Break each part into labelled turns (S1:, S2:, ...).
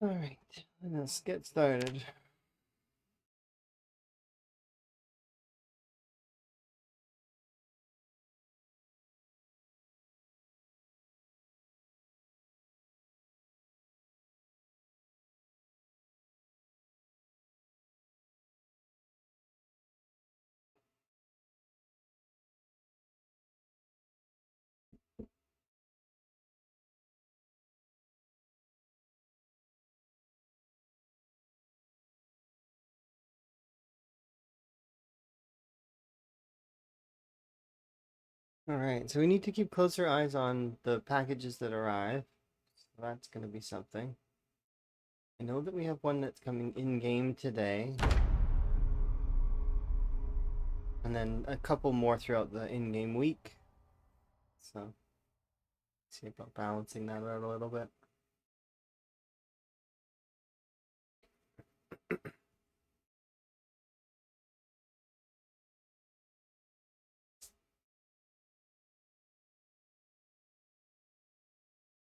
S1: Alright, let's get started. Alright, so we need to keep closer eyes on the packages that arrive. So that's going to be something. I know that we have one that's coming in-game today. And then a couple more throughout the in-game week. So, see about balancing that out a little bit.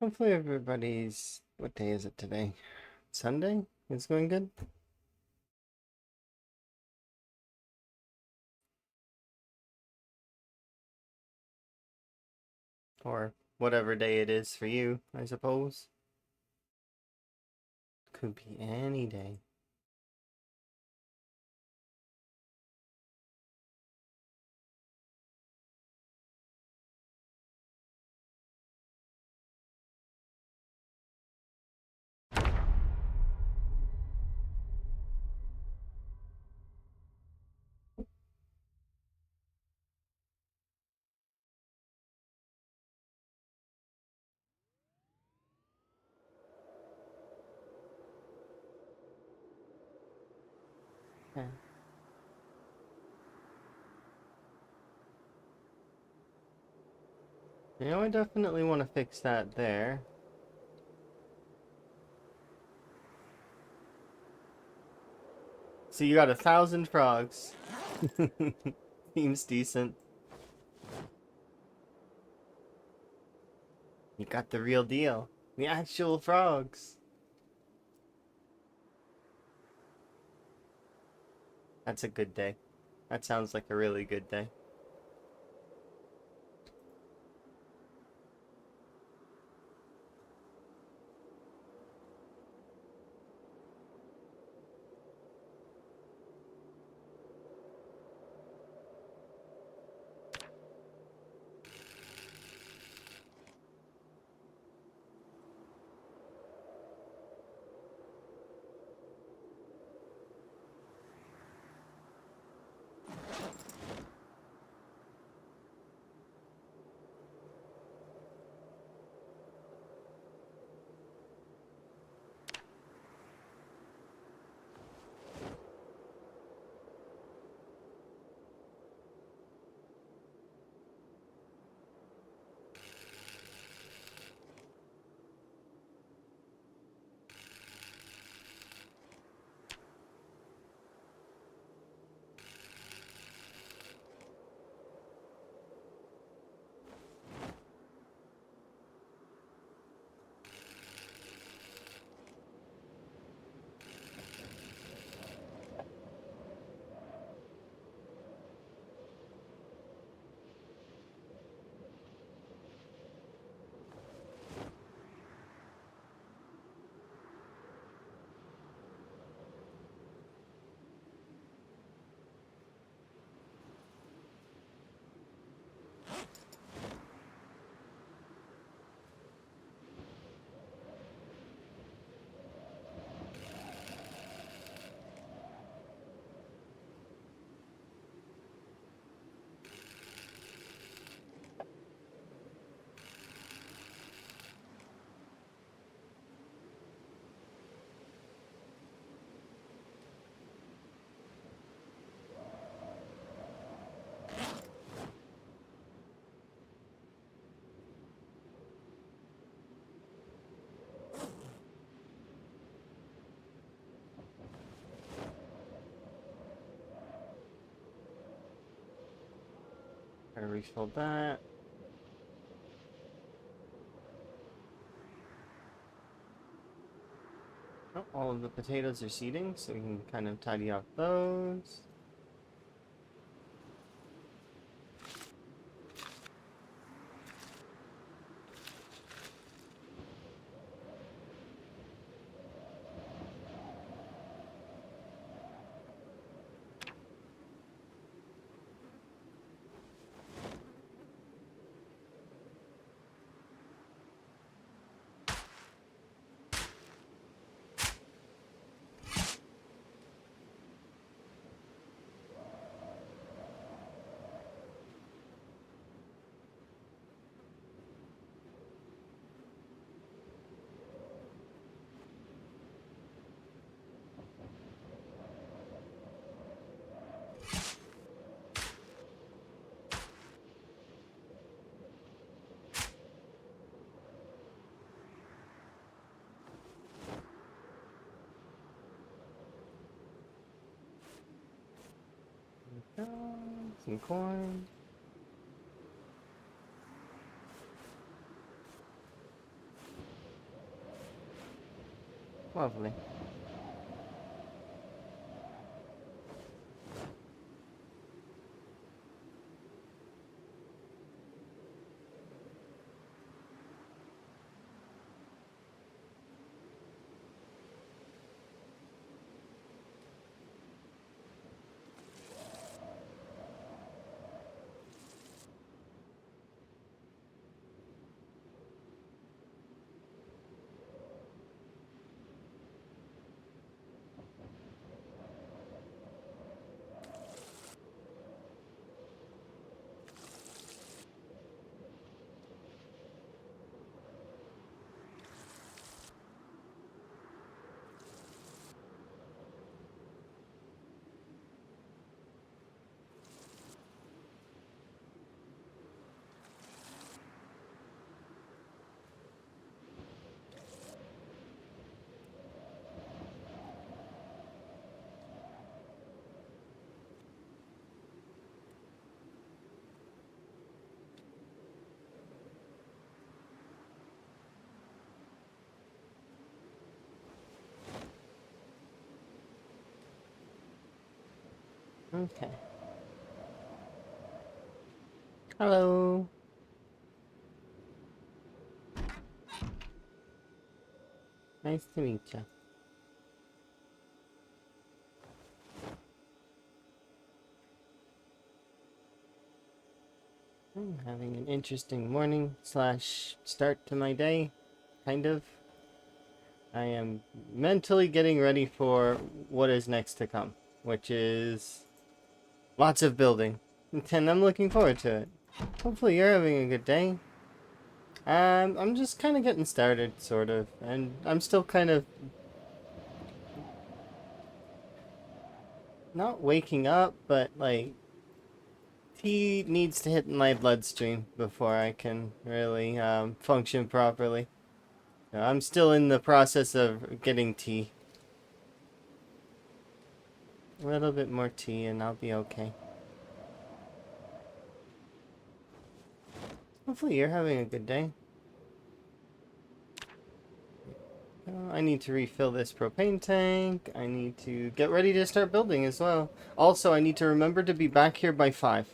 S1: Hopefully everybody's... What day is it today? Sunday? It's going good? Or whatever day it is for you, I suppose. Could be any day. Okay. You know, I definitely want to fix that there. So you got 1,000 frogs. Seems decent. You got the real deal. The actual frogs. That's a good day. That sounds like a really good day. Gotta refill that. Oh, all of the potatoes are seeding, so we can kind of tidy up those. Some corn. Lovely. Okay. Hello. Nice to meet you. I'm having an interesting morning slash start to my day, kind of. I am mentally getting ready for what is next to come, which is lots of building. And I'm looking forward to it. Hopefully you're having a good day. I'm just kind of getting started, sort of, and I'm still kind of not waking up, but like tea needs to hit my bloodstream before I can really function properly. I'm still in the process of getting tea. A little bit more tea and I'll be okay. Hopefully you're having a good day. I need to refill this propane tank. I need to get ready to start building as well. Also, I need to remember to be back here by 5.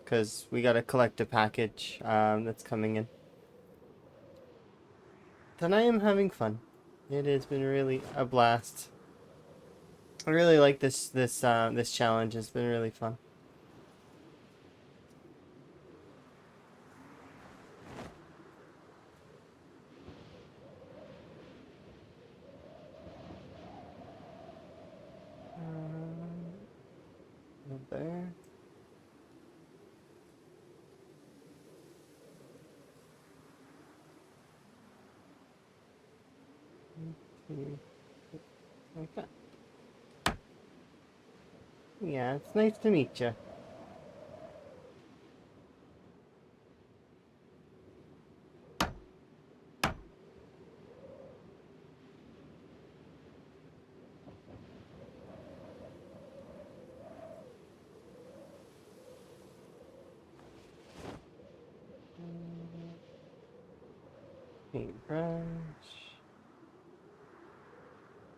S1: Because we gotta collect a package that's coming in. Then I am having fun. It has been really a blast. I really like this challenge. It's been really fun. There. Like that. Yeah, it's nice to meet you. Paintbrush.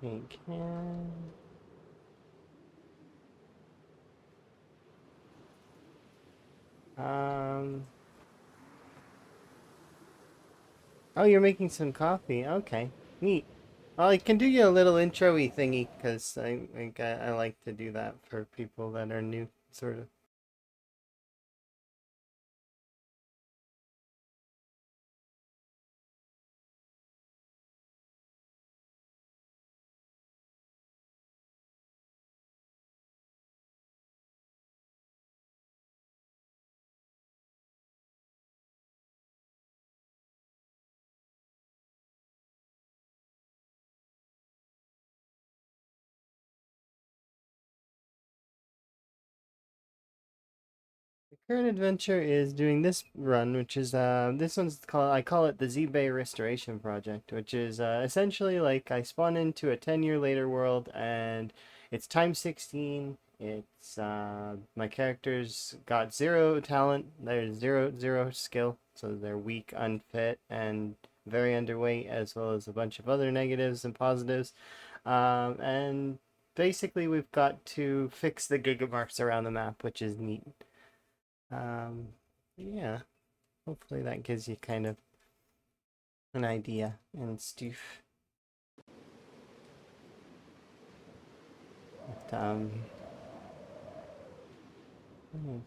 S1: Paint can. Oh, you're making some coffee. Okay, neat. Well, I can do you a little intro-y thingy, because I like to do that for people that are new, sort of. The current adventure is doing this run, which is this one's called, I call it the ZBay Restoration Project, which is essentially like I spawn into a 10-year later world, and it's time 16. It's my characters got zero talent. There's zero skill, so they're weak, unfit, and very underweight, as well as a bunch of other negatives and positives. And basically we've got to fix the gigamarks around the map, which is neat. Yeah, hopefully that gives you kind of an idea and stuff. But, I'm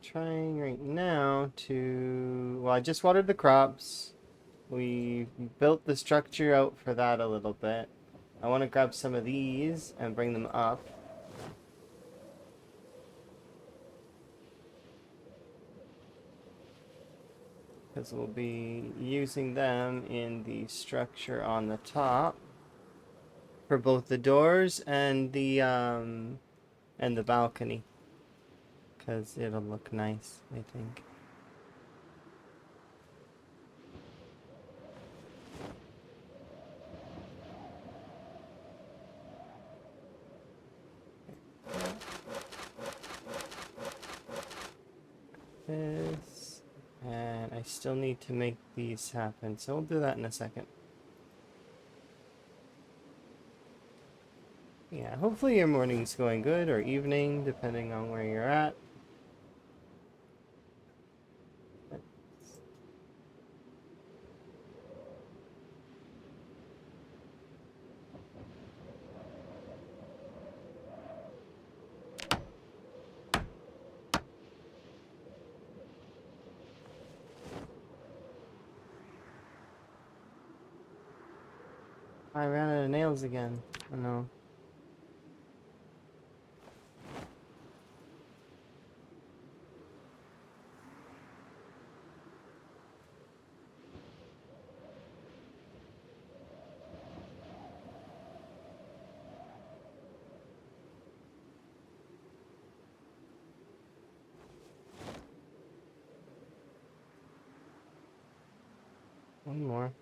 S1: trying right now to, well, I just watered the crops. We built the structure out for that a little bit. I want to grab some of these and bring them up. Because we'll be using them in the structure on the top for both the doors and the balcony. Because it'll look nice, I think. This, and I still need to make these happen, so we'll do that in a second. Yeah, hopefully your morning's going good, or evening, depending on where you're at. I ran out of nails again. Oh no. One more.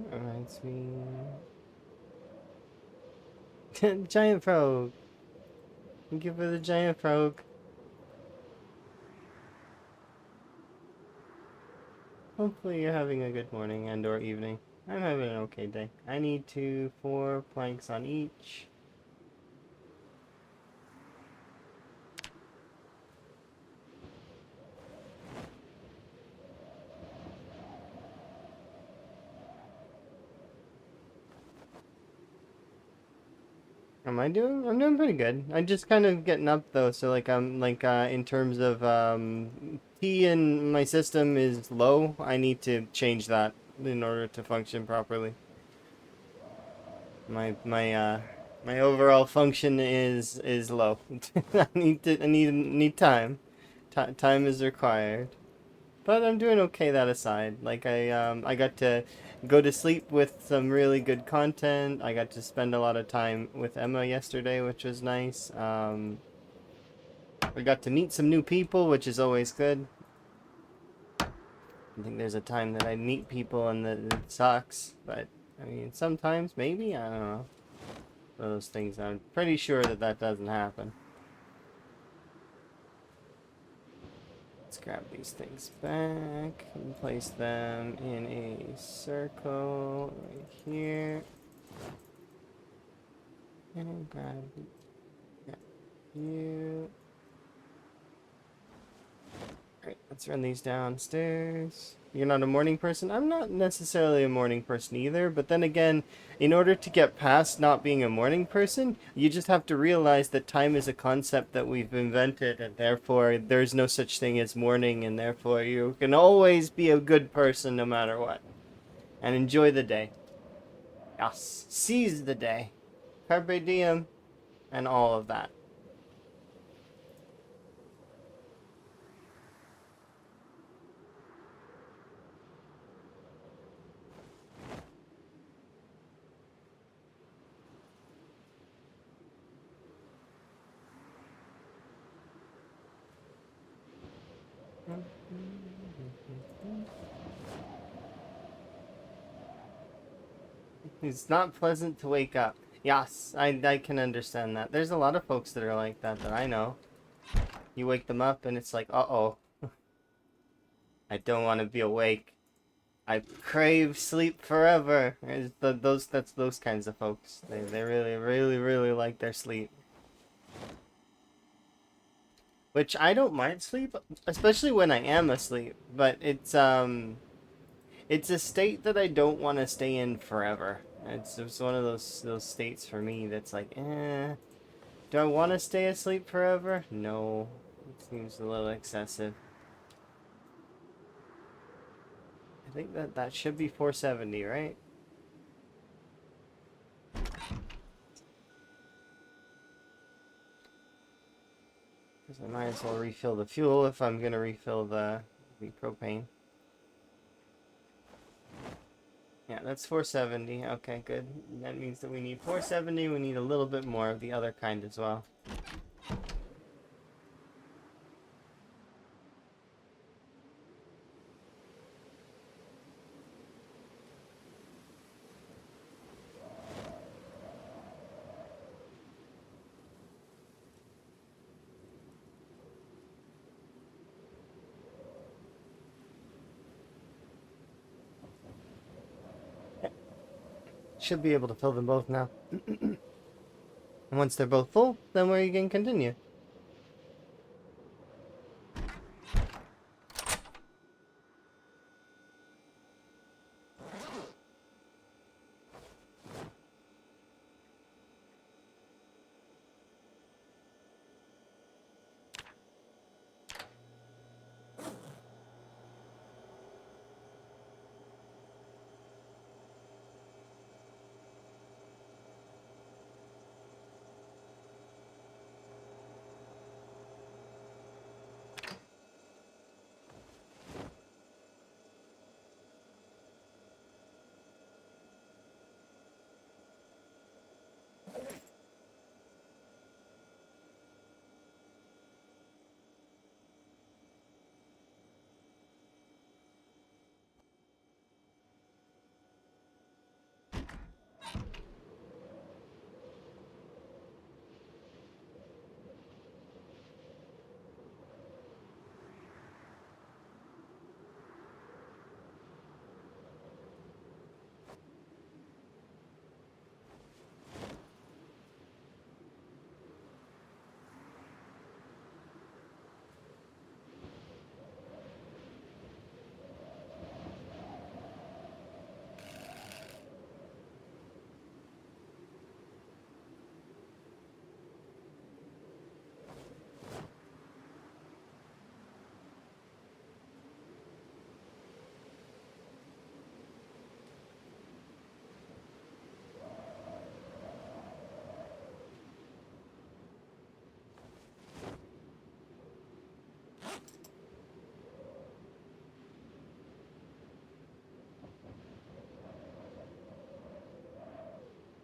S1: That reminds me. Giant frog. Thank you for the giant frog. Hopefully you're having a good morning and or evening. I'm having an okay day. I need 4 planks on each. I'm doing pretty good. I'm just kind of getting up though, so like I'm like in terms of T in my system is low. I need to change that in order to function properly. My overall function is low. I need time. Time is required. But I'm doing okay that aside. Like I got to go to sleep with some really good content. I got to spend a lot of time with Emma yesterday, which was nice. I got to meet some new people, which is always good. I think there's a time that I meet people and that it sucks, but I mean, sometimes maybe, I don't know. Those things, I'm pretty sure that that doesn't happen. Let's grab these things back and place them in a circle right here. And grab you. Alright, let's run these downstairs. You're not a morning person? I'm not necessarily a morning person either, but then again, in order to get past not being a morning person, you just have to realize that time is a concept that we've invented, and therefore there's no such thing as morning, and therefore you can always be a good person no matter what. And enjoy the day. Yes, seize the day. Carpe diem, and all of that. It's not pleasant to wake up. Yes, I can understand that. There's a lot of folks that are like that I know. You wake them up and it's like, uh-oh. I don't want to be awake. I crave sleep forever. That's those kinds of folks. They really, really, really like their sleep. Which I don't mind sleep, especially when I am asleep. But it's a state that I don't want to stay in forever. It's one of those states for me that's like, do I want to stay asleep forever? No, it seems a little excessive. I think that should be 470, right? Because I might as well refill the fuel if I'm gonna refill the propane. Yeah, that's 470. Okay, good. That means that we need 470. We need a little bit more of the other kind as well. Should be able to fill them both now. And once they're both full, then we can continue.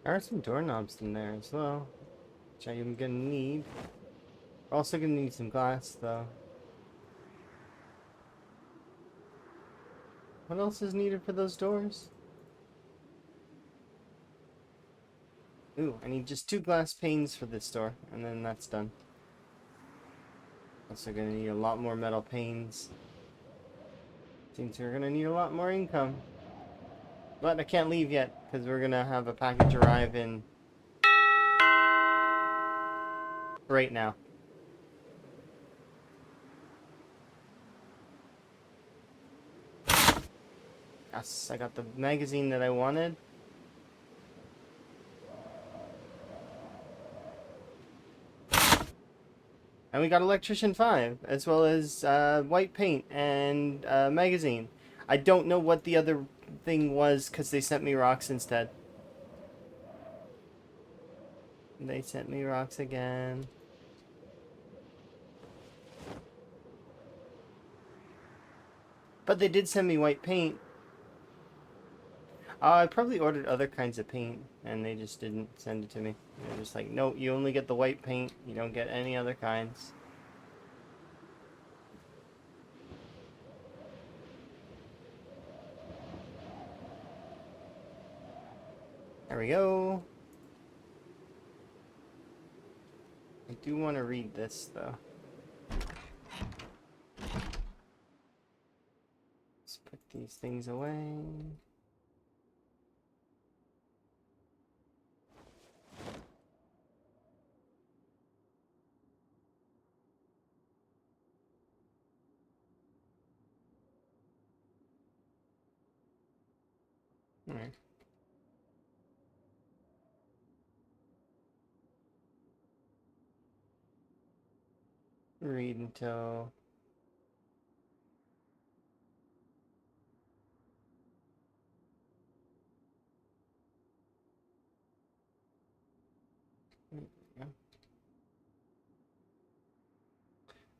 S1: There are some doorknobs in there as well, which I am gonna need. We're also gonna need some glass though. What else is needed for those doors? Ooh, I need just 2 glass panes for this door, and then that's done. Also gonna need a lot more metal panes. Seems we're gonna need a lot more income. But I can't leave yet, because we're gonna have a package arrive in right now. Yes, I got the magazine that I wanted. And we got Electrician 5, as well as white paint and magazine. I don't know what the other thing was, because they sent me rocks instead. They sent me rocks again. But they did send me white paint. I probably ordered other kinds of paint, and they just didn't send it to me. They're just like, no, you only get the white paint. You don't get any other kinds. There we go. I do want to read this, though. Let's put these things away. Alright. Read until... Yeah.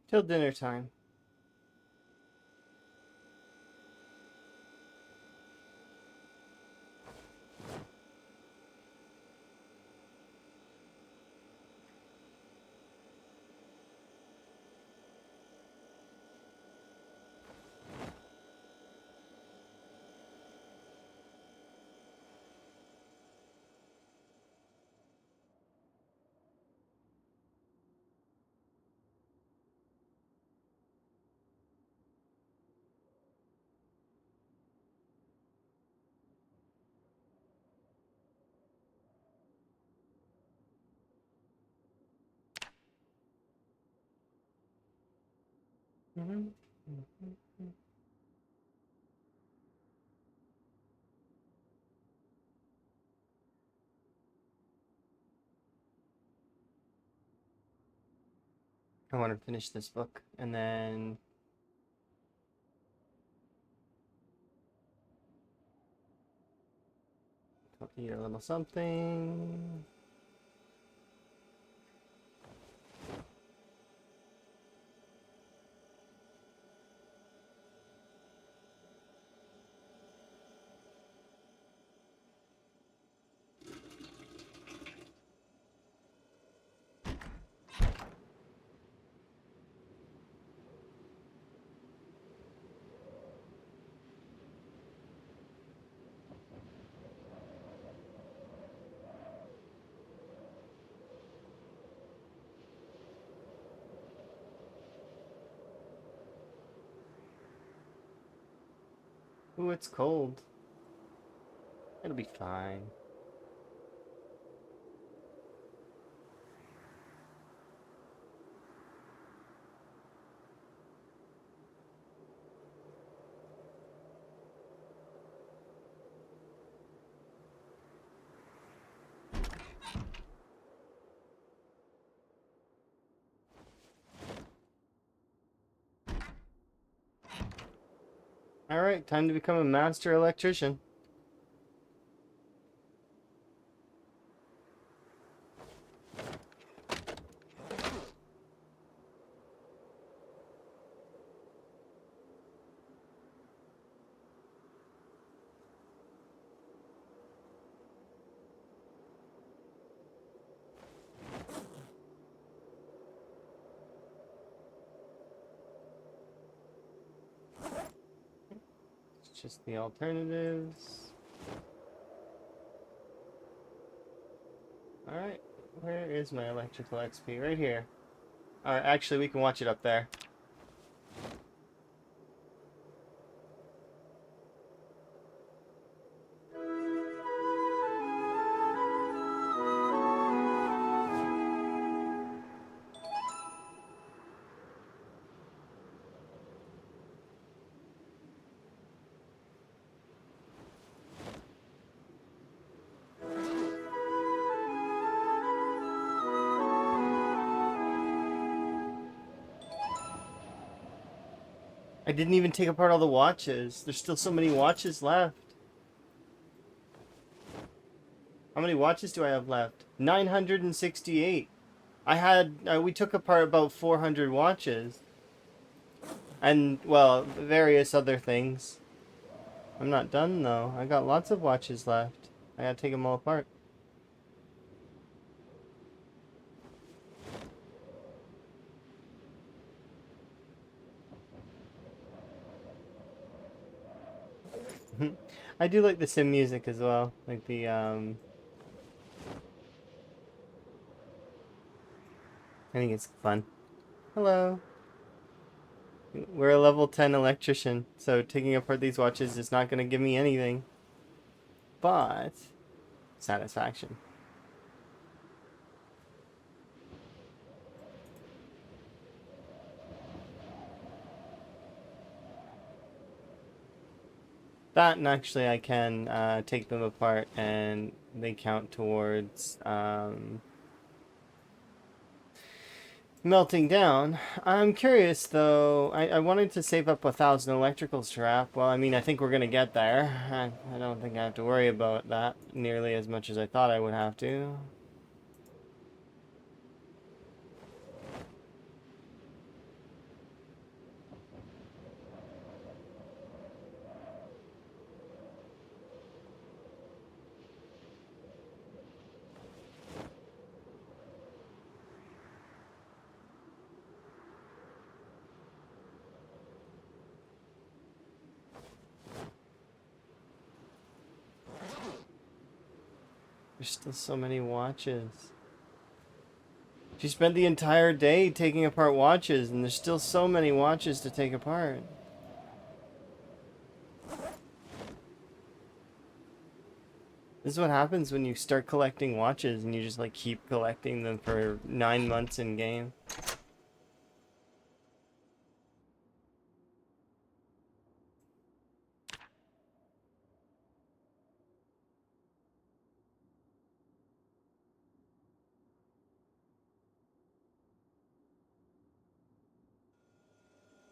S1: Till dinner time. I want to finish this book, and then... I'll eat a little something. Ooh, it's cold. It'll be fine. Alright, time to become a master electrician. just the alternatives. Alright, where is my electrical XP? Right here. Alright, actually we can watch it up there. I didn't even take apart all the watches. There's still so many watches left. How many watches do I have left? 968. I had, we took apart about 400 watches. And, well, various other things. I'm not done, though. I got lots of watches left. I gotta take them all apart. I do like the sim music as well. Like the, I think it's fun. Hello. We're a level 10 electrician, so taking apart these watches is not gonna give me anything. But satisfaction. That, and actually I can take them apart and they count towards melting down. I'm curious though, I wanted to save up 1,000 electrical scrap. Well, I mean, I think we're gonna get there. I don't think I have to worry about that nearly as much as I thought I would have to. There's still so many watches. She spent the entire day taking apart watches, and there's still so many watches to take apart. This is what happens when you start collecting watches and you just like keep collecting them for 9 months in game.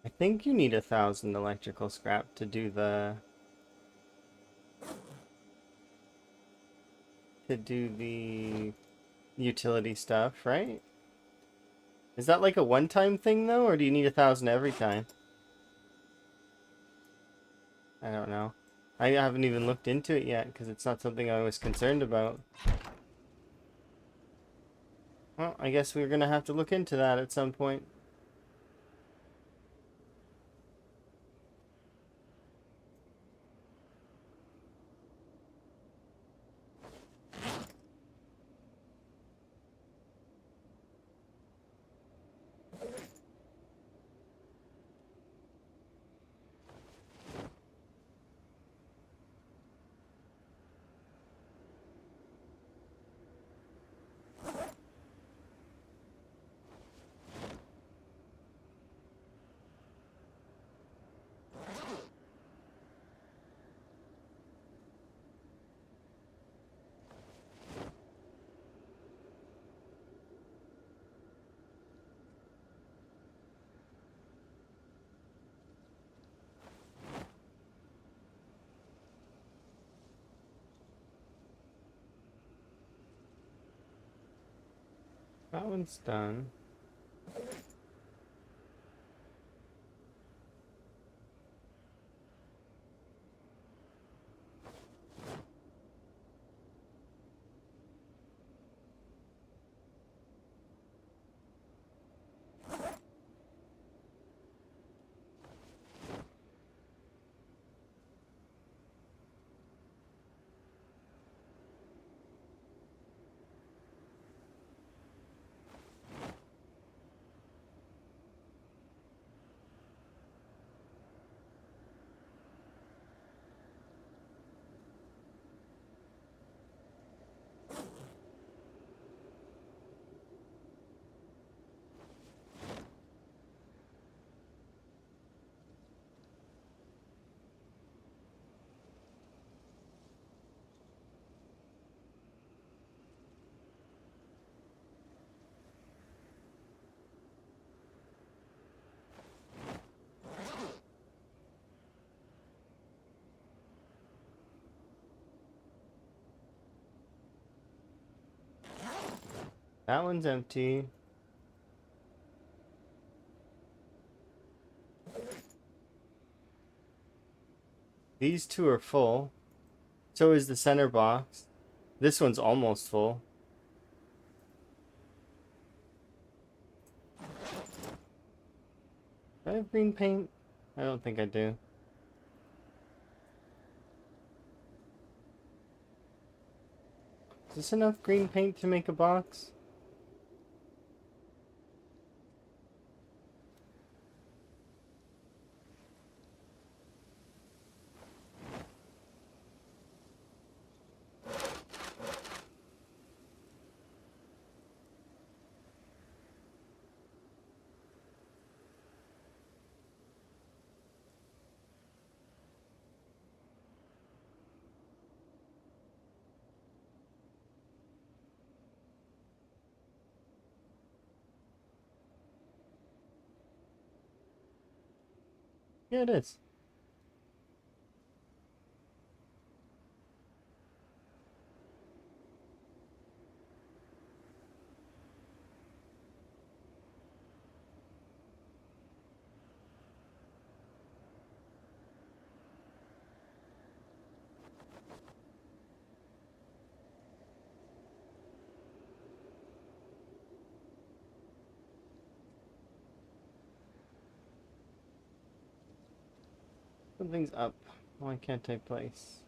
S1: I think you need 1,000 electrical scrap to do the utility stuff, right? Is that like a one-time thing though, or do you need 1,000 every time? I don't know. I haven't even looked into it yet because it's not something I was concerned about. Well, I guess we're gonna have to look into that at some point. That one's done. That one's empty. These two are full. So is the center box. This one's almost full. Do I have green paint? I don't think I do. Is this enough green paint to make a box? Yeah, it is. Something's up. Why can't I place?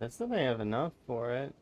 S1: That's not I have enough for it.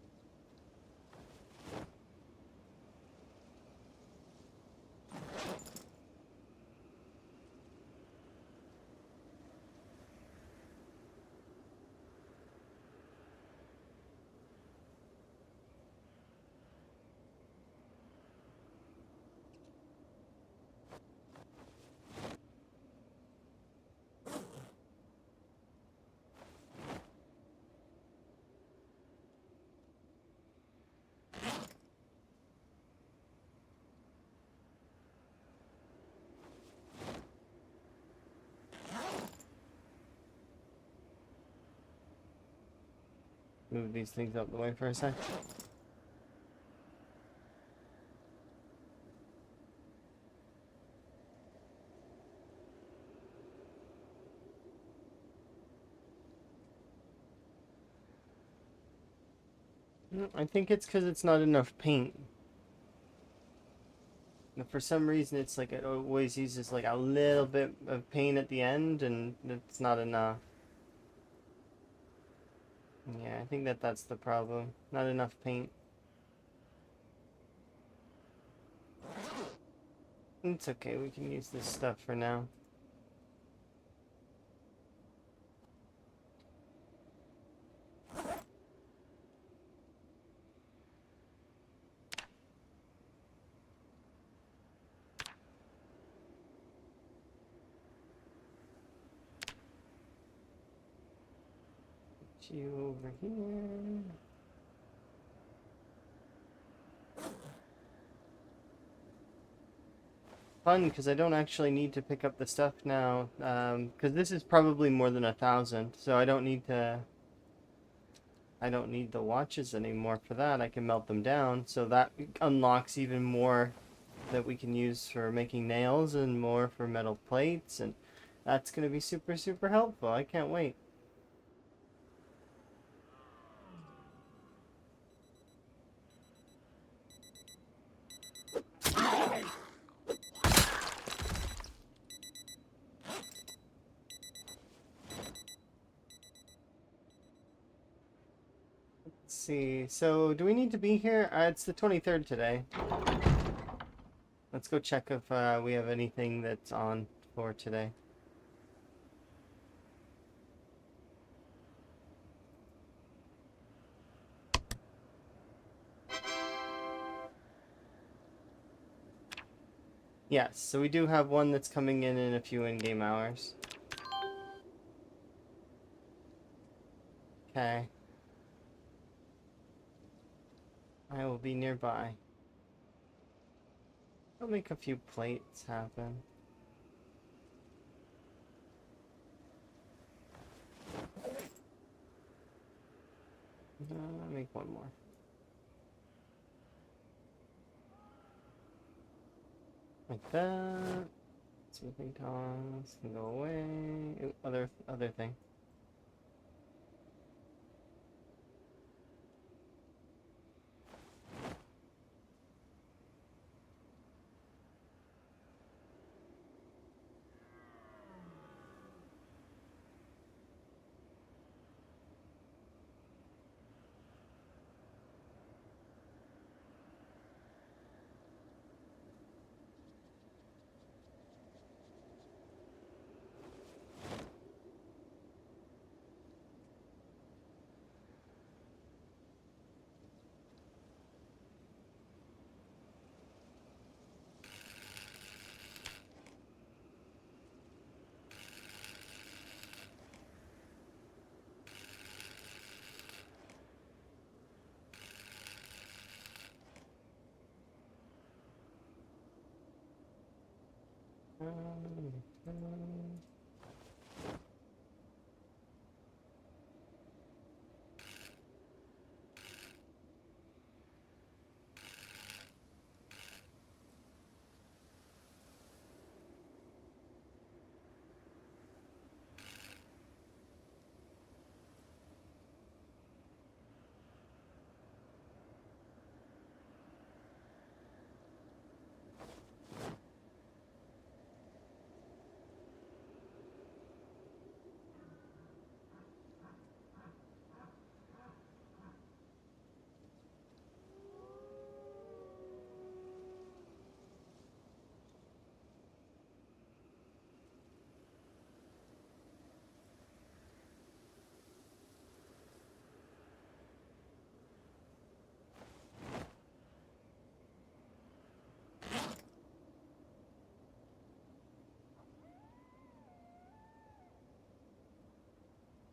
S1: Move these things out the way for a sec. I think it's because it's not enough paint. For some reason, it's like it always uses like a little bit of paint at the end, and it's not enough. Yeah, I think that's the problem. Not enough paint. It's okay, we can use this stuff for now. Put you over here. Fun, because I don't actually need to pick up the stuff now, because this is probably more than 1,000, so I don't need the watches anymore for that. I can melt them down, so that unlocks even more that we can use for making nails and more for metal plates, and that's going to be super, super helpful. I can't wait. see. So, do we need to be here? It's the 23rd today. Let's go check if we have anything that's on for today. Yes, so we do have one that's coming in a few in-game hours. Okay. I will be nearby. I'll make a few plates happen. I'll make one more. Like that. Smoothing tongs can go away. Ooh, other thing.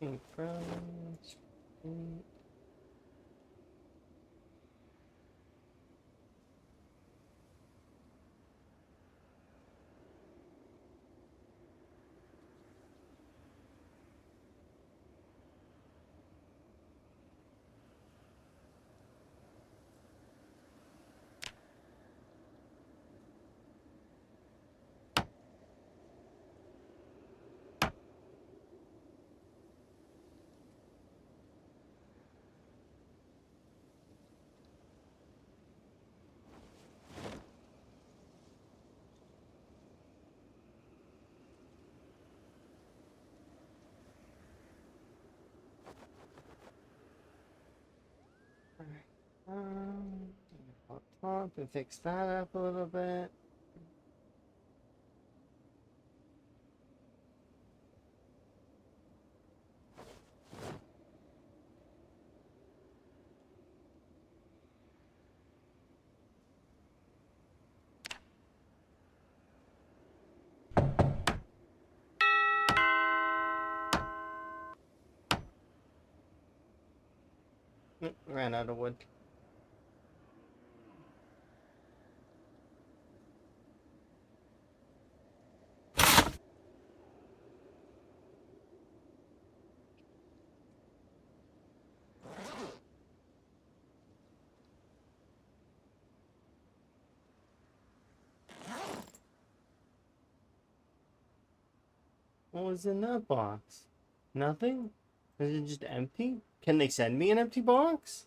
S1: Aprons. I'll top and fix that up a little bit. Ran out of wood. What was in that box? Nothing? Is it just empty? Can they send me an empty box?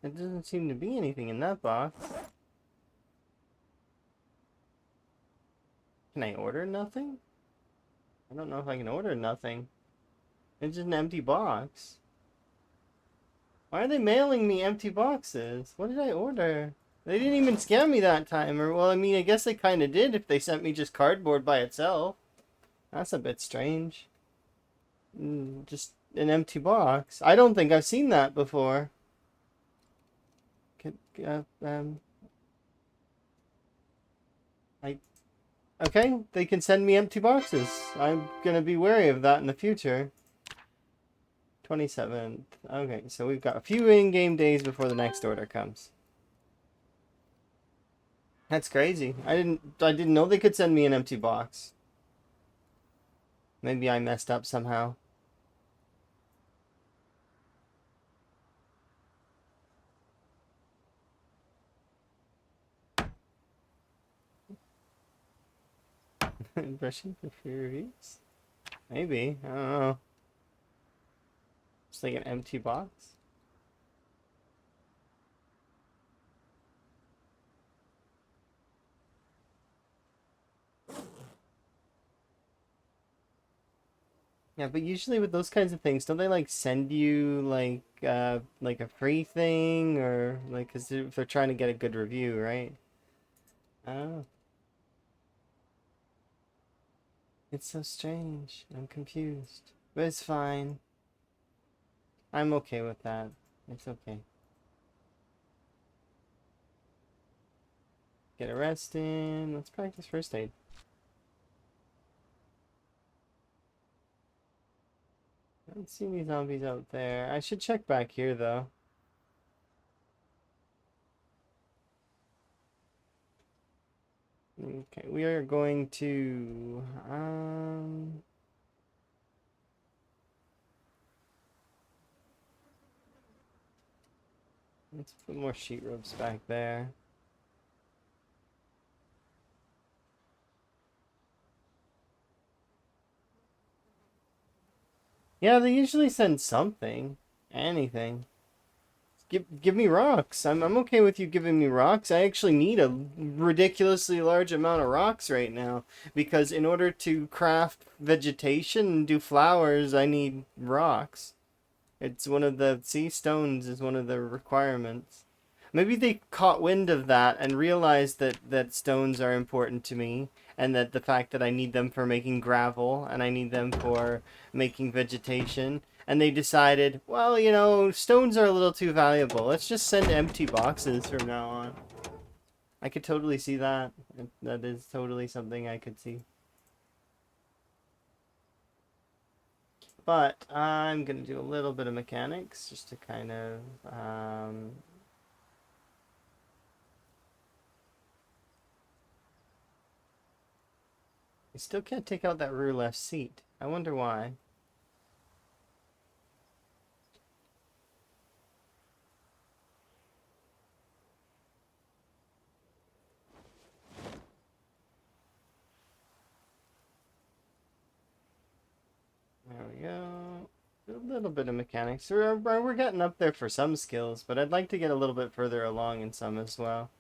S1: There doesn't seem to be anything in that box. Can I order nothing? I don't know if I can order nothing. It's just an empty box. Why are they mailing me empty boxes? What did I order? They didn't even scam me that time. Or, well, I mean, I guess they kind of did if they sent me just cardboard by itself. That's a bit strange. Just an empty box. I don't think I've seen that before. Uh, um, I okay, they can send me empty boxes. I'm gonna be wary of that in the future. 27th. Okay, so we've got a few in-game days before the next order comes. That's crazy. I didn't know they could send me an empty box. Maybe I messed up somehow. Brushing for free reviews? Maybe. I don't know. It's like an empty box. Yeah, but usually with those kinds of things, don't they like send you like a free thing or like, cause if they're trying to get a good review, right? Oh, it's so strange. I'm confused. But it's fine. I'm okay with that. It's okay. Get a rest in. Let's practice first aid. I don't see any zombies out there. I should check back here though. Okay, we are going to let's put more sheet ropes back there. Yeah, they usually send something. Anything. Give me rocks. I'm okay with you giving me rocks. I actually need a ridiculously large amount of rocks right now because in order to craft vegetation and do flowers, I need rocks. It's one of the sea stones is one of the requirements. Maybe they caught wind of that and realized that stones are important to me and that the fact that I need them for making gravel and I need them for making vegetation and they decided, well, you know, stones are a little too valuable. Let's just send empty boxes from now on. I could totally see that. That is totally something I could see. But I'm going to do a little bit of mechanics just to kind of I still can't take out that rear left seat. I wonder why. There we go. A little bit of mechanics. We're getting up there for some skills, but I'd like to get a little bit further along in some as well.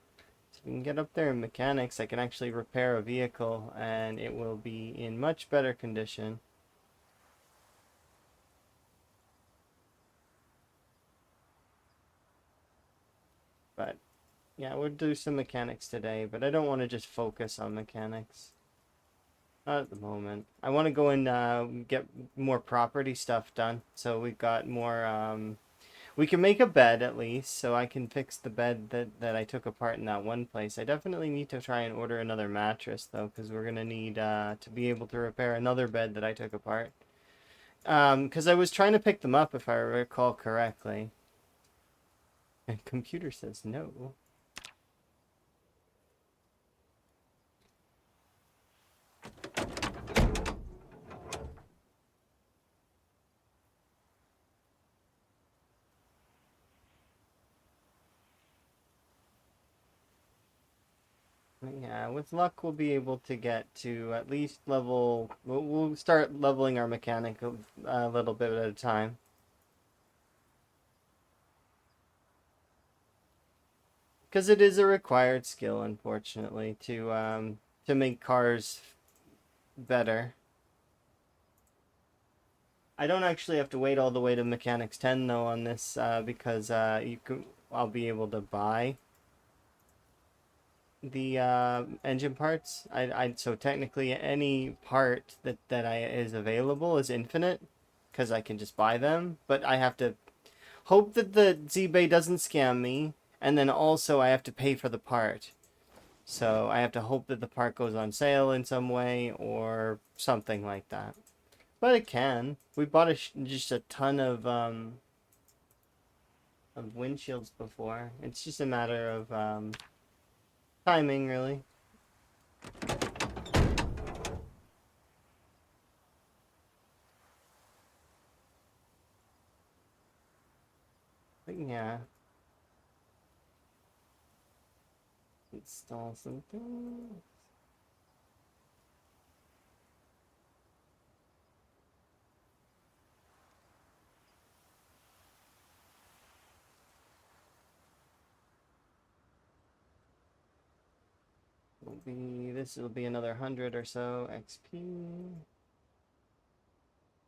S1: So we can get up there in mechanics, I can actually repair a vehicle and it will be in much better condition. But yeah, we'll do some mechanics today, but I don't want to just focus on mechanics. Not at the moment. I want to go and get more property stuff done. So we've got more, we can make a bed at least, so I can fix the bed that I took apart in that one place. I definitely need to try and order another mattress though, because we're gonna need to be able to repair another bed that I took apart. Because I was trying to pick them up if I recall correctly. And computer says no. Yeah, with luck we'll be able to get to at least level. We'll start leveling our mechanic a little bit at a time. Because it is a required skill, unfortunately, to make cars better. I don't actually have to wait all the way to Mechanics 10 though on this because I'll be able to buy the engine parts. So technically any part that is available is infinite because I can just buy them, but I have to hope that the ZBay doesn't scam me, and then also I have to pay for the part. So I have to hope that the part goes on sale in some way or something like that. But it can. We bought just a ton of windshields before. It's just a matter of timing, really. But yeah. Install something. Will be another 100 or so XP.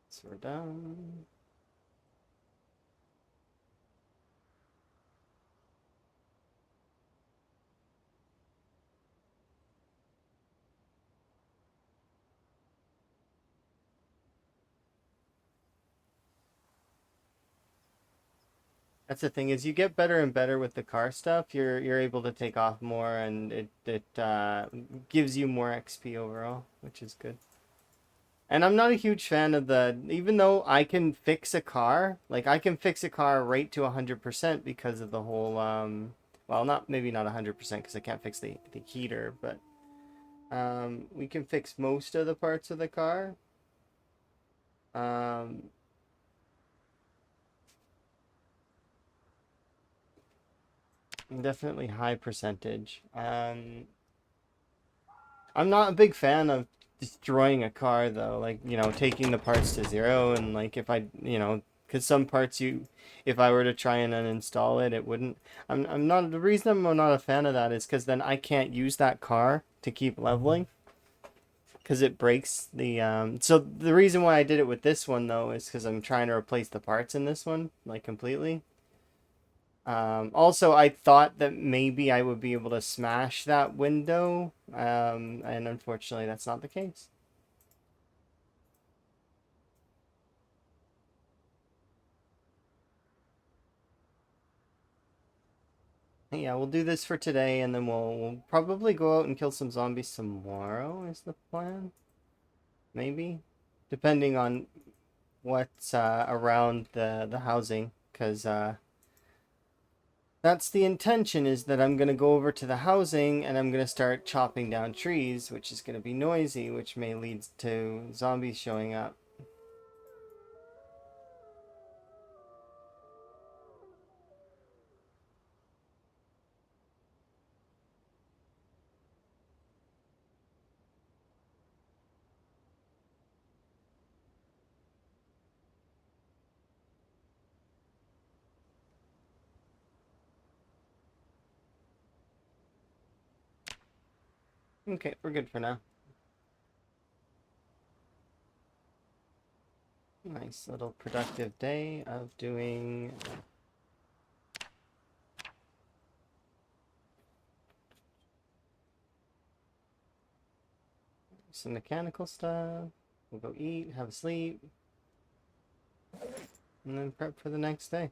S1: So we're done. That's the thing is you get better and better with the car stuff. You're able to take off more, and it gives you more XP overall, which is good. And I'm not a huge fan of even though I can fix a car, like I can fix a car right to 100% because of the whole well, maybe not 100% because I can't fix the heater, but we can fix most of the parts of the car. Definitely high percentage. I'm not a big fan of destroying a car though, like, taking the parts to zero, and like if I, because some parts if I were to try and uninstall it, it wouldn't. I'm not, the reason I'm not a fan of that is because then I can't use that car to keep leveling because it breaks so the reason why I did it with this one though is because I'm trying to replace the parts in this one, like, completely. Also, I thought that maybe I would be able to smash that window, and unfortunately that's not the case. Yeah, we'll do this for today, and then we'll probably go out and kill some zombies tomorrow, is the plan. Maybe. Depending on what's around the housing, because that's the intention, is that I'm going to go over to the housing and I'm going to start chopping down trees, which is going to be noisy, which may lead to zombies showing up. Okay, we're good for now. Nice little productive day of doing some mechanical stuff. We'll go eat, have a sleep, and then prep for the next day.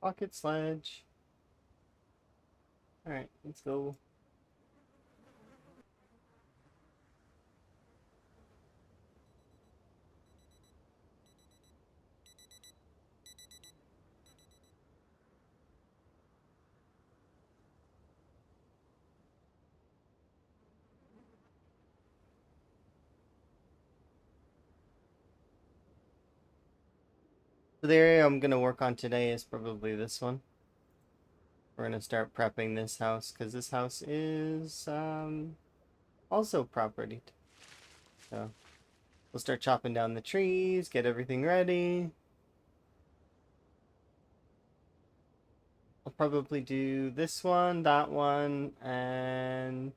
S1: Pocket sledge. Alright, let's go. So the area I'm gonna work on today is probably this one. We're gonna start prepping this house because this house is also property. So we'll start chopping down the trees, get everything ready. I'll probably do this one, that one, and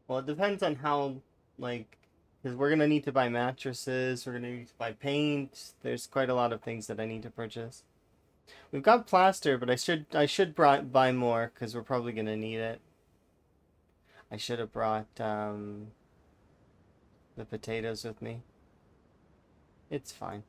S1: well, it depends on how, like, because we're gonna need to buy mattresses, we're gonna need to buy paint. There's quite a lot of things that I need to purchase. We've got plaster, but I should buy more because we're probably gonna need it. I should have brought the potatoes with me. It's fine.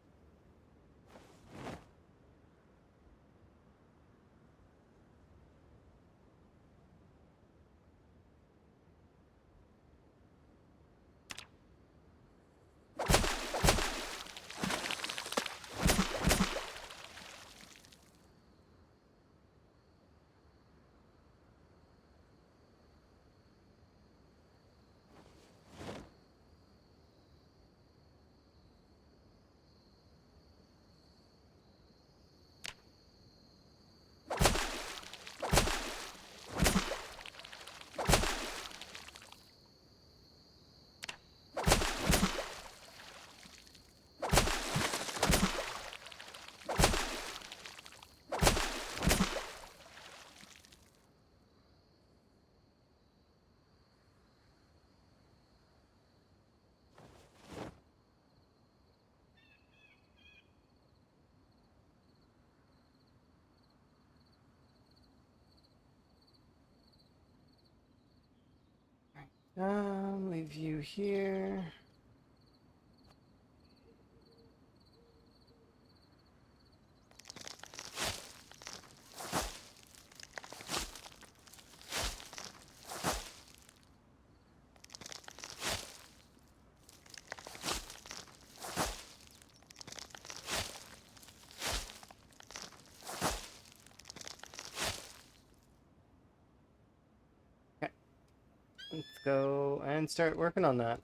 S1: Leave you here. Okay. Let's go and start working on that.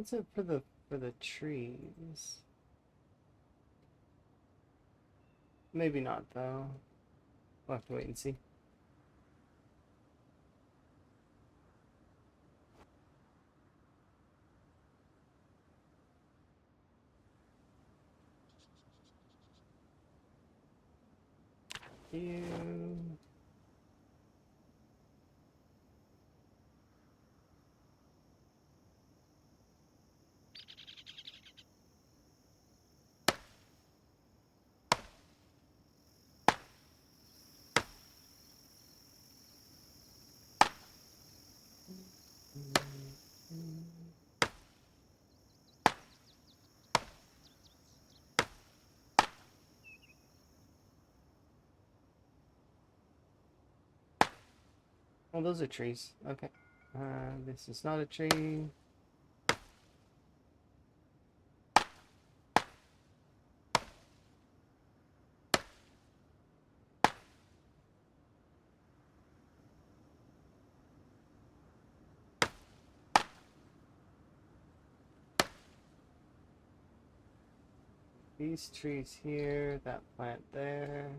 S1: That's it for the trees. Maybe not though. We'll have to wait and see. You. Oh, those are trees. Okay. This is not a tree. These trees here, that plant there.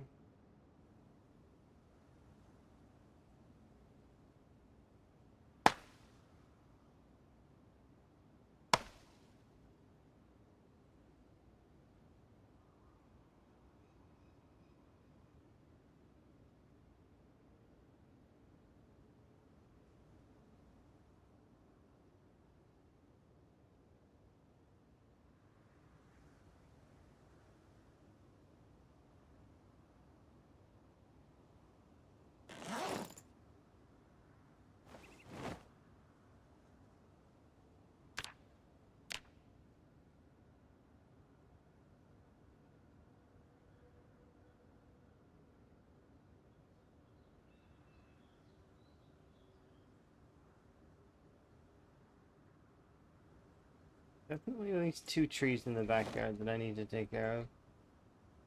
S1: Definitely at least 2 trees in the backyard that I need to take care of.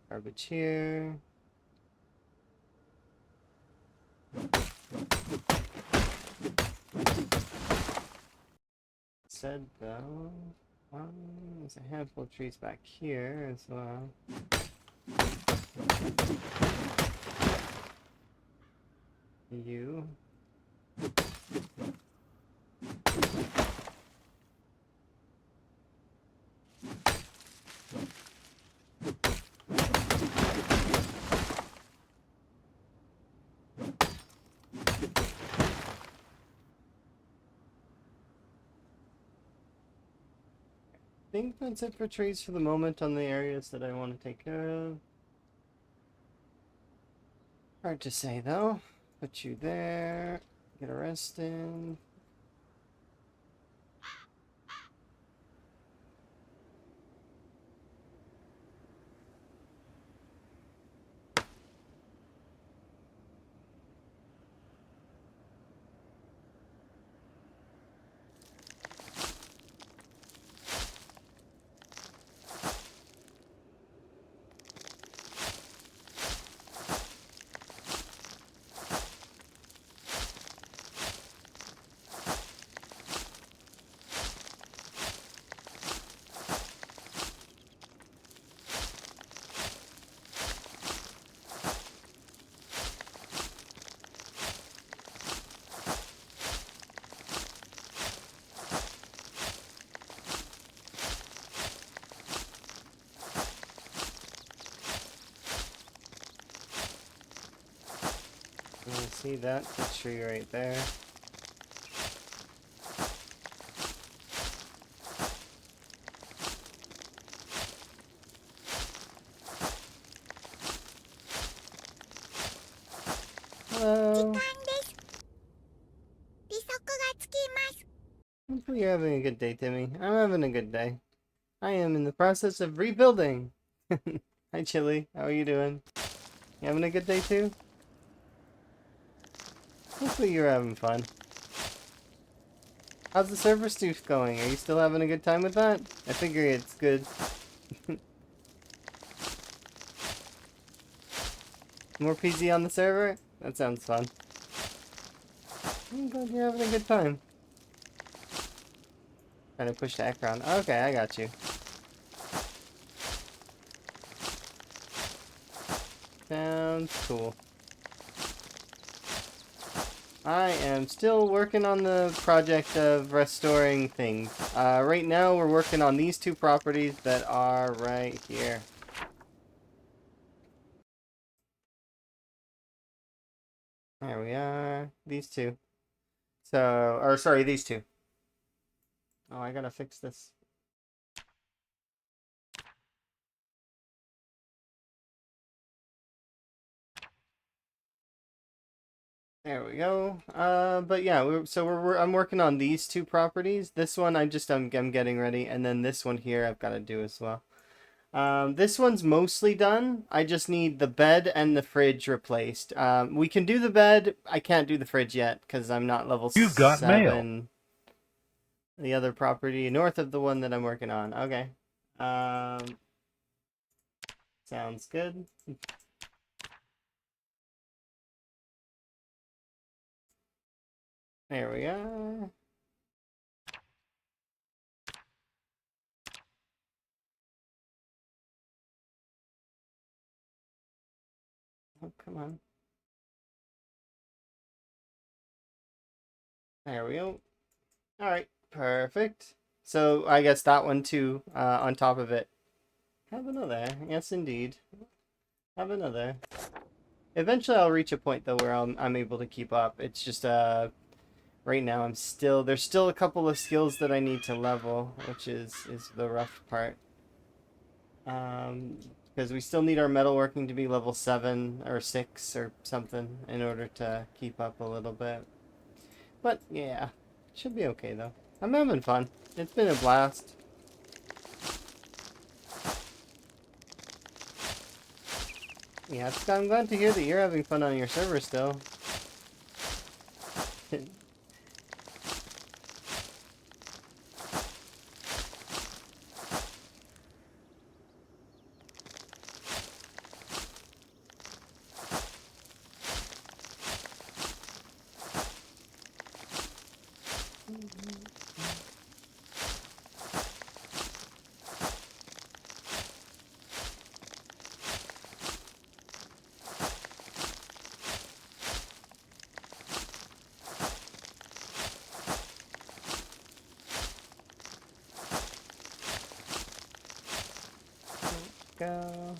S1: Garbage here. Said though, there's a handful of trees back here as well. You. I think that's it for trees for the moment on the areas that I want to take care of. Hard to say though. Put you there. Get a rest in. See that? The tree right there. Hello. Hopefully you're having a good day, Timmy. I'm having a good day. I am in the process of rebuilding. Hi, Chili. How are you doing? You having a good day too? Hopefully you're having fun. How's the server stuff going? Are you still having a good time with that? I figure it's good. More PZ on the server? That sounds fun. I'm glad you're having a good time. Trying to push the Ekron. Okay, I got you. Sounds cool. I am still working on the project of restoring things. Right now we're working on these two properties that are right here. There we are. These two. So, or sorry, these two. Oh, I gotta fix this. There we go. But yeah, I'm working on these two properties. This one I'm getting ready, and then this one here I've got to do as well. This one's mostly done. I just need the bed and the fridge replaced. We can do the bed. I can't do the fridge yet because I'm not level 7.
S2: You've got mail.
S1: The other property north of the one that I'm working on. Okay. Sounds good. There we are. Oh, come on. There we go. All right, perfect. So I guess that one too, on top of it. Have another. Yes, indeed. Have another. Eventually I'll reach a point though where I'm able to keep up. It's just right now there's still a couple of skills that I need to level, which is the rough part. Because we still need our metalworking to be level 7 or 6 or something in order to keep up a little bit. But yeah, should be okay though. I'm having fun. It's been a blast. Yeah, I'm glad to hear that you're having fun on your server still. Go.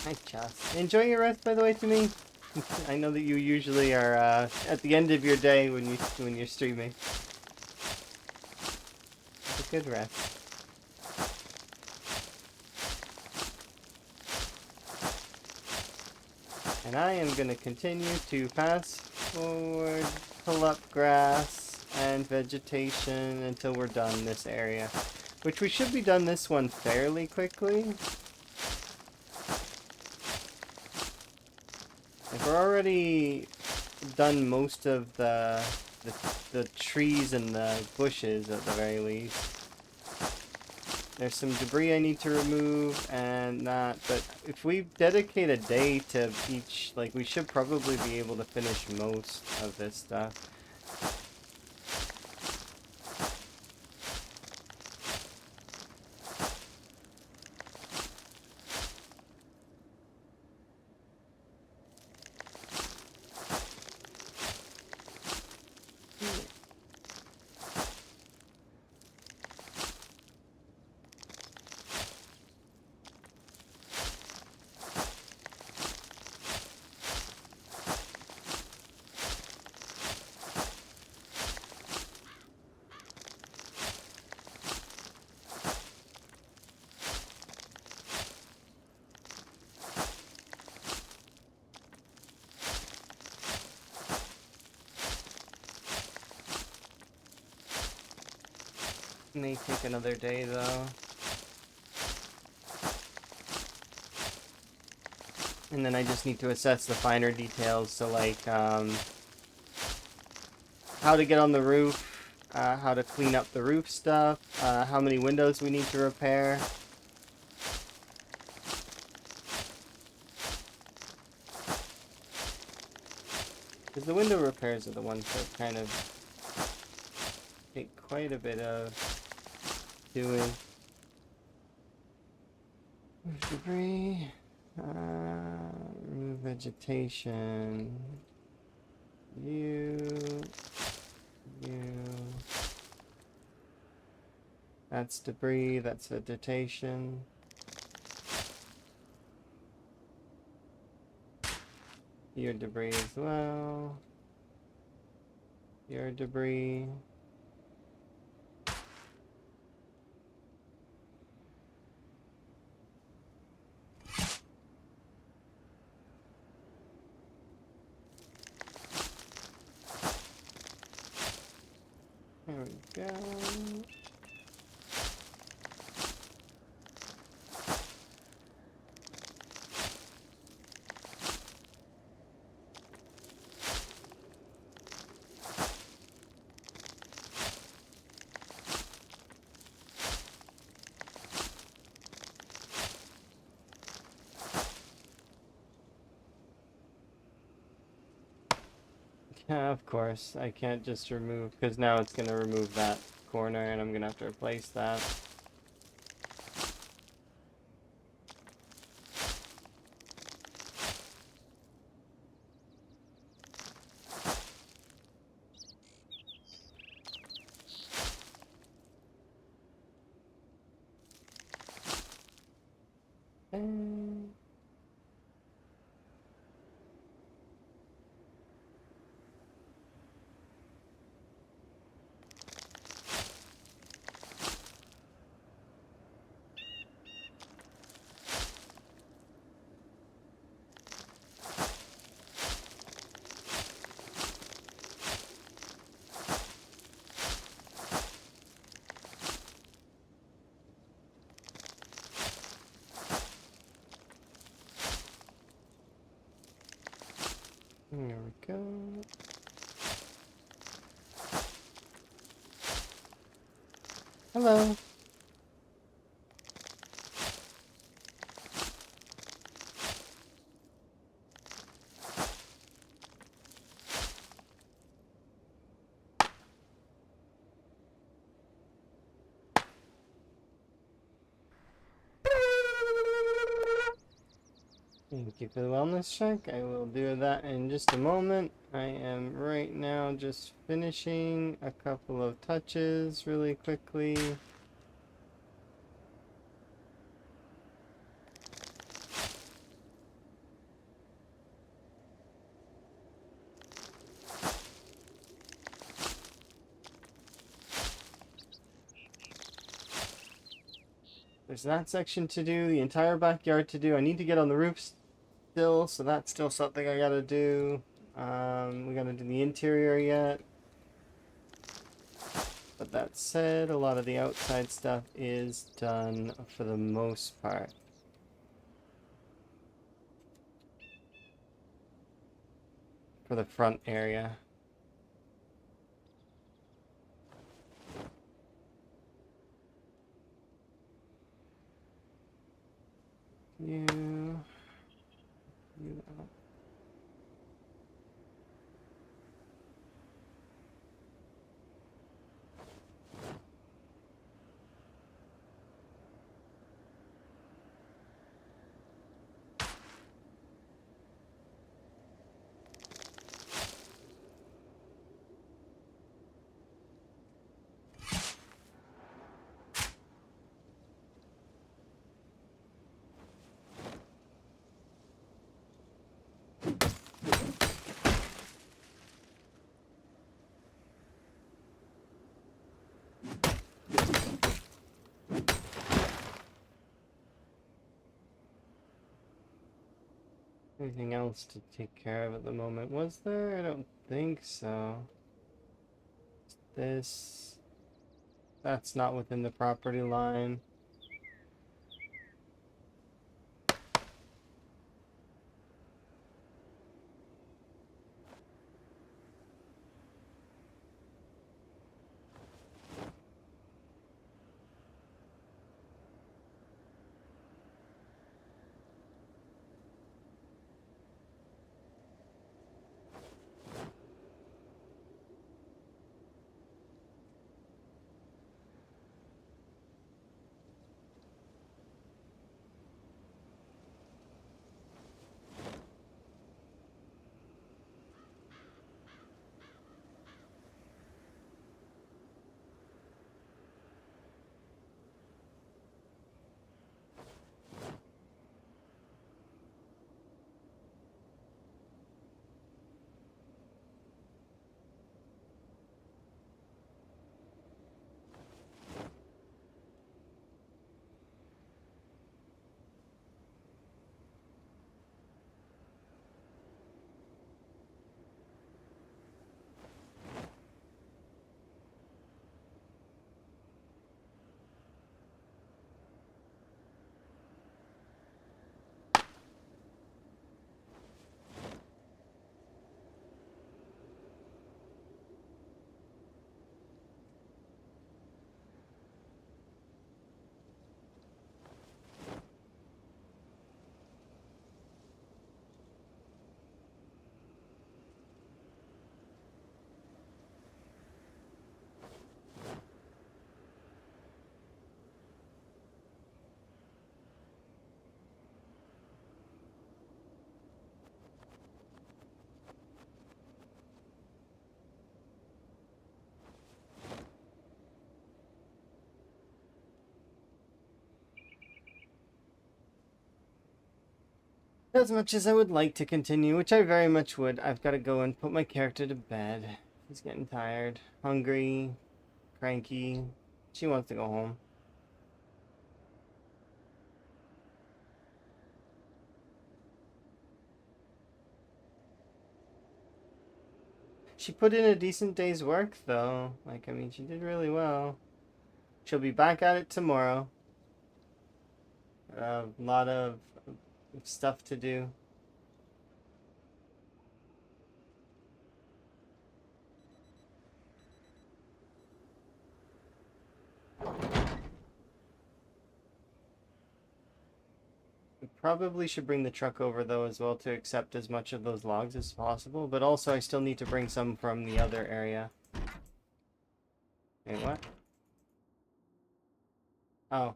S1: Hi, Joss. Enjoy your rest, by the way, to me. I know that you usually are at the end of your day when you're streaming. Have a good rest. And I am gonna continue to pass forward, pull up grass and vegetation until we're done this area. Which we should be done this one fairly quickly. If we're already done most of the trees and the bushes at the very least. There's some debris I need to remove and that, but if we dedicate a day to each, like, we should probably be able to finish most of this stuff. May take another day though. And then I just need to assess the finer details, so like how to get on the roof, how to clean up the roof stuff, how many windows we need to repair. Because the window repairs are the ones that kind of take quite a bit of doing. There's debris. Remove vegetation. You. That's debris, that's vegetation. Your debris as well. Your debris. There we go. Yeah, of course. I can't just remove, because now it's going to remove that corner and I'm going to have to replace that. And there we go. Hello. Thank you for the wellness check. I will do that in just a moment. I am right now just finishing a couple of touches really quickly. There's that section to do, the entire backyard to do. I need to get on the roof still, so that's still something I gotta do. We gotta do the interior yet. But that said, a lot of the outside stuff is done for the most part. For the front area. You out. Anything else to take care of at the moment? Was there? I don't think so. This... That's not within the property line. As much as I would like to continue, which I very much would, I've got to go and put my character to bed. He's getting tired, hungry, cranky. She wants to go home. She put in a decent day's work, though. Like, I mean, she did really well. She'll be back at it tomorrow. A lot of stuff to do. We probably should bring the truck over, though, as well, to accept as much of those logs as possible. But also, I still need to bring some from the other area. Wait, what? Oh.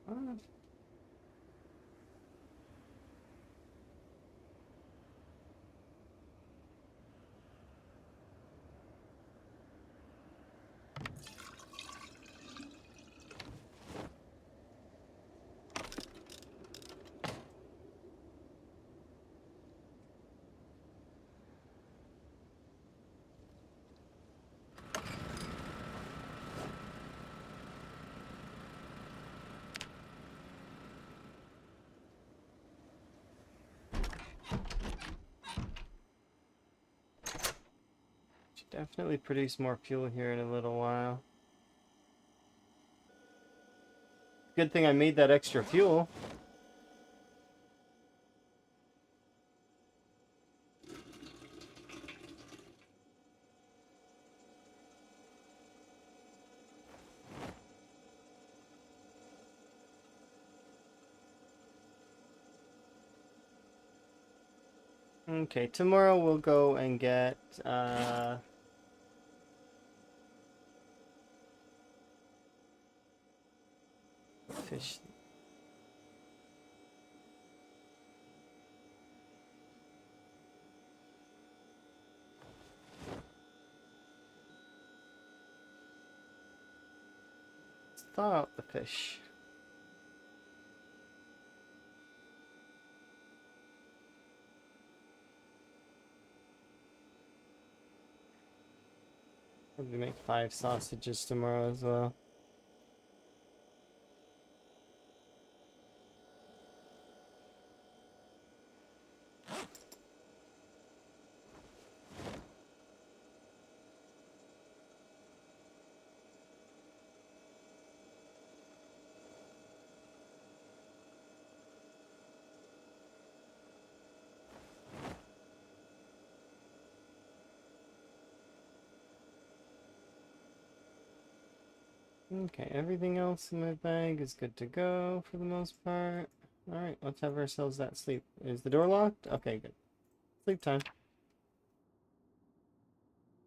S1: Oh. Should definitely produce more fuel here in a little while. Good thing I made that extra fuel. Okay, tomorrow we'll go and get fish. Let's thaw out the fish. Probably make 5 sausages tomorrow as well. Okay, everything else in my bag is good to go for the most part. Alright, let's have ourselves that sleep. Is the door locked? Okay, good. Sleep time.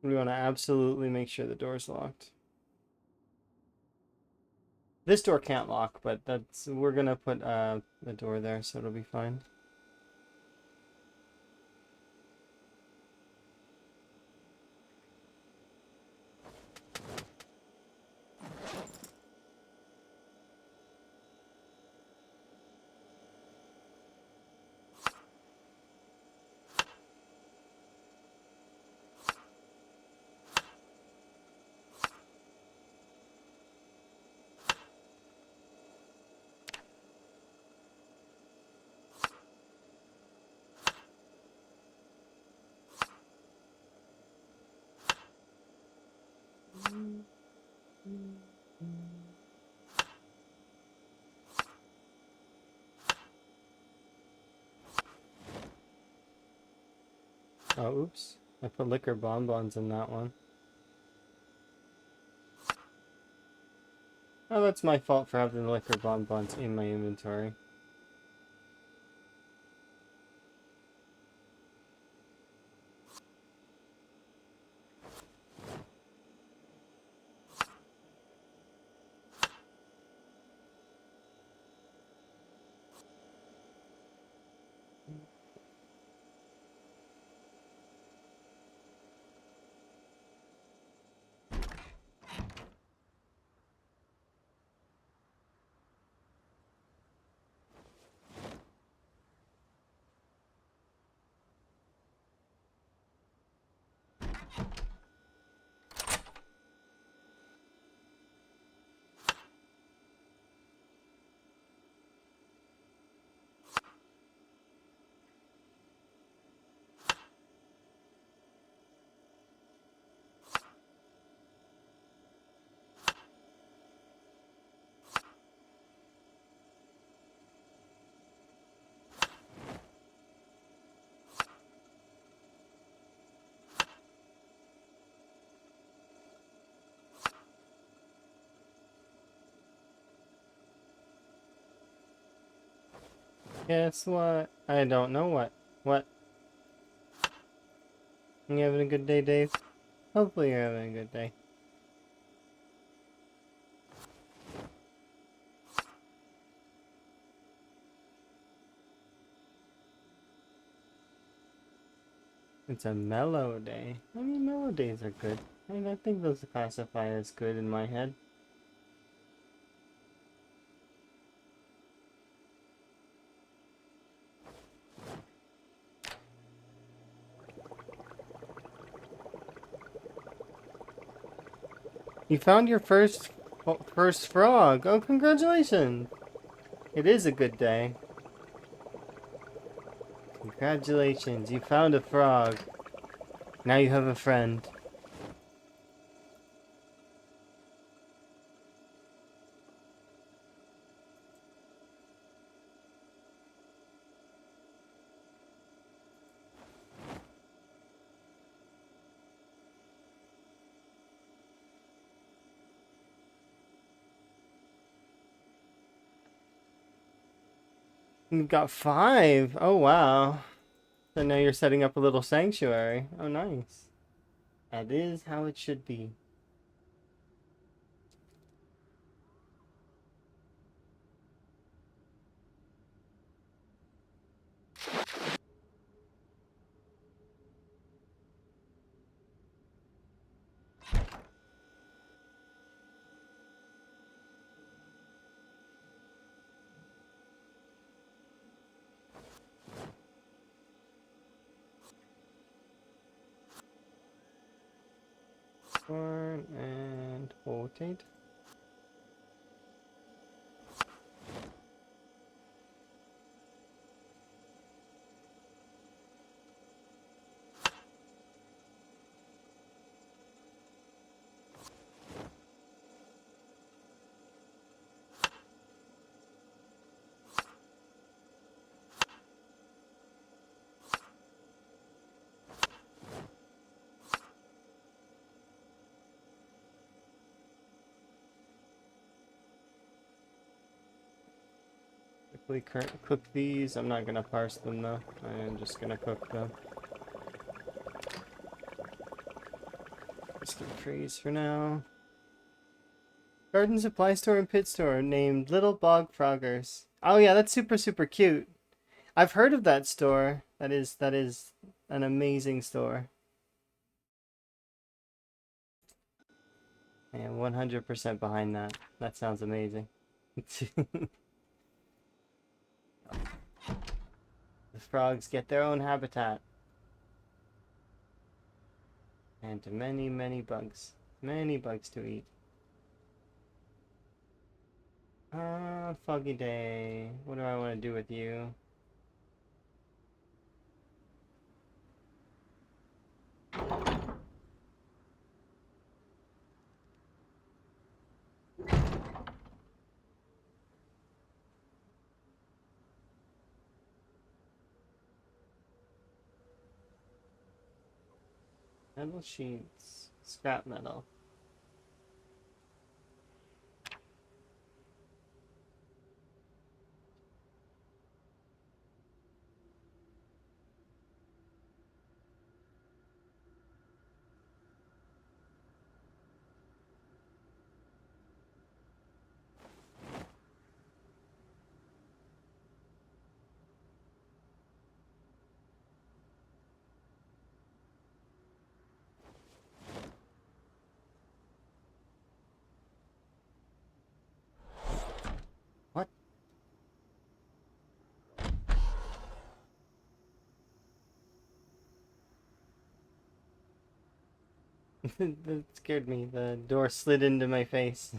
S1: We want to absolutely make sure the door's locked. This door can't lock, but we're gonna put the door there, so it'll be fine. Oh, oops. I put liquor bonbons in that one. Oh, that's my fault for having the liquor bonbons in my inventory. Guess what? I don't know what. What? You having a good day, Dave? Hopefully you're having a good day. It's a mellow day. I mean, mellow days are good. I mean, I think those classify as good in my head. You found your first frog. Oh, congratulations! It is a good day. Congratulations, you found a frog. Now you have a friend. You got 5. Oh, wow. So now you're setting up a little sanctuary. Oh, nice. That is how it should be. Corn and potato. Quickly cook these. I'm not gonna parse them though. I am just gonna cook them. Just keep trees for now. Garden supply store and pit store named Little Bog Froggers. Oh yeah, that's super cute. I've heard of that store. That is an amazing store. I am 100% behind that. That sounds amazing. The frogs get their own habitat. And many bugs. Many bugs to eat. Ah, foggy day. What do I want to do with you? Metal sheets. Scrap metal. What? That scared me. The door slid into my face.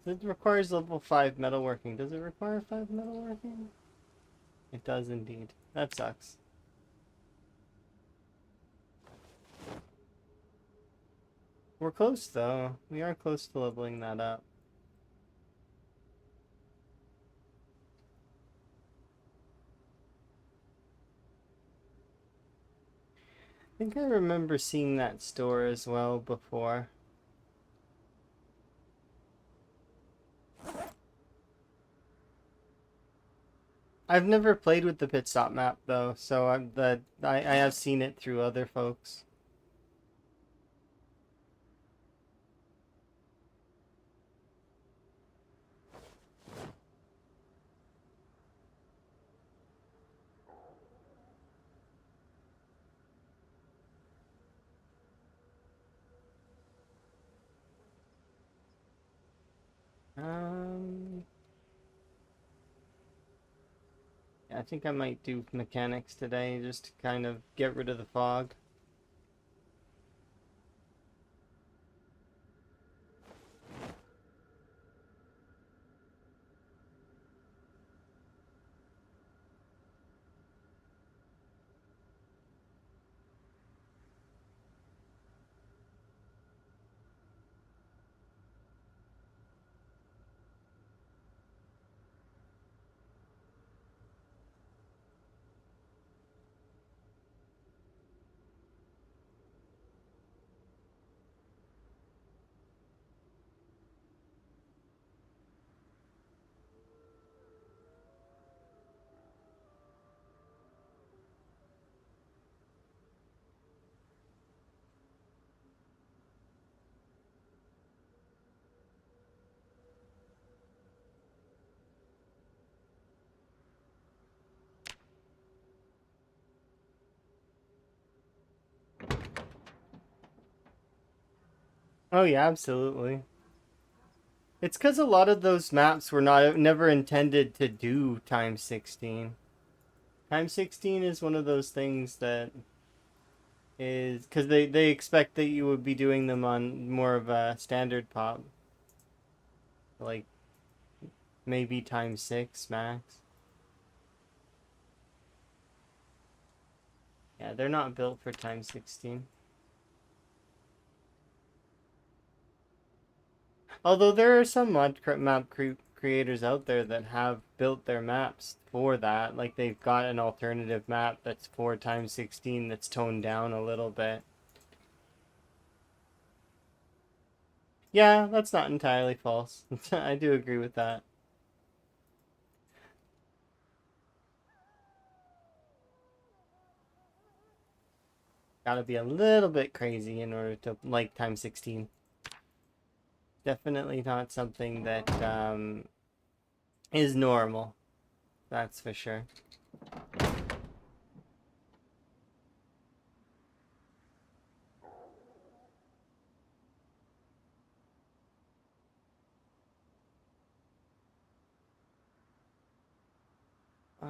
S1: It requires level 5 metalworking. Does it require 5 metalworking? It does indeed. That sucks. We're close though. We are close to leveling that up. I think I remember seeing that store as well before. I've never played with the pit stop map though, so I have seen it through other folks. Um, I think I might do mechanics today just to kind of get rid of the fog. Oh yeah, absolutely. It's because a lot of those maps were never intended to do times 16. Times 16 is one of those things that is because they expect that you would be doing them on more of a standard pop, like maybe times 6 max. Yeah, they're not built for times 16. Although there are some map creators out there that have built their maps for that. Like they've got an alternative map that's 4 times 16 that's toned down a little bit. Yeah, that's not entirely false. I do agree with that. Gotta be a little bit crazy in order to like times 16. Definitely not something that is normal. That's for sure. Uh,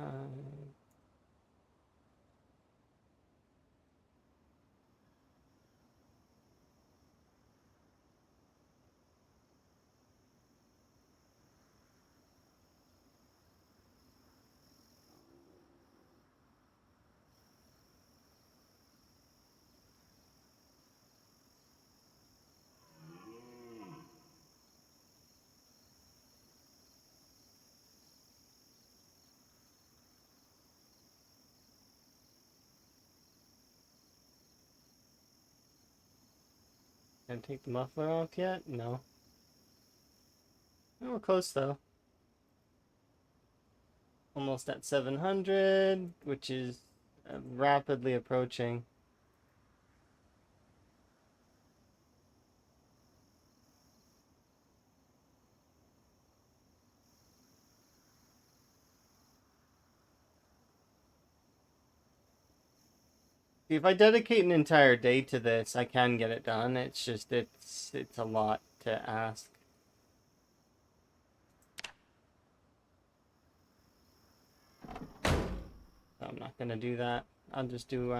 S1: Gonna take the muffler off yet? No. Oh, we're close though. Almost at 700, which is rapidly approaching. If I dedicate an entire day to this, I can get it done. It's just it's a lot to ask. I'm not gonna do that. I'll just do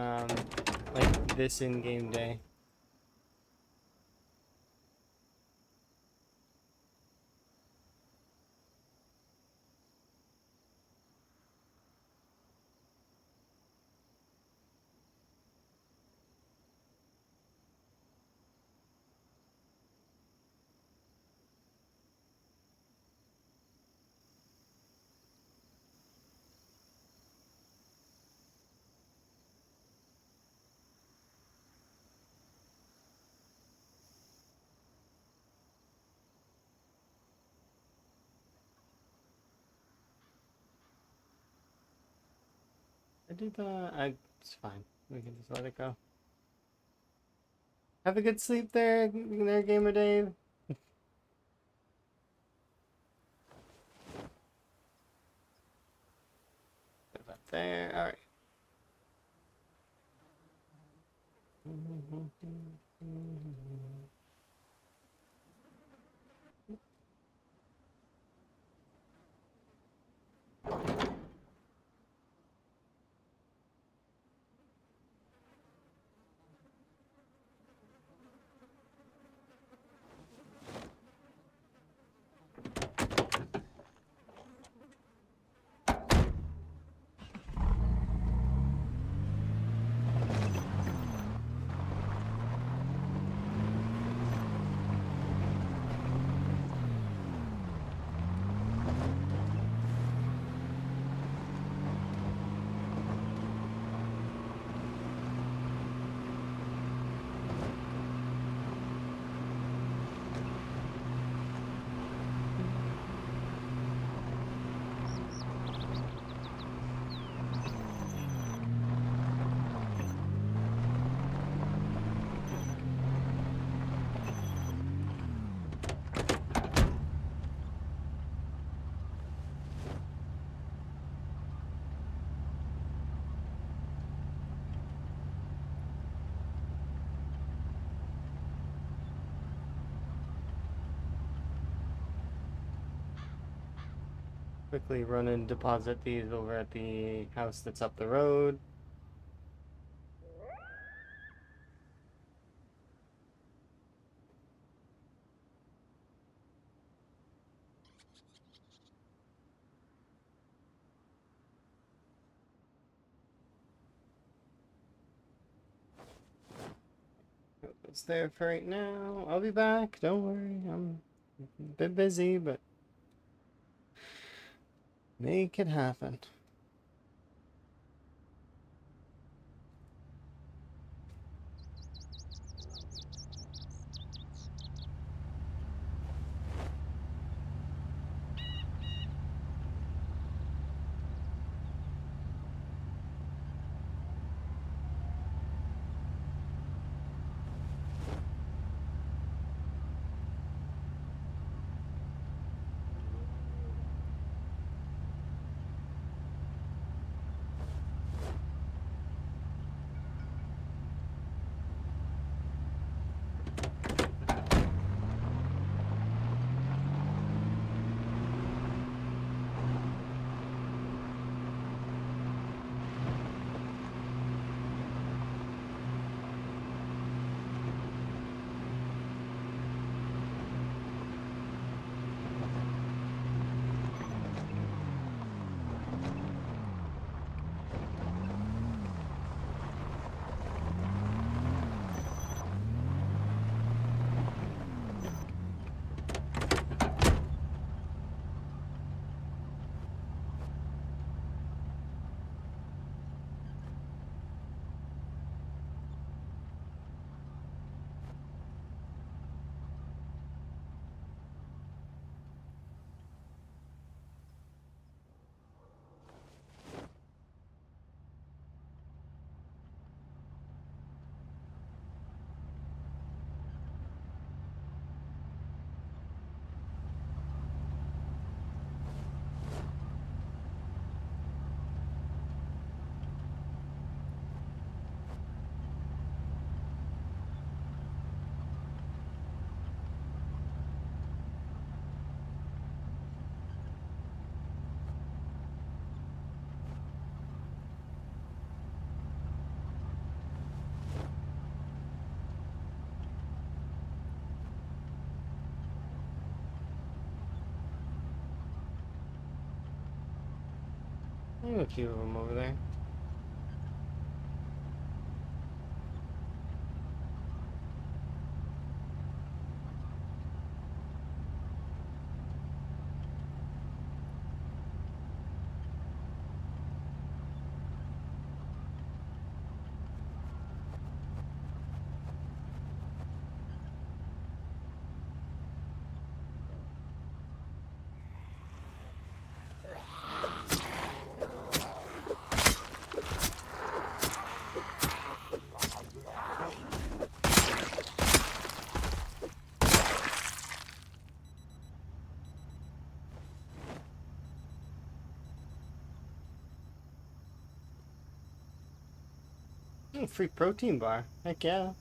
S1: like this in-game day. It's fine. We can just let it go. Have a good sleep there, Gamer Dave. Put it up there. All right. Quickly run and deposit these over at the house that's up the road. It's there for right now. I'll be back. Don't worry. I'm a bit busy, but make it happen. I have a few of them over there. Free protein bar. Heck yeah.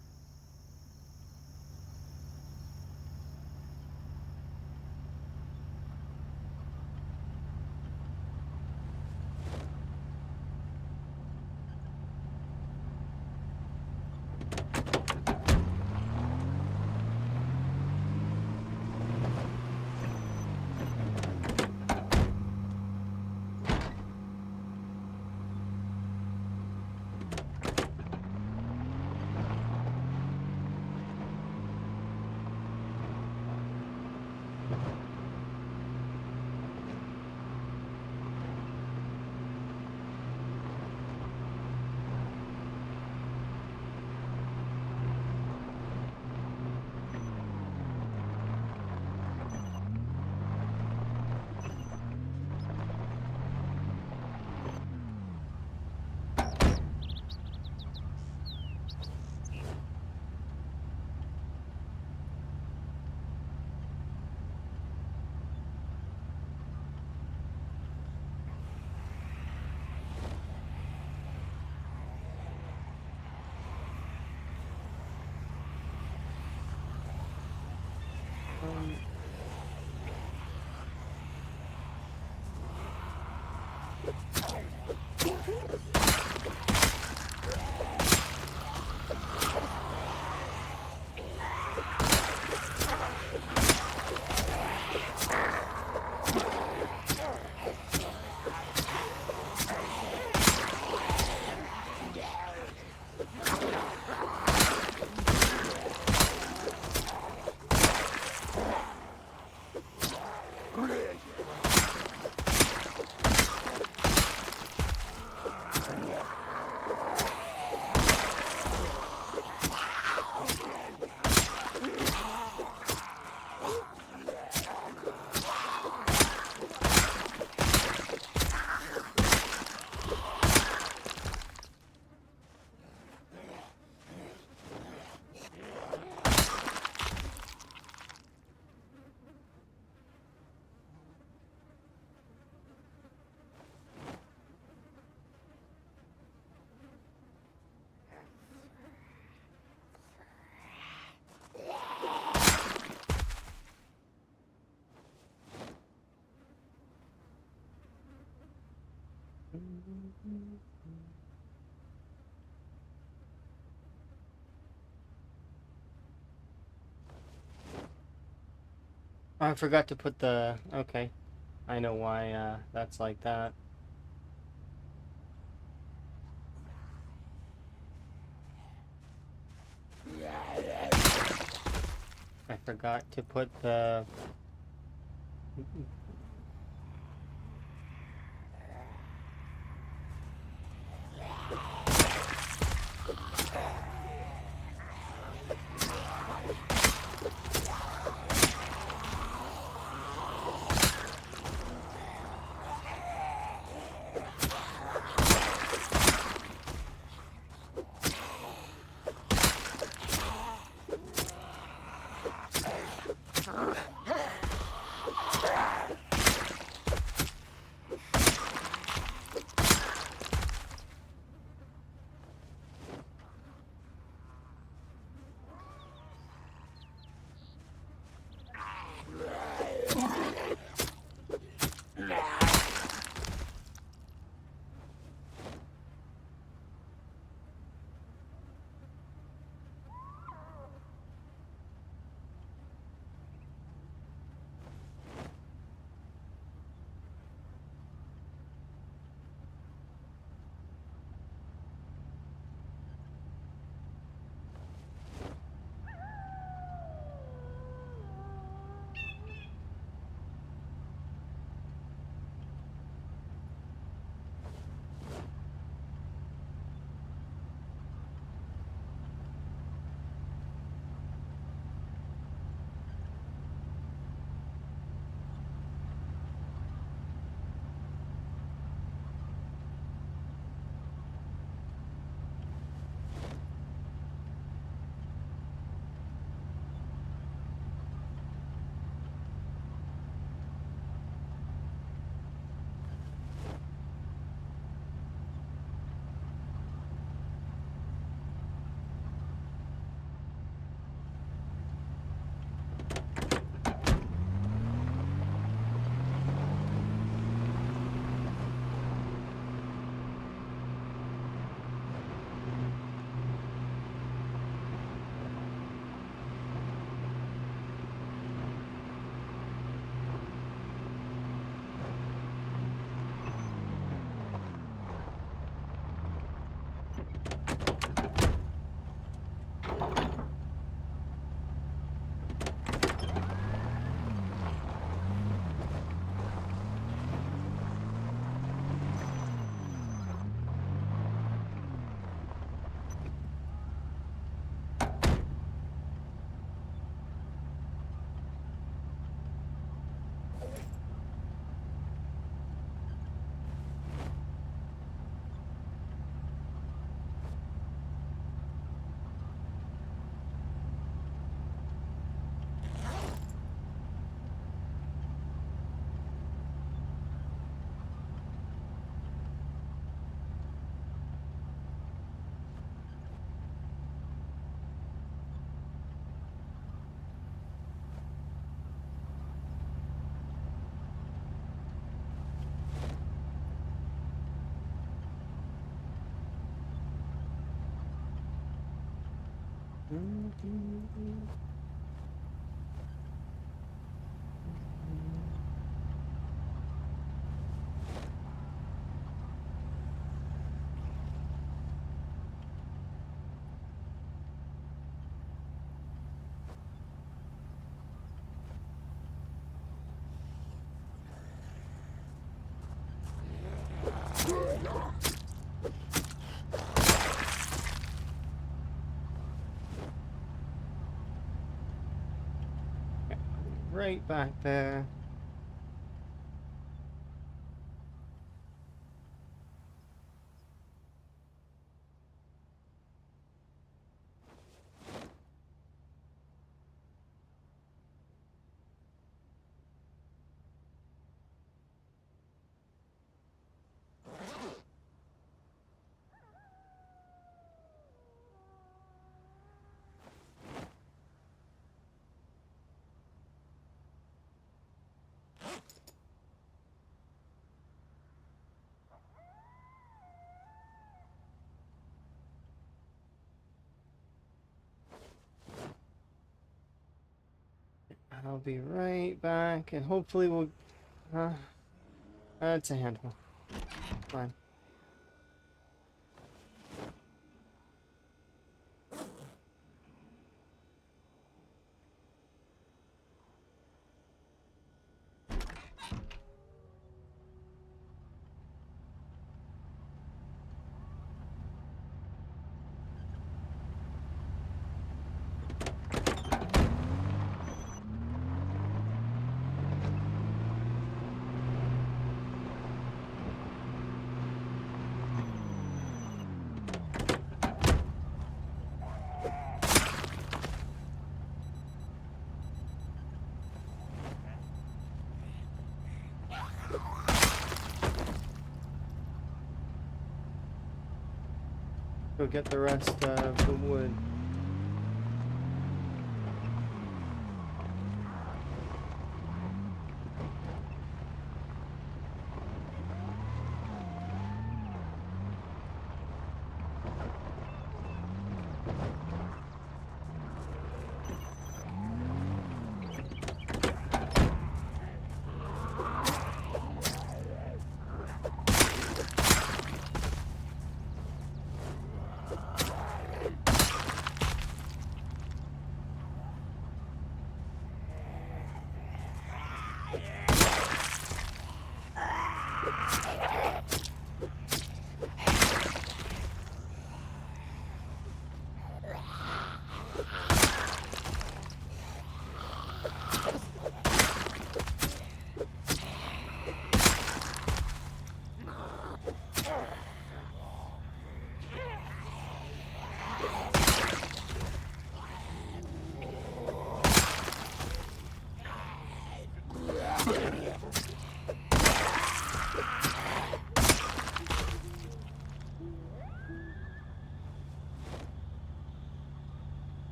S1: I forgot to put the... Okay. I know why that's like that. I forgot to put the... Right back there. I'll be right back, and hopefully we'll... it's a handful. Fine. Go get the rest of the wood.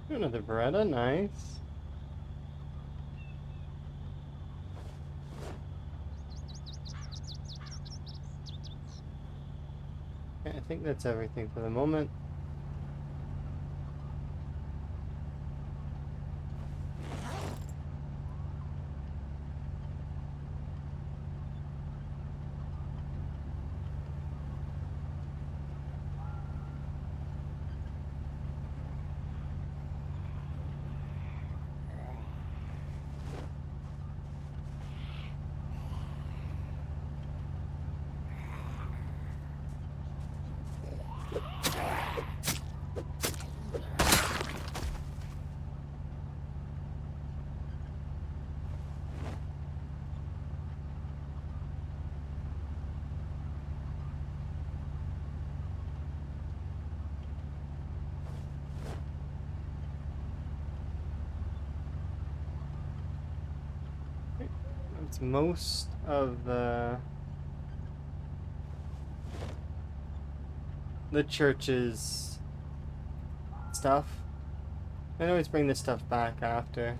S1: Another Beretta, nice. Okay, I think that's everything for the moment. That's most of the church's stuff. I always bring this stuff back after.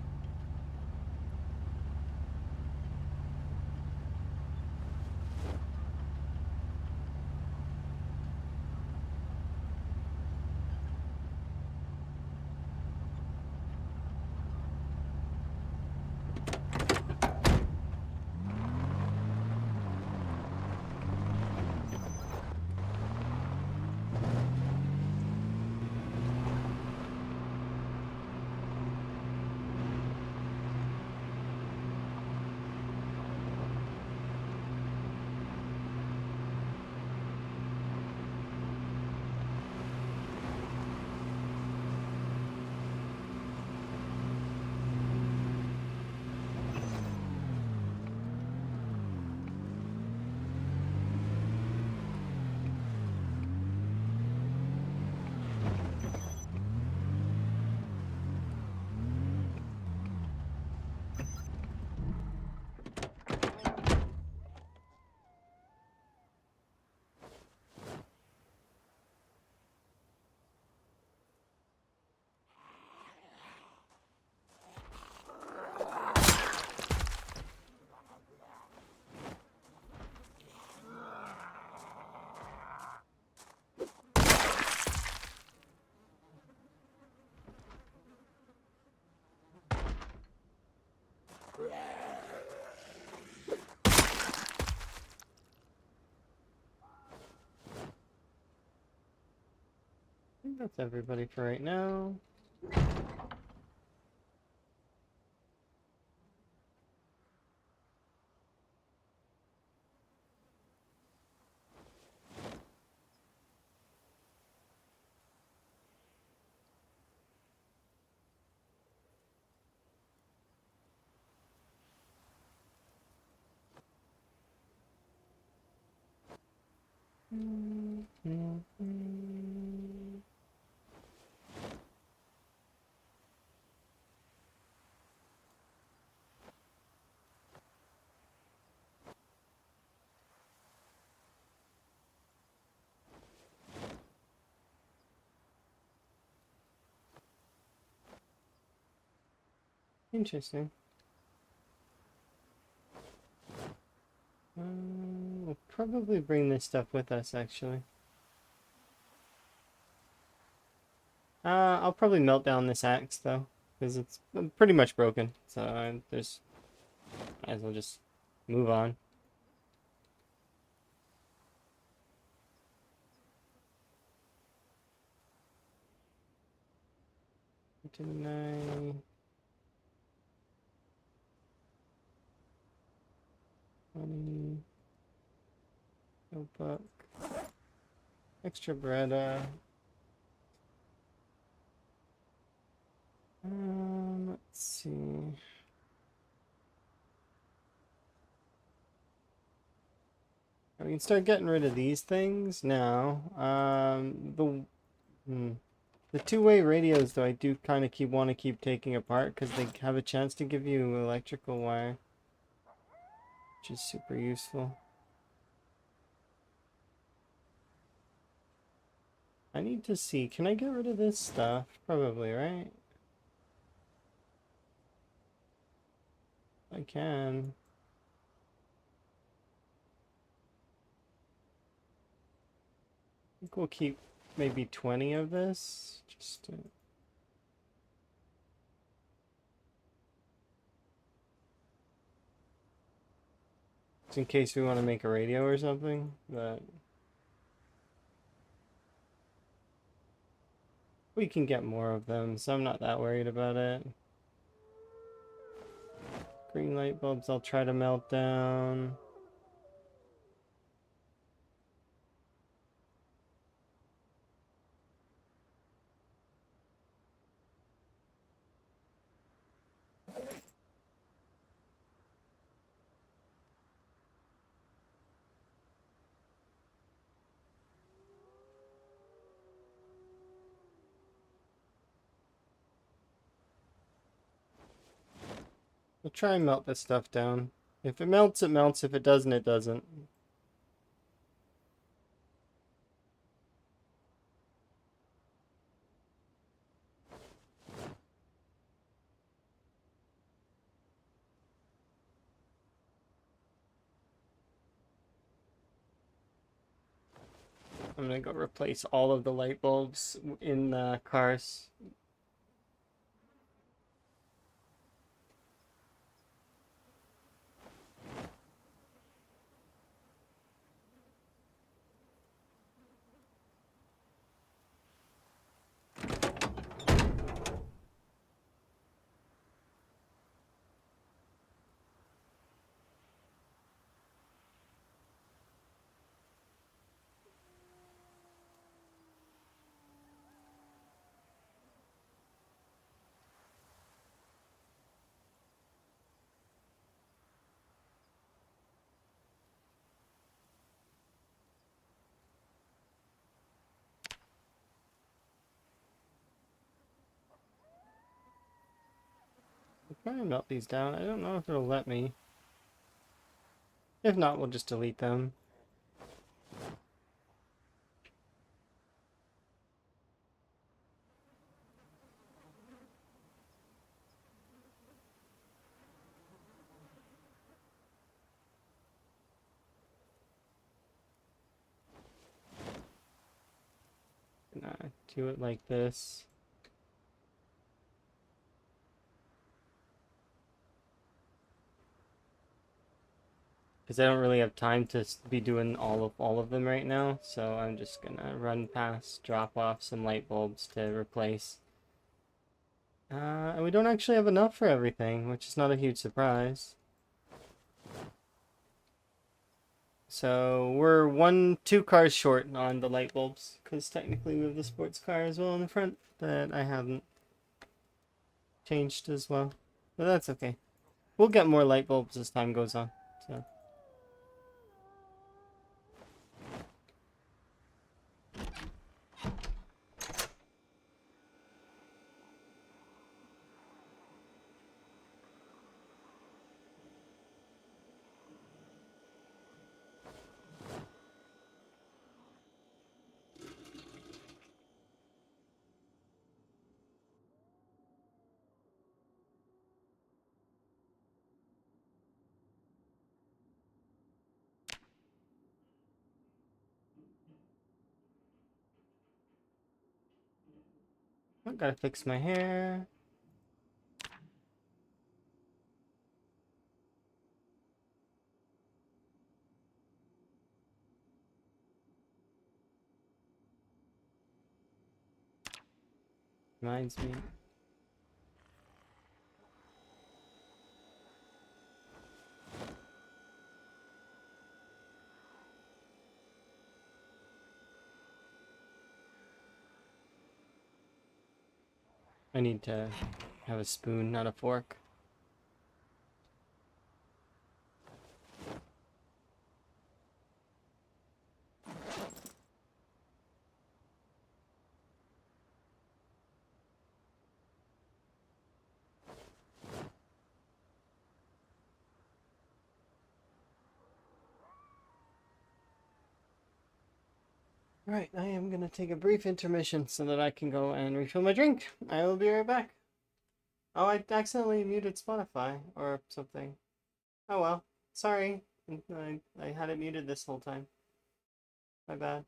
S1: That's everybody for right now. Interesting. We'll probably bring this stuff with us, actually. I'll probably melt down this axe, though, because it's pretty much broken. So there's, might as well just move on. Didn't I? Money. Notebook. Extra bread. Let's see. We can start getting rid of these things now. The two-way radios, though, I do kind of want to keep taking apart because they have a chance to give you electrical wire, which is super useful. I need to see, can I get rid of this stuff? Probably, right? I can. I think we'll keep maybe 20 of this, just to... in case we want to make a radio or something, but we can get more of them, so I'm not that worried about it. Green light bulbs I'll try to melt down. We'll try and melt this stuff down. If it melts, it melts. If it doesn't, it doesn't. I'm gonna go replace all of the light bulbs in the cars. I'll try and melt these down. I don't know if it'll let me. If not, we'll just delete them. Do it like this. because I don't really have time to be doing all of them right now. So I'm just gonna run past, drop off some light bulbs to replace. And we don't actually have enough for everything, which is not a huge surprise. So we're 2 cars short on the light bulbs, because technically we have the sports car as well in the front that I haven't changed as well. But that's okay. We'll get more light bulbs as time goes on. So. I gotta fix my hair. Reminds me. I need to have a spoon, not a fork. Alright, I am gonna take a brief intermission so that I can go and refill my drink. I will be right back. Oh, I accidentally muted Spotify or something. Oh well. Sorry. I had it muted this whole time. My bad.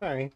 S1: Sorry.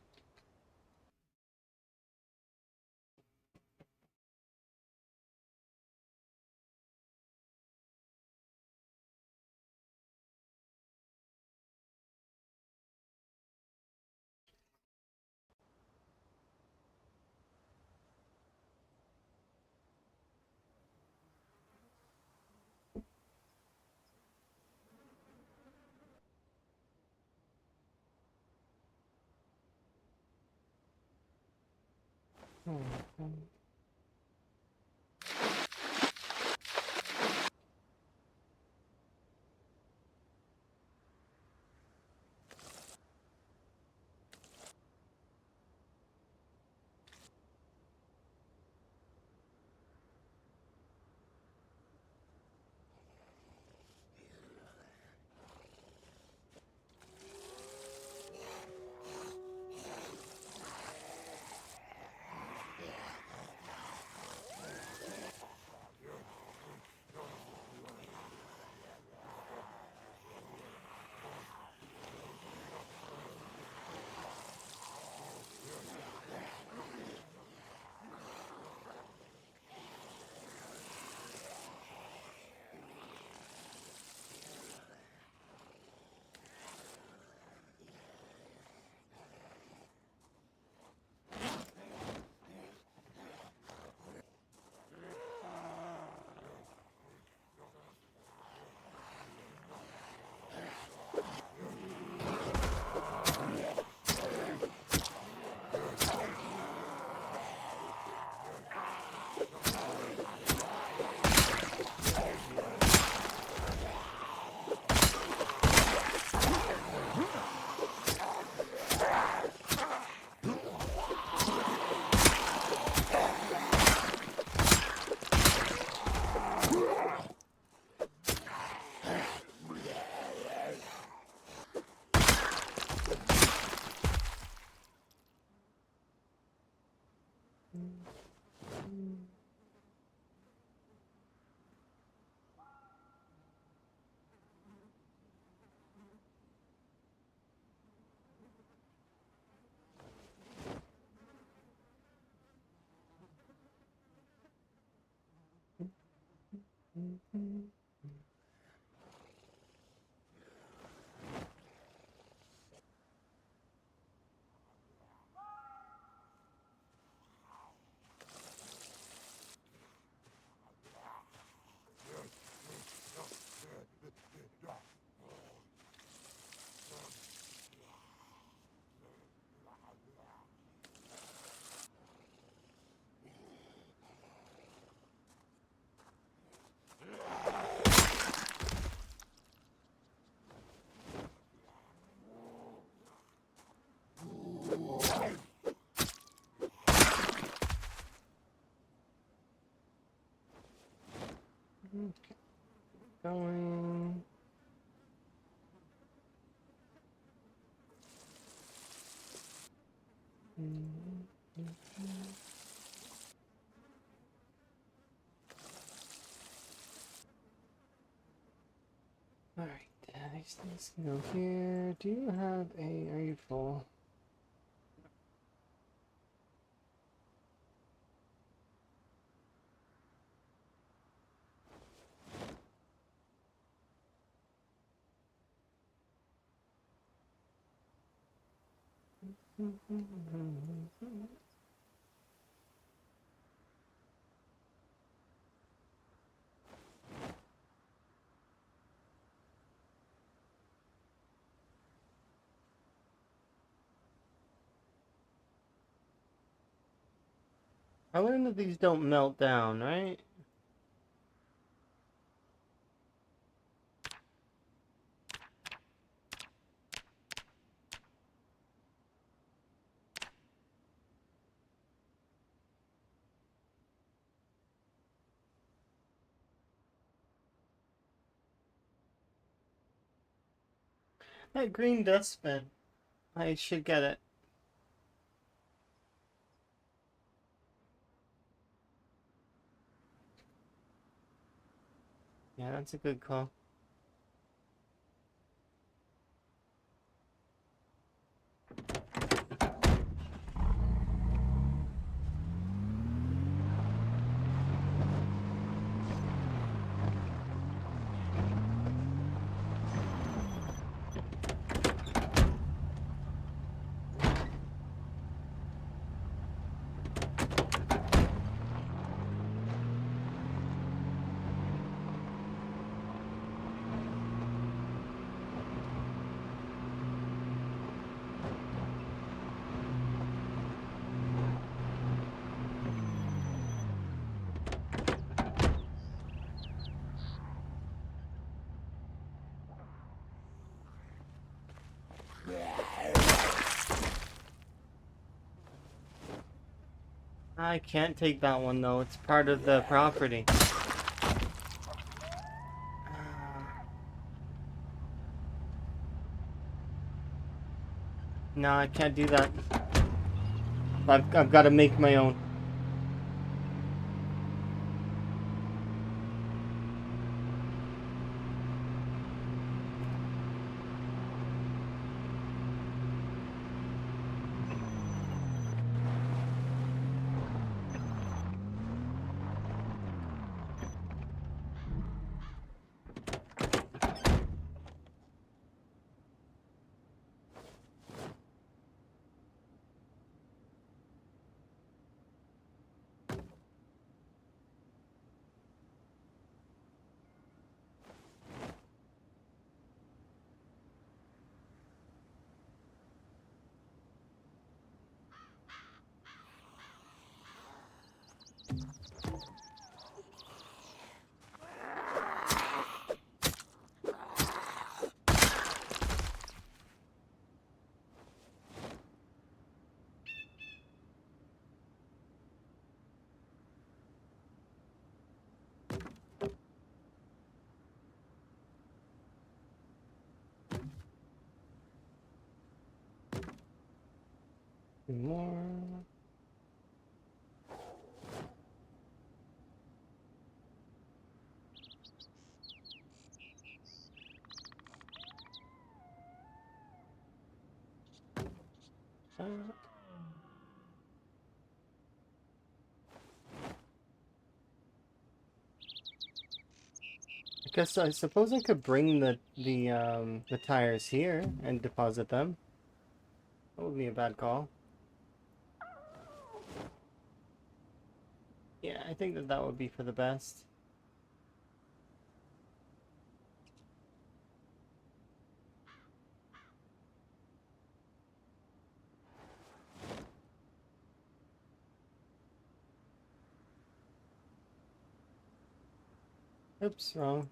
S1: Okay. Going. Alright, these things can go here. Do you have a... Are you full? I learned that these don't melt down, right? That green dustbin. I should get it. Yeah, that's a good call. I can't take that one though. It's part of the property. No, I can't do that. I've got to make my own. More. I suppose I could bring the tires here and deposit them. That would be a bad call. Yeah, I think that would be for the best. Oops, wrong.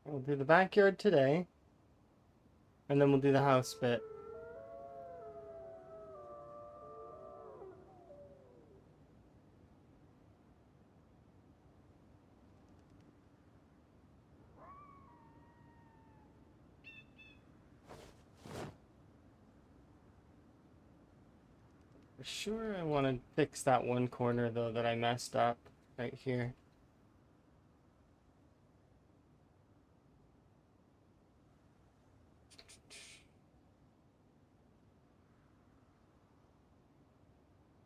S1: We'll do the backyard today, and then we'll do the house bit. For sure, I want to fix that one corner though that I messed up right here.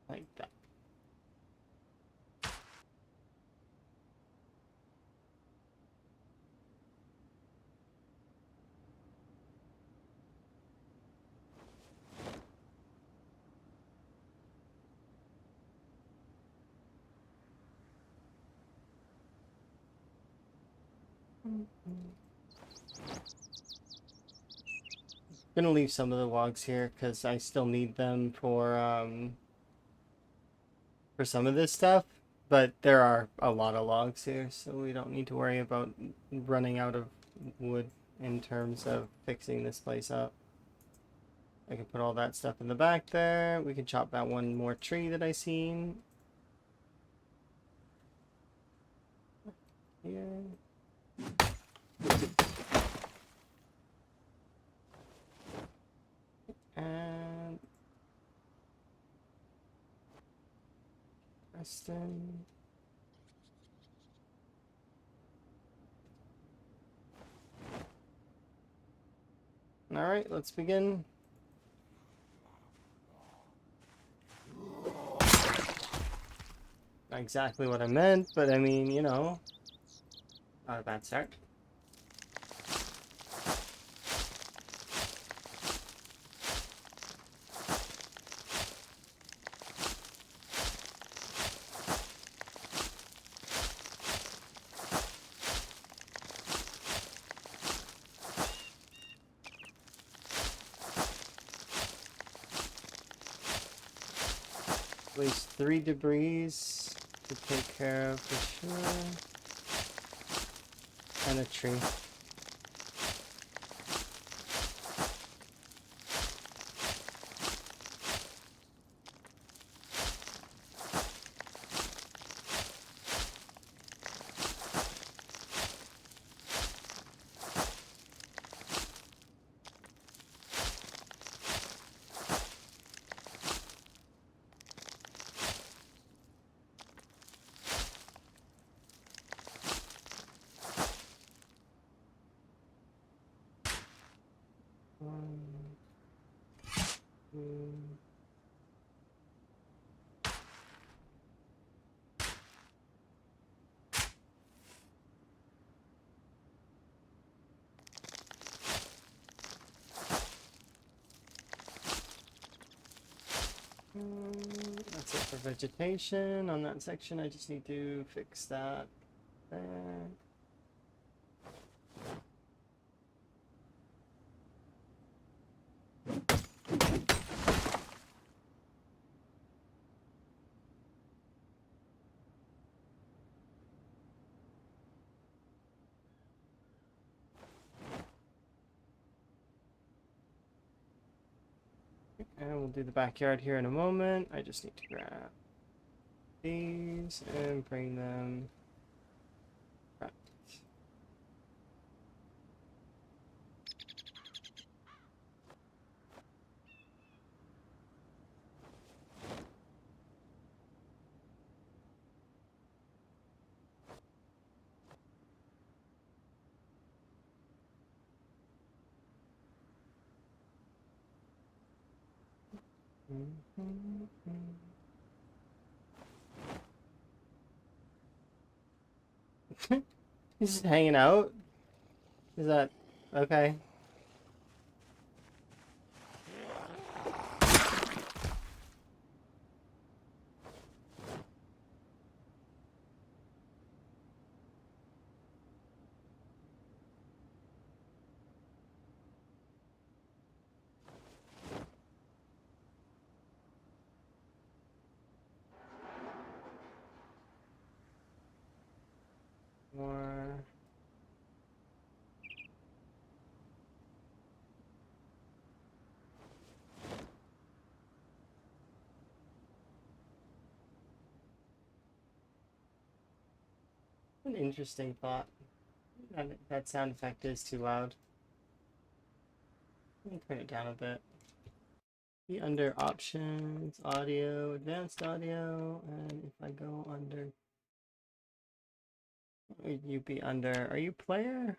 S1: Like that. Gonna leave some of the logs here because I still need them for some of this stuff, but there are a lot of logs here, so we don't need to worry about running out of wood in terms of fixing this place up. I can put all that stuff in the back there. We can chop that one more tree that I seen. Here. And Preston. All right, let's begin. Not exactly what I meant, but I mean, you know, not a bad start. At least 3 debris to take care of for sure. And a tree. That's it for vegetation. On that section, I just need to fix that there. And we'll do the backyard here in a moment. I just need to grab these and bring them right. He's just hanging out? Is that okay? More. An interesting thought. That sound effect is too loud. Let me turn it down a bit. Be under options, audio, advanced audio, and if I go under, would you be under, are you player?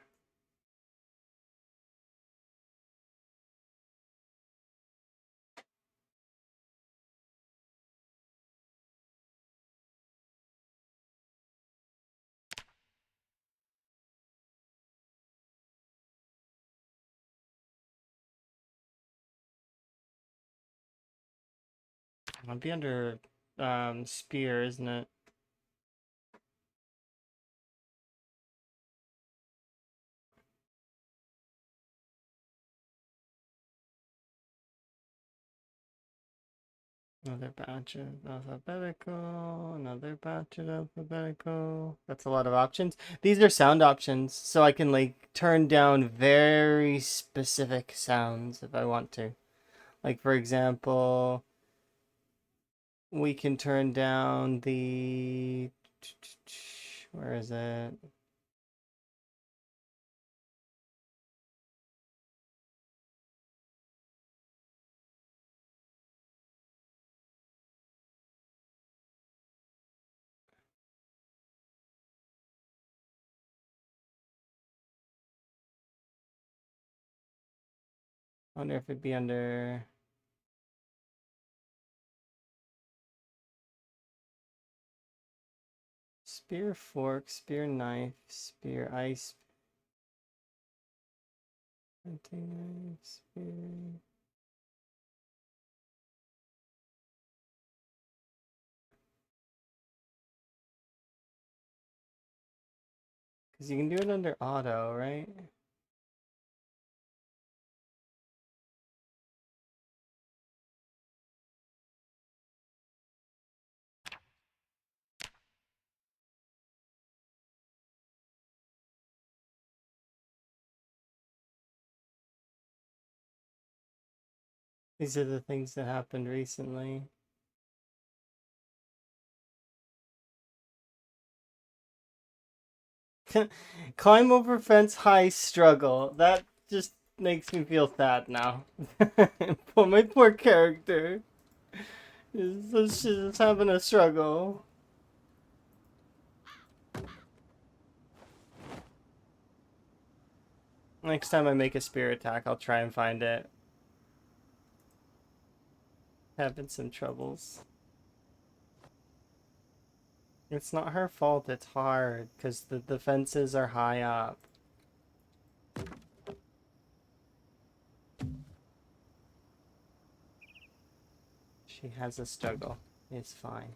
S1: I'll be under spear, isn't it? Another batch of alphabetical, another batch of alphabetical. That's a lot of options. These are sound options, so I can like turn down very specific sounds if I want to. Like for example, we can turn down the, where is it? I wonder if it'd be under spear, fork, spear, knife, spear, ice, hunting knife, spear. Because you can do it under auto, right? These are the things that happened recently. Climb over fence high struggle. That just makes me feel sad now. For my poor character. She's having a struggle. Next time I make a spear attack, I'll try and find it. Having some troubles. It's not her fault, it's hard, because the fences are high up. She has a struggle. It's fine.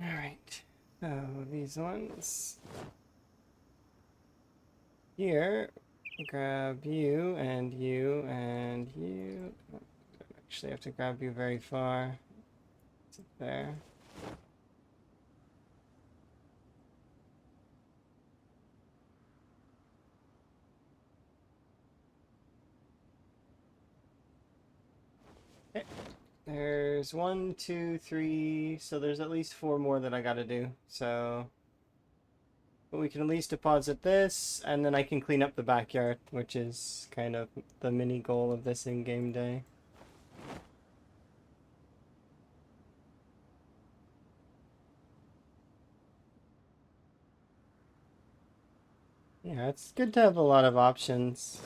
S1: Alright. So, these ones. Here. Grab you, and you, and you. Actually, I have to grab you very far. Is it there? Okay. There's 1, 2, 3. So there's at least 4 more that I gotta do. So. But we can at least deposit this, and then I can clean up the backyard, which is kind of the mini goal of this in-game day. Yeah, it's good to have a lot of options.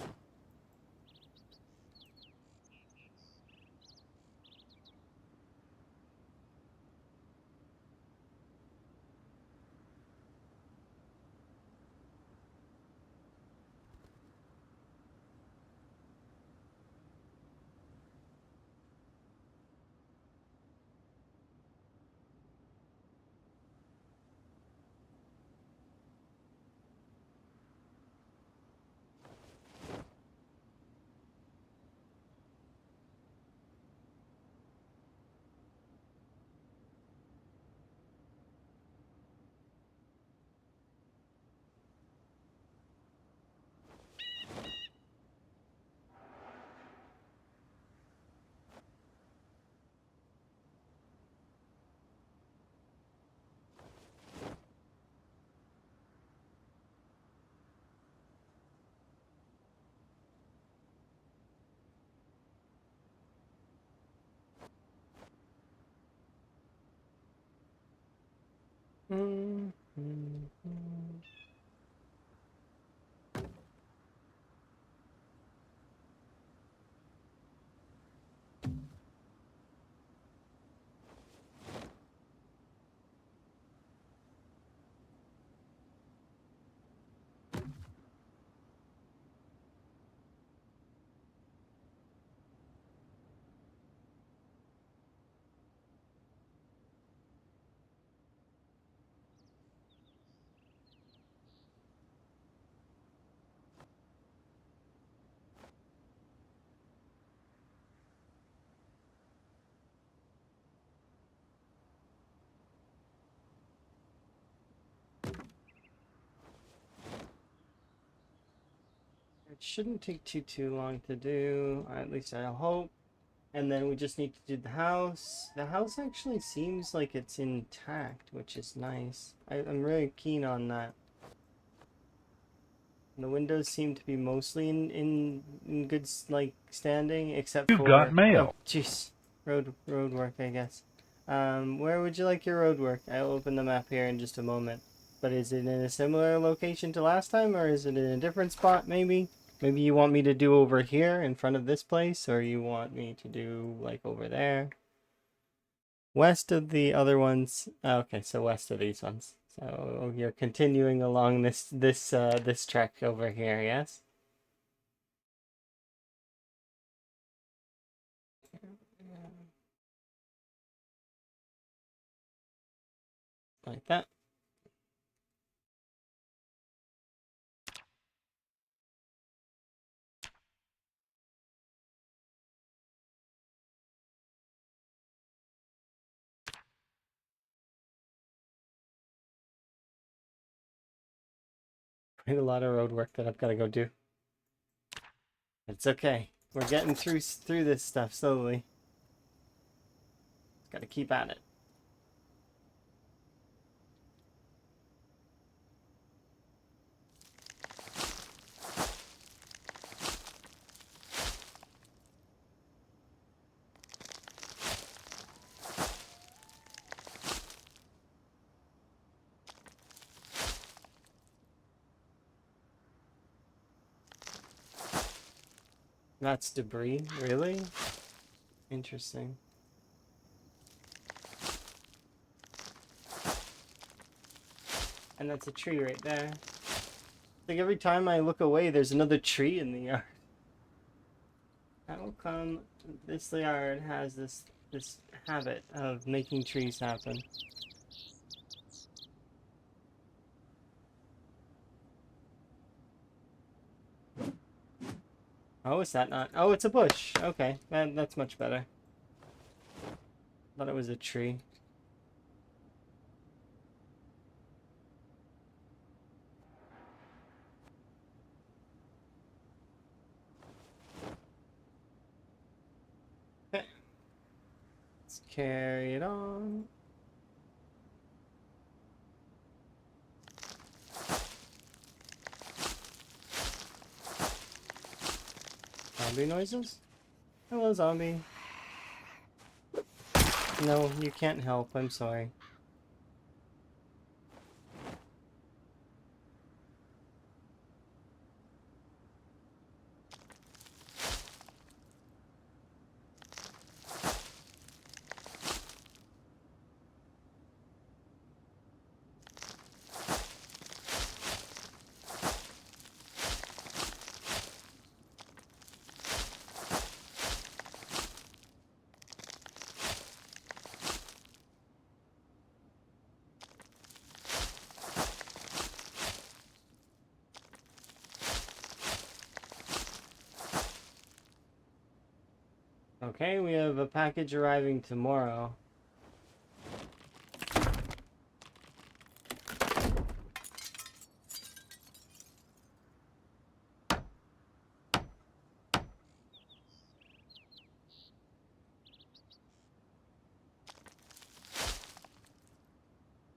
S1: Mm -hmm. It shouldn't take too long to do, at least I hope. And then we just need to do the house. The house actually seems like it's intact, which is nice. I'm really keen on that. The windows seem to be mostly in good like standing, except
S2: You've got
S1: for oh
S2: mail.
S1: jeez, road work I guess. Where would you like your road work? I'll open the map here in just a moment. But is it in a similar location to last time, or is it in a different spot? Maybe. Maybe you want me to do over here in front of this place, or you want me to do like over there. West of the other ones. Okay, so west of these ones. So you're continuing along this trek over here, yes? Like that. Quite a lot of road work that I've got to go do. It's okay. We're getting through this stuff slowly. Got to keep at it. That's debris, really? Interesting. And that's a tree right there. Like every time I look away, there's another tree in the yard. How come this yard has this habit of making trees happen? Oh, is that not? Oh, it's a bush. Okay, that's much better. Thought it was a tree. Okay. Let's carry it on. Zombie noises? Hello, zombie. No, you can't help. I'm sorry. Okay, we have a package arriving tomorrow.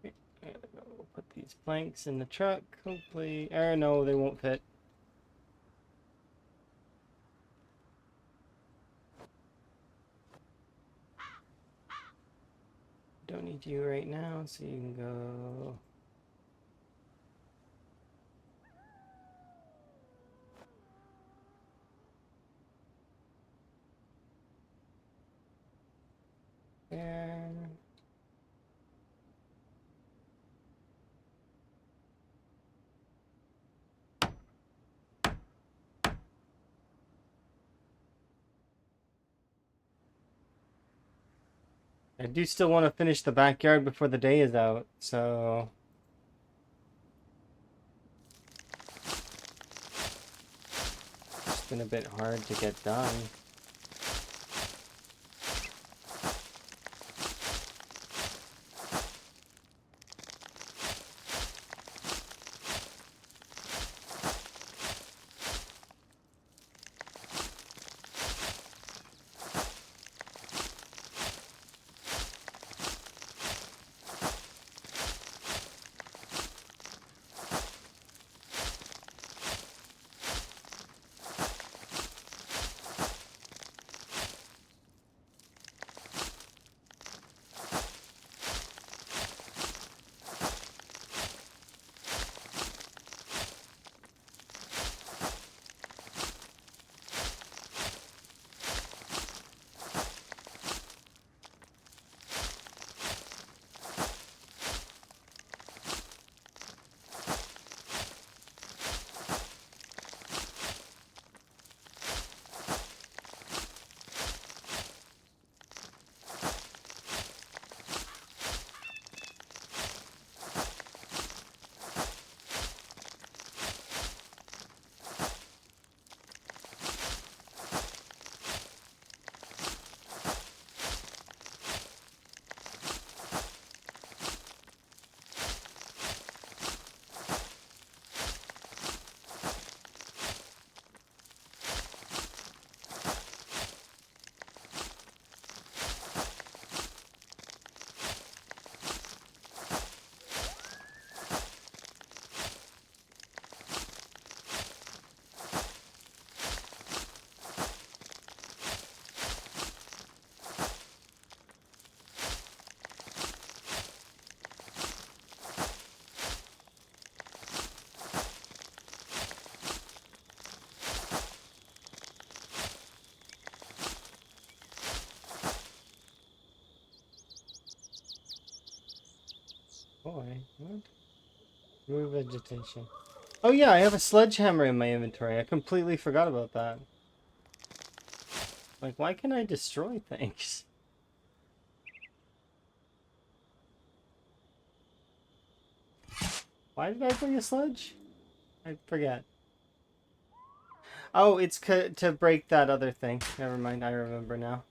S1: We'll put these planks in the truck, hopefully. Or no, they won't fit. Don't need you right now, so you can go. There. I do still want to finish the backyard before the day is out, so... It's been a bit hard to get done. Remove vegetation. Oh yeah, I have a sledgehammer in my inventory. I completely forgot about that. Like, why can I destroy things? Why did I bring a sledge? I forget. Oh, it's to break that other thing. Never mind, I remember now.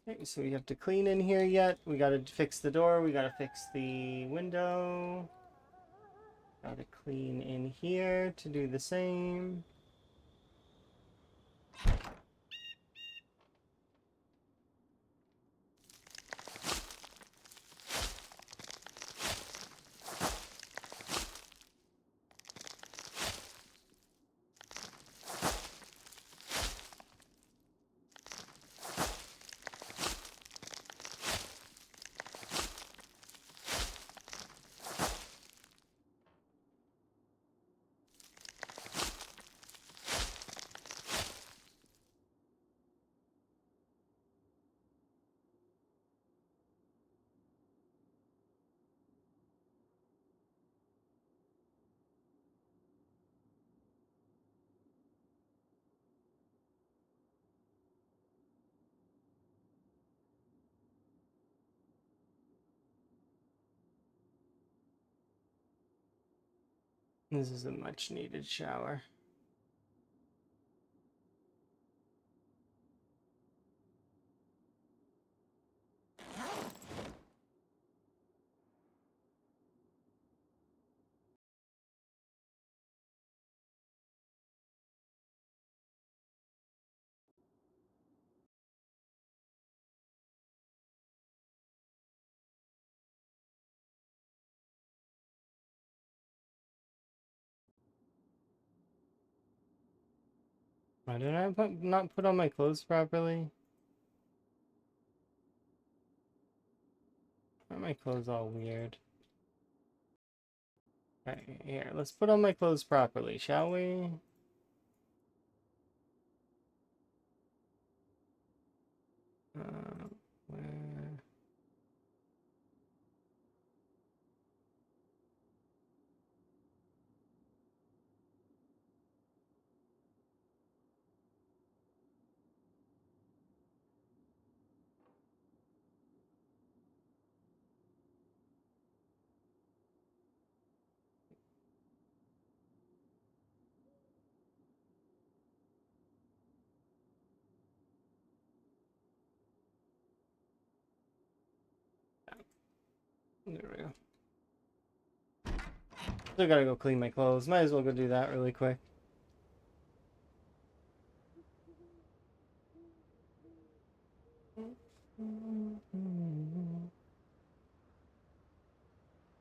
S1: Okay, so we have to clean in here yet. We gotta fix the door. We gotta fix the window. Gotta clean in here to do the same. This is a much needed shower. Why did I not put on my clothes properly? Why are my clothes all weird? Alright, here, let's put on my clothes properly, shall we? Where? There we go. Still gotta go clean my clothes. Might as well go do that really quick.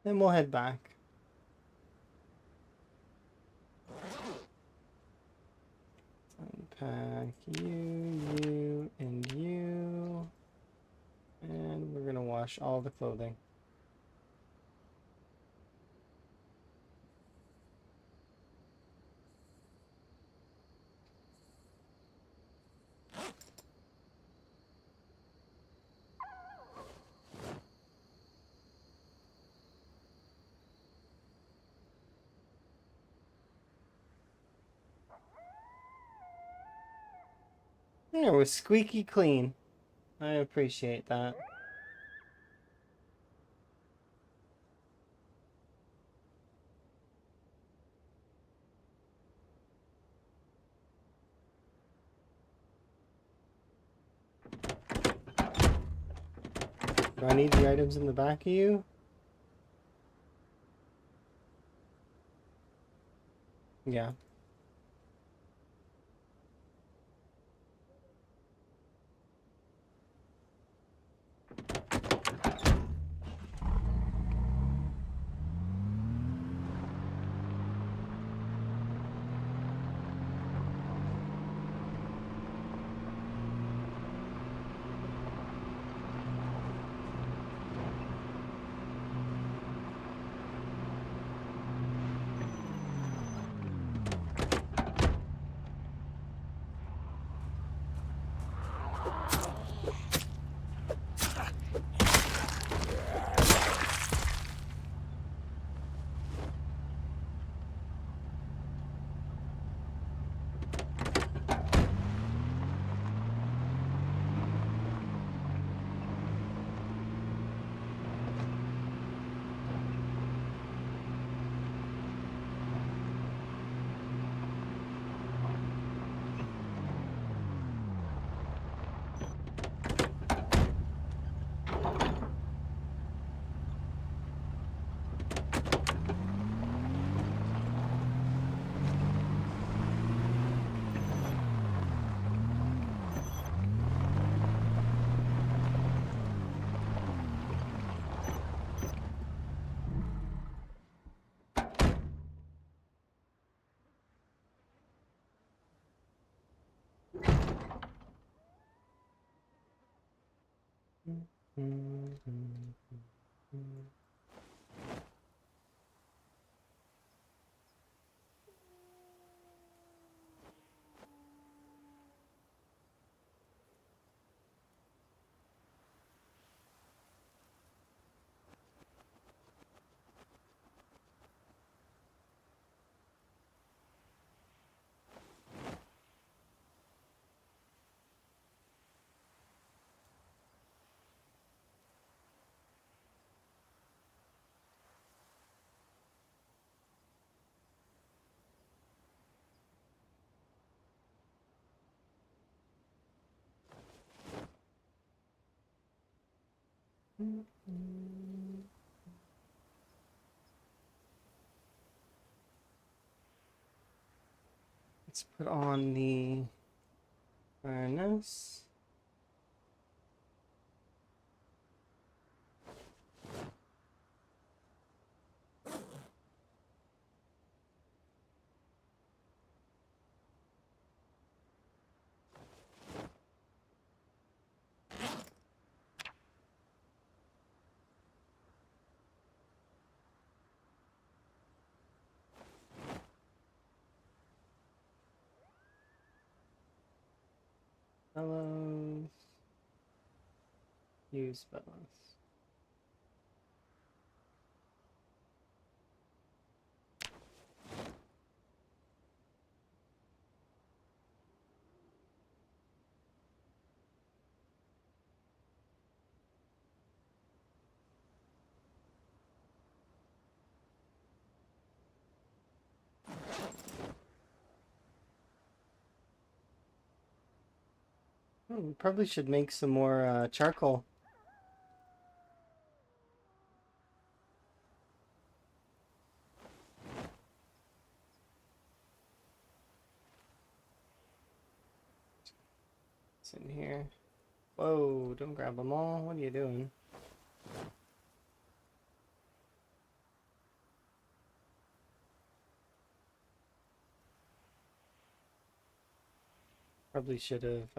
S1: Then we'll head back. Unpack you, and you. And we're gonna wash all the clothing. Yeah, we're squeaky clean. I appreciate that. Do I need the items in the back of you? Yeah. Let's put on the furnace. Bellows. Use bellows. We probably should make some more charcoal. It's in here. Whoa, don't grab them all. What are you doing? Probably should have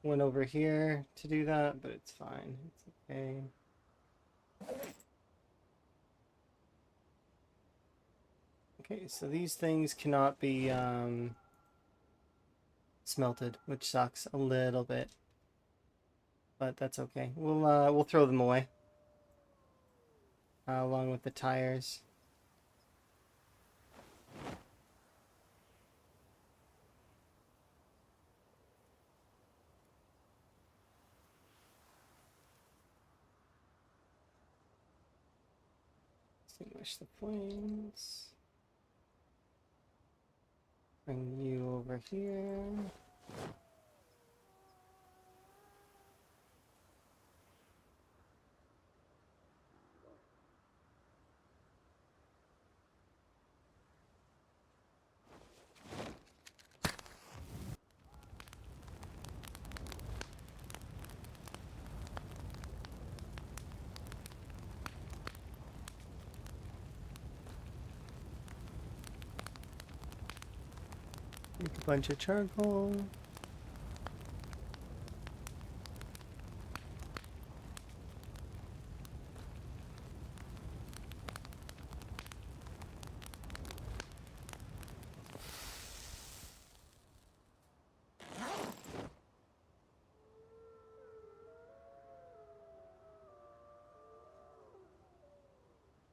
S1: went over here to do that, but it's fine. It's okay. Okay, so these things cannot be smelted, which sucks a little bit. But that's okay. We'll throw them away. Along with the tires. Extinguish the flames. Bring you over here. Make a bunch of charcoal.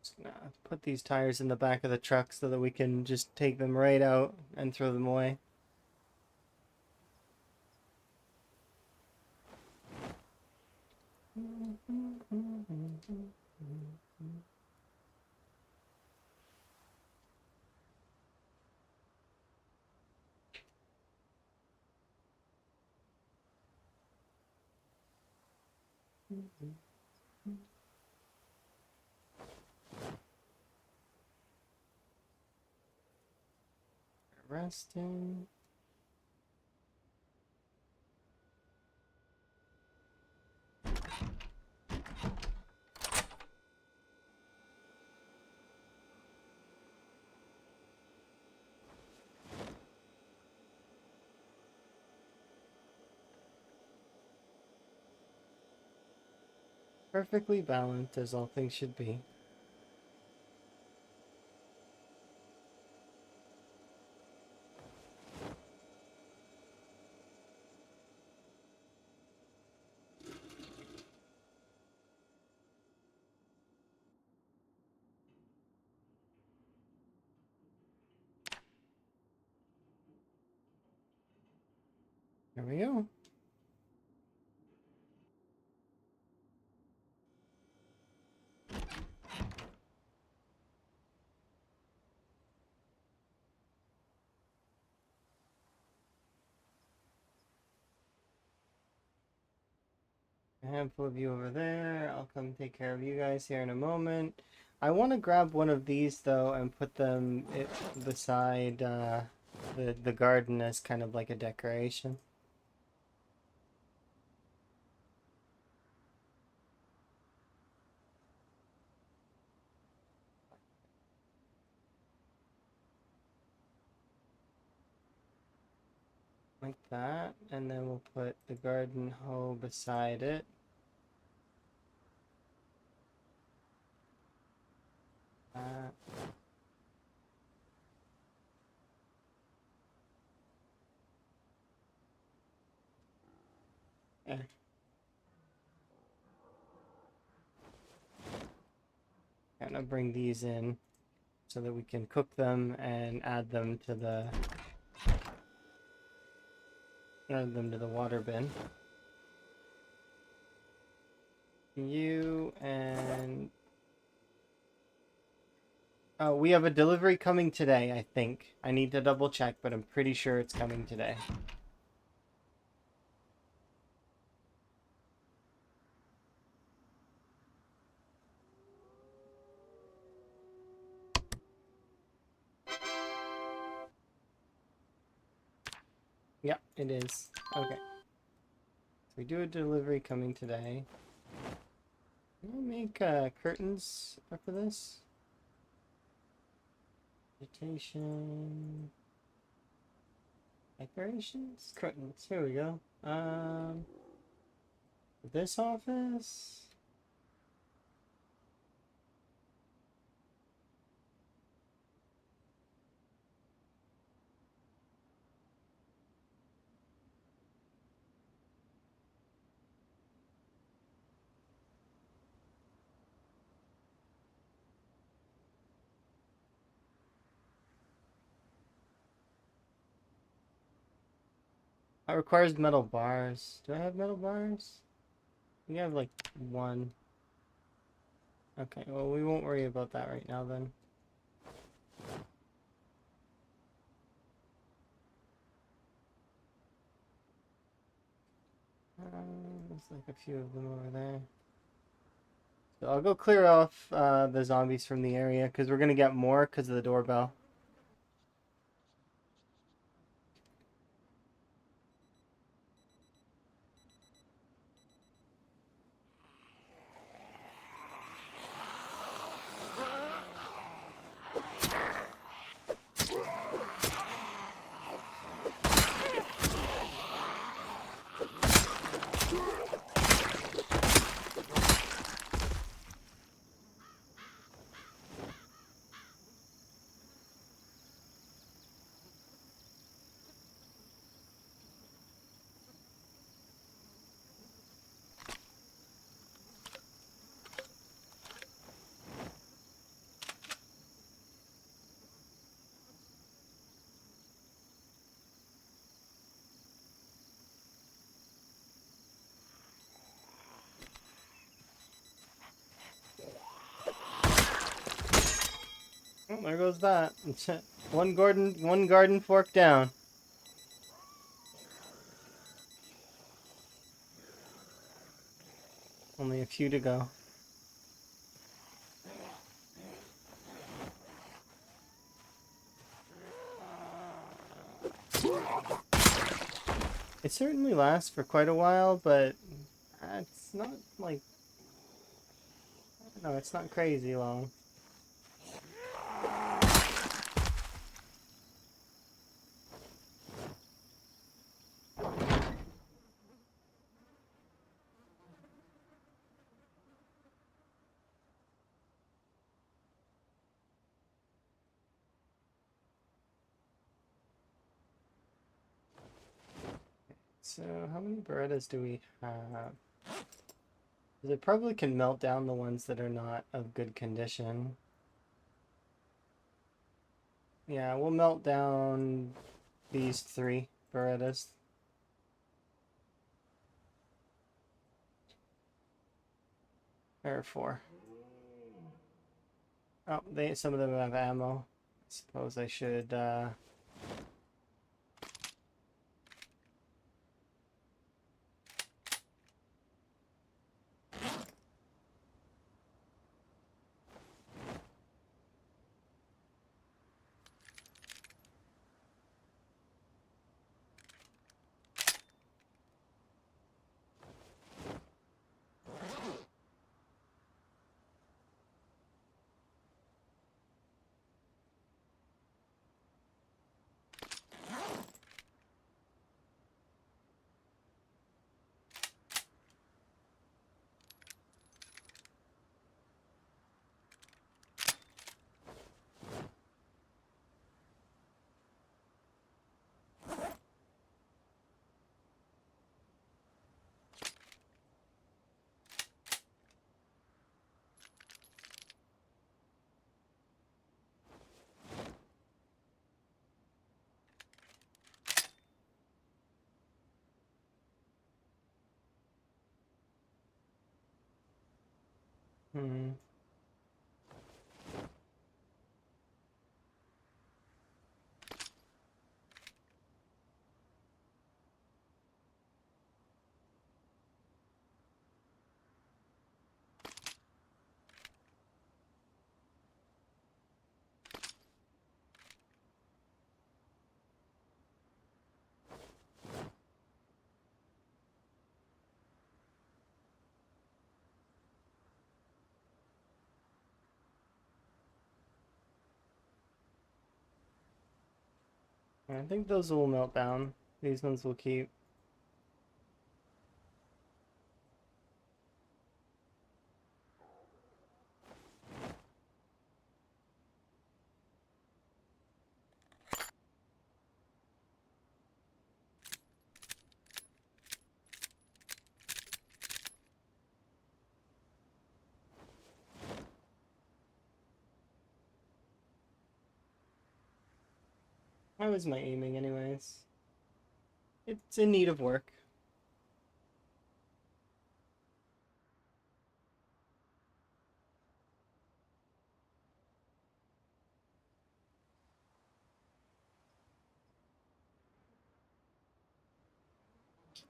S1: Just gonna put these tires in the back of the truck so that we can just take them right out and throw them away. Resting. Perfectly balanced as all things should be. There we go. A handful of you over there. I'll come take care of you guys here in a moment. I want to grab one of these though and put them beside the garden as kind of like a decoration. Like that, and then we'll put the garden hoe beside it. Uh, eh. Gonna bring these in so that we can cook them and add them to the water bin. You and oh, we have a delivery coming today, I think. I need to double check, but I'm pretty sure it's coming today. Yep, it is. Okay. So we do a delivery coming today. Can I make curtains for this? Vegetation. Decorations? Curtains. Here we go. This office? That requires metal bars. Do I have metal bars? We have like one. Okay, well we won't worry about that right now then. There's like a few of them over there. So I'll go clear off the zombies from the area because we're gonna get more because of the doorbell. Oh, there goes that. one garden fork down. Only a few to go. It certainly lasts for quite a while, but it's not like, I don't know, it's not crazy long. So how many Berettas do we have? They probably can melt down the ones that are not of good condition. Yeah, we'll melt down these 3 Berettas. Or 4. Oh, some of them have ammo. I suppose I should I think those will melt down. These ones will keep. How is my aiming anyways? It's in need of work.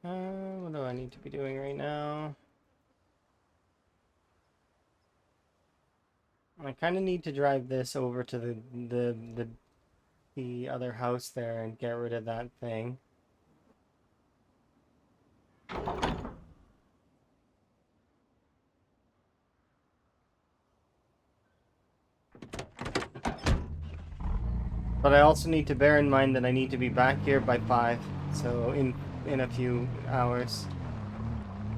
S1: What do I need to be doing right now? I kind of need to drive this over to the other house there and get rid of that thing. But I also need to bear in mind that I need to be back here by 5, so in a few hours.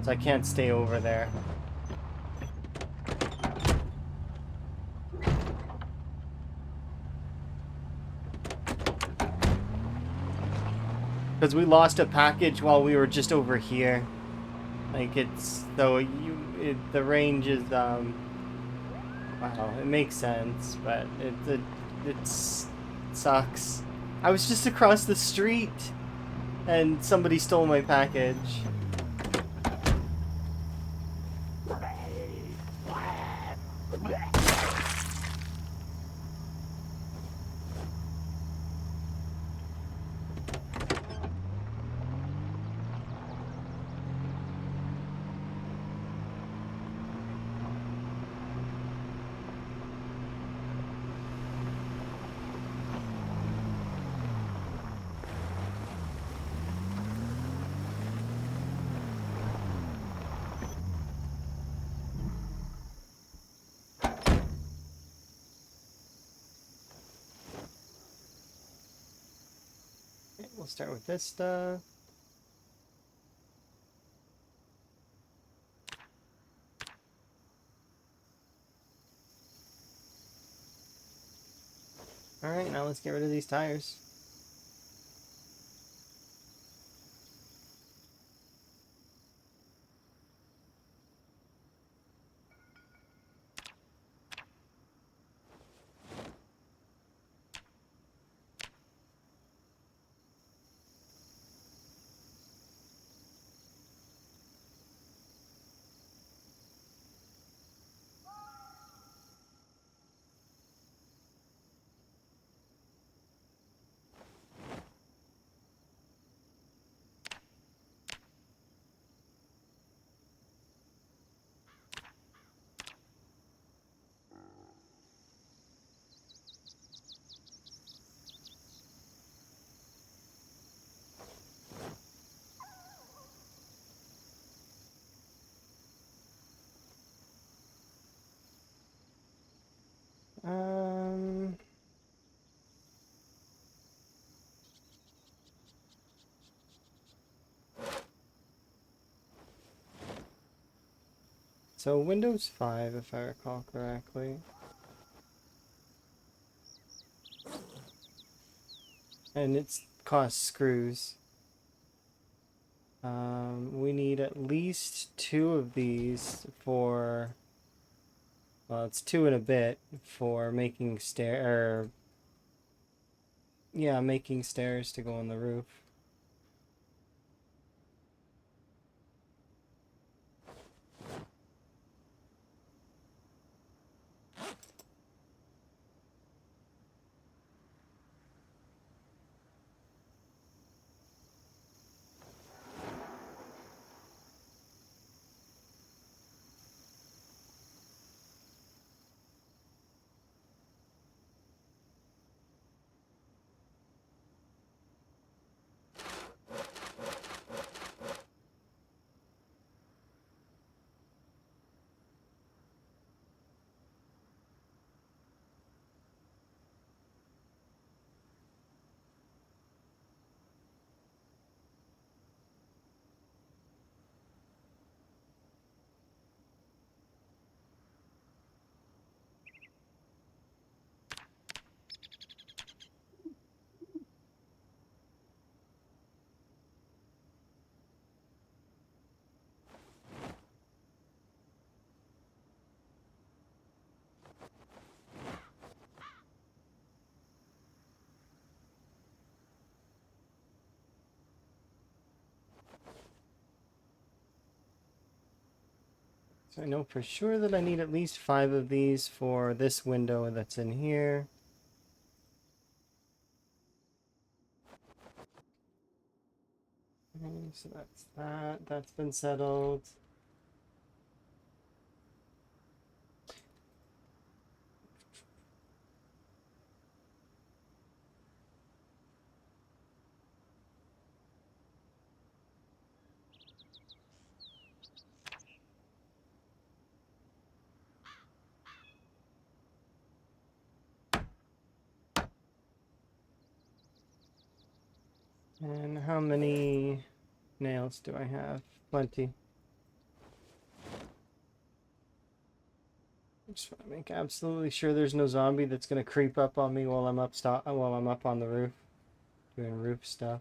S1: So I can't stay over there. Because we lost a package while we were just over here. Like it's so the range is wow, it makes sense, but it sucks. I was just across the street and somebody stole my package. Okay, we'll start with this stuff. Alright, now let's get rid of these tires. So Windows 5, if I recall correctly. And it costs screws. We need at least 2 of these for, well, it's 2 and a bit for making making stairs to go on the roof. So I know for sure that I need at least 5 of these for this window that's in here. Okay, so that's that. That's been settled. And how many nails do I have? Plenty. Just want to make absolutely sure there's no zombie that's gonna creep up on me while I'm up on the roof doing roof stuff.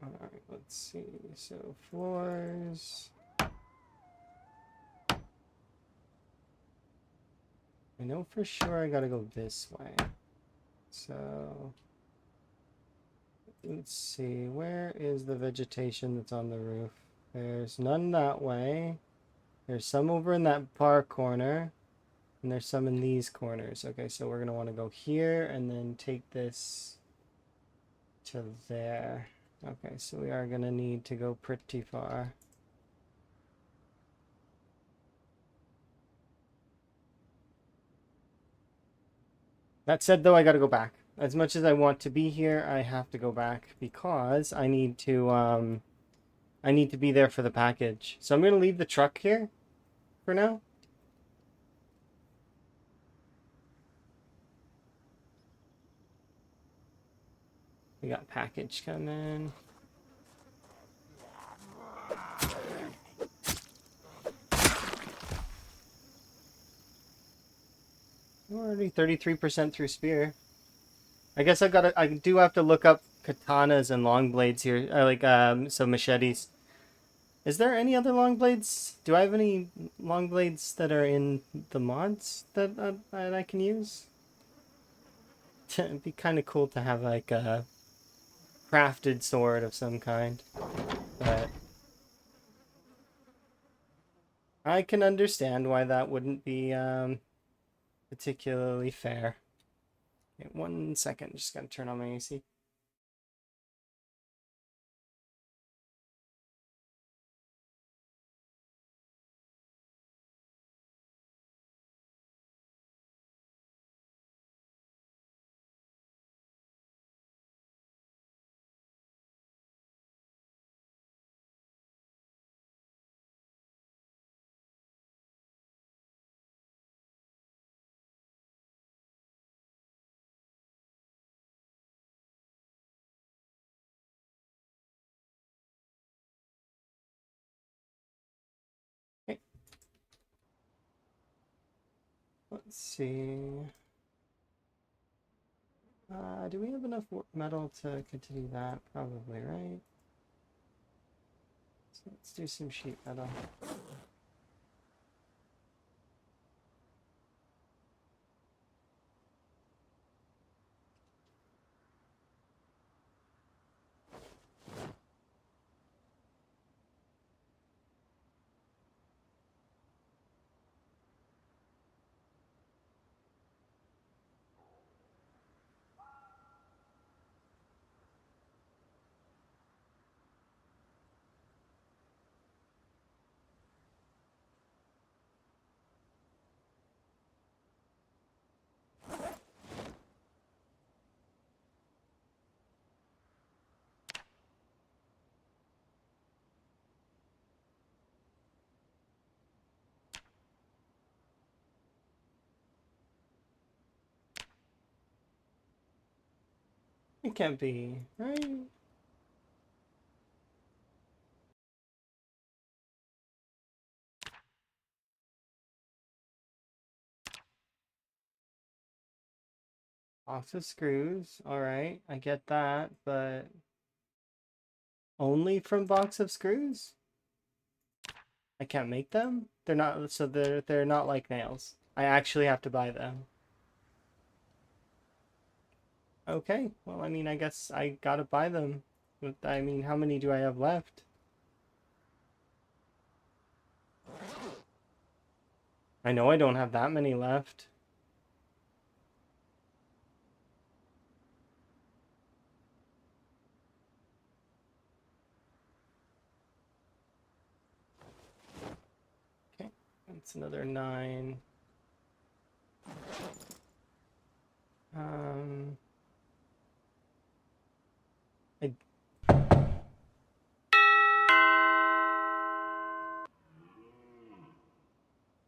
S1: All right, let's see. So floors. I know for sure I gotta go this way. So let's see. Where is the vegetation that's on the roof? There's none that way. There's some over in that far corner. And there's some in these corners. Okay, so we're going to want to go here and then take this to there. Okay, so we are going to need to go pretty far. That said, though, I got to go back. As much as I want to be here, I have to go back because I need to be there for the package. So I'm going to leave the truck here for now. We got package coming. We're already 33% through spear. I guess I do have to look up katanas and long blades here. So machetes. Is there any other long blades? Do I have any long blades that are in the mods that I can use? It'd be kind of cool to have like a crafted sword of some kind, but I can understand why that wouldn't be particularly fair. Okay, 1 second, just gotta turn on my AC. Let's see. Do we have enough metal to continue that? Probably, right? So let's do some sheet metal. It can't be, right? Box of screws. Alright, I get that, but only from box of screws? I can't make them? They're not, so they're not like nails. I actually have to buy them. Okay, well, I mean, I guess I gotta buy them. But, I mean, how many do I have left? I know I don't have that many left. Okay, that's another 9. I...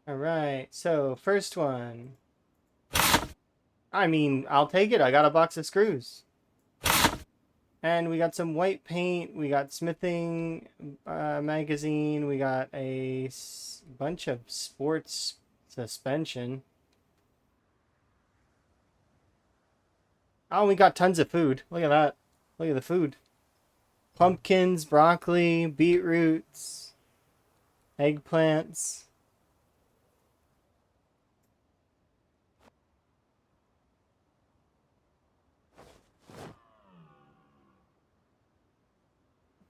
S1: Alright, so first one. I mean, I'll take it. I got a box of screws. And we got some white paint. We got smithing magazine. We got a bunch of sports suspension. Oh, we got tons of food. Look at that. Look at the food. Pumpkins, broccoli, beetroots, eggplants.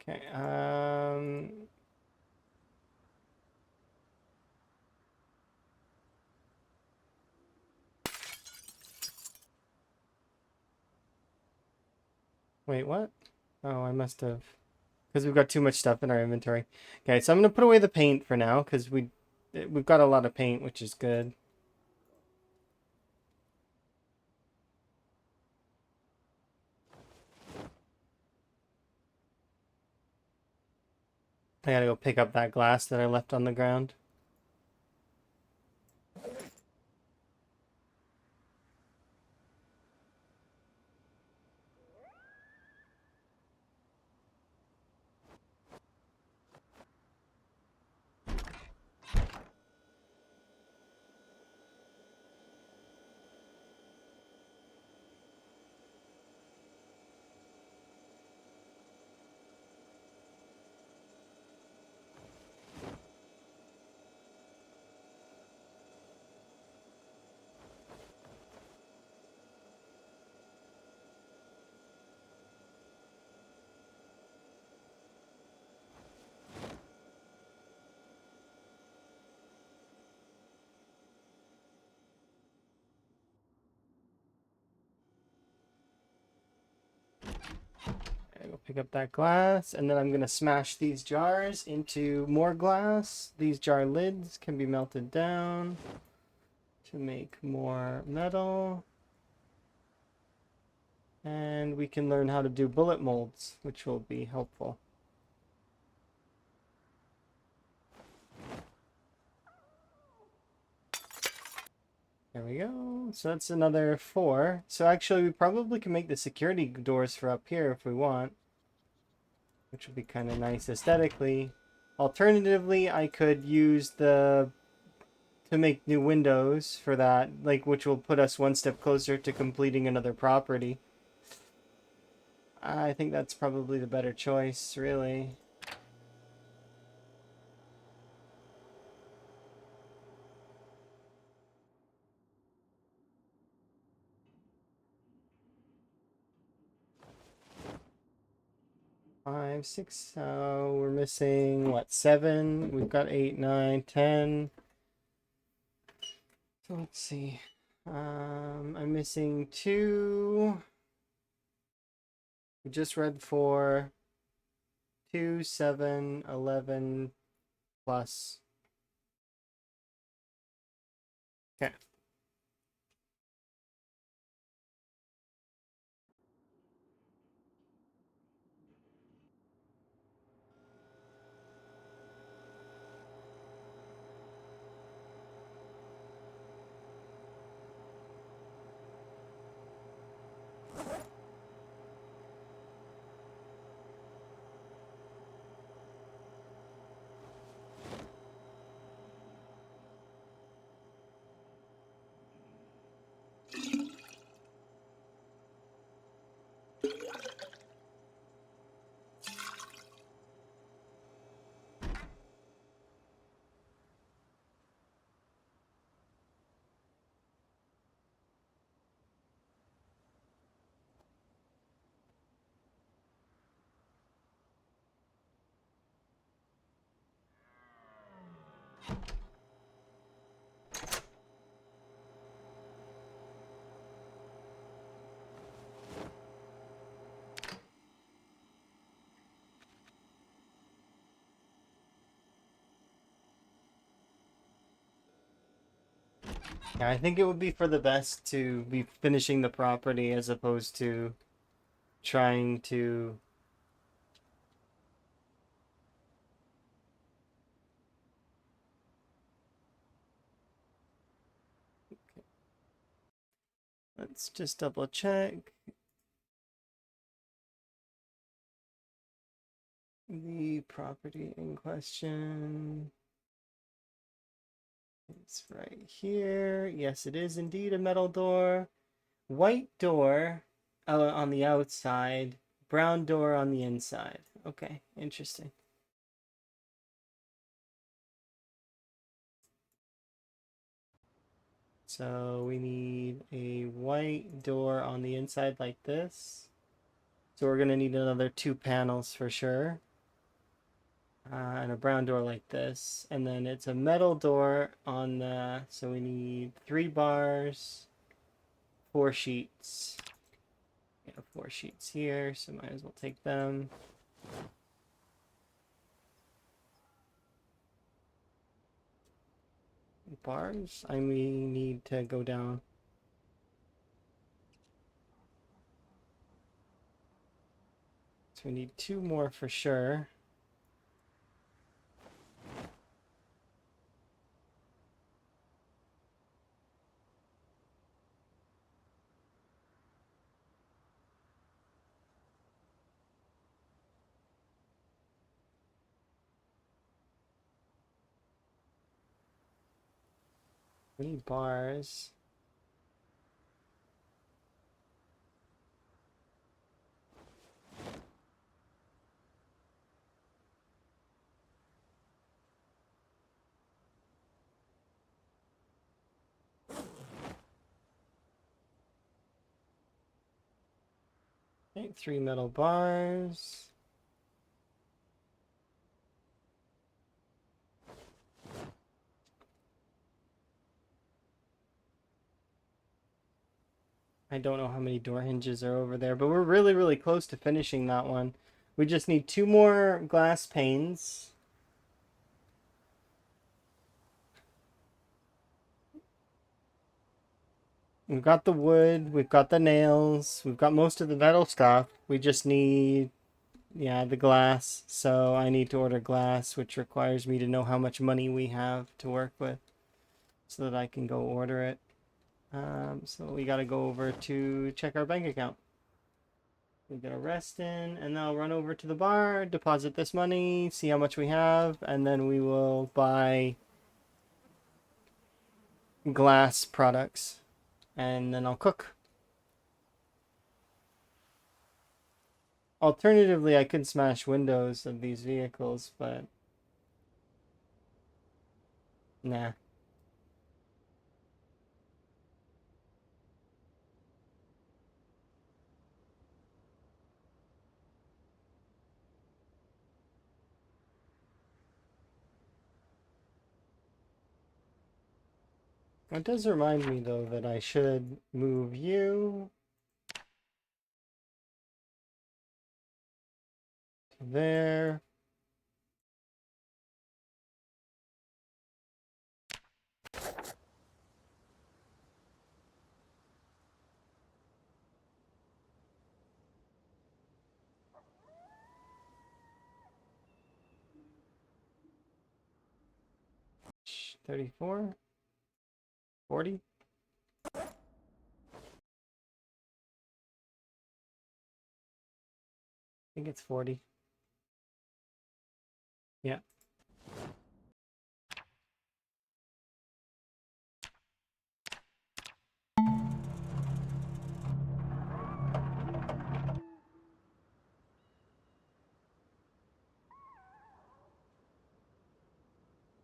S1: Okay, wait, what? Oh, I must have... Because we've got too much stuff in our inventory. Okay, so I'm going to put away the paint for now, because we've got a lot of paint, which is good. I gotta go pick up that glass that I left on the ground. Go pick up that glass, and then I'm gonna smash these jars into more glass. These jar lids can be melted down to make more metal. And we can learn how to do bullet molds, which will be helpful. There we go. So that's another 4. So actually, we probably can make the security doors for up here if we want, which would be kind of nice aesthetically. Alternatively, I could use to to make new windows for that, like, which will put us one step closer to completing another property. I think that's probably the better choice, really. Five, six, so we're missing, what, 7? We've got 8, 9, 10. So let's see. I'm missing 2. We just read 4. 2, 7, 11 plus. Okay. Yeah, I think it would be for the best to be finishing the property as opposed to trying to. Let's just double check. The property in question is right here. Yes, it is indeed a metal door. White door on the outside, brown door on the inside. Okay, interesting. So we need a white door on the inside like this. So we're gonna need another 2 panels for sure. And a brown door like this. And then it's a metal door on the, so we need 3 bars, 4 sheets. We have 4 sheets here, so might as well take them. Bars, I mean, need to go down. So we need 2 more for sure. We need bars. Okay, 3 metal bars. I don't know how many door hinges are over there, but we're really, really close to finishing that one. We just need 2 more glass panes. We've got the wood, we've got the nails, we've got most of the metal stuff. We just need, yeah, the glass. So I need to order glass, which requires me to know how much money we have to work with so that I can go order it. So we got to go over to check our bank account. We get a rest in, and then I'll run over to the bar, deposit this money, see how much we have, and then we will buy glass products, and then I'll cook. Alternatively, I could smash windows of these vehicles, but nah. It does remind me, though, that I should move you to there. Shh, 34, 40. I think it's 40. Yeah.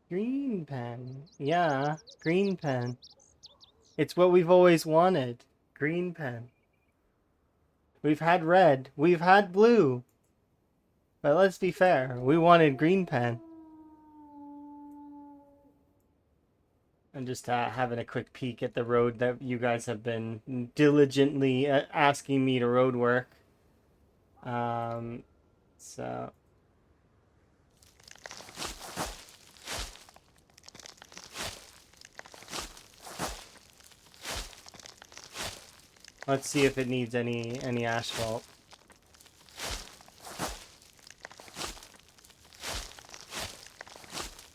S1: Green pen. Yeah, green pen. It's what we've always wanted. Green pen. We've had red. We've had blue. But let's be fair. We wanted green pen. I'm just having a quick peek at the road that you guys have been diligently asking me to road work. So let's see if it needs any asphalt.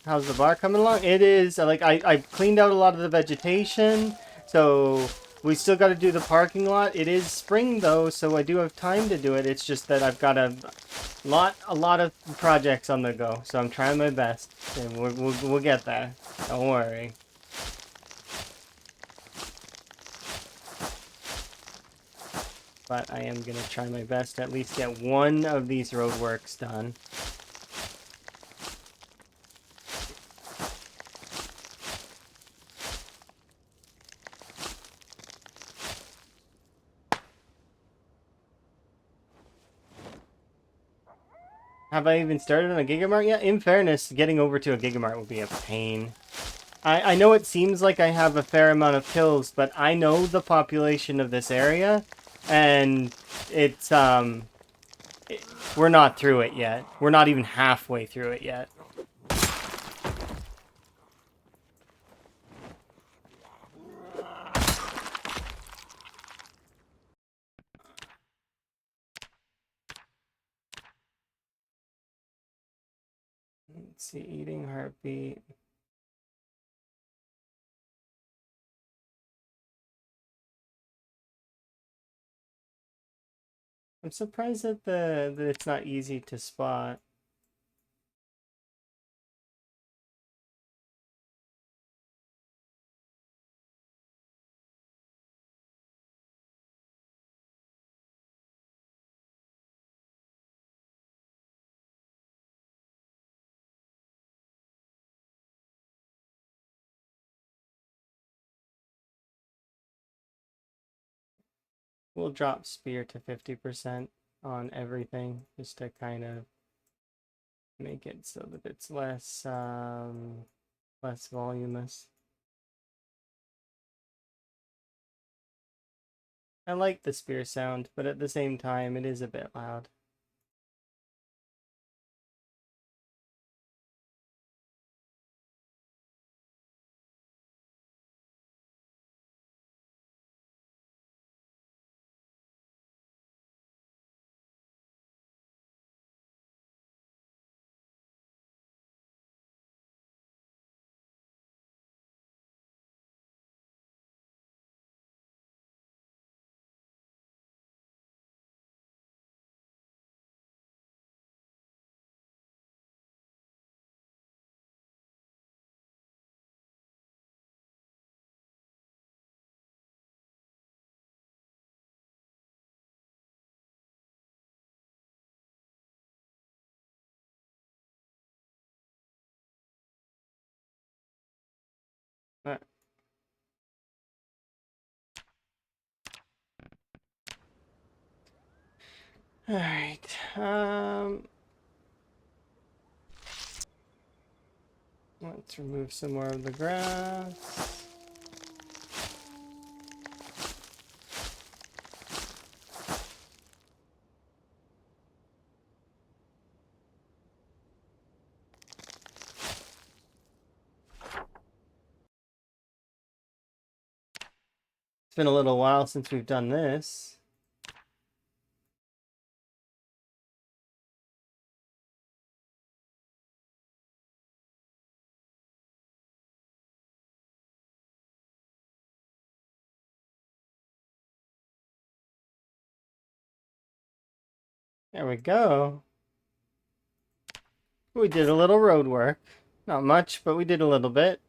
S1: How's the bar coming along? It is like I cleaned out a lot of the vegetation, so we still got to do the parking lot. It is spring though, so I do have time to do it. It's just that I've got a lot of projects on the go, so I'm trying my best, and we'll get there. Don't worry. But I am gonna try my best to at least get one of these roadworks done. Have I even started on a Gigamart yet? In fairness, getting over to a Gigamart would be a pain. I know it seems like I have a fair amount of kills, but I know the population of this area, and it's, we're not through it yet. We're not even halfway through it yet. Let's see, eating heartbeat. I'm surprised that that it's not easy to spot. We'll drop spear to 50% on everything just to kind of make it so that it's less voluminous. I like the spear sound, but at the same time, it is a bit loud. All right. Let's remove some more of the grass. It's been a little while since we've done this. There we go. We did a little road work. Not much, but we did a little bit.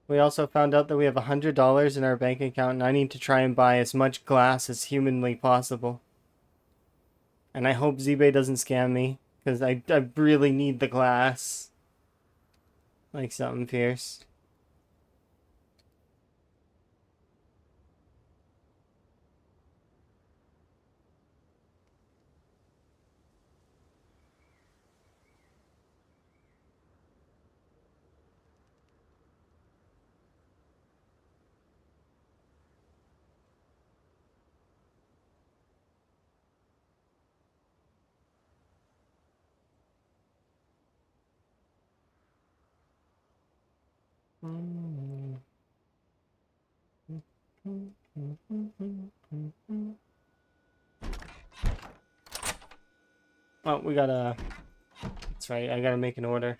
S1: We also found out that we have $100 in our bank account, and I need to try and buy as much glass as humanly possible. And I hope ZBay doesn't scam me, because I really need the glass. Like something fierce. Oh, we gotta... That's right, I gotta make an order.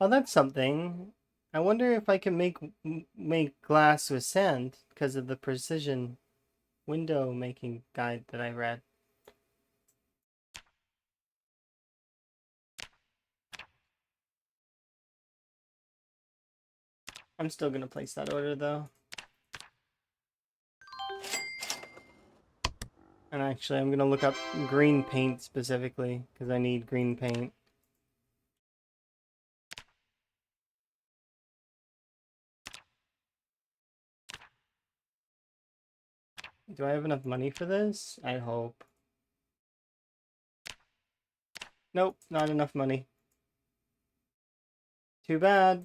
S1: Oh, that's something. I wonder if I can make glass with sand because of the precision window making guide that I read. I'm still gonna place that order though. And actually, I'm gonna look up green paint specifically because I need green paint. Do I have enough money for this? I hope. Nope, not enough money. Too bad.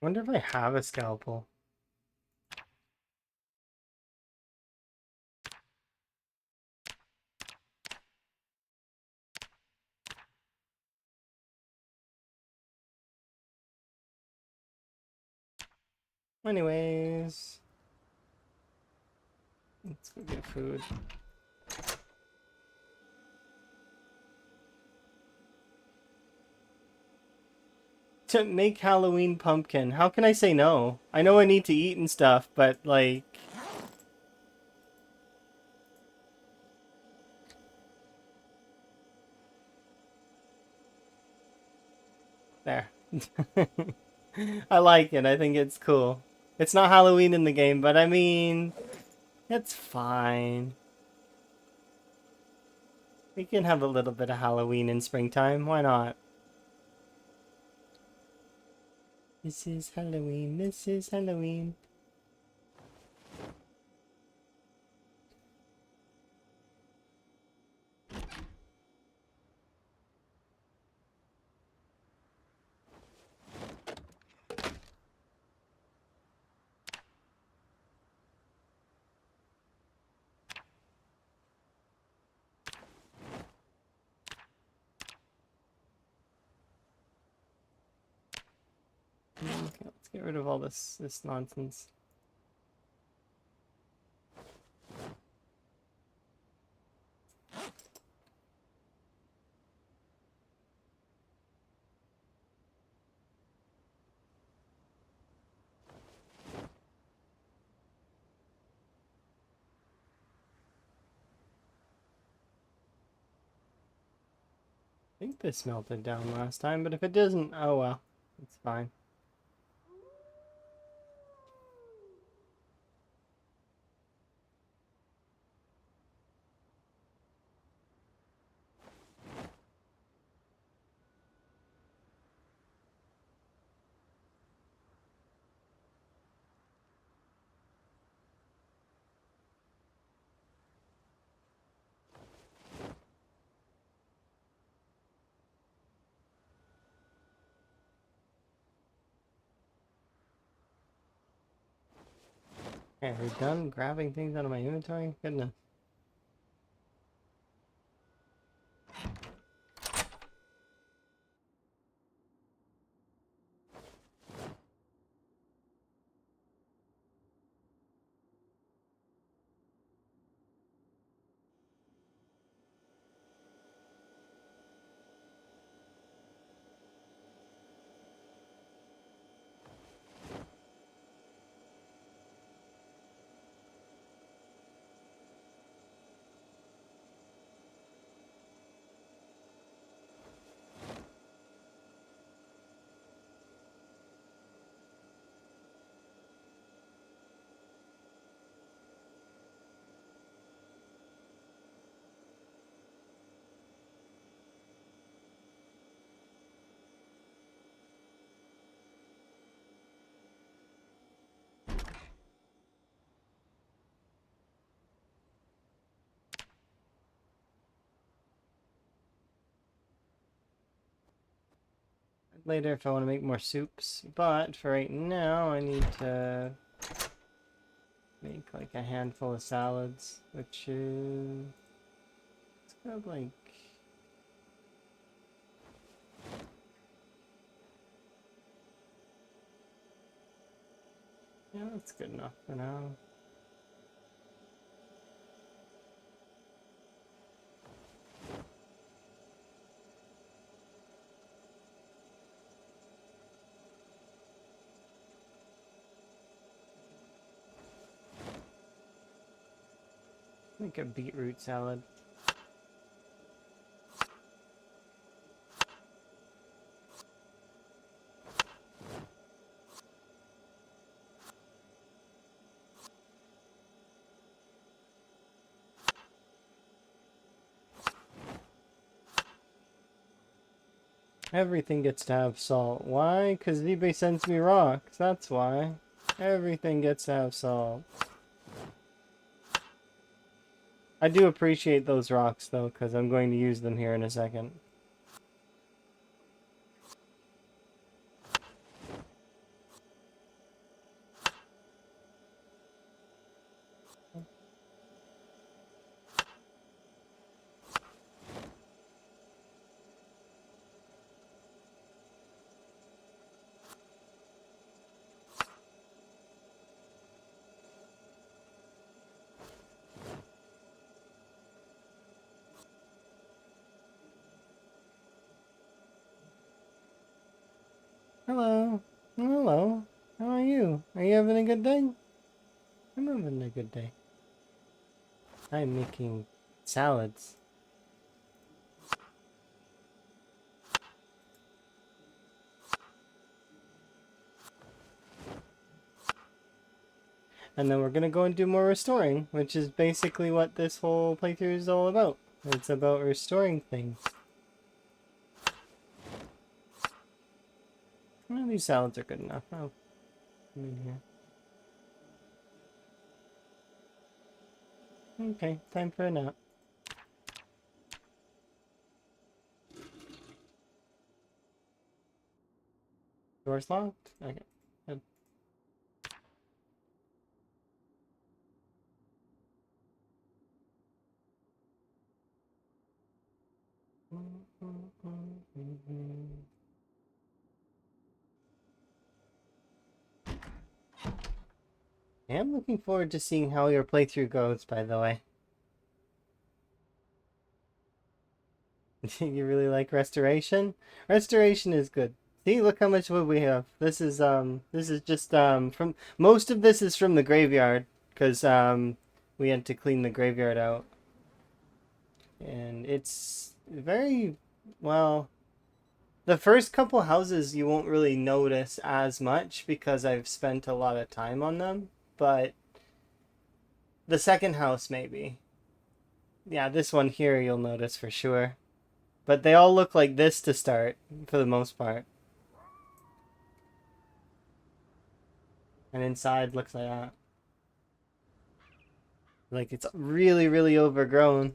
S1: Wonder if I have a scalpel. Anyways, let's go get food. To make Halloween pumpkin. How can I say no? I know I need to eat and stuff, but like... There. I like it. I think it's cool. It's not Halloween in the game, but I mean... It's fine. We can have a little bit of Halloween in springtime. Why not? This is Halloween. This is Halloween. Okay, let's get rid of all this nonsense. I think this melted down last time, but if it doesn't, oh well. It's fine. Okay, are we done grabbing things out of my inventory? Goodness. Later if I want to make more soups, but for right now I need to make like a handful of salads, which is... Let's grab like... Yeah, that's good enough for now. Make a beetroot salad. Everything gets to have salt. Why? Because ZBay sends me rocks. That's why. Everything gets to have salt. I do appreciate those rocks, though, because I'm going to use them here in a second. Hello. Hello. How are you? Are you having a good day? I'm having a good day. I'm making salads. And then we're gonna go and do more restoring, which is basically what this whole playthrough is all about. It's about restoring things. Well, these salads are good enough. I'll come in here. Okay, time for a nap. Door's locked? Okay, good. I am looking forward to seeing how your playthrough goes, by the way. You really like restoration? Restoration is good. See, look how much wood we have. This is just from most of this is from the graveyard because we had to clean the graveyard out. And it's very well, the first couple houses you won't really notice as much because I've spent a lot of time on them, but the second house maybe. Yeah, this one here you'll notice for sure. But they all look like this to start, for the most part. And inside looks like that. Like it's really, really overgrown.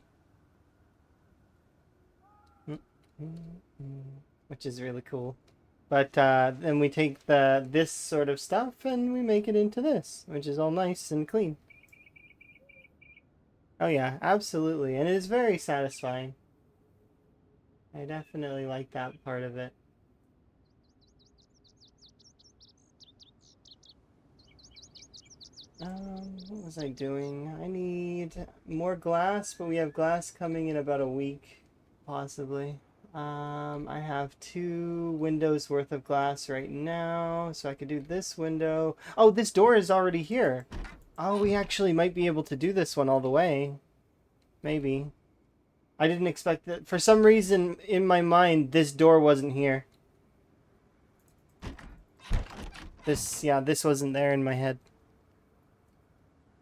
S1: Which is really cool. But then we take this sort of stuff and we make it into this, which is all nice and clean. Oh yeah, absolutely. And it is very satisfying. I definitely like that part of it. What was I doing? I need more glass, but we have glass coming in about a week, possibly. I have 2 windows worth of glass right now, so I could do this window. Oh, this door is already here. Oh, we actually might be able to do this one all the way. Maybe. I didn't expect that. For some reason, in my mind, this door wasn't here. This wasn't there in my head.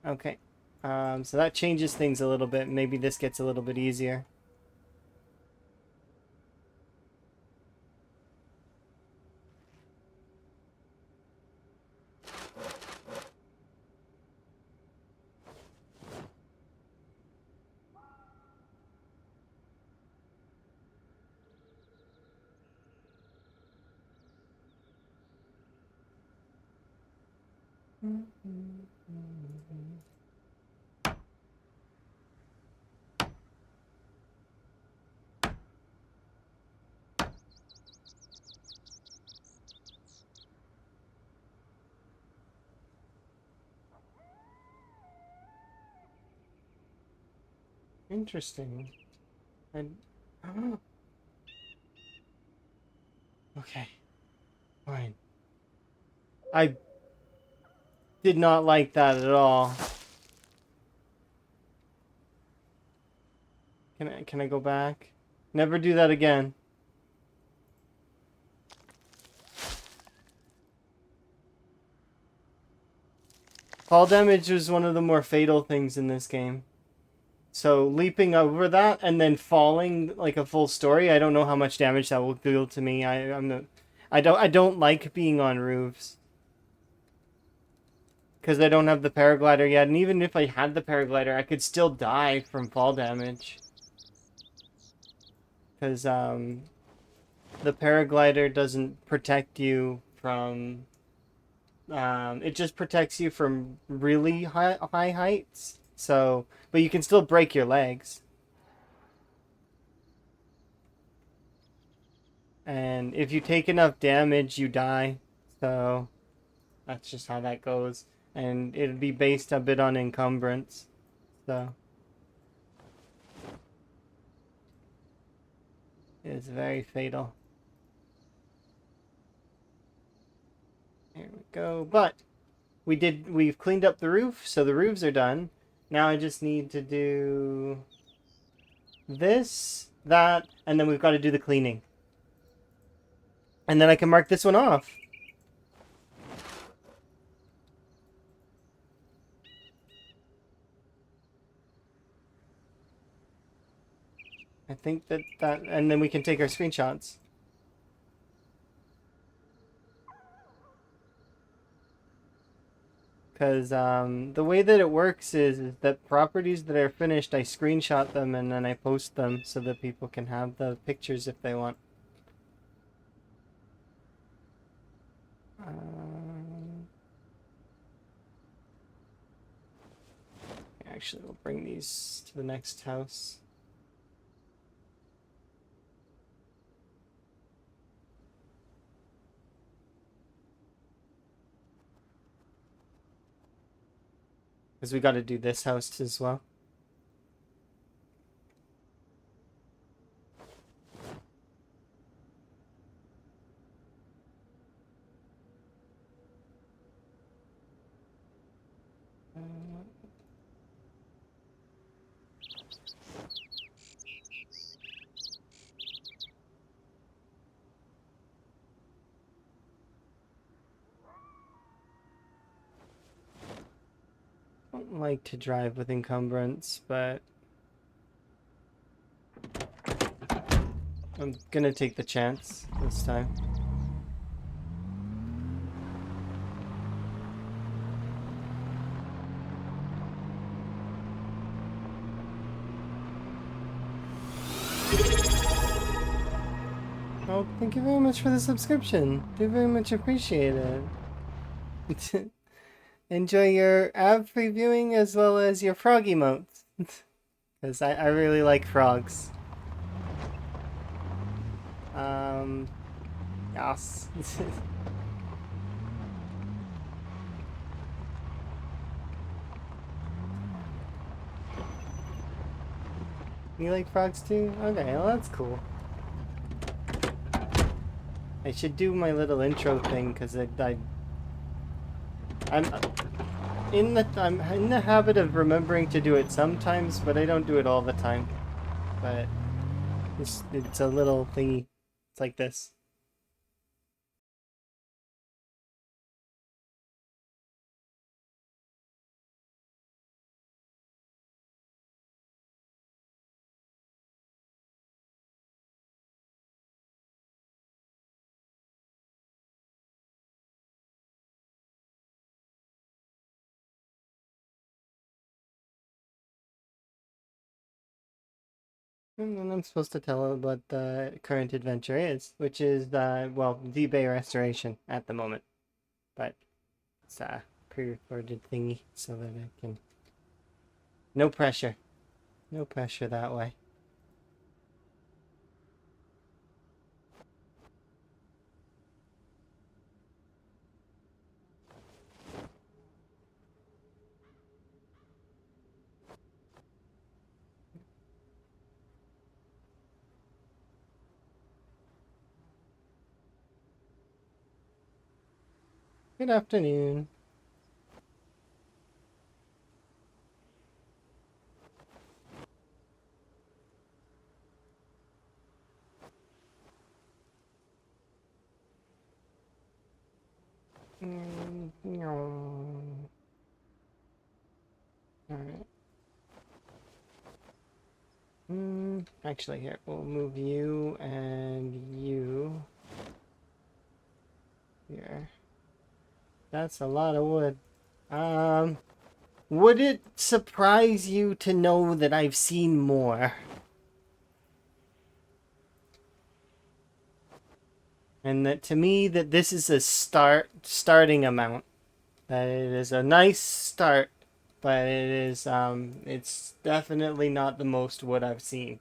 S1: Okay. So that changes things a little bit. Maybe this gets a little bit easier. Interesting. And okay, fine. I did not like that at all. Can I go back? Never do that again. Fall damage was one of the more fatal things in this game. So leaping over that and then falling like a full story, I don't know how much damage that will deal to me. I don't like being on roofs because I don't have the paraglider yet, and even if I had the paraglider, I could still die from fall damage because the paraglider doesn't protect you from it just protects you from really high heights. So, but you can still break your legs. And if you take enough damage, you die. So, that's just how that goes. And it'd be based a bit on encumbrance. So, it's very fatal. There we go. But we've cleaned up the roof, so the roofs are done. Now I just need to do this, that, and then we've got to do the cleaning. And then I can mark this one off. I think that, and then we can take our screenshots. Because the way that it works is that properties that are finished, I screenshot them and then I post them so that people can have the pictures if they want. Actually, we'll bring these to the next house. Because we got to do this house as well. I don't like to drive with encumbrance, but I'm gonna take the chance this time. Oh, thank you very much for the subscription. Do very much appreciate it. Enjoy your ab previewing as well as your frog emotes. Because I really like frogs. Yes. You like frogs too? Okay, well that's cool. I should do my little intro thing because I'm in the habit of remembering to do it sometimes, but I don't do it all the time. But it's a little thingy. It's like this. And then I'm supposed to tell what the current adventure is, which is well, ZBay restoration at the moment. But it's a pre-recorded thingy so that I can... No pressure. No pressure that way. Good afternoon. Alright. Actually, here, we'll move you and you here. That's a lot of wood. Would it surprise you to know that I've seen more? And that to me that this is a starting amount. That it is a nice start, but it is it's definitely not the most wood I've seen.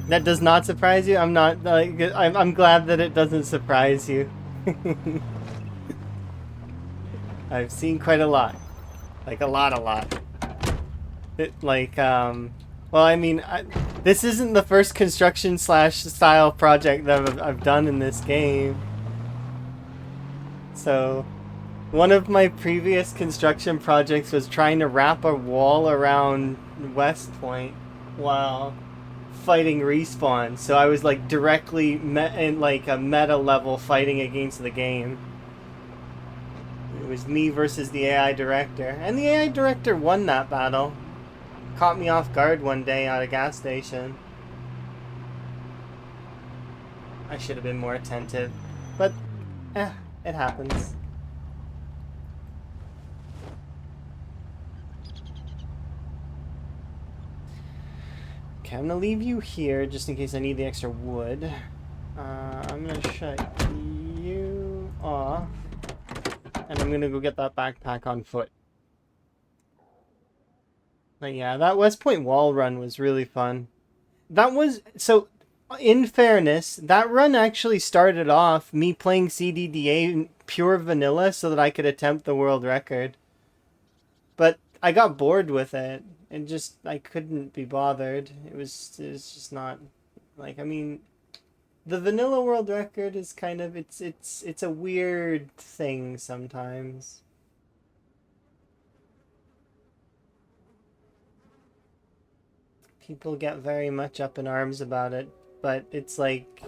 S1: That does not surprise you? I'm not like I'm glad that it doesn't surprise you. I've seen quite a lot. Like a lot. Well, I mean, this isn't the first construction slash style project that I've done in this game. So, one of my previous construction projects was trying to wrap a wall around West Point while fighting respawn. So I was like directly in like a meta level fighting against the game. It was me versus the AI director, and the AI director won that battle. Caught me off guard one day at a gas station. I should have been more attentive, but it happens. Okay, I'm gonna leave you here just in case I need the extra wood. I'm gonna shut you off, and I'm gonna go get that backpack on foot. But yeah, that West Point wall run was really fun. That was, so, in fairness, that run actually started off me playing CDDA pure vanilla so that I could attempt the world record. But I got bored with it, and just, I couldn't be bothered. It was just not, like, I mean, the vanilla world record is kind of, it's a weird thing sometimes. People get very much up in arms about it, but it's like,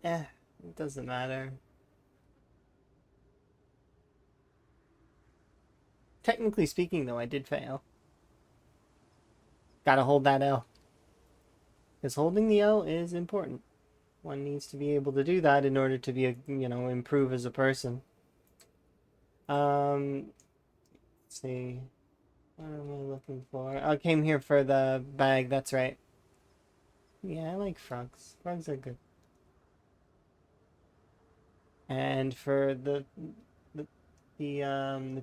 S1: it doesn't matter. Technically speaking, though, I did fail. Gotta hold that L. Because holding the L is important. One needs to be able to do that in order to be, improve as a person. Let's see. What am I looking for? I came here for the bag, that's right. Yeah, I like frogs. Frogs are good. And for the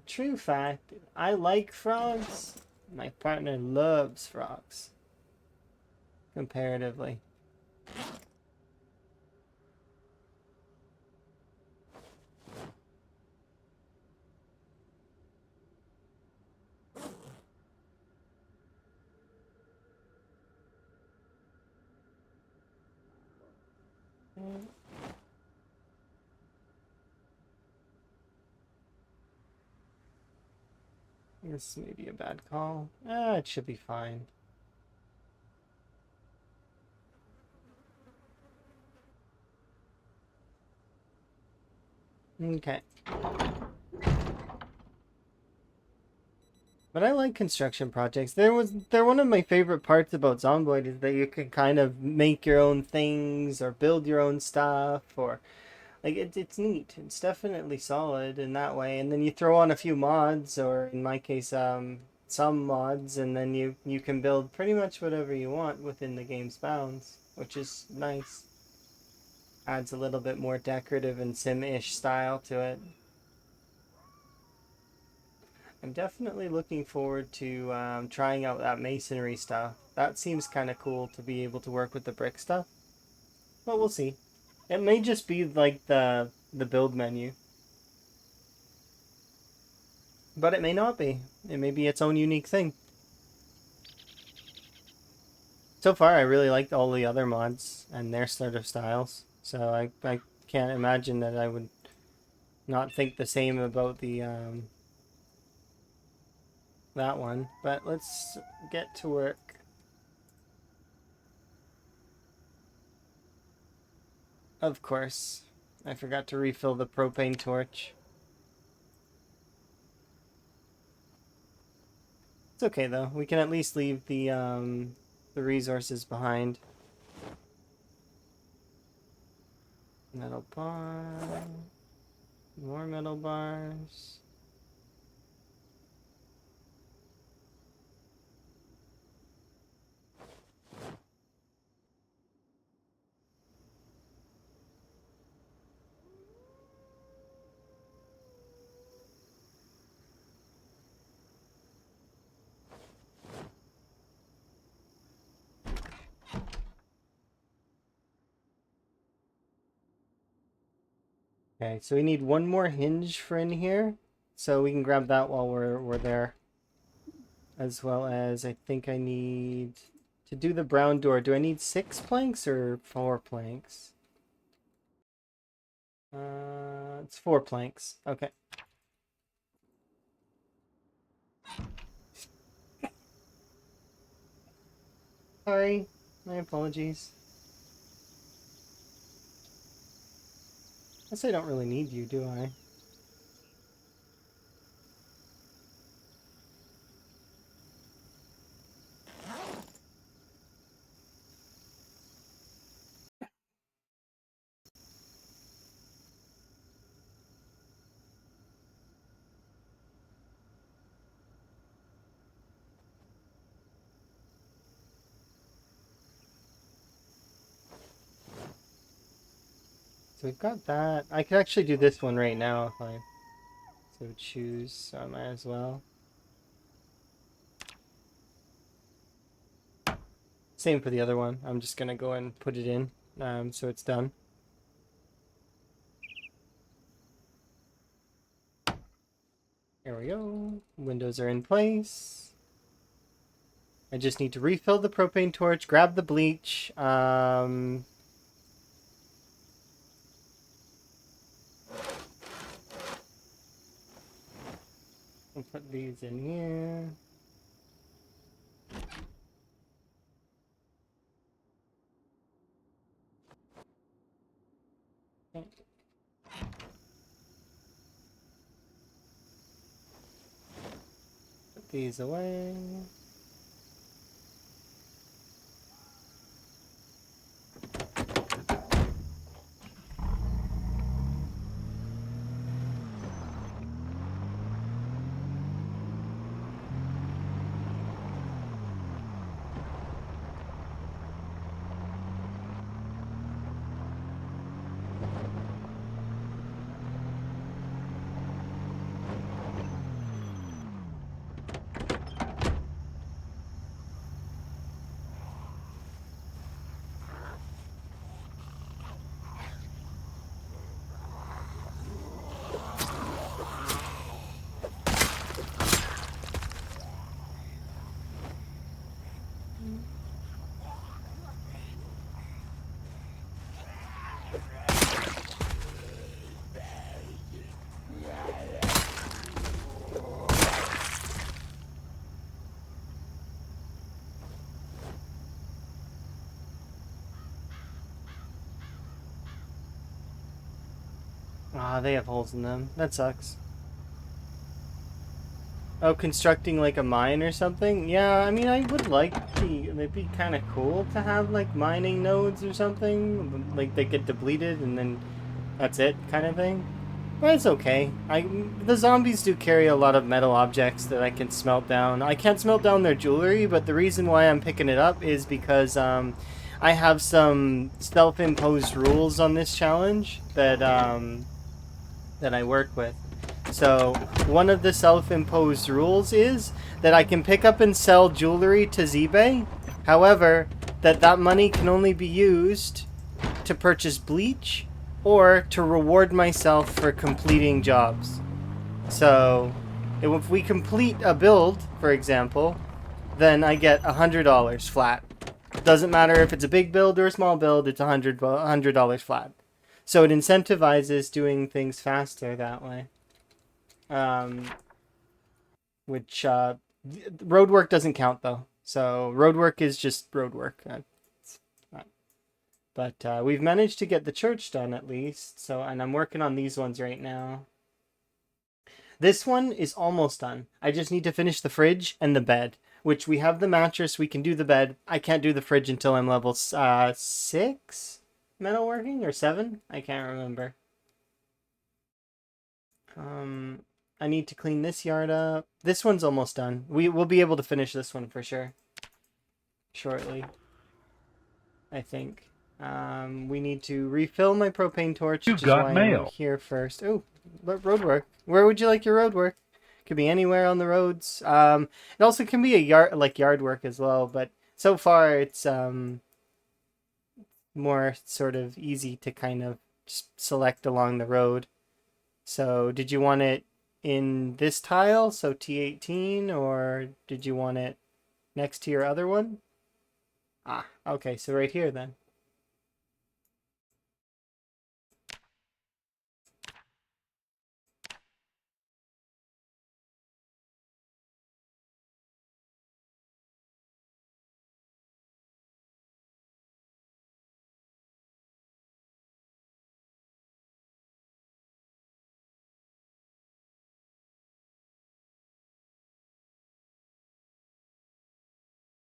S1: true fact, I like frogs. My partner loves frogs. Comparatively. This may be a bad call. It should be fine. Okay. But I like construction projects. They're one of my favorite parts about Zomboid is that you can kind of make your own things or build your own stuff, or like it's neat. It's definitely solid in that way. And then you throw on a few mods, or in my case, some mods, and then you can build pretty much whatever you want within the game's bounds, which is nice. Adds a little bit more decorative and sim-ish style to it. I'm definitely looking forward to trying out that masonry stuff. That seems kind of cool to be able to work with the brick stuff. But we'll see. It may just be like the build menu. But it may not be. It may be its own unique thing. So far, I really liked all the other mods and their sort of styles. So I can't imagine that I would not think the same about the that one. But let's get to work. Of course, I forgot to refill the propane torch. It's okay though. We can at least leave the resources behind. Metal bar. More metal bars. Okay, so we need one more hinge for in here. so we can grab that while we're there. As well as I think I need to do the brown door. Do I need 6 planks or 4 planks? It's 4 planks. Okay. Sorry. My apologies. I guess I don't really need you, do I? So we've got that. I could actually do this one right now if I so choose, so I might as well. Same for the other one. I'm just gonna go and put it in, so it's done. There we go. Windows are in place. I just need to refill the propane torch, grab the bleach. I'll put these in here. Okay. Put these away. Ah, they have holes in them. That sucks. Oh, constructing like a mine or something? Yeah, I mean, I would like the... It'd be kind of cool to have like mining nodes or something. Like they get depleted and then that's it kind of thing. But it's okay. The zombies do carry a lot of metal objects that I can smelt down. I can't smelt down their jewelry, but the reason why I'm picking it up is because I have some self-imposed rules on this challenge that that I work with. So one of the self-imposed rules is that I can pick up and sell jewelry to ZBay. However, that money can only be used to purchase bleach or to reward myself for completing jobs. So if we complete a build, for example, then I get $100 flat. Doesn't matter if it's a big build or a small build, it's $100 flat. So it incentivizes doing things faster that way. Which road work doesn't count though. So road work is just road work. But we've managed to get the church done at least. So, and I'm working on these ones right now. This one is almost done. I just need to finish the fridge and the bed, which we have the mattress. We can do the bed. I can't do the fridge until I'm level 6 metalworking or 7. I can't remember. I need to clean this yard up. This one's almost done. We'll be able to finish this one for sure. Shortly. I think. We need to refill my propane torch, which is why I'm here first. Oh, road work. Where would you like your road work? Could be anywhere on the roads. It also can be a yard work as well, but so far it's more sort of easy to kind of just select along the road. So did you want it in this tile, so T18, or did you want it next to your other one? Ah, okay, so right here then.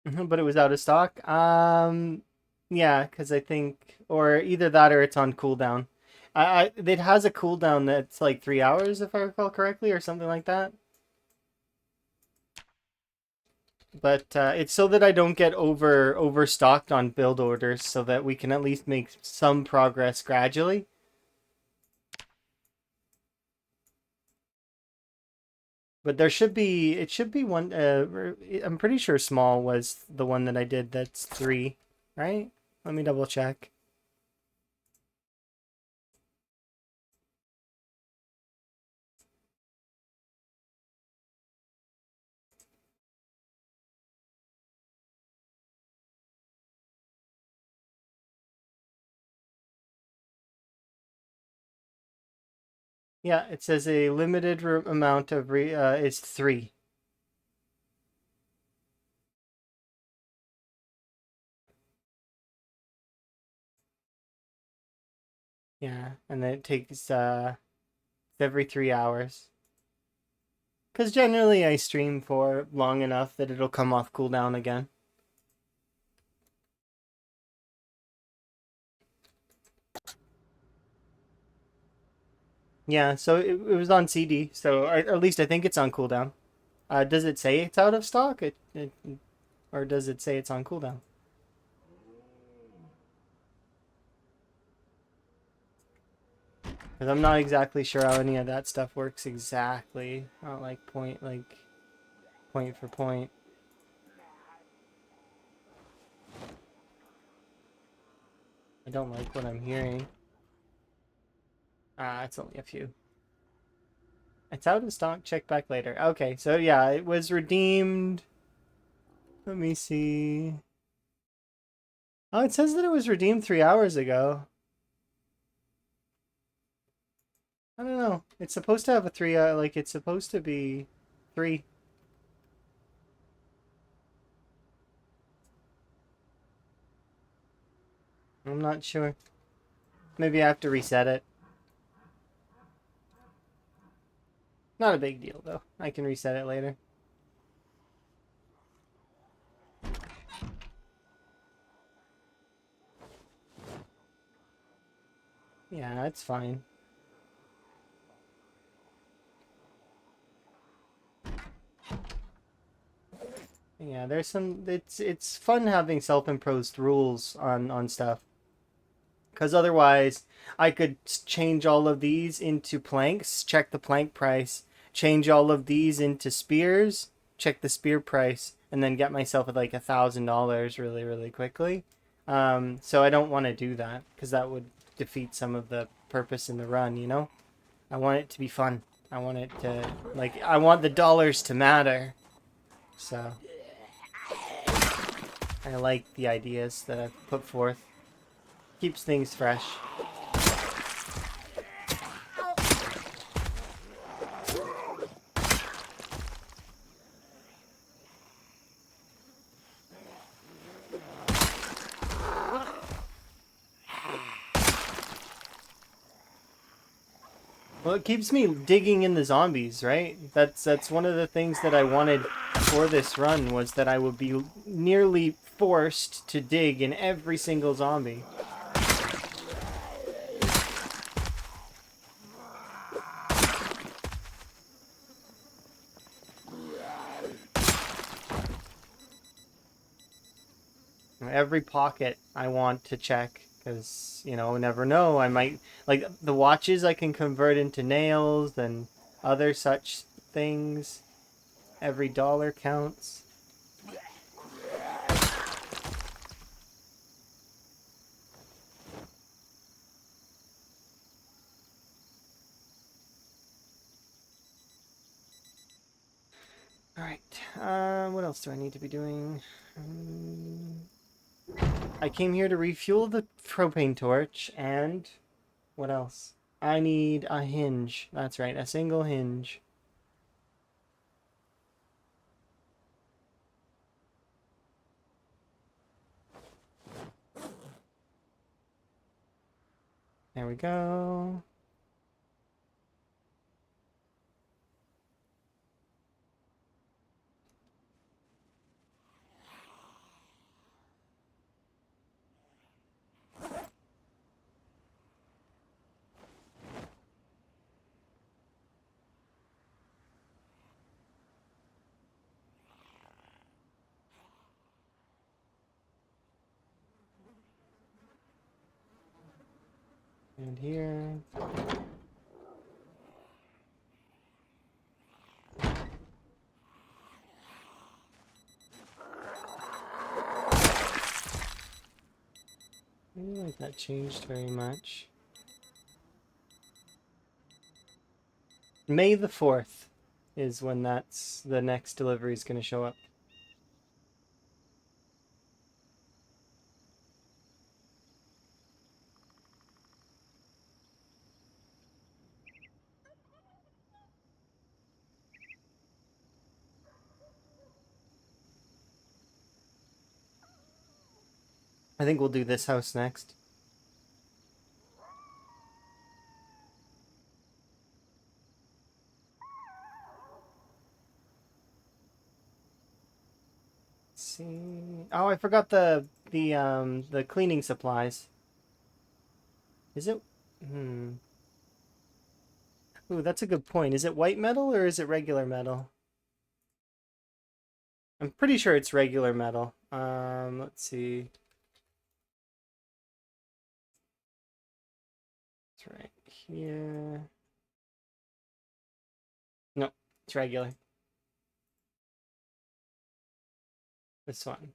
S1: But it was out of stock. Yeah, because I think, or either that or it's on cooldown. It has a cooldown that's like 3 hours, if I recall correctly, or something like that. But it's so that I don't get overstocked on build orders, so that we can at least make some progress gradually. But it should be one. I'm pretty sure small was the one that I did. That's 3, right? Let me double check. Yeah, it says a limited amount of is 3. Yeah, and then it takes every 3 hours. Because generally I stream for long enough that it'll come off cooldown again. Yeah, so it was on CD, so at least I think it's on cooldown. Does it say it's out of stock? Or does it say it's on cooldown? Because I'm not exactly sure how any of that stuff works exactly. Not like point for point. I don't like what I'm hearing. Ah, it's only a few. It's out of stock. Check back later. Okay, so yeah, it was redeemed. Let me see. Oh, it says that it was redeemed 3 hours ago. I don't know. It's supposed to have a 3. Like it's supposed to be 3. I'm not sure. Maybe I have to reset it. Not a big deal though. I can reset it later. Yeah, it's fine. Yeah, there's some. It's fun having self-imposed rules on stuff. Because otherwise, I could change all of these into planks, check the plank price, change all of these into spears, check the spear price, and then get myself at like $1,000 really, really quickly. So I don't want to do that because that would defeat some of the purpose in the run, you know? I want it to be fun. I want it to, like, I want the dollars to matter. So I like the ideas that I've put forth. Keeps things fresh. Well, it keeps me digging in the zombies, right? That's one of the things that I wanted for this run was that I would be nearly forced to dig in every single zombie. Every pocket I want to check because, you know, never know. I might, like, the watches I can convert into nails and other such things. Every dollar counts. Alright, what else do I need to be doing? I came here to refuel the propane torch, and what else? I need a hinge. That's right, a single hinge. There we go. And here. I don't think that changed very much. May the 4th is when that's the next delivery is going to show up. I think we'll do this house next. Let's see. Oh, I forgot the cleaning supplies. Is it? Ooh, that's a good point. Is it white metal or is it regular metal? I'm pretty sure it's regular metal. Let's see. It's right here. No, it's regular. This one.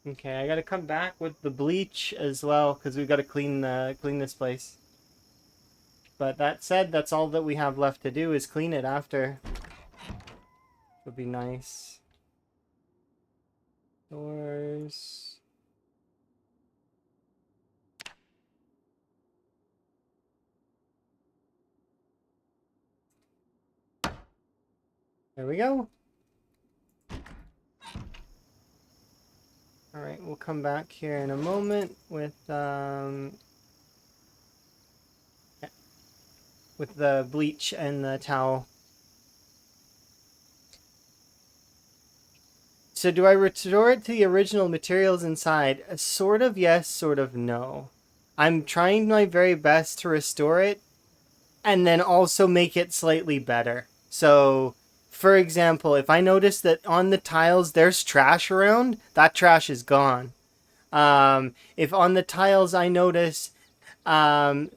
S1: Okay, I gotta come back with the bleach as well because we gotta clean this place. But that said, that's all that we have left to do is clean it after. Would be nice. Doors. There we go. All right, we'll come back here in a moment with the bleach and the towel. So do I restore it to the original materials inside? Sort of yes, sort of no. I'm trying my very best to restore it and then also make it slightly better. So, for example, if I notice that on the tiles there's trash around, that trash is gone. If on the tiles I notice, well,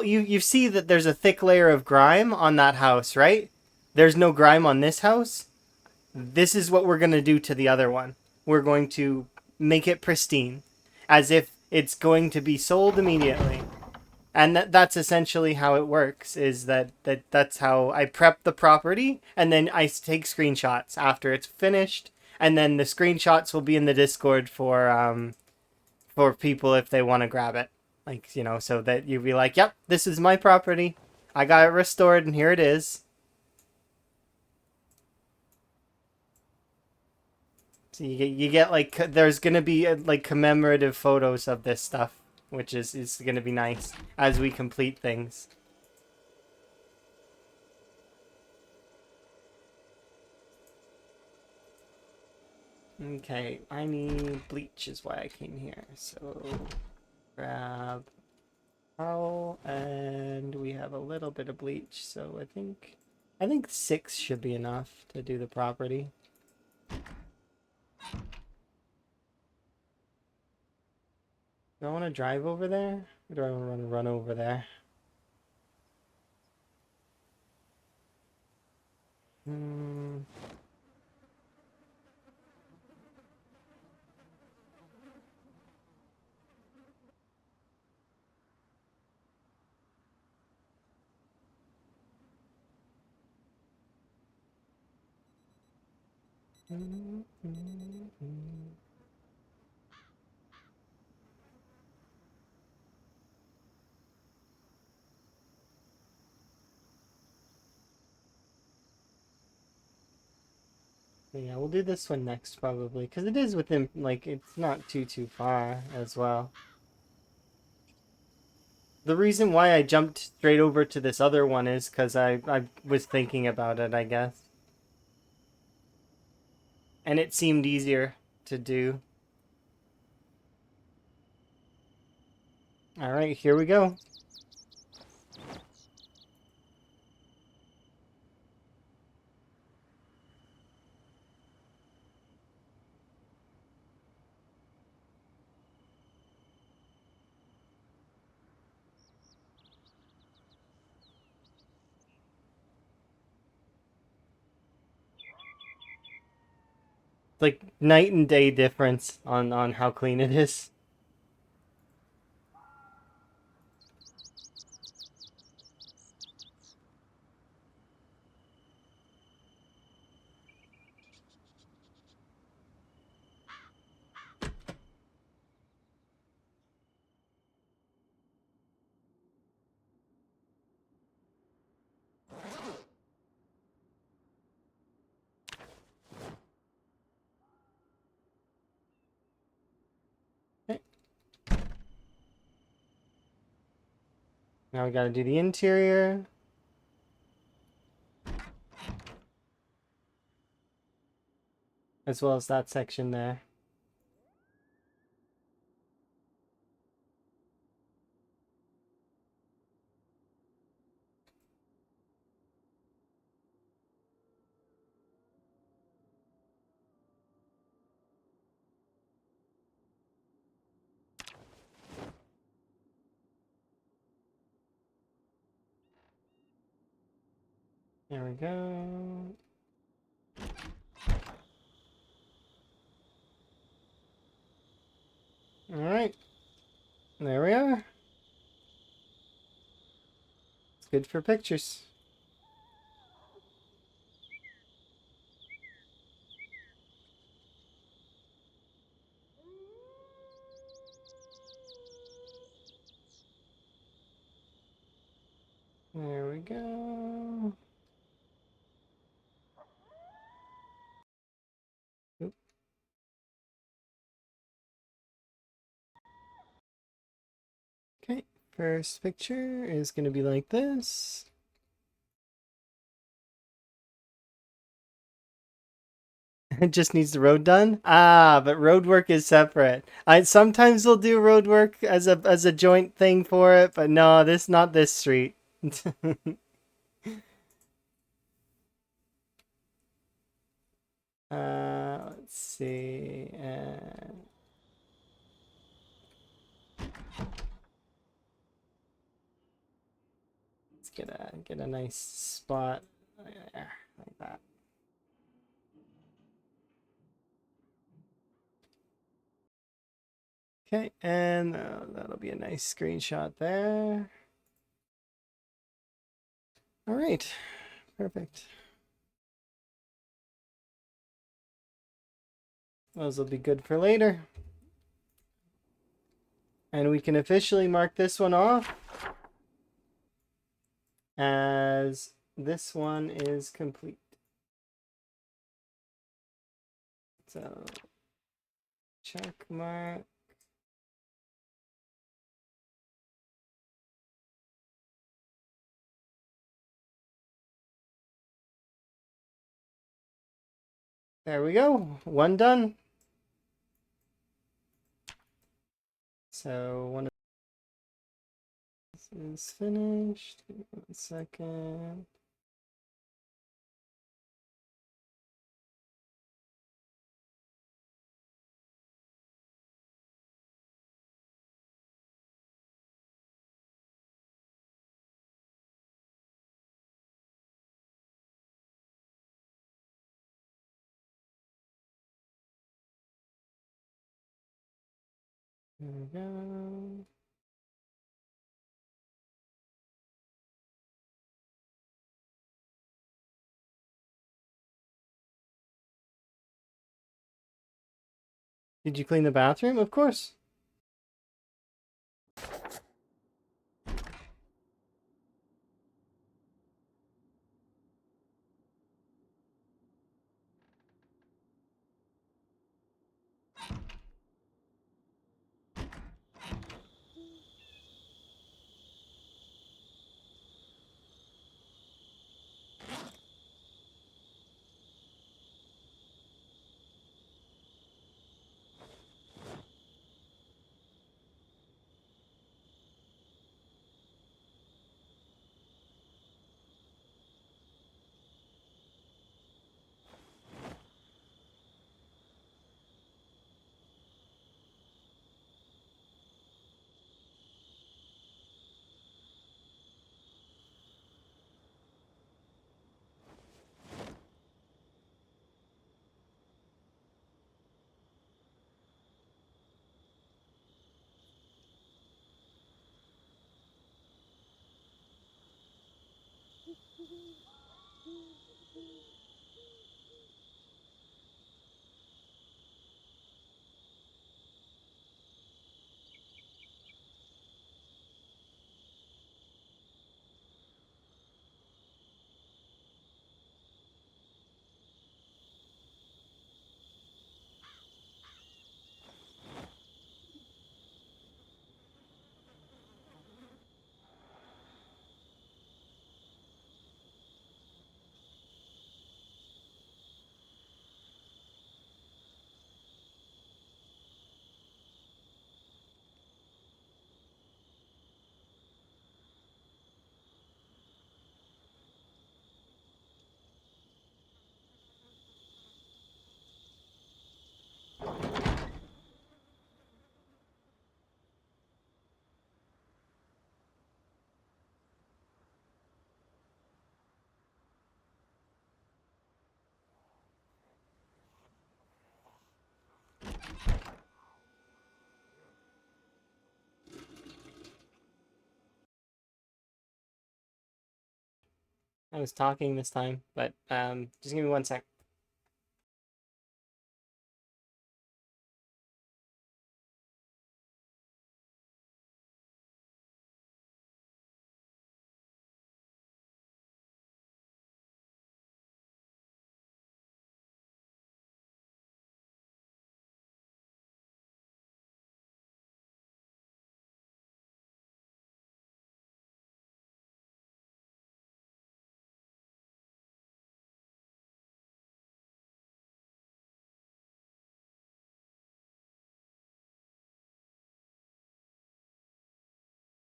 S1: you see that there's a thick layer of grime on that house, right? There's no grime on this house. This is what we're going to do to the other one. We're going to make it pristine, as if it's going to be sold immediately. And that's essentially how it works, is that's how I prep the property, and then I take screenshots after it's finished, and then the screenshots will be in the Discord for people if they want to grab it. Like, you know, so that you'll be like, yep, this is my property. I got it restored, and here it is. So you get like, there's gonna be like commemorative photos of this stuff, which is gonna be nice as we complete things. Okay, I need bleach is why I came here. So grab towel, and we have a little bit of bleach. So I think 6 should be enough to do the property. Do I want to drive over there? Or do I want to run over there? Hmm. Yeah, we'll do this one next probably, because it is within, like, it's not too far as well. The reason why I jumped straight over to this other one is because I was thinking about it, I guess. And it seemed easier to do. Alright, here we go. Like night and day difference on how clean it is. Okay. Now we gotta do the interior. As well as that section there. There we go. Alright. There we are. It's good for pictures. There we go. Oop. Okay, first picture is gonna be like this. It just needs the road done. Ah, but road work is separate. I sometimes will do road work as a joint thing for it, but no, not this street. Let's see. Let's get a nice spot there, like that. Okay, and that'll be a nice screenshot there. All right, perfect. Those will be good for later. And we can officially mark this one off as this one is complete. So, check mark. There we go. One done. So one of this is finished. 1 second. There we go. Did you clean the bathroom? Of course. I was talking this time, but just give me 1 sec.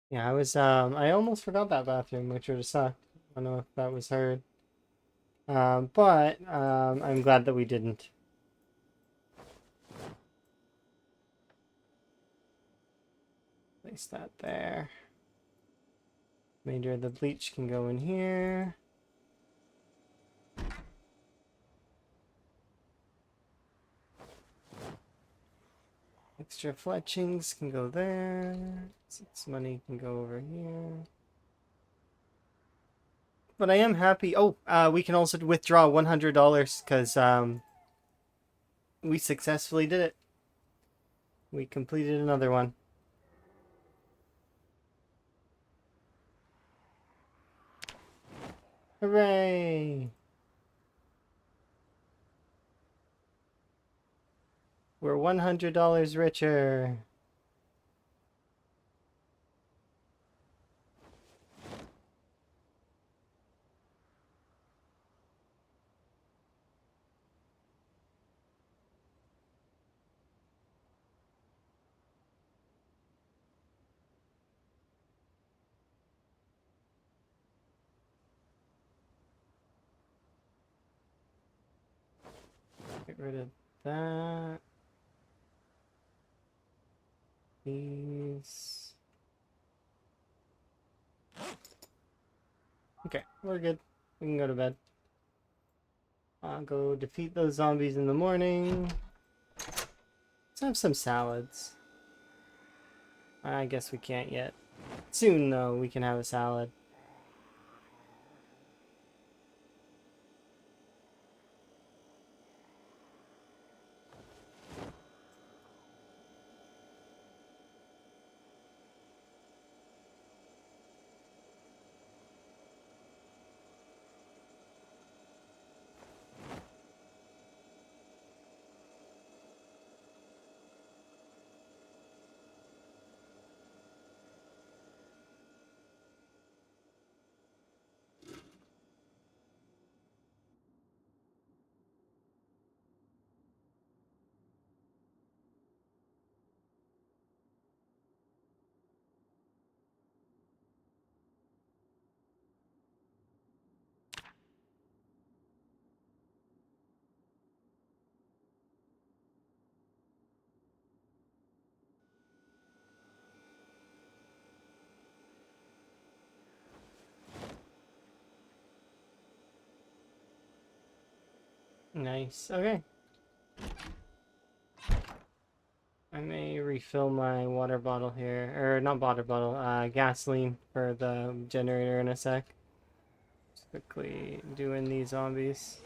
S1: Yeah, I almost forgot that bathroom, which would have sucked. I don't know if that was heard. But I'm glad that we didn't. Place that there. Remainder of the bleach can go in here. Extra fletchings can go there. 6 money can go over here. But I am happy. Oh, we can also withdraw $100 because we successfully did it. We completed another one. Hooray! We're $100 richer. Get rid of that. These. Okay, we're good. We can go to bed. I'll go defeat those zombies in the morning. Let's have some salads. I guess we can't yet. Soon, though, we can have a salad. Nice. Okay. I may refill my water bottle here. Or not water bottle, gasoline for the generator in a sec. Just quickly doing these zombies.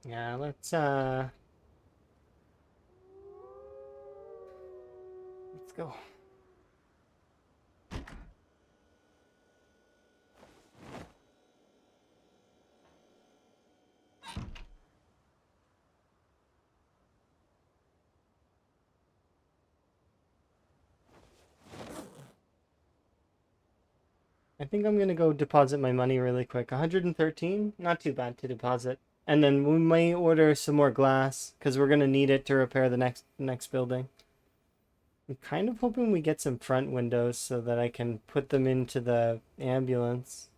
S1: Yeah, let's go. I think I'm gonna go deposit my money really quick. 113, not too bad to deposit. And then we may order some more glass because we're gonna need it to repair the next building. I'm kind of hoping we get some front windows so that I can put them into the ambulance.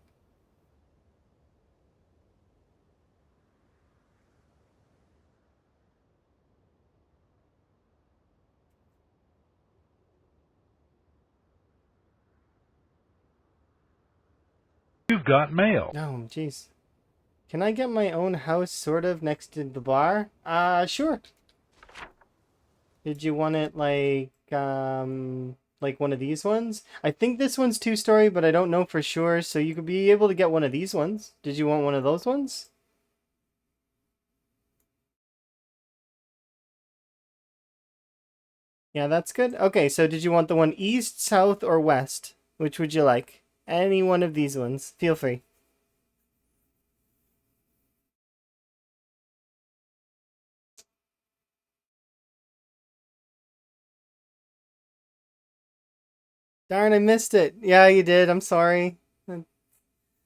S2: You've got mail.
S1: Oh, jeez. Can I get my own house sort of next to the bar? Sure. Did you want it like one of these ones? I think this one's 2-story, but I don't know for sure, so you could be able to get one of these ones. Did you want one of those ones? Yeah, that's good. Okay, so did you want the one east, south, or west? Which would you like? Any one of these ones. Feel free. Darn, I missed it. Yeah, you did. I'm sorry.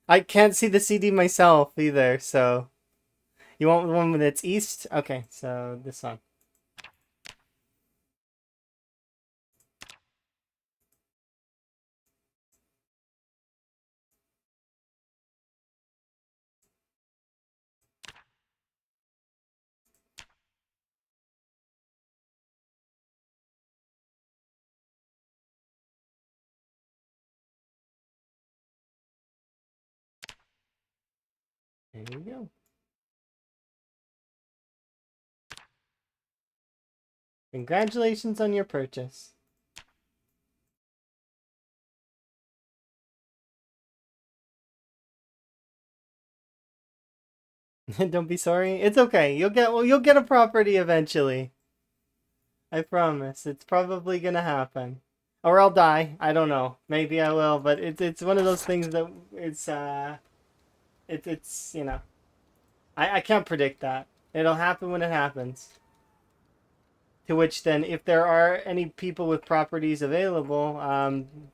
S1: I can't see the CD myself either, so... You want the one that's east? Okay, so this one. There you go. Congratulations on your purchase. Don't be sorry. It's okay. You'll get a property eventually. I promise. It's probably gonna happen. Or I'll die. I don't know. Maybe I will, but it's one of those things that it's you know. I can't predict that. It'll happen when it happens. To which then, if there are any people with properties available,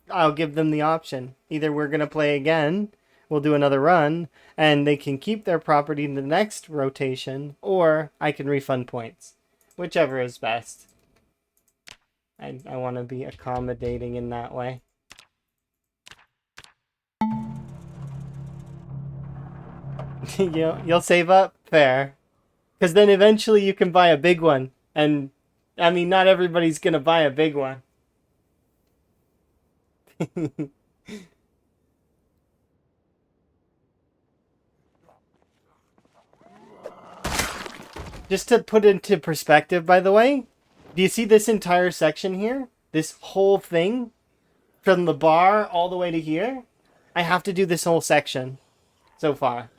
S1: I'll give them the option. Either we're gonna play again, we'll do another run, and they can keep their property in the next rotation, or I can refund points. Whichever is best. I want to be accommodating in that way. You'll save up? Fair. Because then eventually you can buy a big one. And, I mean, not everybody's going to buy a big one. Just to put into perspective, by the way, do you see this entire section here? This whole thing? From the bar all the way to here? I have to do this whole section so far.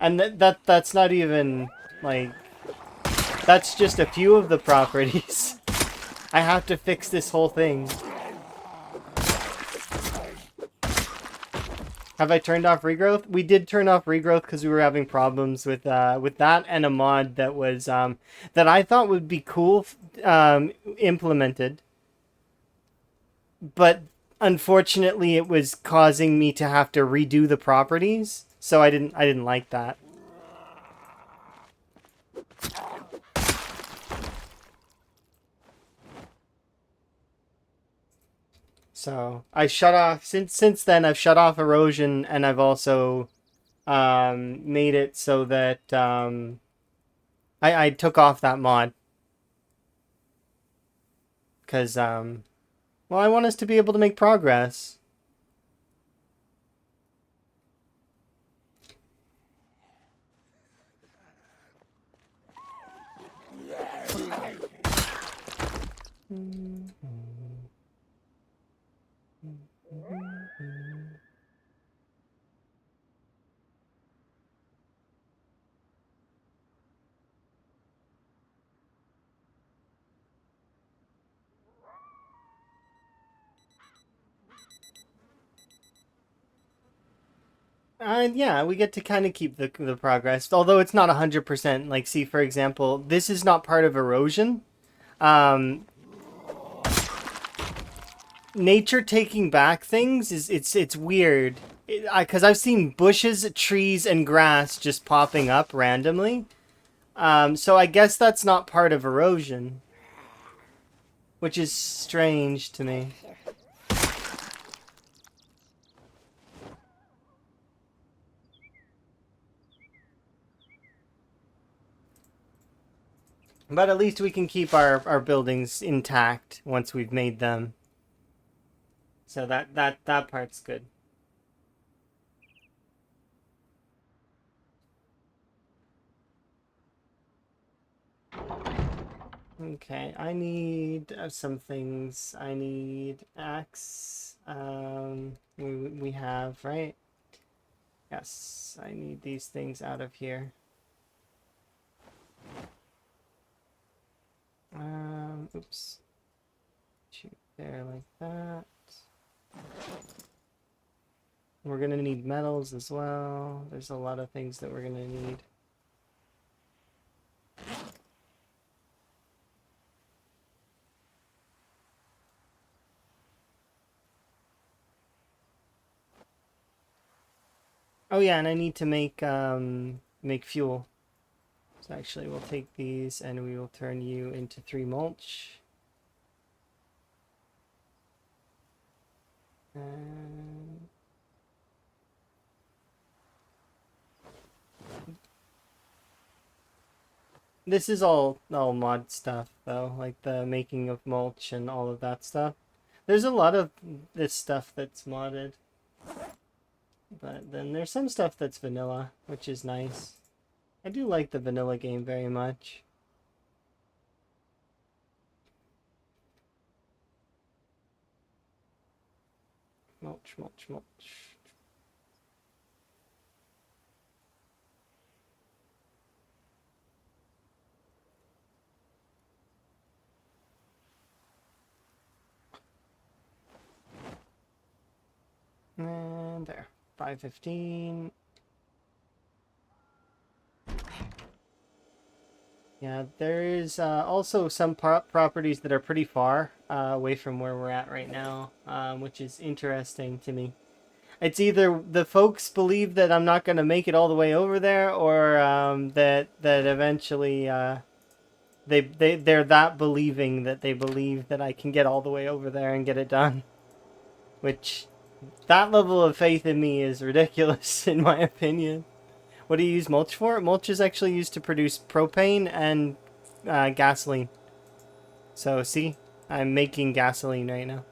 S1: And that's not even, like... That's just a few of the properties. I have to fix this whole thing. Have I turned off regrowth? We did turn off regrowth because we were having problems with that and a mod that was that I thought would be cool implemented, but unfortunately it was causing me to have to redo the properties, so I didn't like that. So I shut off since then. I've shut off erosion, and I've also made it so that I took off that mod because well, I want us to be able to make progress. Yeah, we get to kind of keep the progress, although it's not 100%. Like, see, for example, this is not part of erosion. Nature taking back things is it's weird. Because I've seen bushes, trees, and grass just popping up randomly. So I guess that's not part of erosion, which is strange to me. But at least we can keep our buildings intact once we've made them. So that part's good. Okay, I need some things. I need axe. We have, right? Yes, I need these things out of here. Oops. Shoot there like that. We're gonna need metals as well. There's a lot of things that we're gonna need. Oh yeah, and I need to make fuel. So actually we'll take these and we will turn you into 3 mulch. And this is all mod stuff though, like the making of mulch and all of that stuff. There's a lot of this stuff that's modded. But then there's some stuff that's vanilla, which is nice. I do like the vanilla game very much. Mulch, mulch, mulch. And there. 515. Yeah, there is also some properties that are pretty far away from where we're at right now, which is interesting to me. It's either the folks believe that I'm not going to make it all the way over there, or that eventually They're that believing that they believe that I can get all the way over there and get it done. Which, that level of faith in me is ridiculous, in my opinion. What do you use mulch for? Mulch is actually used to produce propane and gasoline. So see, I'm making gasoline right now.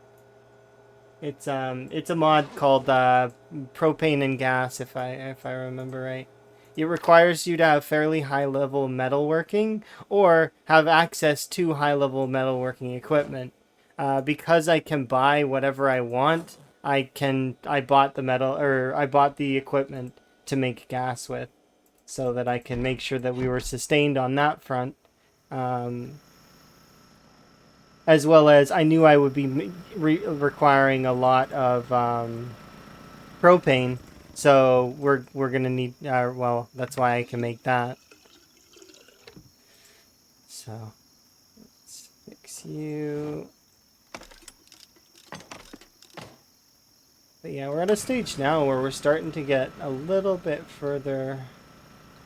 S1: It's a mod called propane and gas, if I remember right. It requires you to have fairly high level metalworking or have access to high level metalworking equipment. Because I can buy whatever I want, I bought the equipment to make gas with, so that I can make sure that we were sustained on that front. As well as I knew I would be requiring a lot of propane, so we're gonna need. Well, that's why I can make that. So let's fix you. But yeah, we're at a stage now where we're starting to get a little bit further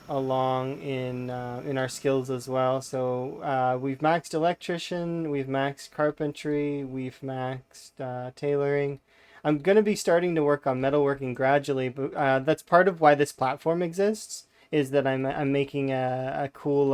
S1: along in our skills as well. So we've maxed electrician, we've maxed carpentry, we've maxed tailoring. I'm gonna be starting to work on metalworking gradually, but that's part of why this platform exists. Is that I'm making a cool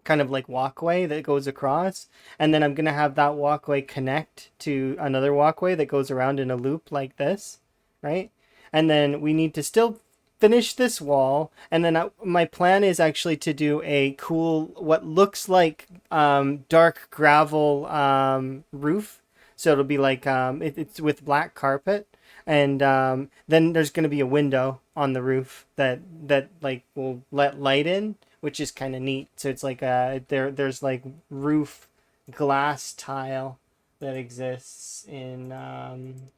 S1: kind of like walkway that goes across, and then I'm gonna have that walkway connect to another walkway that goes around in a loop like this, right? And then we need to still finish this wall, and then my plan is actually to do a cool, what looks like dark gravel roof. So it'll be like it's with black carpet, and then there's going to be a window on the roof that like will let light in, which is kind of neat. So it's like there's like roof glass tile that exists in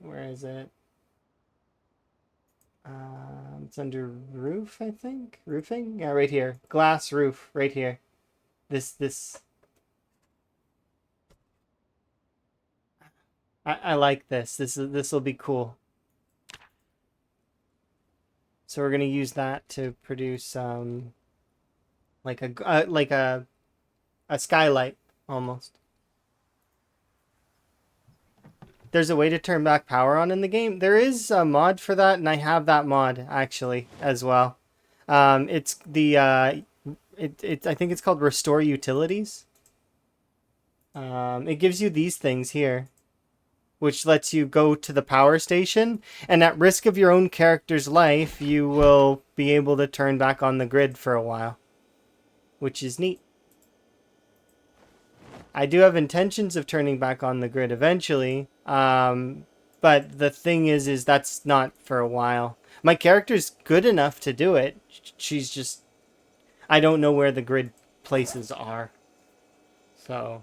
S1: where is it? It's under roof, I think. Roofing? Yeah, right here. Glass roof, right here. This. I like this. This will be cool. So we're gonna use that to produce like a skylight almost. There's a way to turn back power on in the game. There is a mod for that, and I have that mod actually as well. It's the I think it's called Restore Utilities. It gives you these things here, which lets you go to the power station, and at risk of your own character's life, you will be able to turn back on the grid for a while, which is neat. I do have intentions of turning back on the grid eventually, but the thing is that's not for a while. My character's good enough to do it. She's just... I don't know where the grid places are. So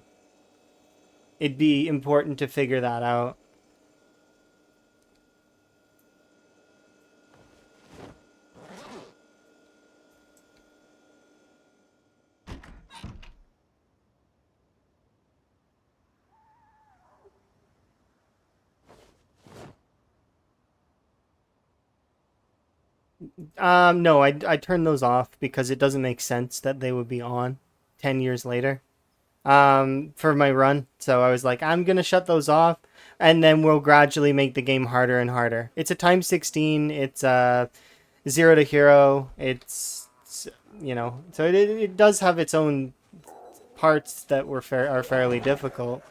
S1: it'd be important to figure that out. No, I turned those off because it doesn't make sense that they would be on 10 years later for my run. So I was like, I'm going to shut those off, and then we'll gradually make the game harder and harder. It's a time 16. It's 0 to hero. It's you know, so it does have its own parts that are fairly difficult.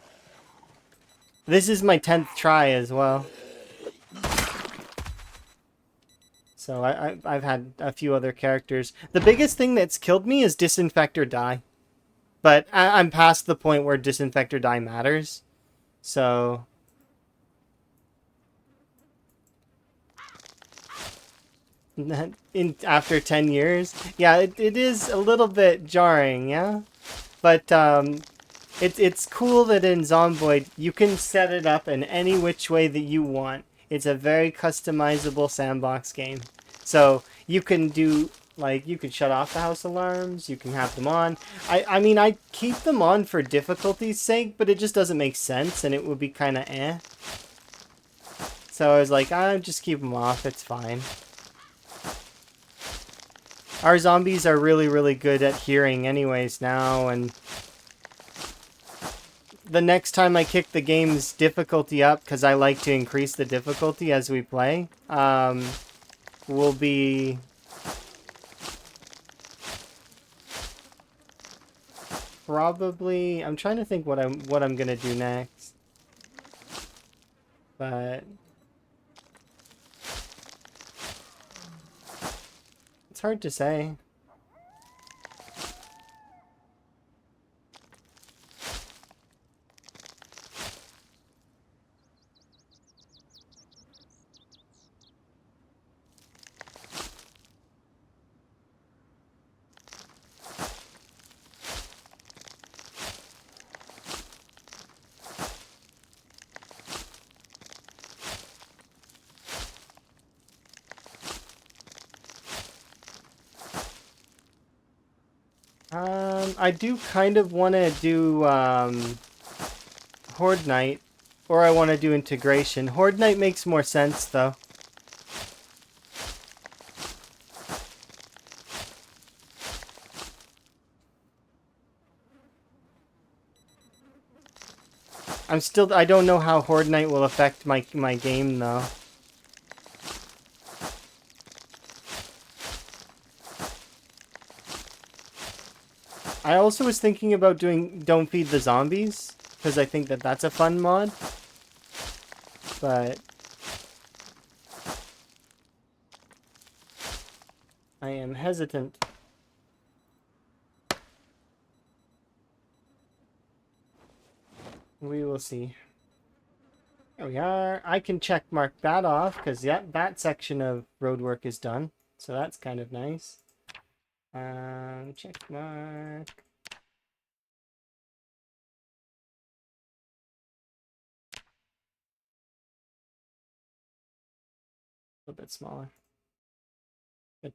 S1: This is my 10th try as well. So I've had a few other characters. The biggest thing that's killed me is disinfect or die. But I'm past the point where disinfect or die matters. So... after 10 years? Yeah, it is a little bit jarring, yeah? But it's cool that in Zomboid you can set it up in any which way that you want. It's a very customizable sandbox game. So you can do, like, you can shut off the house alarms, you can have them on. I mean, I keep them on for difficulty's sake, but it just doesn't make sense, and it would be kind of eh. So I was like, I'll just keep them off, it's fine. Our zombies are really, really good at hearing anyways now, and the next time I kick the game's difficulty up, because I like to increase the difficulty as we play, will be... probably... I'm trying to think what I'm gonna do next. But... it's hard to say. I do kind of want to do Horde Night, or I want to do Integration. Horde Night makes more sense, though. I don't know how Horde Night will affect my game, though. I also was thinking about doing Don't Feed the Zombies, because I think that that's a fun mod. But I am hesitant. We will see. There we are. I can check mark that off, because that section of roadwork is done. So that's kind of nice. Check mark. A little bit smaller. Good.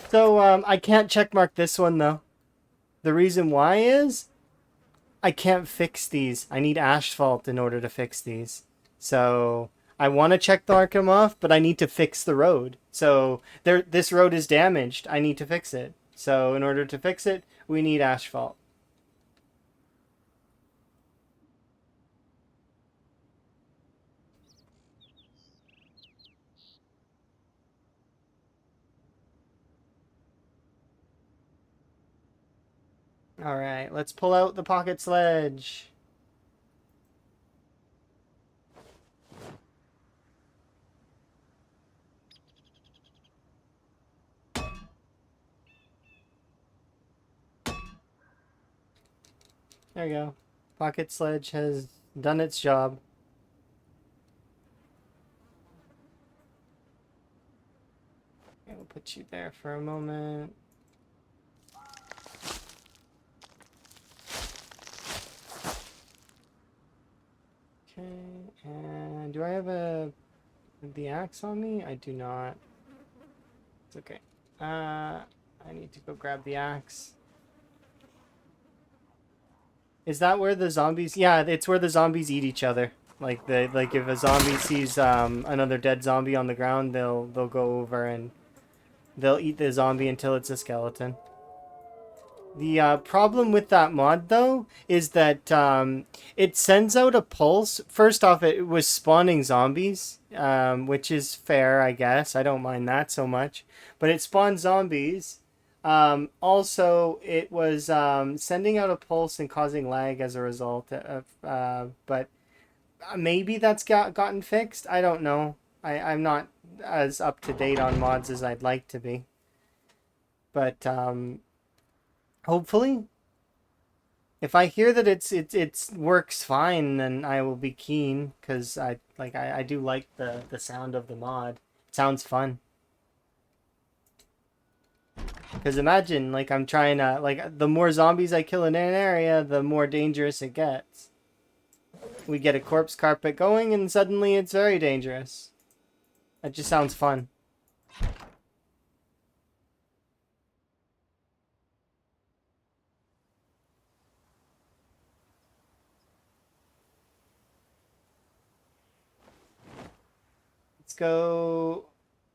S1: So, I can't check mark this one, though. The reason why is I can't fix these. I need asphalt in order to fix these. So, I want to check mark them off, but I need to fix the road. So, this road is damaged. I need to fix it. So, in order to fix it, we need asphalt. Alright, let's pull out the pocket sledge. There you go. Pocket sledge has done its job. Okay, we'll put you there for a moment. Okay, and do I have the axe on me? I do not. It's okay. I need to go grab the axe. Is that where the zombies? Yeah, it's where the zombies eat each other. Like if a zombie sees another dead zombie on the ground, they'll go over and they'll eat the zombie until it's a skeleton. The problem with that mod, though, is that it sends out a pulse. First off, it was spawning zombies, which is fair, I guess. I don't mind that so much. But it spawned zombies. Also, it was sending out a pulse and causing lag as a result. But maybe that's gotten fixed. I don't know. I'm not as up to date on mods as I'd like to be. But hopefully, if I hear that it works fine, then I will be keen, because I do like the sound of the mod. It sounds fun. Because imagine, like, I'm trying to, like, the more zombies I kill in an area, the more dangerous it gets. We get a corpse carpet going, and suddenly it's very dangerous. That just sounds fun. go,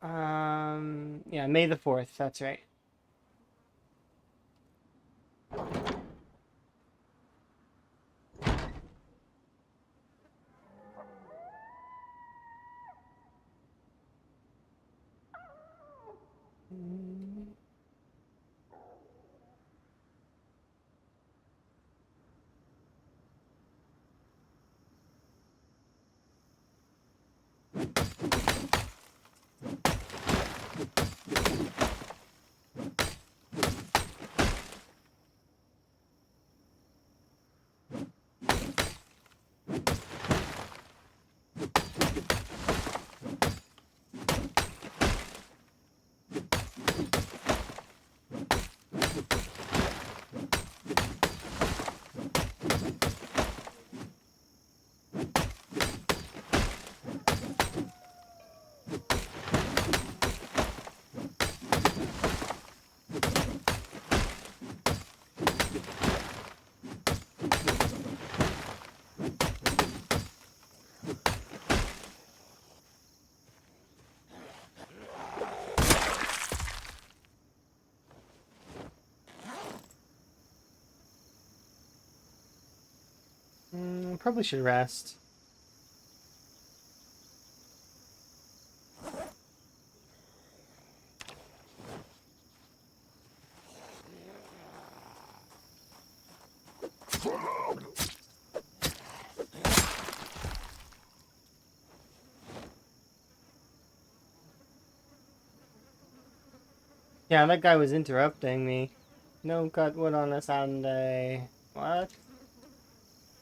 S1: yeah, May the 4th, that's right. Probably should rest. Yeah, that guy was interrupting me. No cut wood on a Sunday. What?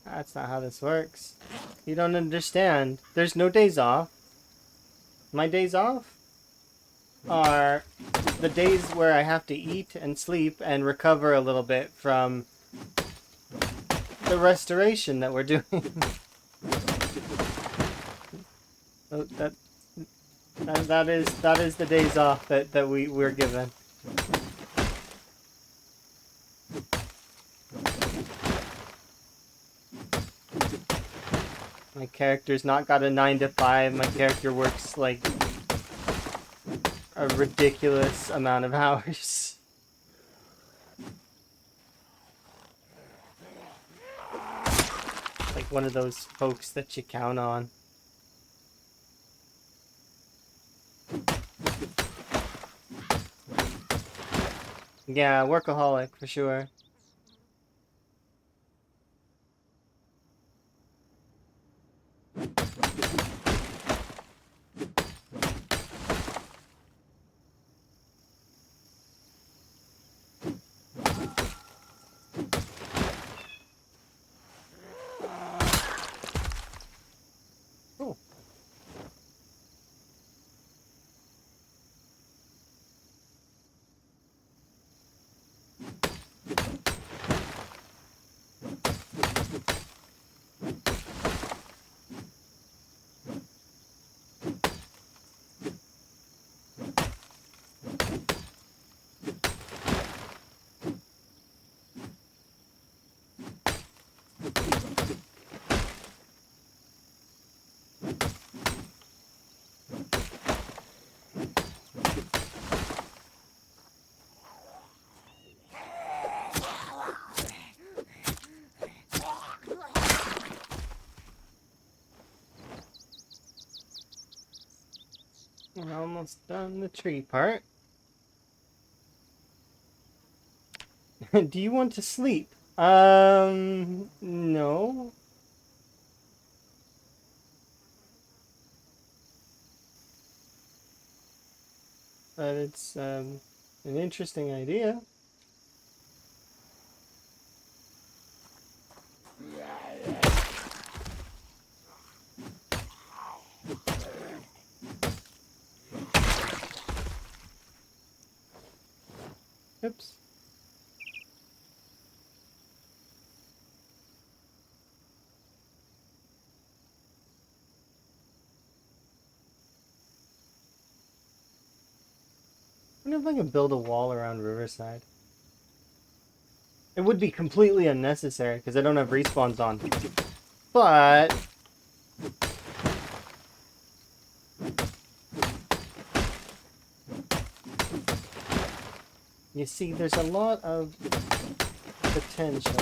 S1: That's not how this works. You don't understand. There's no days off. My days off are the days where I have to eat and sleep and recover a little bit from the restoration that we're doing. So that is the days off that we're given. My character's not got a 9 to 5. My character works like a ridiculous amount of hours. Like one of those folks that you count on. Yeah, workaholic for sure. Cool. We're almost done the tree part. Do you want to sleep? No. But it's an interesting idea. Oops. I wonder if I can build a wall around Riverside. It would be completely unnecessary because I don't have respawns on. But You see, there's a lot of potential.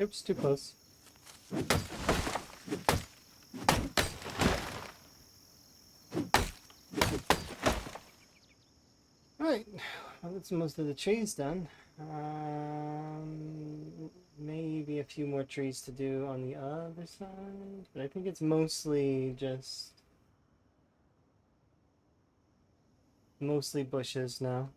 S1: Oops, too close. Alright, well, that's most of the trees done. Maybe a few more trees to do on the other side, but I think it's mostly bushes now.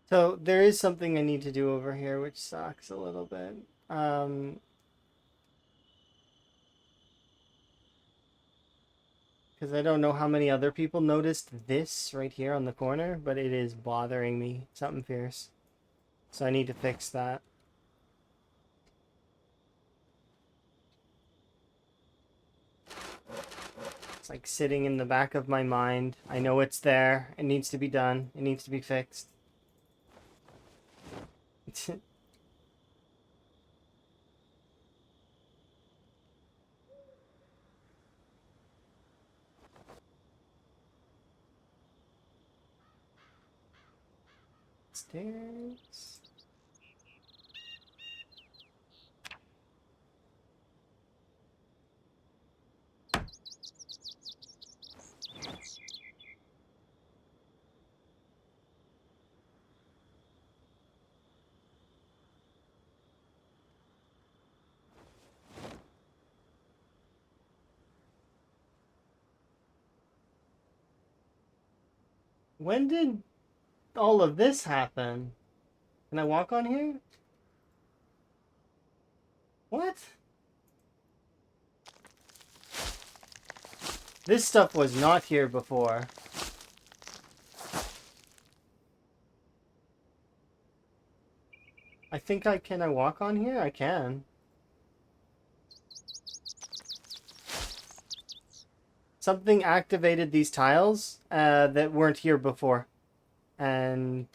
S1: So there is something I need to do over here, which sucks a little bit. Because I don't know how many other people noticed this right here on the corner, but it is bothering me. Something fierce. So I need to fix that. It's like sitting in the back of my mind. I know it's there. It needs to be done. It needs to be fixed. Stairs. When did all of this happen? Can I walk on here? What? This stuff was not here before. I think can I walk on here? I can. Something activated these tiles that weren't here before. And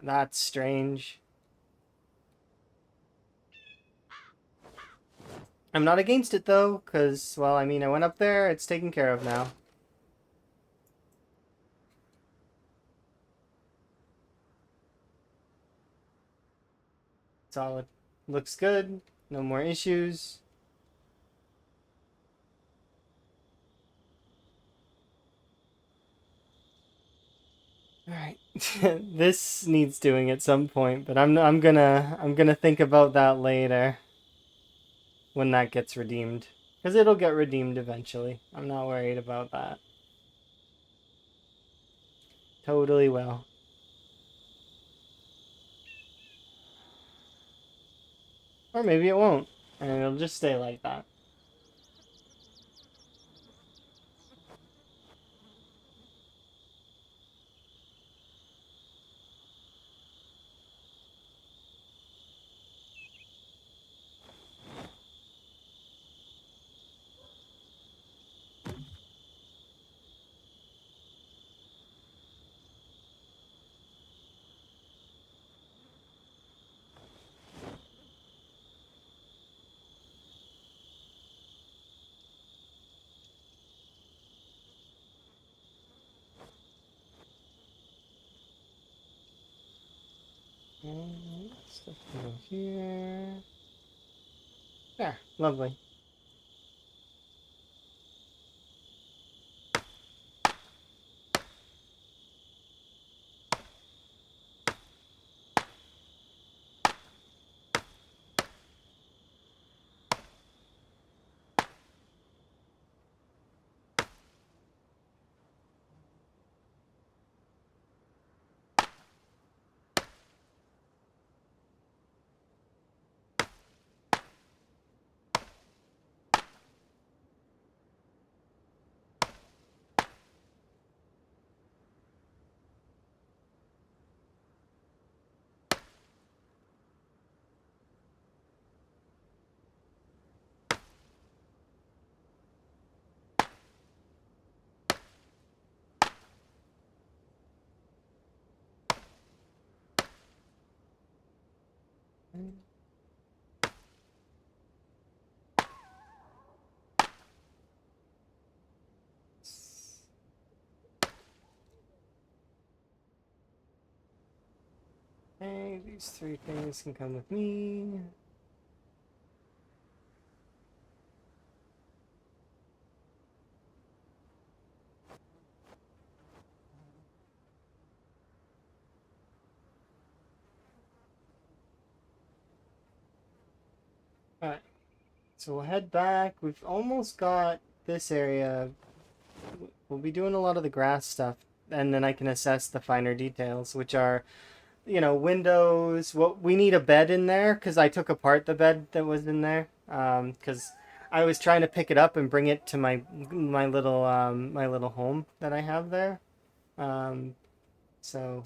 S1: that's strange. I'm not against it though, because, well, I mean, I went up there, it's taken care of now. Solid. Looks good. No more issues. Alright. This needs doing at some point, but I'm gonna think about that later. When that gets redeemed. Because it'll get redeemed eventually. I'm not worried about that. Totally will. Or maybe it won't. And it'll just stay like that. And stuff can go here. There, lovely. Okay, these three things can come with me. Alright, so we'll head back. We've almost got this area. We'll be doing a lot of the grass stuff, and then I can assess the finer details, which are, you know, windows. Well, we need a bed in there because I took apart the bed that was in there. Because I was trying to pick it up and bring it to my little home that I have there. So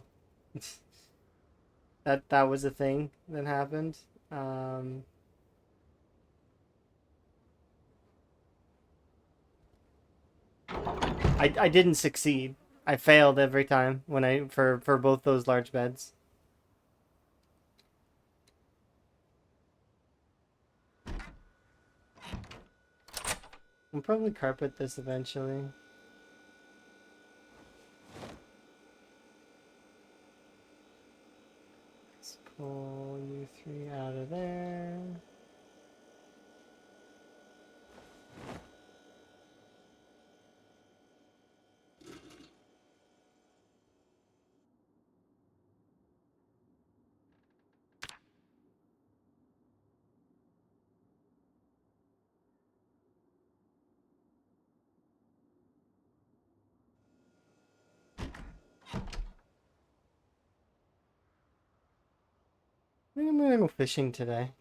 S1: that was a thing that happened. Um, I didn't succeed. I failed every time when for both those large beds. I'll probably carpet this eventually. Let's pull you three out of there. I think I'm gonna go fishing today.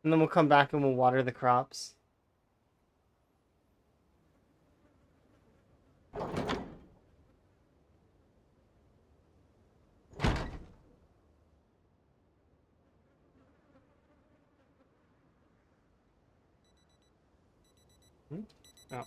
S1: And then we'll come back and we'll water the crops. Hmm? Oh.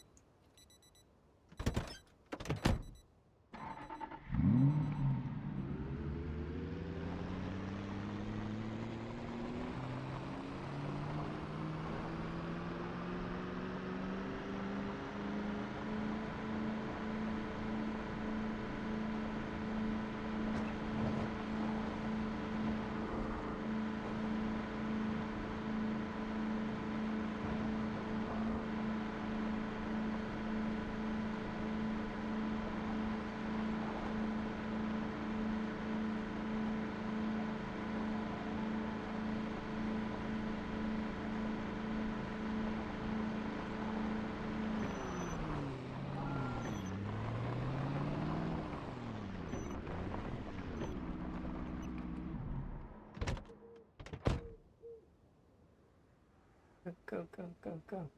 S1: Go, go, go, go, go.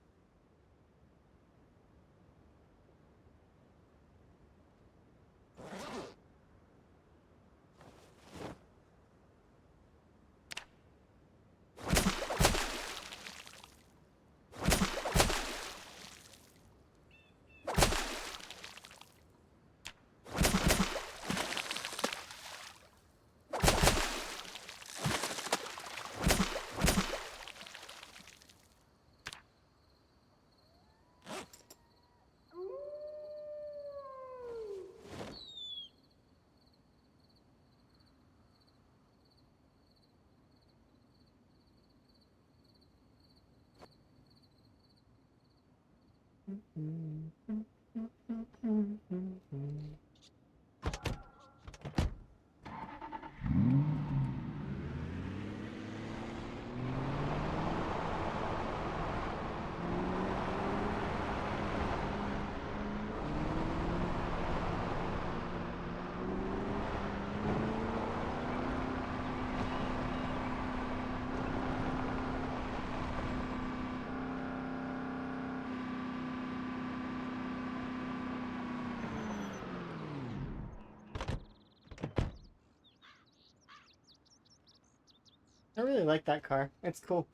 S1: I really like that car. It's cool.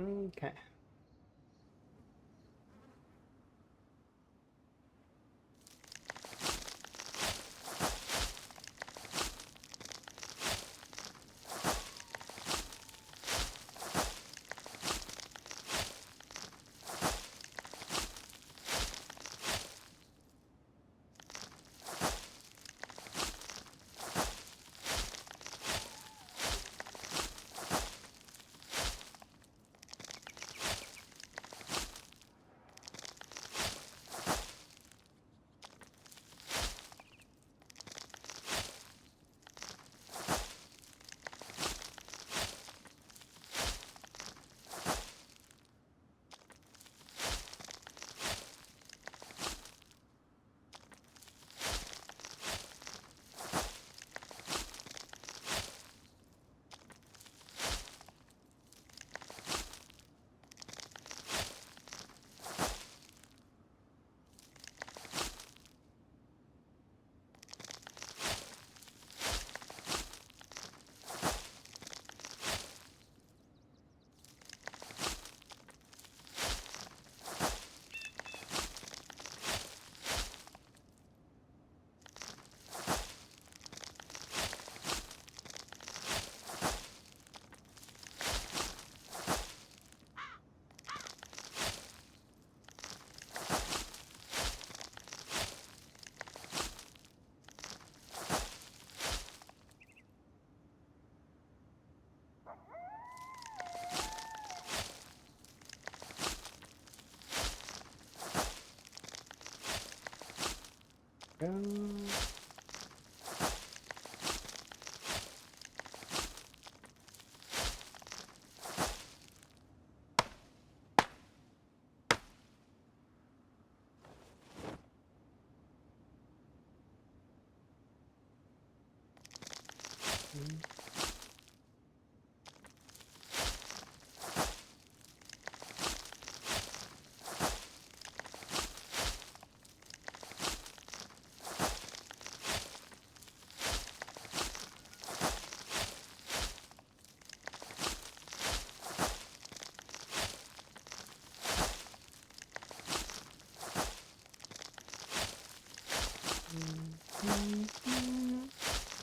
S1: Okay.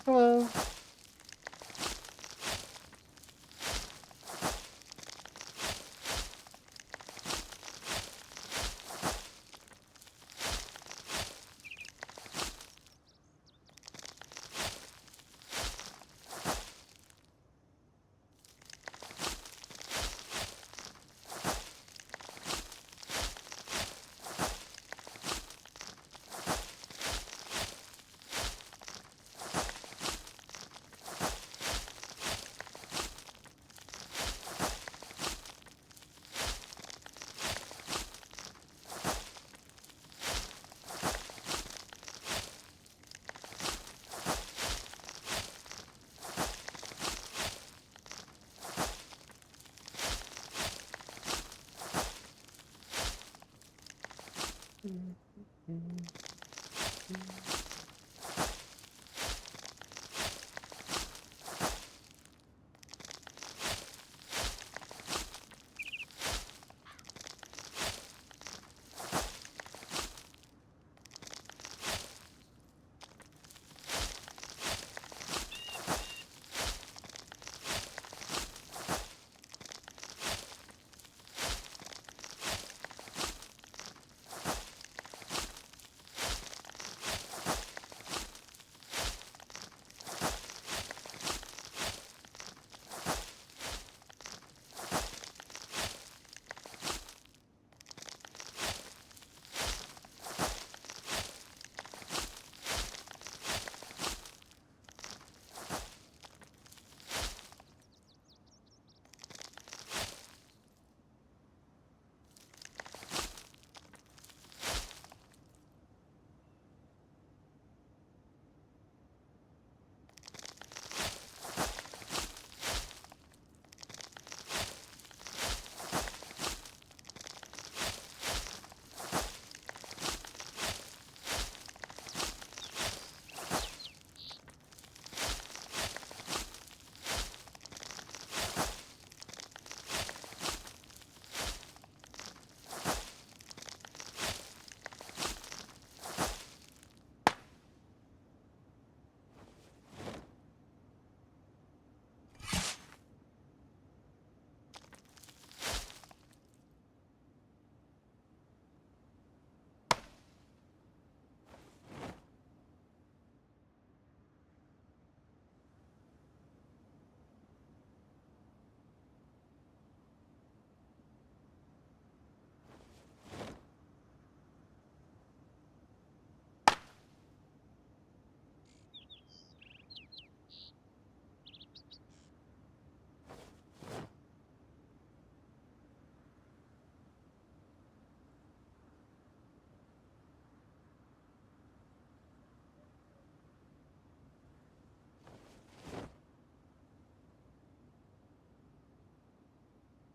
S1: Hello.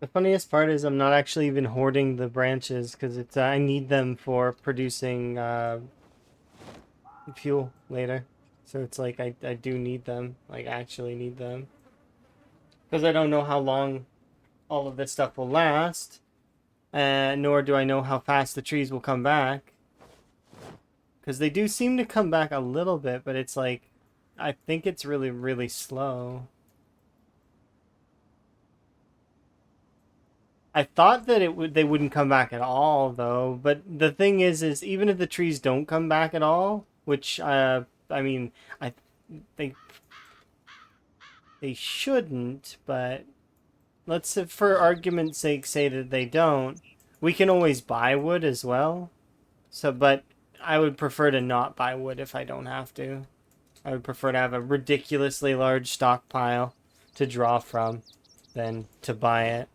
S1: The funniest part is I'm not actually even hoarding the branches because it's I need them for producing fuel later. So it's like I do need them, like actually need them. Because I don't know how long all of this stuff will last, nor do I know how fast the trees will come back. Because they do seem to come back a little bit, but it's like, I think it's really, really slow. I thought that they wouldn't come back at all, though. But the thing is even if the trees don't come back at all, which, I mean, I think they shouldn't, but let's, for argument's sake, say that they don't. We can always buy wood as well. So, but I would prefer to not buy wood if I don't have to. I would prefer to have a ridiculously large stockpile to draw from than to buy it.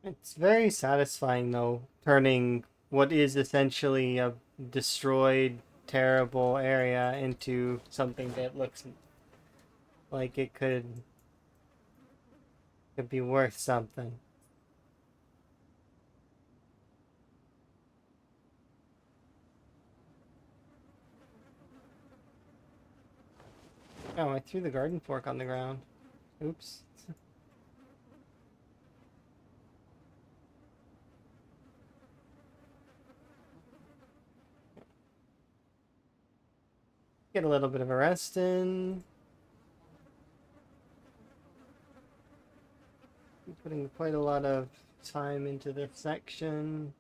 S1: It's very satisfying, though, turning what is essentially a destroyed, terrible area into something that looks like it could be worth something. Oh, I threw the garden fork on the ground. Oops. Get a little bit of a rest in. I'm putting quite a lot of time into this section.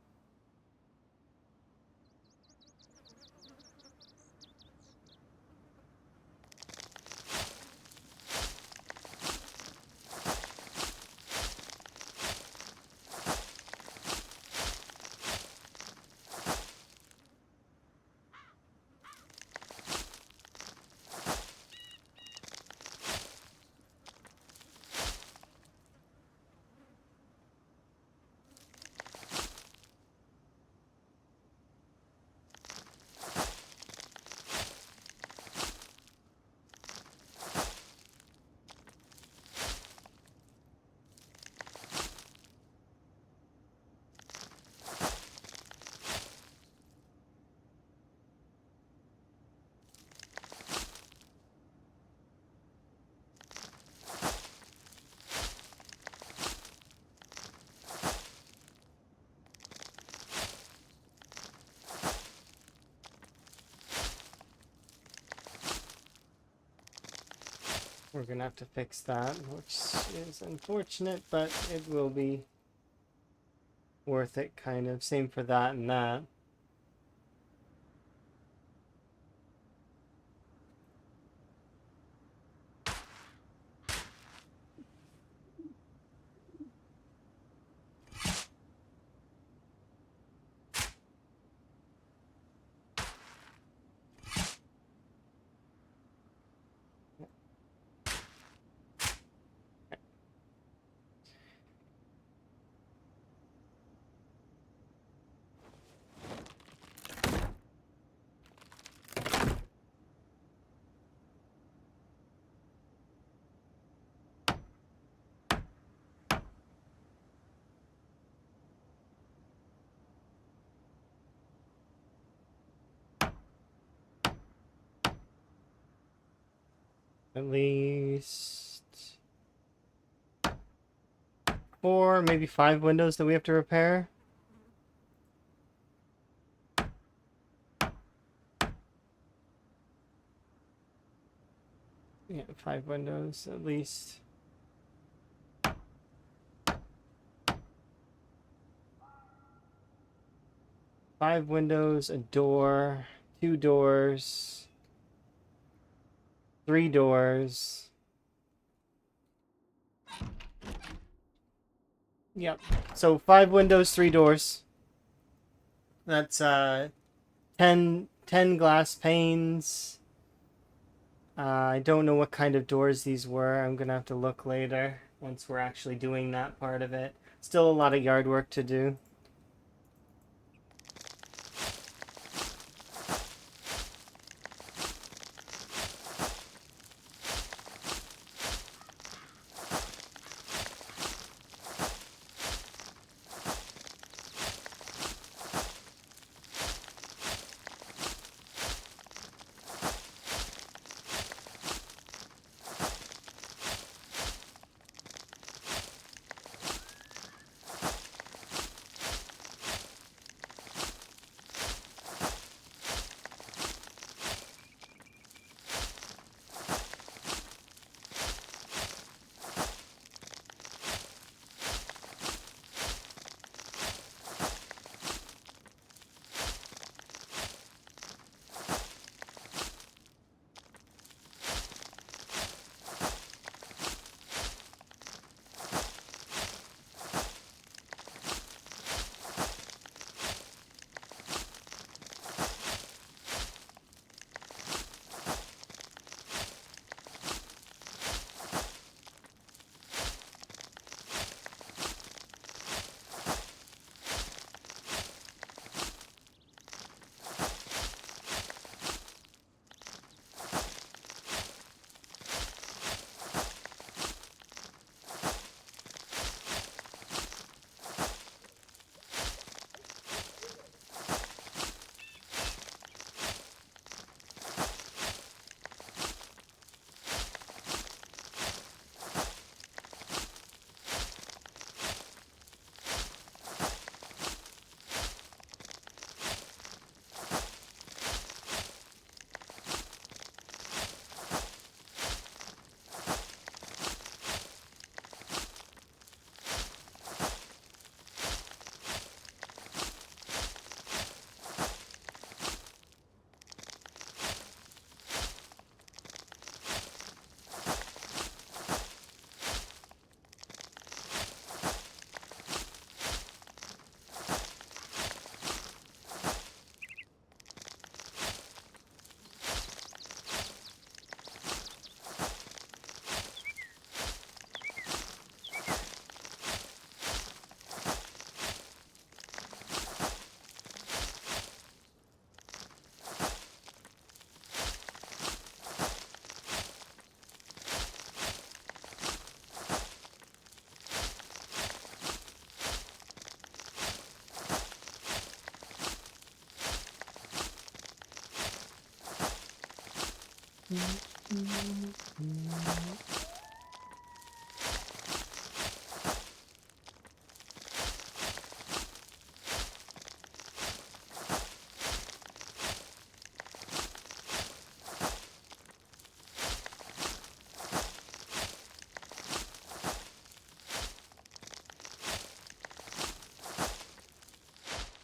S1: We're gonna have to fix that, which is unfortunate, but it will be worth it, kind of. Same for that and that. At least 4, maybe 5 windows that we have to repair. Yeah, 5 windows at least. 5 windows, a door, 2 doors, 3 doors. Yep. So 5 windows, 3 doors. That's 10 glass panes. I don't know what kind of doors these were. I'm gonna have to look later once we're actually doing that part of it. Still a lot of yard work to do.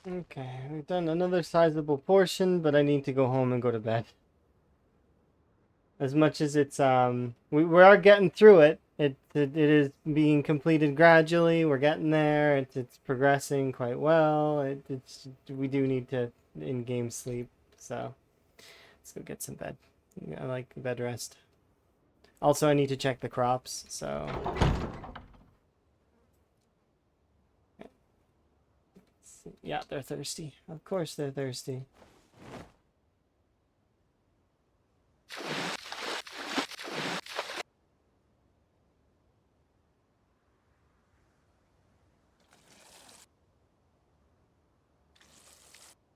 S1: Okay, we've done another sizable portion, but I need to go home and go to bed. As much as it's we are getting through it. It is being completed gradually. We're getting there. It's progressing quite well. It's we do need to in-game sleep, so let's go get some bed. I like bed rest. Also, I need to check the crops, so yeah, they're thirsty. Of course they're thirsty.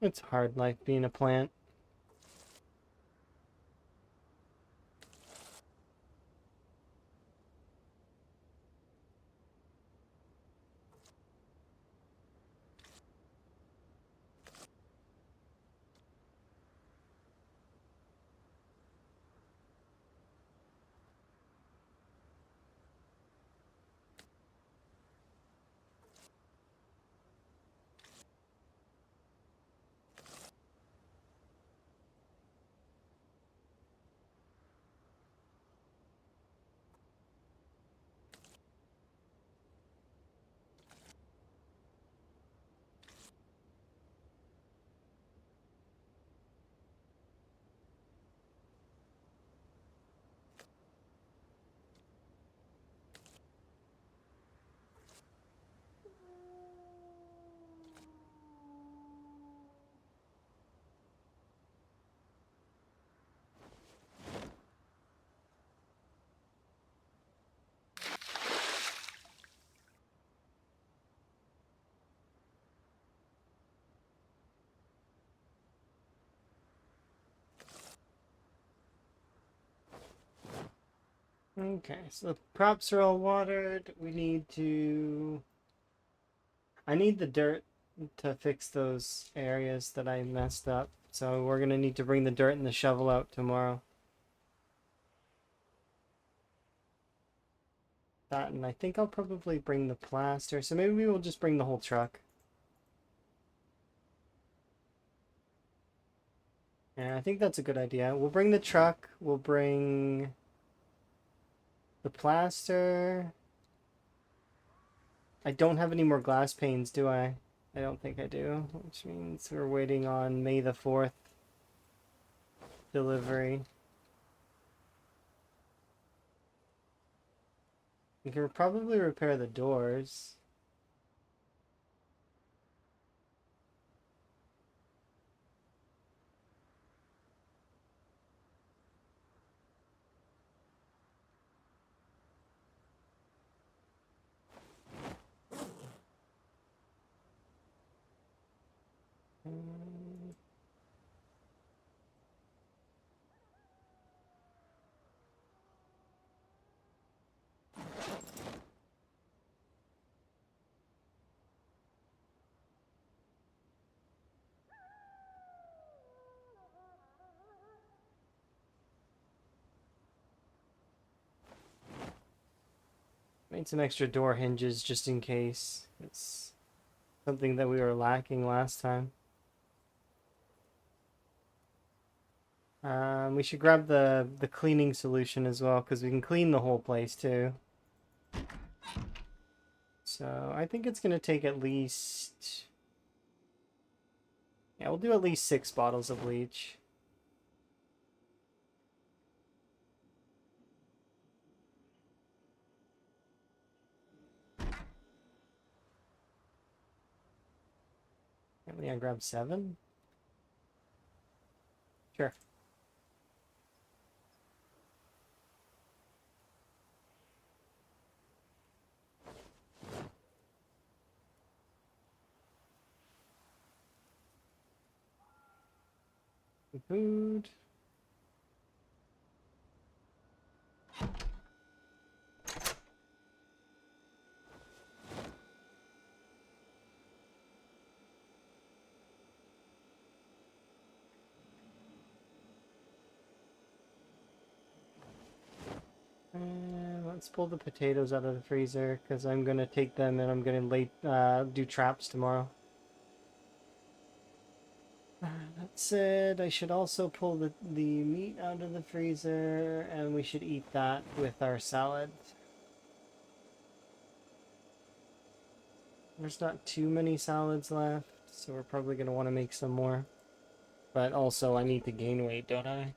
S1: It's hard life being a plant. Okay, so the props are all watered. We need to... I need the dirt to fix those areas that I messed up. So we're gonna need to bring the dirt and the shovel out tomorrow. That, and I think I'll probably bring the plaster. So maybe we'll just bring the whole truck. Yeah, I think that's a good idea. We'll bring the truck. We'll bring the plaster. I don't have any more glass panes, do I? I don't think I do, which means we're waiting on May the 4th delivery. We can probably repair the doors. Made some extra door hinges just in case. It's something that we were lacking last time. We should grab the cleaning solution as well, because we can clean the whole place too. So I think it's going to take at least... Yeah, we'll do at least 6 bottles of bleach. Can I grab 7? Sure. Food. Let's pull the potatoes out of the freezer, because I'm going to take them and I'm going to do traps tomorrow. That said, I should also pull the meat out of the freezer, and we should eat that with our salad. There's not too many salads left, so we're probably going to want to make some more. But also, I need to gain weight, don't I?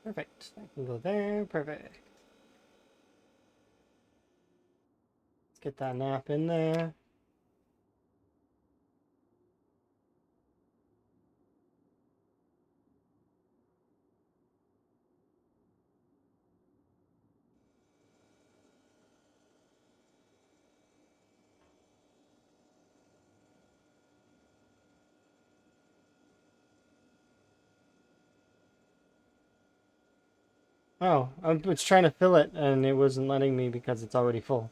S1: Perfect. I can go there. Perfect. Let's get that nap in there. Oh, I was trying to fill it, and it wasn't letting me because it's already full.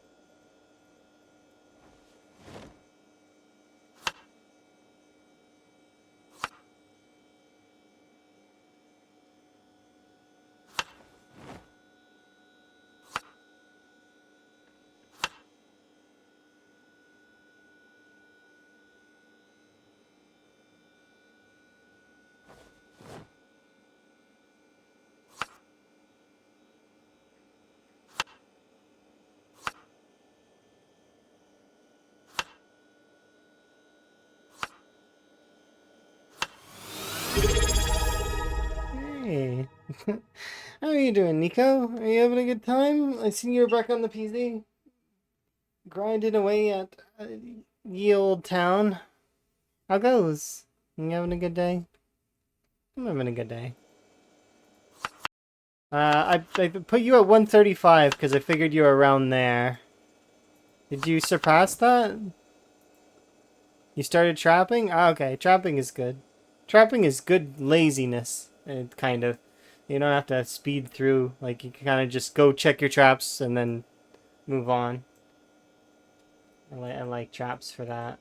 S1: Hey. How are you doing, Nico? Are you having a good time? I seen you were back on the PC. Grinding away at Ye old town. How goes? You having a good day? I'm having a good day. I put you at 135 because I figured you were around there. Did you surpass that? You started trapping? Ah, okay, trapping is good. Trapping is good laziness, kind of. You don't have to speed through. Like, you can kind of just go check your traps and then move on. I like traps for that.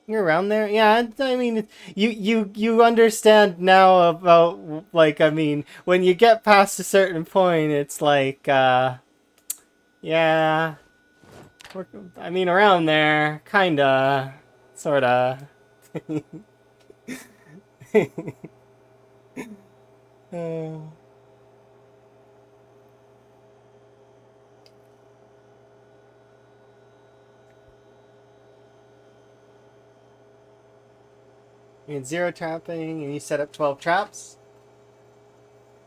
S1: You're around there? Yeah, I mean, you understand now about, like, I mean, when you get past a certain point, it's like, yeah, I mean, around there, kinda, sorta. Uh, you had 0 trapping, and you set up 12 traps.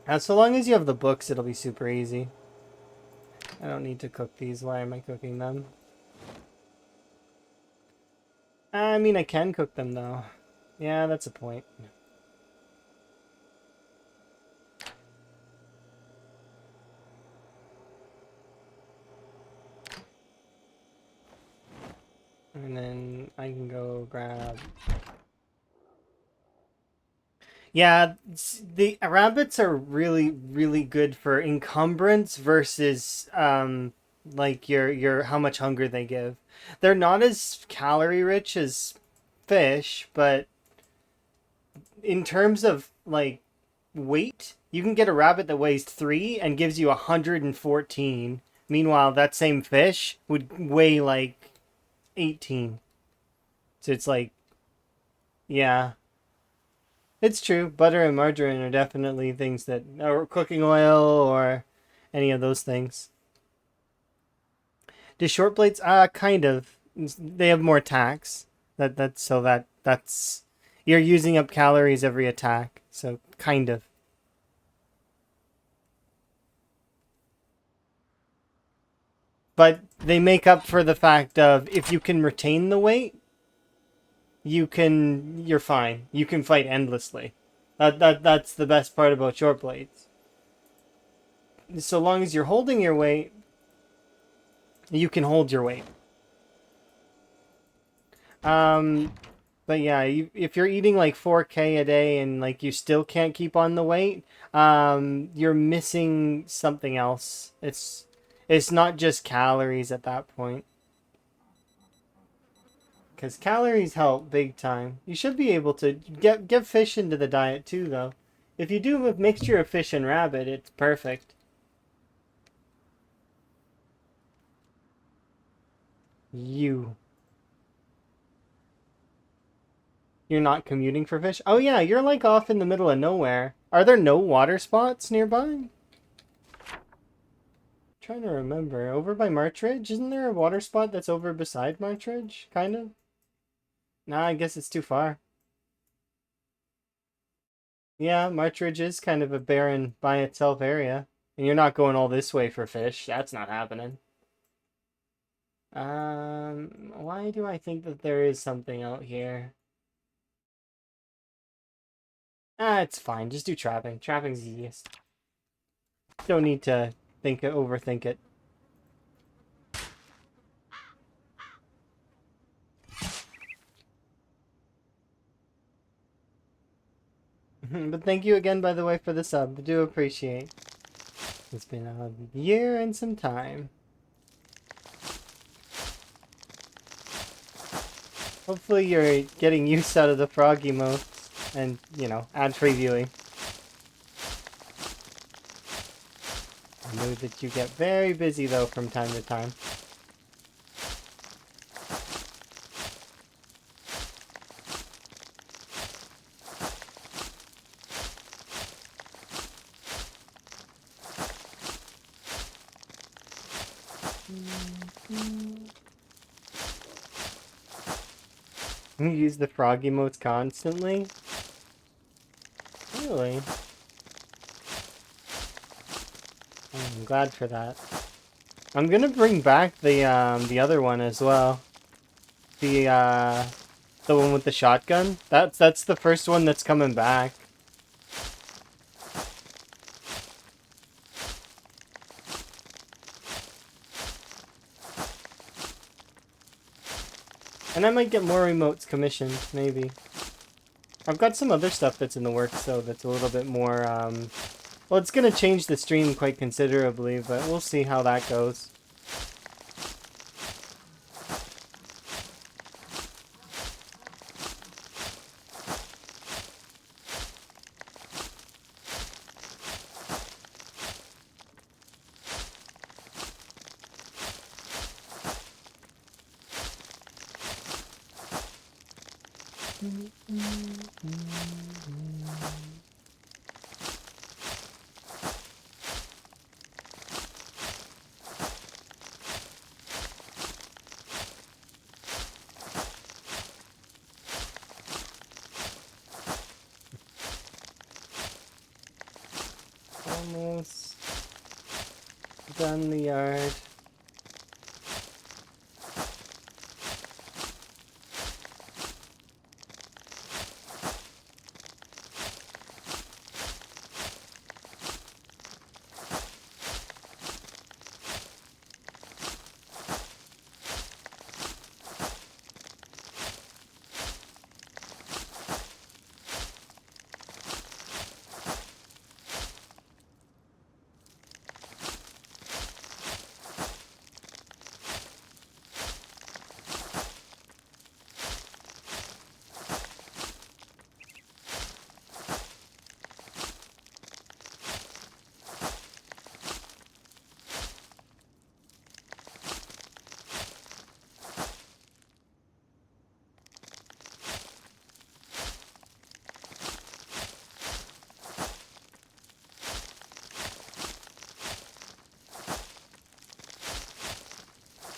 S1: And so long as you have the books, it'll be super easy. I don't need to cook these. Why am I cooking them? I mean, I can cook them, though. Yeah, that's a point. And then I can go grab... Yeah, the rabbits are really, really good for encumbrance versus like your how much hunger they give. They're not as calorie rich as fish, but in terms of like weight, you can get a rabbit that weighs 3 and gives you 114. Meanwhile, that same fish would weigh like 18. So it's like, yeah. It's true. Butter and margarine are definitely things that, or cooking oil, or any of those things. Do short blades? Kind of. They have more attacks. That's you're using up calories every attack. So kind of. But they make up for the fact of if you can retain the weight, you're fine. You can fight endlessly. That's the best part about short blades. So long as you're holding your weight, you can hold your weight. But yeah, if you're eating like 4K a day and like you still can't keep on the weight, you're missing something else. It's not just calories at that point. Because calories help big time. You should be able to get fish into the diet too, though. If you do a mixture of fish and rabbit, it's perfect. You. You're not commuting for fish? Oh yeah, you're like off in the middle of nowhere. Are there no water spots nearby? Trying to remember. Over by Marchridge? Isn't there a water spot that's over beside Marchridge? Kind of? Nah, I guess it's too far. Yeah, Marchridge is kind of a barren by itself area. And you're not going all this way for fish. That's not happening. Why do I think that there is something out here? Ah, it's fine. Just do trapping. Trapping's easiest. Don't need to overthink it. But thank you again, by the way, for the sub. I do appreciate. It's been a year and some time. Hopefully you're getting use out of the frog emotes and, you know, ad-free viewing. I know that you get very busy, though, from time to time. You use the frog emotes constantly? Really? I'm glad for that. I'm gonna bring back the other one as well. The one with the shotgun. That's the first one that's coming back. And I might get more remotes commissioned, maybe. I've got some other stuff that's in the works, though, that's a little bit more, well, it's gonna change the stream quite considerably, but we'll see how that goes. Almost done the yard.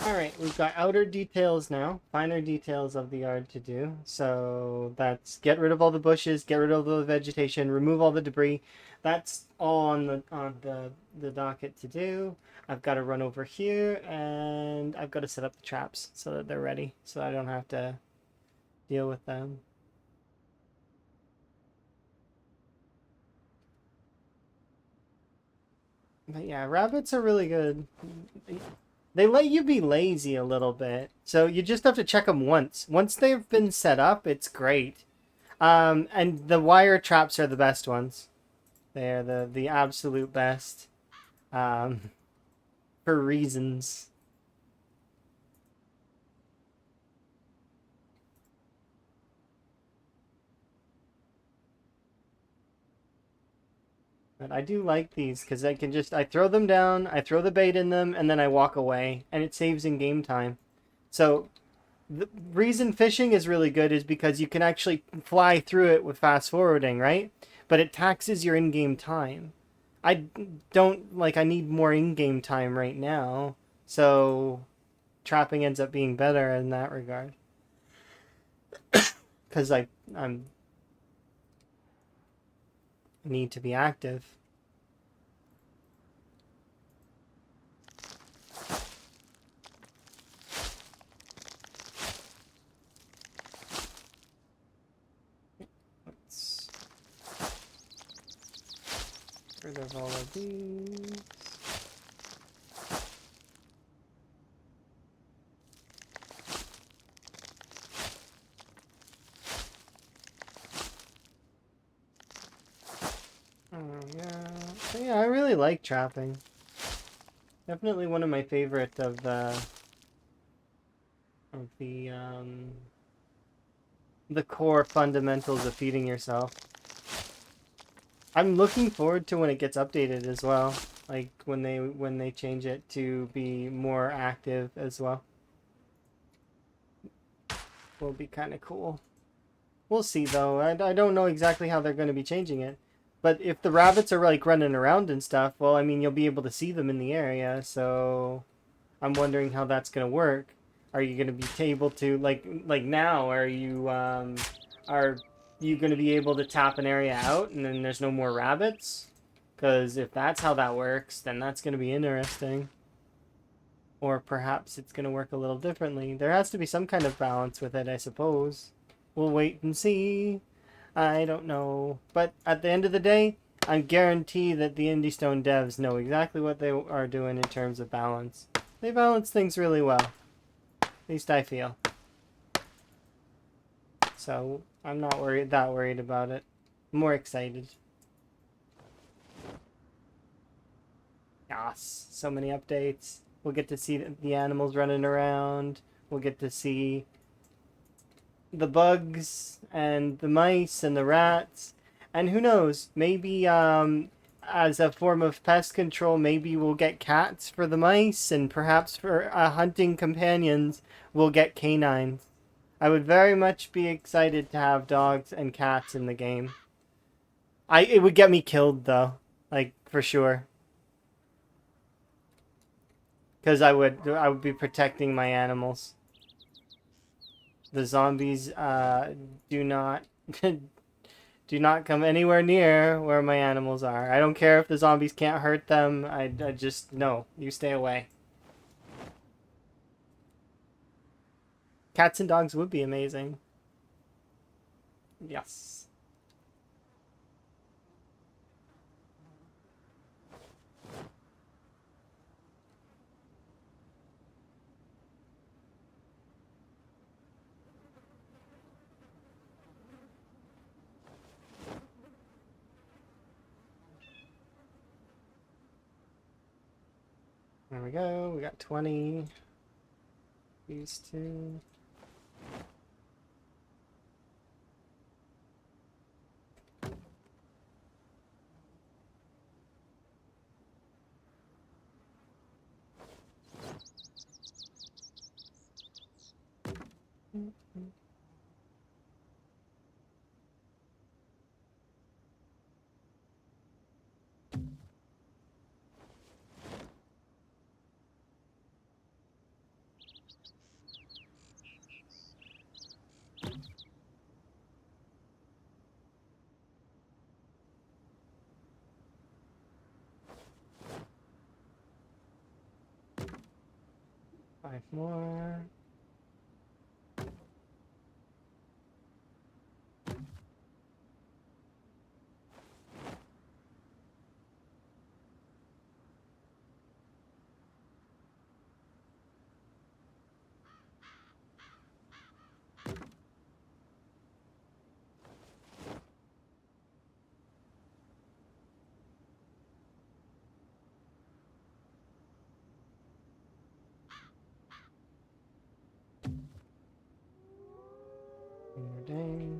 S1: Alright, we've got outer details now, finer details of the yard to do. So that's get rid of all the bushes, get rid of all the vegetation, remove all the debris. That's all on the docket to do. I've got to run over here and I've got to set up the traps so that they're ready, so I don't have to deal with them. But yeah, rabbits are really good. They let you be lazy a little bit, so you just have to check them once. Once they've been set up, it's great. And the wire traps are the best ones. They're the absolute best. For reasons. But I do like these because I throw them down, I throw the bait in them, and then I walk away, and it saves in game time. So the reason fishing is really good is because you can actually fly through it with fast forwarding, right? But it taxes your in-game time. I don't I need more in-game time right now, so trapping ends up being better in that regard. Because I'm need to be active. Let's get rid of all of these. Oh yeah. So yeah, I really like trapping. Definitely one of my favorite of the core fundamentals of feeding yourself. I'm looking forward to when it gets updated as well. Like when they change it to be more active as well. Will be kind of cool. We'll see though. I don't know exactly how they're going to be changing it. But if the rabbits are like running around and stuff, well, I mean, you'll be able to see them in the area. So I'm wondering how that's going to work. Are you going to be able to like now? Are you going to be able to tap an area out and then there's no more rabbits? Because if that's how that works, then that's going to be interesting. Or perhaps it's going to work a little differently. There has to be some kind of balance with it, I suppose. We'll wait and see. I don't know. But at the end of the day, I guarantee that the Indie Stone devs know exactly what they are doing in terms of balance. They balance things really well. At least I feel. So I'm not that worried about it. I'm more excited. Yes, so many updates. We'll get to see the animals running around. We'll get to see the bugs and the mice and the rats. And who knows, maybe as a form of pest control, maybe we'll get cats for the mice, and perhaps for hunting companions, we'll get canines. I would very much be excited to have dogs and cats in the game. It would get me killed though, like for sure. Because I would be protecting my animals. The zombies do not do not come anywhere near where my animals are. I don't care if the zombies can't hurt them. I just no, you stay away. Cats and dogs would be amazing. Yes. There we go. We got 20. These two. Five more. More days.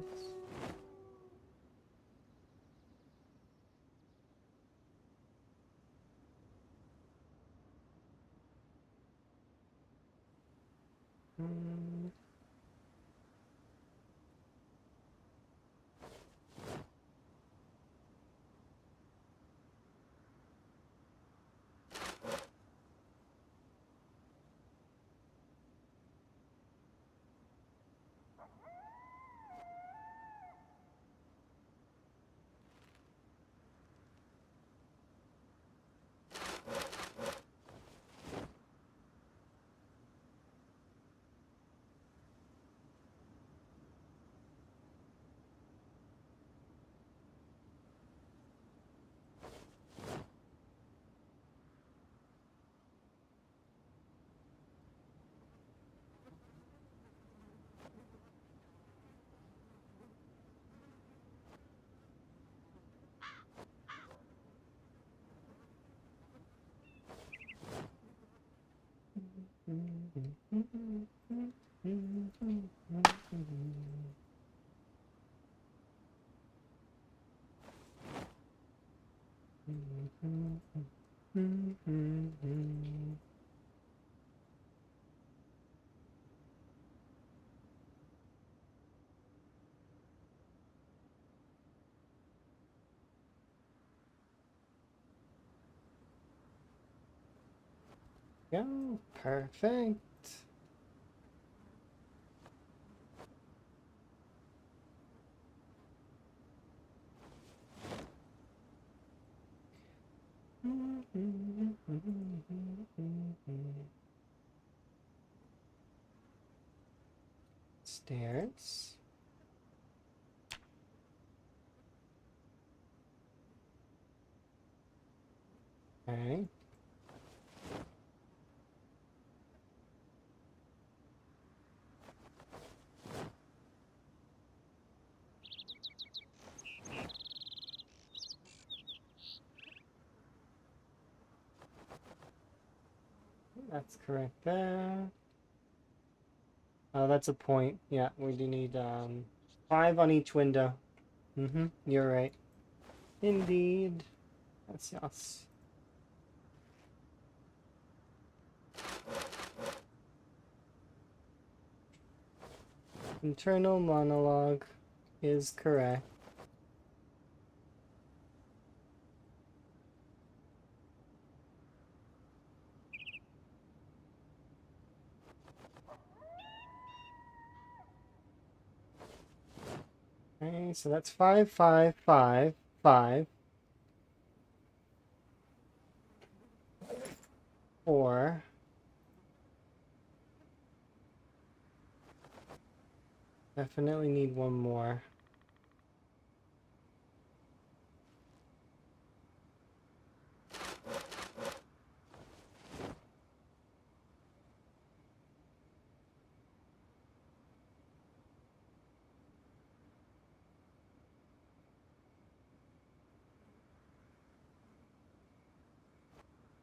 S1: Go. Perfect. Stairs. Okay. That's correct there. Oh, that's a point. Yeah, we do need 5 on each window. You're right. Indeed. Yes. Internal monologue is correct. Okay, so that's 5, 5, 5, 5. 4. Definitely need one more.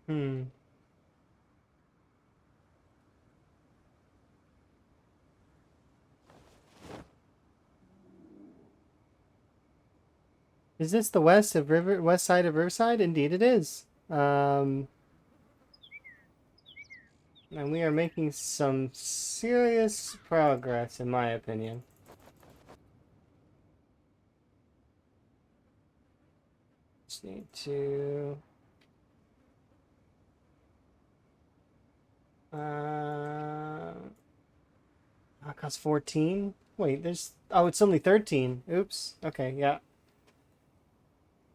S1: Hmm. Is this the west side of Riverside? Indeed it is. And we are making some serious progress, in my opinion. Just need to... That costs 14? Wait, there's... Oh, it's only 13. Oops. Okay, yeah.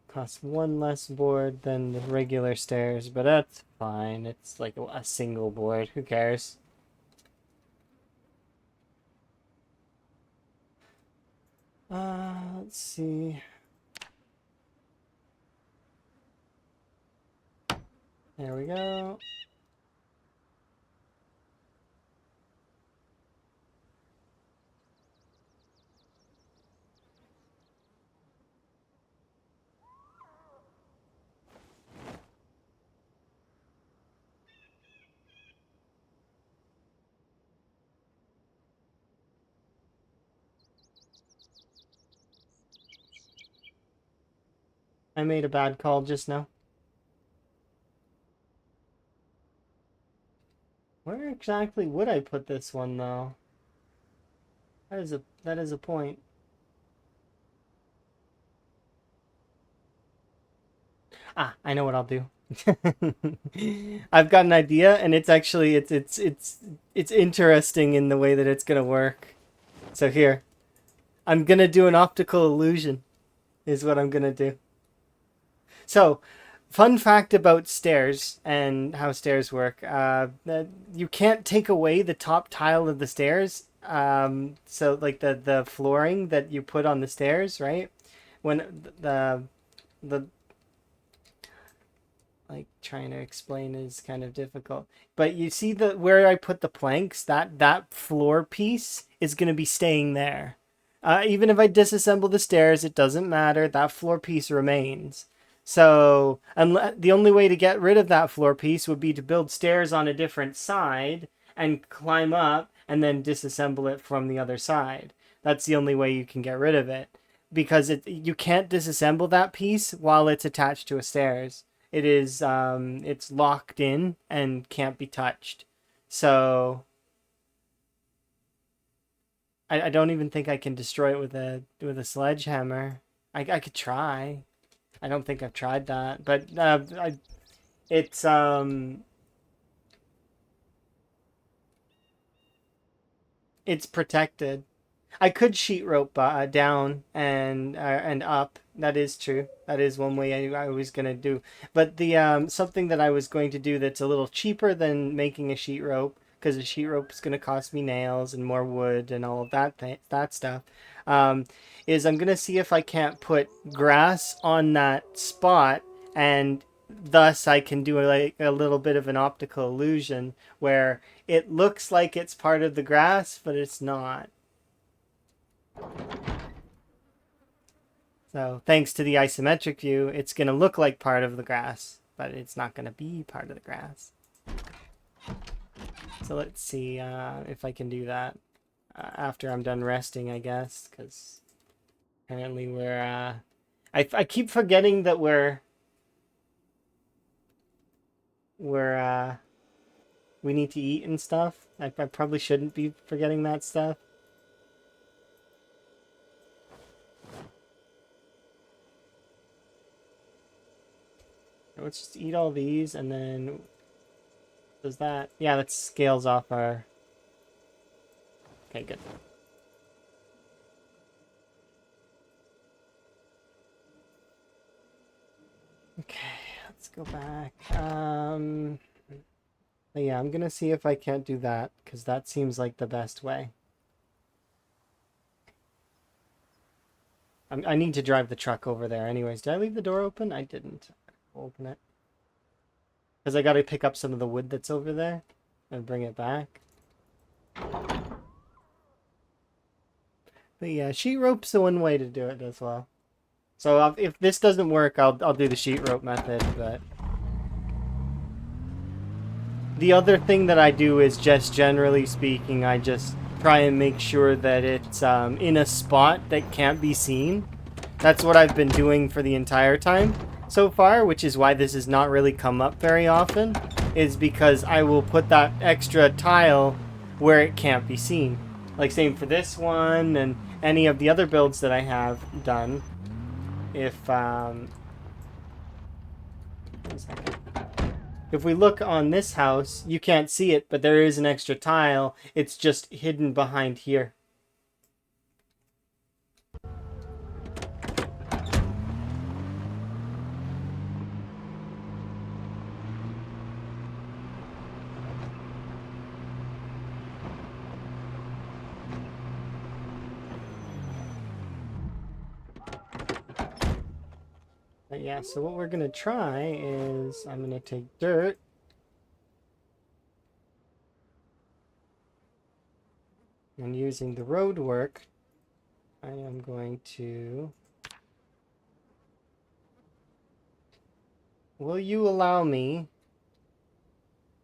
S1: Costs 1 less board than the regular stairs, but that's fine. It's like a single board. Who cares? Let's see. There we go. I made a bad call just now. Where exactly would I put this one though? That is a point. Ah, I know what I'll do. I've got an idea, and it's actually it's interesting in the way that it's gonna work. So here, I'm gonna do an optical illusion, is what I'm gonna do. So, fun fact about stairs and how stairs work: that you can't take away the top tile of the stairs. So like the flooring that you put on the stairs, right? When the like trying to explain is kind of difficult. But you see the where I put the planks, that floor piece is going to be staying there. Even if I disassemble the stairs, it doesn't matter. That floor piece remains. So, the only way to get rid of that floor piece would be to build stairs on a different side and climb up and then disassemble it from the other side. That's the only way you can get rid of it. Because you can't disassemble that piece while it's attached to a stairs. It is it's locked in and can't be touched. So I don't even think I can destroy it with a sledgehammer. I could try. I don't think I've tried that, but it's it's protected. I could sheet rope down and up. That is true. That is one way I was gonna do. But the something that I was going to do that's a little cheaper than making a sheet rope because the sheet rope is going to cost me nails and more wood and all of that stuff, is I'm going to see if I can't put grass on that spot, and thus I can do like a little bit of an optical illusion where it looks like it's part of the grass, but it's not. So thanks to the isometric view, it's going to look like part of the grass, but it's not going to be part of the grass. So let's see if I can do that after I'm done resting, I guess, because apparently we're... I keep forgetting that we need to eat and stuff. I probably shouldn't be forgetting that stuff. Let's just eat all these, and then... Does that... Yeah, that scales off our... Okay, good. Okay, let's go back. But yeah, I'm gonna see if I can't do that, because that seems like the best way. I need to drive the truck over there anyways. Did I leave the door open? I didn't. I'll open it. Because I gotta pick up some of the wood that's over there and bring it back. But yeah, sheet rope's the one way to do it as well. So if this doesn't work, I'll do the sheet rope method, but... The other thing that I do is just generally speaking, I just try and make sure that it's in a spot that can't be seen. That's what I've been doing for the entire time so far, which is why this has not really come up very often, is because I will put that extra tile where it can't be seen. Like same for this one and any of the other builds that I have done. If we look on this house, you can't see it, but there is an extra tile. It's just hidden behind here. But yeah, so what we're going to try is I'm going to take dirt. And using the road work, I am going to... Will you allow me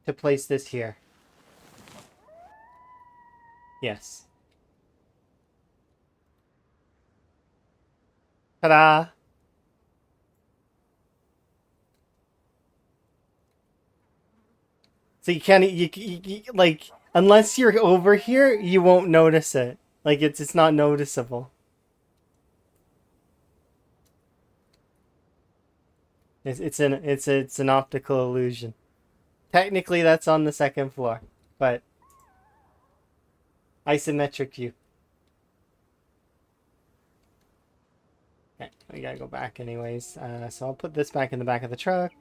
S1: to place this here? Yes. Ta-da! So you can't, you like, unless you're over here, you won't notice it. Like, it's not noticeable. It's an optical illusion. Technically, that's on the second floor, but isometric view. Okay, we gotta go back anyways. So I'll put this back in the back of the truck.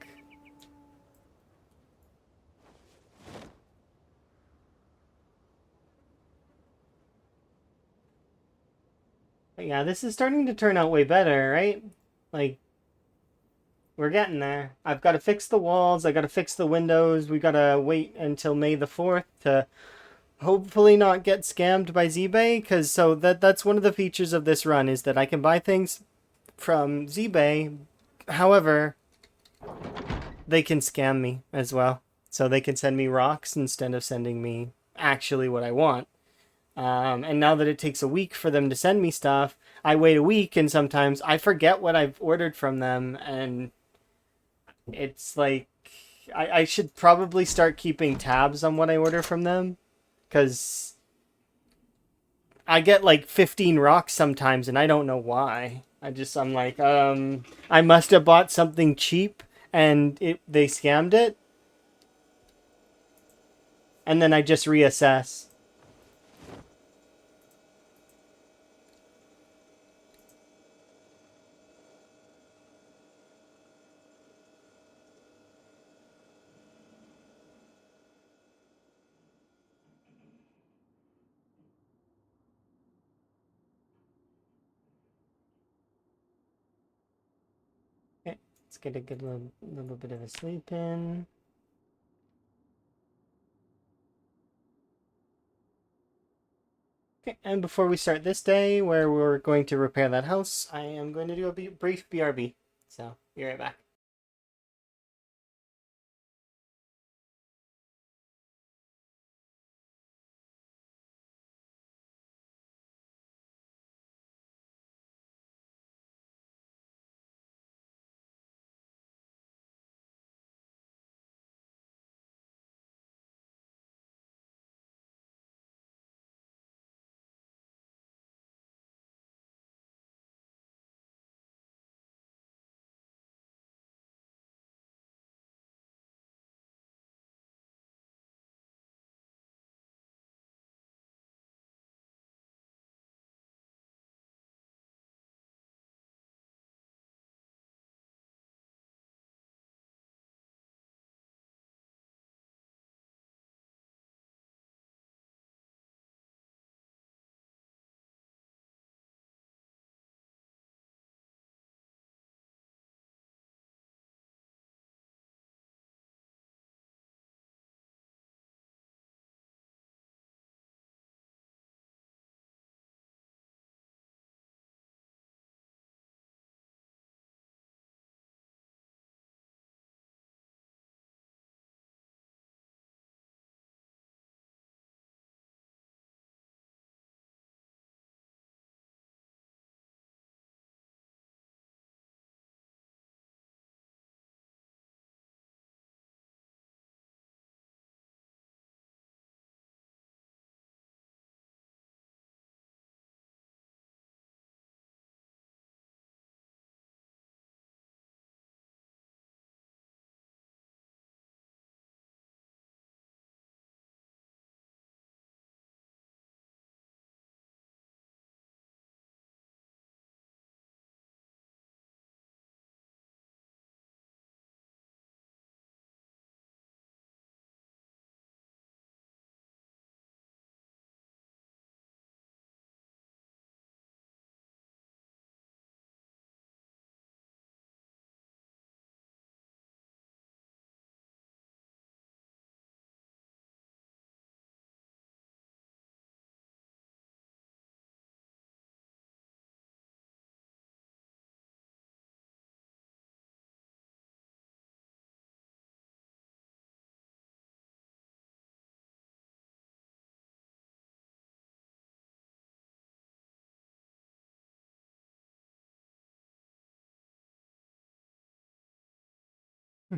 S1: But yeah, this is starting to turn out way better, right? Like, we're getting there. I've got to fix the walls. I got to fix the windows. We got to wait until May the 4th to hopefully not get scammed by ZBay. Because so that's one of the features of this run is that I can buy things from ZBay. However, they can scam me as well. So they can send me rocks instead of sending me actually what I want. And now that it takes a week for them to send me stuff, I wait a week and sometimes I forget what I've ordered from them, and it's like I should probably start keeping tabs on what I order from them, because I get like 15 rocks sometimes and I don't know why. I'm like, I must have bought something cheap and they scammed it, and then I just reassess. Let's get a good little bit of a sleep in. Okay, and before we start this day, where we're going to repair that house, I am going to do a brief BRB. So, be right back.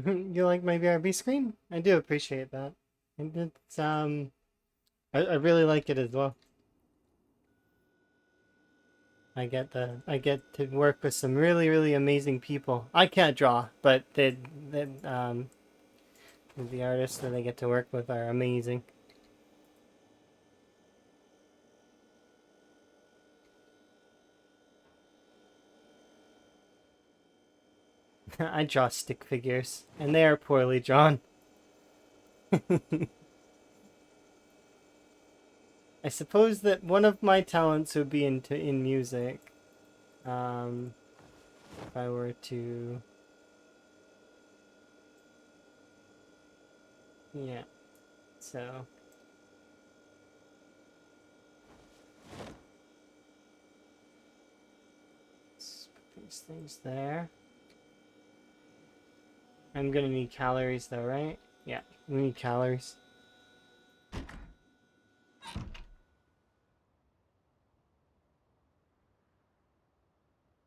S1: You like my BRB screen? I do appreciate that. And it's I really like it as well. I get to work with some really amazing people. I can't draw, but the artists that I get to work with are amazing. I draw stick figures, and they are poorly drawn. I suppose that one of my talents would be in music. If I were to, yeah. So let's put these things there. I'm gonna need calories though, right? Yeah, we need calories.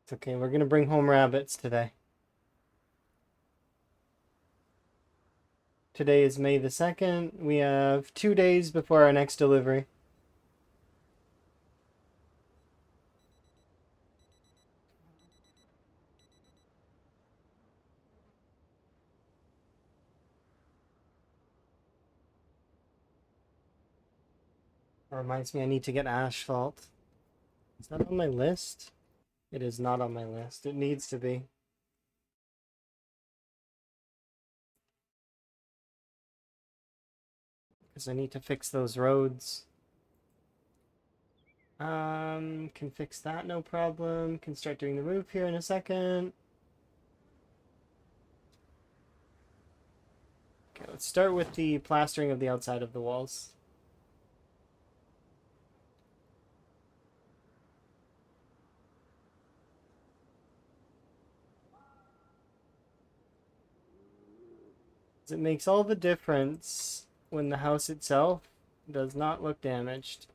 S1: It's okay, we're gonna bring home rabbits today. Today is May the 2nd. We have 2 days before our next delivery. That reminds me I need to get asphalt. Is that on my list? It is not on my list. It needs to be. Because I need to fix those roads. Can fix that, no problem. Can start doing the roof here in a second. let's start with the plastering of the outside of the walls. It makes all the difference when the house itself does not look damaged.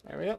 S1: There we go.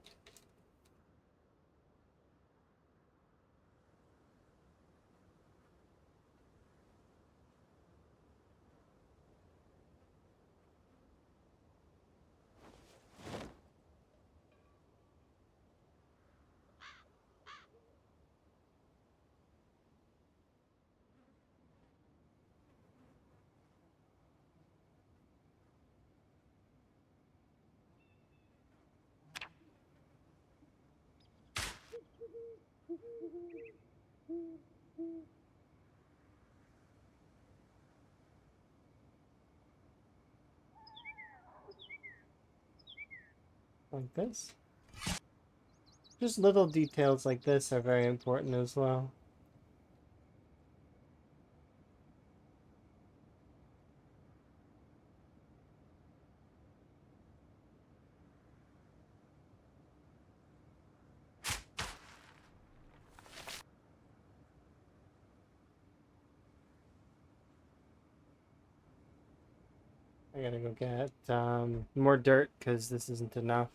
S1: Like this. Just little details like this are very important as well. I gotta go get more dirt because this isn't enough.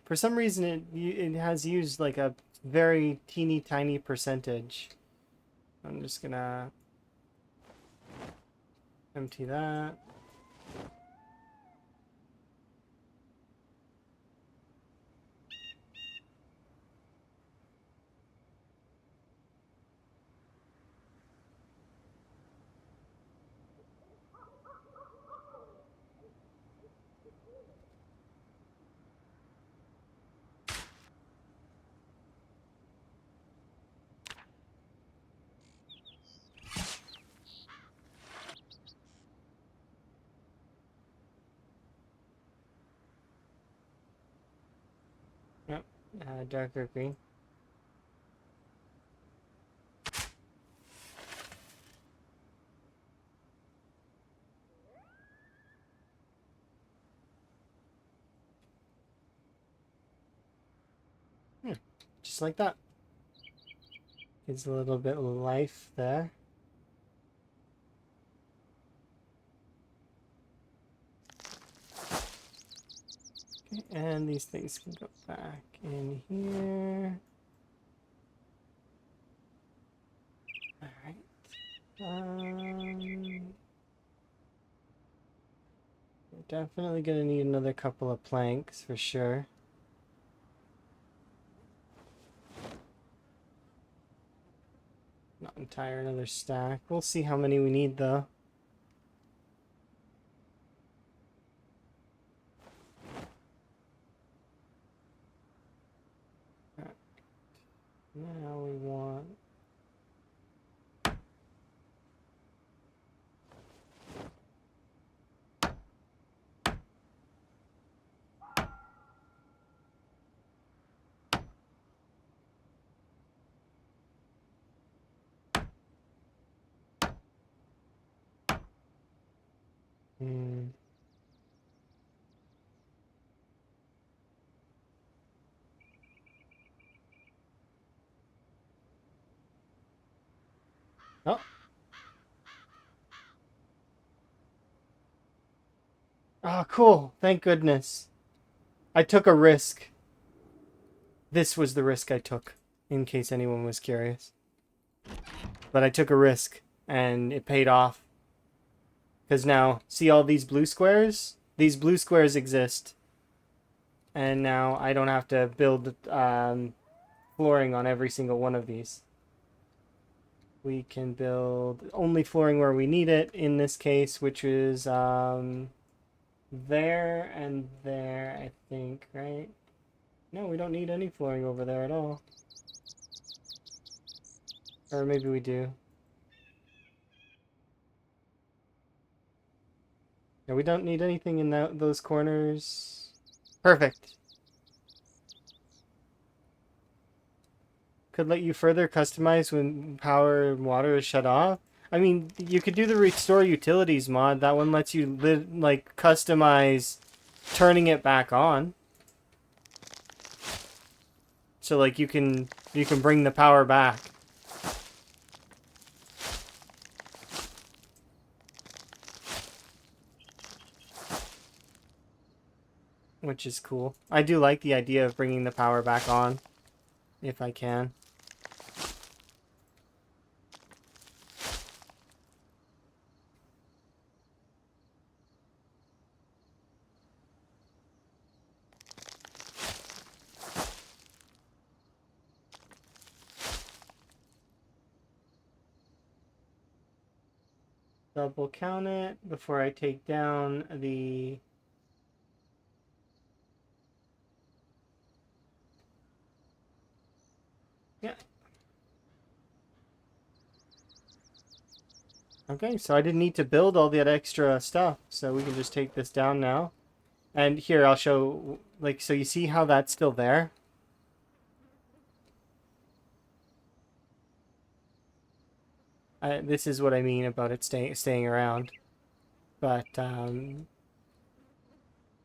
S1: For some reason, it has used like a very teeny tiny percentage. I'm just gonna empty that. Yep, darker green. Just like that. Gives a little bit of life there. Okay, and these things can go back in here. Alright. We're definitely gonna need another couple of planks for sure. Not entire another stack. We'll see how many we need though. Right. Now we want oh. Oh, cool. Thank goodness. I took a risk. This was the risk I took, in case anyone was curious. But I took a risk, and it paid off. Because now, see all these blue squares? These blue squares exist. And now I don't have to build flooring on every single one of these. We can build only flooring where we need it, in this case, which is there and there, I think, right? No, we don't need any flooring over there at all. Or maybe we do. Yeah, we don't need anything in those corners. Perfect. Could let you further customize when power and water is shut off. I mean, you could do the restore utilities mod. That one lets you like customize turning it back on. So like you can bring the power back. Which is cool. I do like the idea of bringing the power back on if I can. Double count it before I take down the... Yeah. Okay, so I didn't need to build all that extra stuff, so we can just take this down now. And here, I'll show, like, so you see how that's still there? This is what I mean about it staying around. But,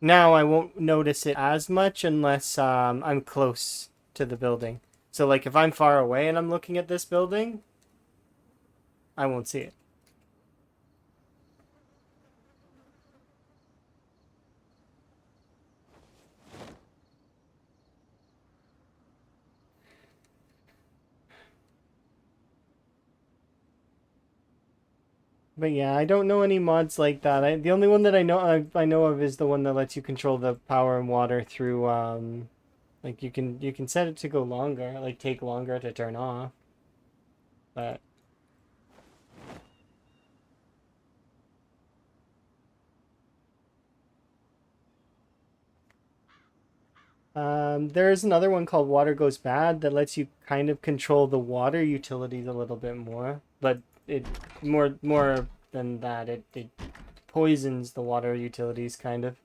S1: now I won't notice it as much unless, I'm close to the building. So, like, if I'm far away and I'm looking at this building, I won't see it. But yeah, I don't know any mods like that. The only one that I know of is the one that lets you control the power and water through like you can set it to go longer, like take longer to turn off. But there is another one called Water Goes Bad that lets you kind of control the water utilities a little bit more, but it more than that, it poisons the water utilities kind of.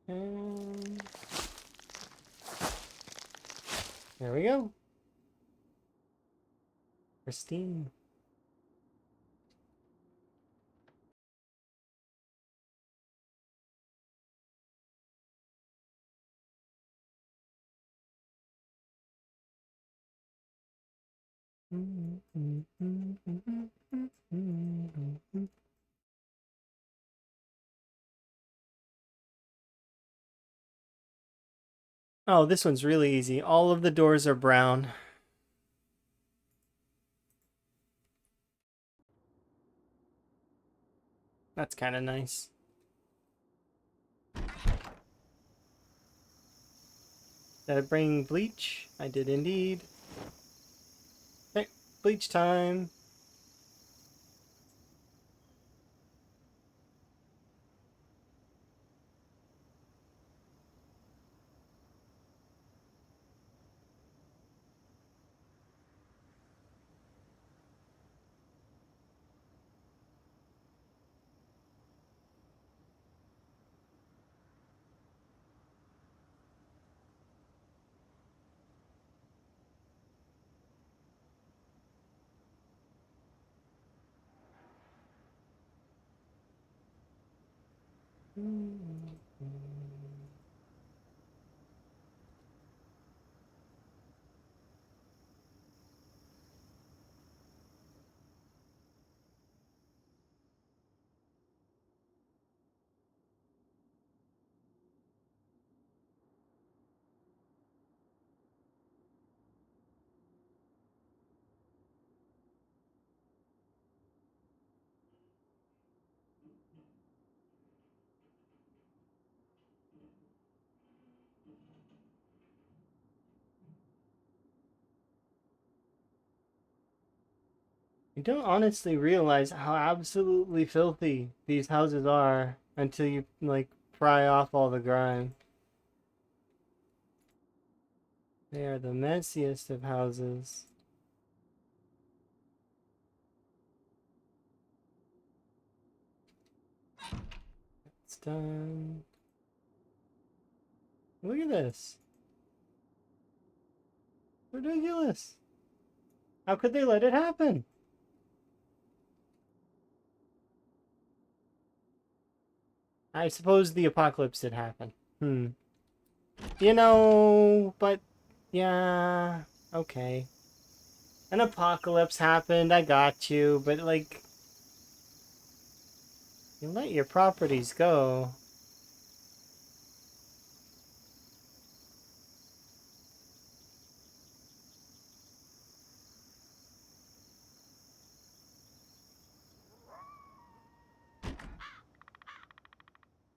S1: And there we go. Pristine. Oh, this one's really easy. All of the doors are brown. That's kind of nice. Did I bring bleach? I did indeed. Okay, bleach time. You don't honestly realize how absolutely filthy these houses are until you, like, pry off all the grime. They are the messiest of houses. It's done. Look at this. Ridiculous. How could they let it happen? I suppose the apocalypse did happen. You know, but yeah, okay. An apocalypse happened, I got you, but like, you let your properties go.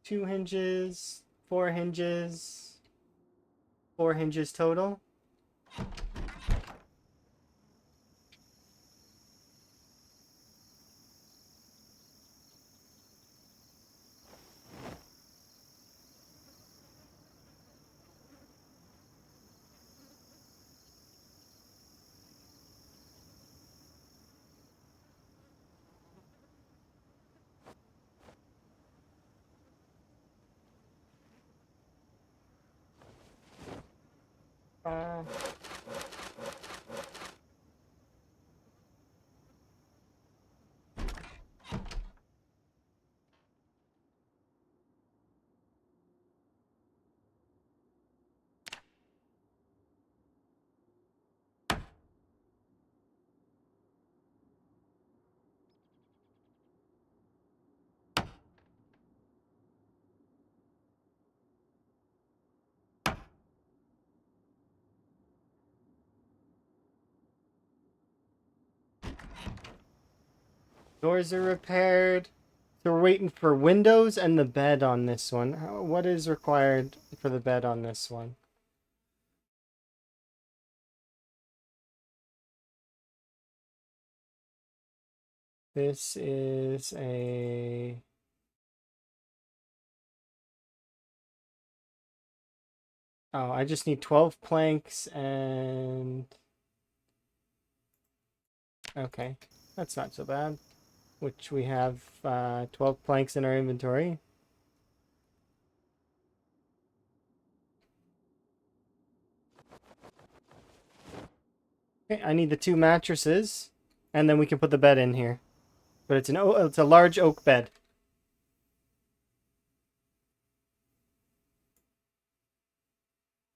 S1: Two hinges, four hinges, four hinges total. Uh, Doors are repaired. So we're waiting for windows and the bed on this one. What is required for the bed on this one? This is a... Oh, I just need 12 planks and... Okay, that's not so bad. Which we have 12 planks in our inventory. Okay, I need the 2 mattresses, and then we can put the bed in here. But it's a large oak bed.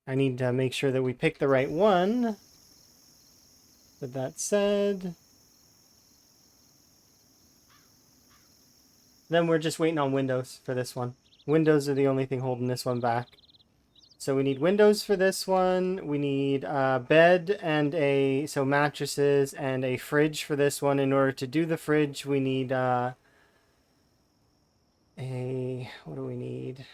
S1: I need to make sure that we pick the right one. With that said, then we're just waiting on windows for this one. Windows are the only thing holding this one back. So we need windows for this one. We need a bed and so mattresses and a fridge for this one. In order to do the fridge, we need what do we need?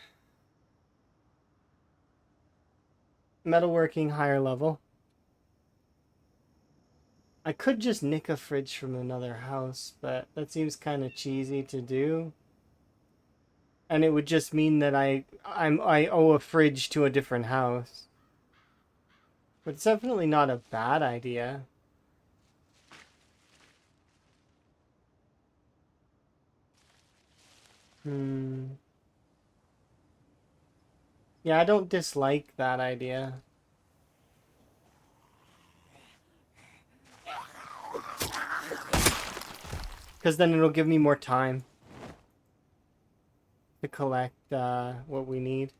S1: Metalworking higher level. I could just nick a fridge from another house, but that seems kind of cheesy to do. And it would just mean that I owe a fridge to a different house. But it's definitely not a bad idea. Yeah, I don't dislike that idea. Because then it'll give me more time to collect what we need.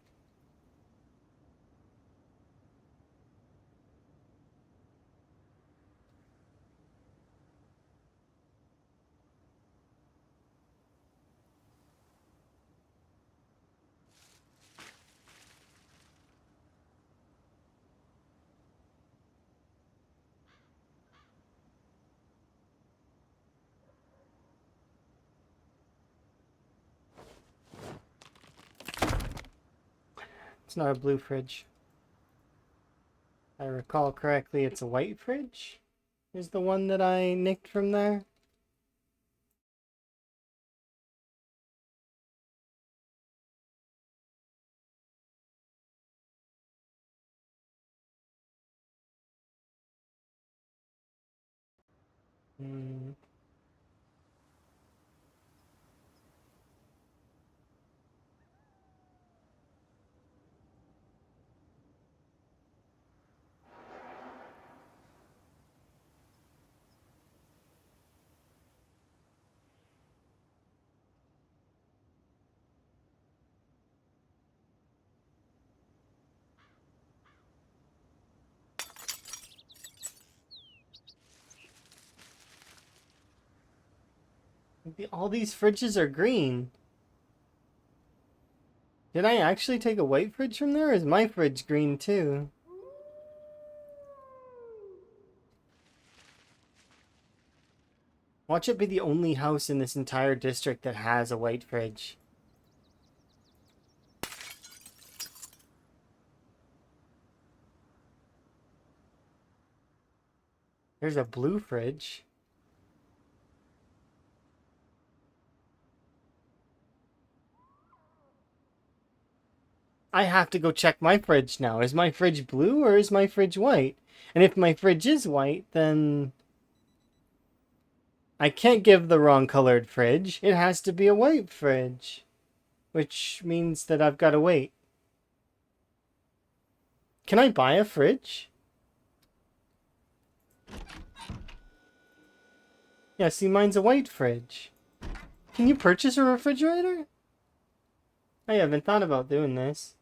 S1: It's not a blue fridge. If I recall correctly, it's a white fridge. Is the one that I nicked from there. Mm. All these fridges are green. Did I actually take a white fridge from there, or is my fridge green too? Watch it be the only house in this entire district that has a white fridge. There's a blue fridge. I have to go check my fridge now. Is my fridge blue or is my fridge white? And if my fridge is white, then I can't give the wrong colored fridge. It has to be a white fridge, which means that I've got to wait. Can I buy a fridge? Yeah, see, mine's a white fridge. Can you purchase a refrigerator? I haven't thought about doing this.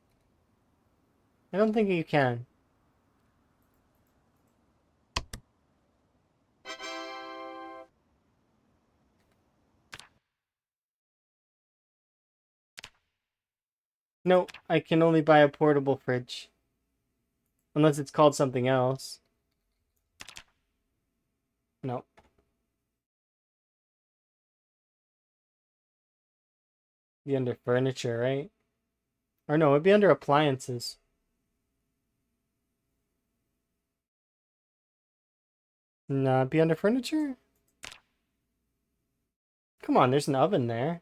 S1: I don't think you can. No, I can only buy a portable fridge. Unless it's called something else. No. Be under furniture, right? Or no, it'd be under appliances. No, it'd be under furniture? Come on, there's an oven there.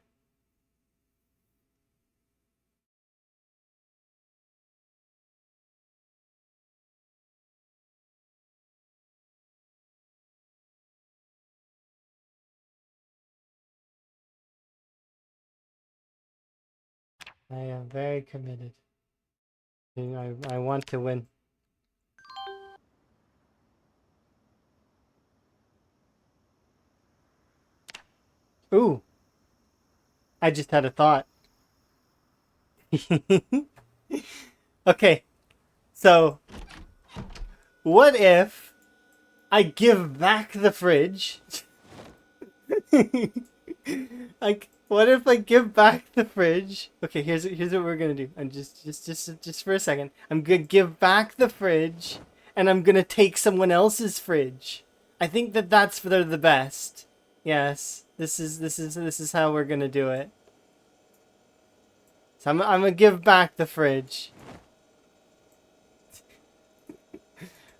S1: I am very committed. I want to win. Ooh! I just had a thought. Okay, so what if I give back the fridge? Like, what if I give back the fridge? Okay, here's what we're gonna do. I'm just for a second. I'm gonna give back the fridge, and I'm gonna take someone else's fridge. I think that that's for the best. Yes, this is how we're gonna do it. So I'm gonna give back the fridge.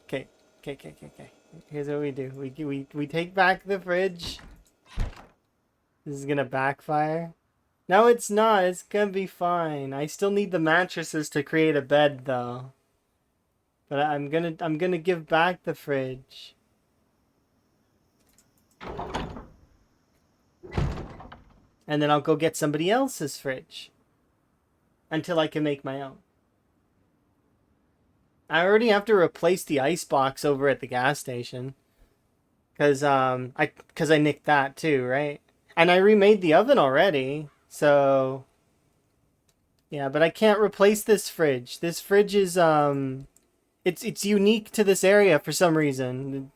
S1: Okay. Here's what we do. We take back the fridge. This is gonna backfire. No, it's not. It's gonna be fine. I still need the mattresses to create a bed, though. But I'm gonna give back the fridge. And then I'll go get somebody else's fridge. Until I can make my own. I already have to replace the ice box over at the gas station. Cause I nicked that too, right? And I remade the oven already, so yeah, but I can't replace this fridge. This fridge is it's unique to this area for some reason.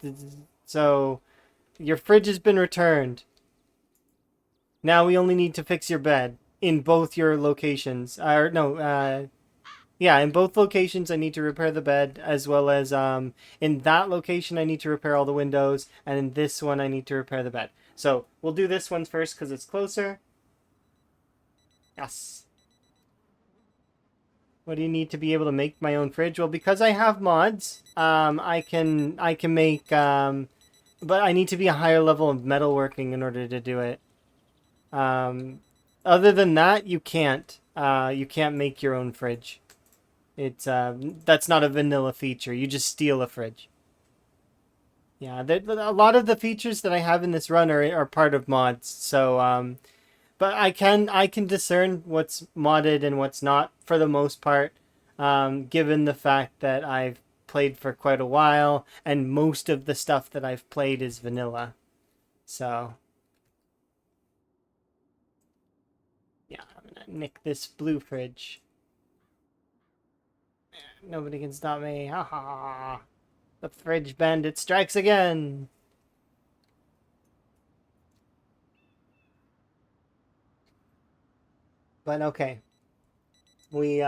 S1: So your fridge has been returned. Now we only need to fix your bed in both your locations. Yeah, in both locations I need to repair the bed, as well as in that location I need to repair all the windows, and in this one I need to repair the bed. So we'll do this one first because it's closer. Yes. What do you need to be able to make my own fridge? Well, because I have mods, I can make but I need to be a higher level of metalworking in order to do it. Other than that, you can't make your own fridge. It's that's not a vanilla feature. You just steal a fridge. Yeah, a lot of the features that I have in this run are part of mods. So, but I can discern what's modded and what's not for the most part, given the fact that I've played for quite a while and most of the stuff that I've played is vanilla. So, yeah, I'm gonna nick this blue fridge. Nobody can stop me. Ha ha. The fridge bandit strikes again. But okay. We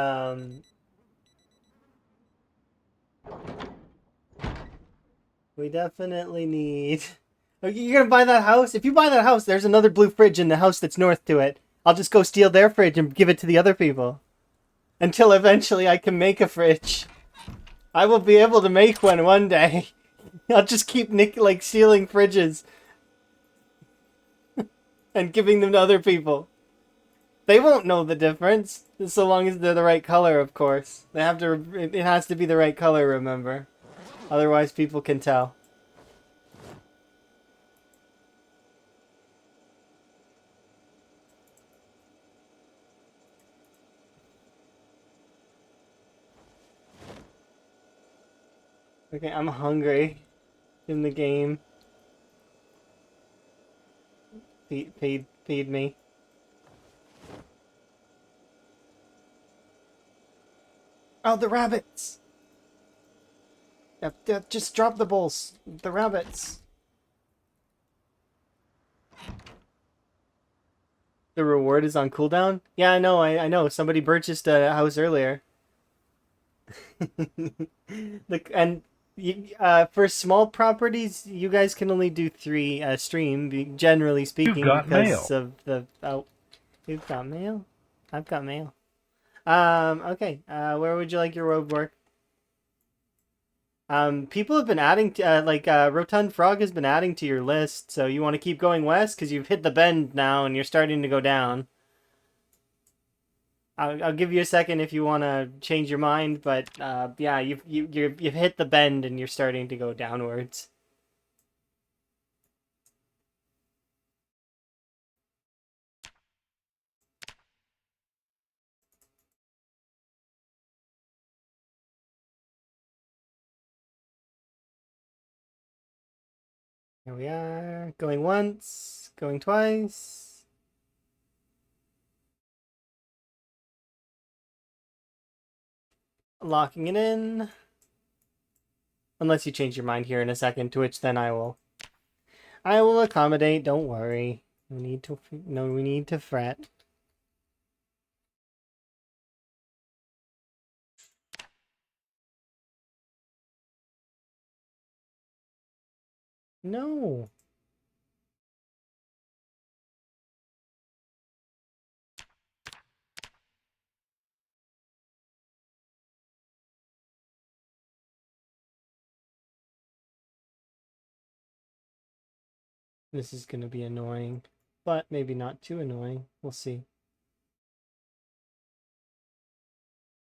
S1: we definitely need. Okay, you're gonna buy that house? If you buy that house, there's another blue fridge in the house that's north to it. I'll just go steal their fridge and give it to the other people. Until eventually I can make a fridge. I will be able to make one day. I'll just keep stealing fridges and giving them to other people. They won't know the difference, so long as they're the right color, of course. They have to. It has to be the right color, remember. Otherwise, people can tell. Okay, I'm hungry in the game. Feed me. Oh, the rabbits! Just drop the bowls. The rabbits. The reward is on cooldown? Yeah, I know. I know. Somebody purchased a house earlier. And for small properties, you guys can only do 3 stream, generally speaking,
S2: got
S1: because
S2: mail.
S1: of the... Oh, you've got mail? I've got mail. Okay. Where would you like your road work? People have been adding to, Rotund Frog has been adding to your list, so you want to keep going west because you've hit the bend now and you're starting to go down. I'll give you a second if you want to change your mind, but yeah, you've hit the bend and you're starting to go downwards. Here we are, going once, going twice. Locking it in. Unless you change your mind here in a second, to which then I will accommodate, don't worry. We need to fret. No. This is going to be annoying, but maybe not too annoying. We'll see.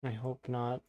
S1: I hope not.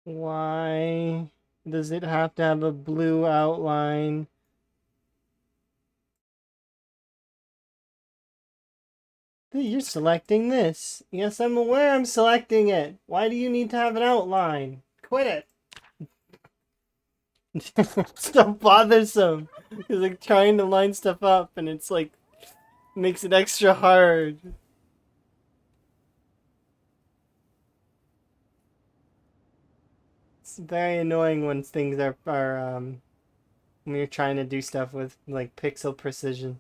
S1: Why does it have to have a blue outline? You're selecting this. Yes, I'm aware I'm selecting it. Why do you need to have an outline? Quit it. It's so bothersome. It's like trying to line stuff up and it's like makes it extra hard. It's very annoying when things are when you're trying to do stuff with like pixel precision.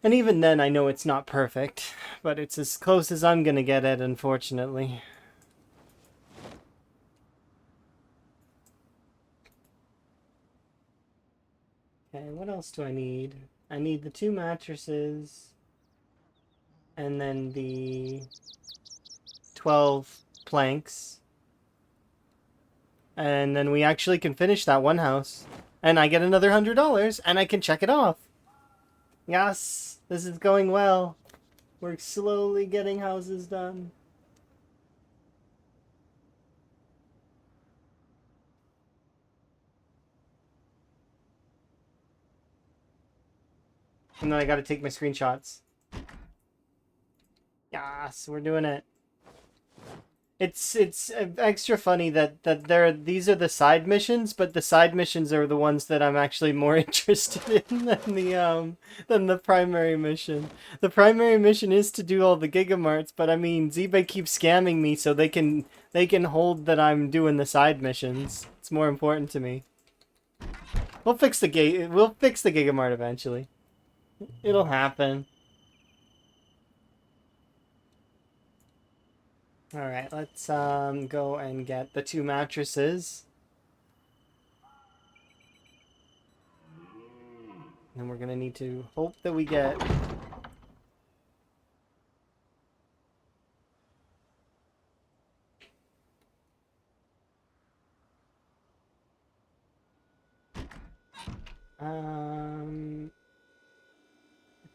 S1: And even then, I know it's not perfect, but it's as close as I'm gonna get it, unfortunately. Okay, what else do I need? I need the 2 mattresses, and then the 12 planks. And then we actually can finish that one house. And I get another $100, and I can check it off. Yes, this is going well. We're slowly getting houses done. And then I gotta take my screenshots. Yes, we're doing it. It's extra funny that these are the side missions, but the side missions are the ones that I'm actually more interested in than the primary mission. The primary mission is to do all the Gigamarts, but I mean ZBay keeps scamming me so they can hold that I'm doing the side missions. It's more important to me. We'll fix the Gigamart eventually. It'll happen. Alright, let's go and get the 2 mattresses. And we're gonna need to hope that we get...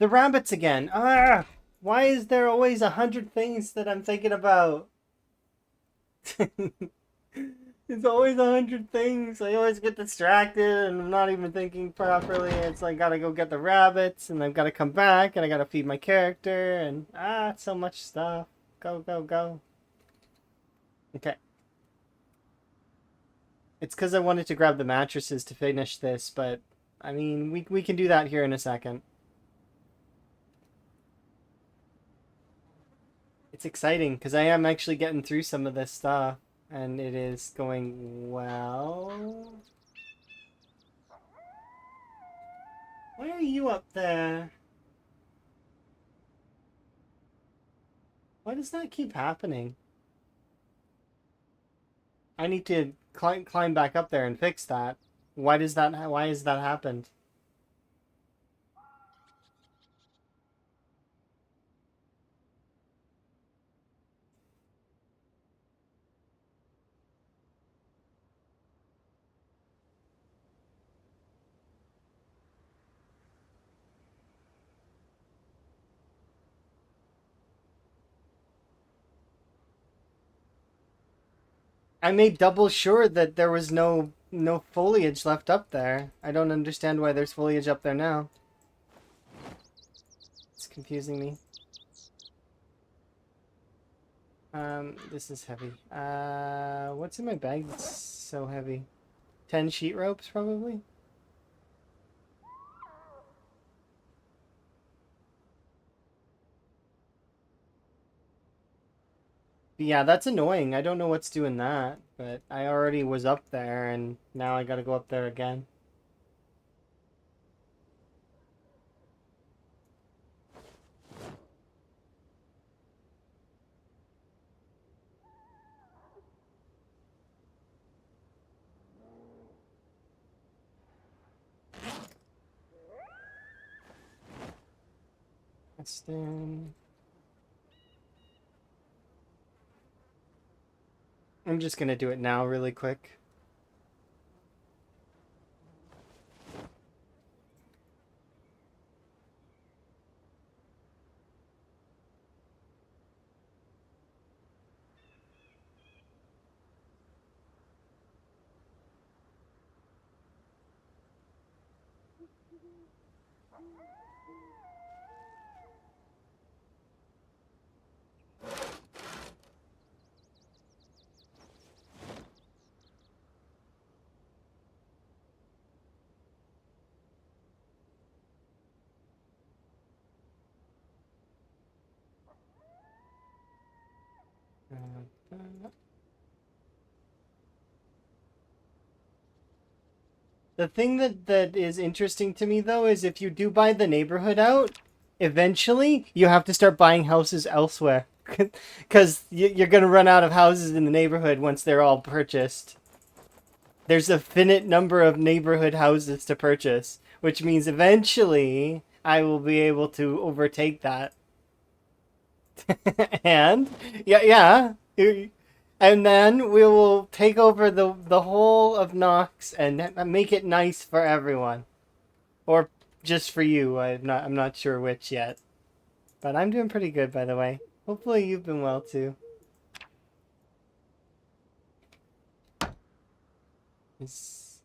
S1: The rabbits again! Ah! Why is there always 100 things that I'm thinking about? It's always 100 things. I always get distracted and I'm not even thinking properly. It's like, gotta go get the rabbits and I've gotta come back and I gotta feed my character and so much stuff. Go, go, go. Okay. It's because I wanted to grab the mattresses to finish this, but I mean, we can do that here in a second. It's exciting because I am actually getting through some of this stuff. And it is going well. Why are you up there? Why does that keep happening? I need to climb back up there and fix that. Why has that happened? I made double sure that there was no foliage left up there. I don't understand why there's foliage up there now. It's confusing me. This is heavy. What's in my bag that's so heavy? 10 sheet ropes, probably? Yeah, that's annoying. I don't know what's doing that, but I already was up there, and now I gotta go up there again. Weston. I'm just gonna do it now really quick. Uh, The thing that is interesting to me though is if you do buy the neighborhood out, eventually you have to start buying houses elsewhere, because you're gonna run out of houses in the neighborhood once they're all purchased. There's a finite number of neighborhood houses to purchase, which means eventually I will be able to overtake that. And yeah, and then we will take over the whole of Nox and make it nice for everyone, or just for you. I'm not sure which yet, but I'm doing pretty good, by the way. Hopefully you've been well too. It's...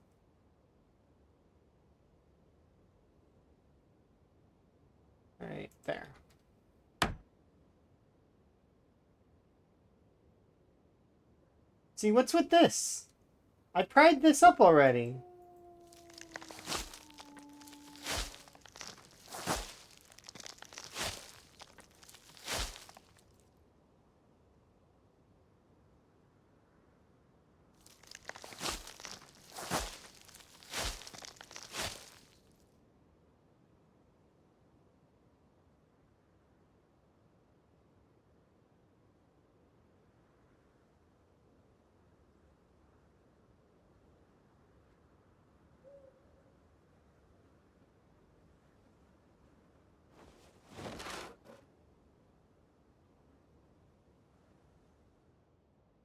S1: All right, there. See, what's with this? I pried this up already.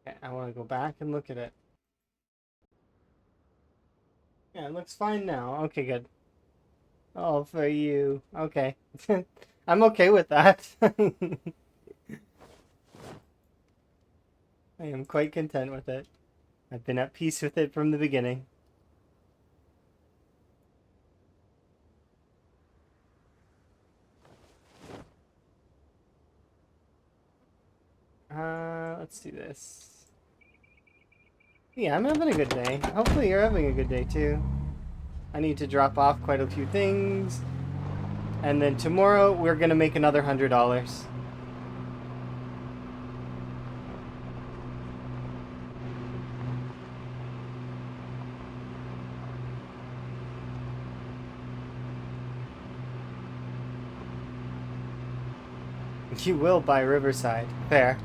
S1: Okay, I want to go back and look at it. Yeah, it looks fine now. Okay, good. Oh, for you. Okay. I'm okay with that. I am quite content with it. I've been at peace with it from the beginning. Let's do this. Yeah, I'm having a good day. Hopefully you're having a good day too. I need to drop off quite a few things. And then tomorrow we're gonna make another $100. You will buy Riverside. Fair.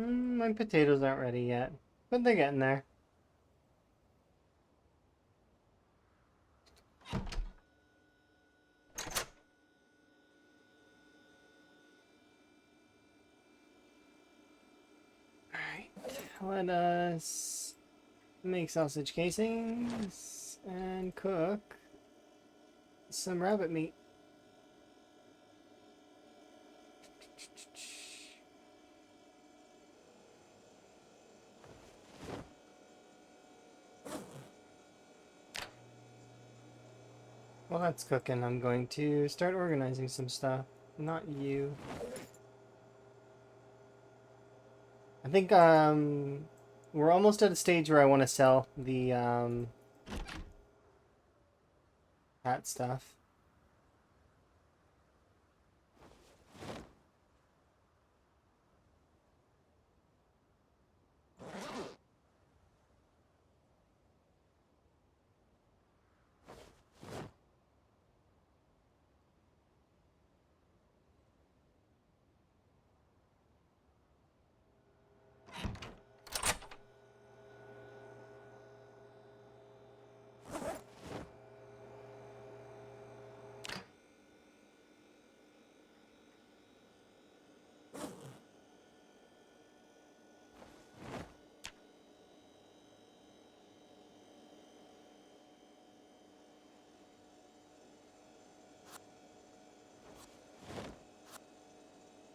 S1: My potatoes aren't ready yet, but they're getting there. Alright, let us make sausage casings and cook some rabbit meat. While that's cooking, I'm going to start organizing some stuff. Not you. I think we're almost at a stage where I want to sell the that stuff.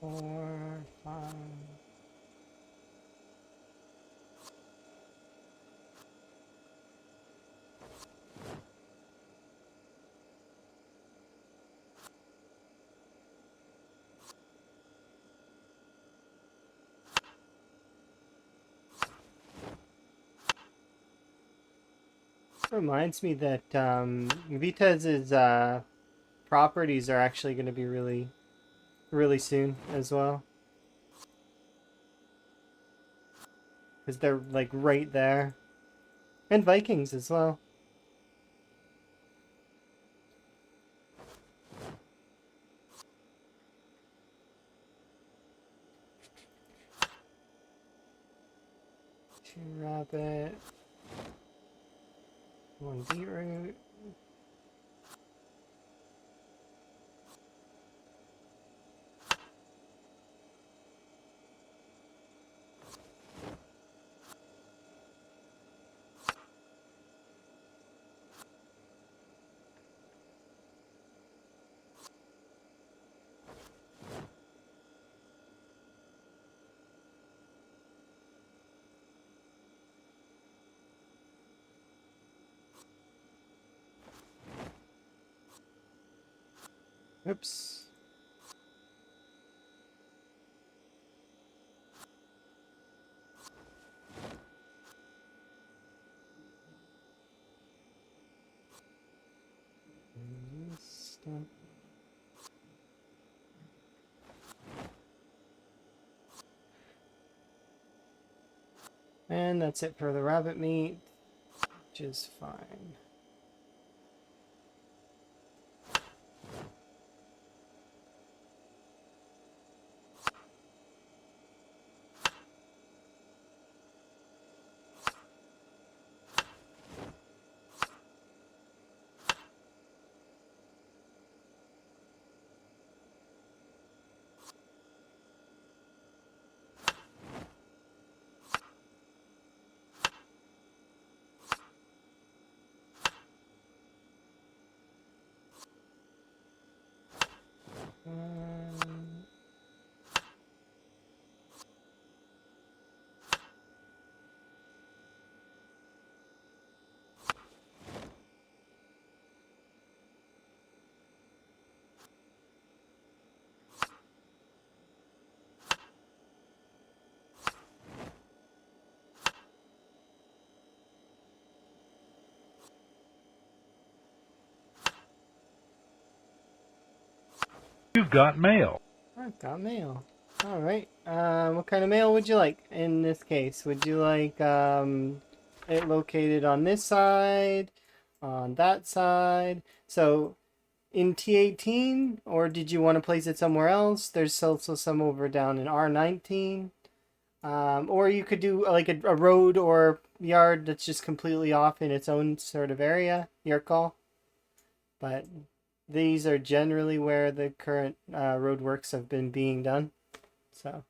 S1: Four, five. Reminds me that Vitez's properties are actually going to be really soon as well. Because they're like right there. And Vikings as well. Two rabbit. One beetroot. Oops. Stuff. And that's it for the rabbit meat, which is fine.
S2: You've got mail.
S1: I've got mail. All right. What kind of mail would you like in this case? Would you like it located on this side, on that side? So in T18, or did you want to place it somewhere else? There's also some over down in R19. Or you could do like a road or yard that's just completely off in its own sort of area. Your call. But these are generally where the current road works have been being done. So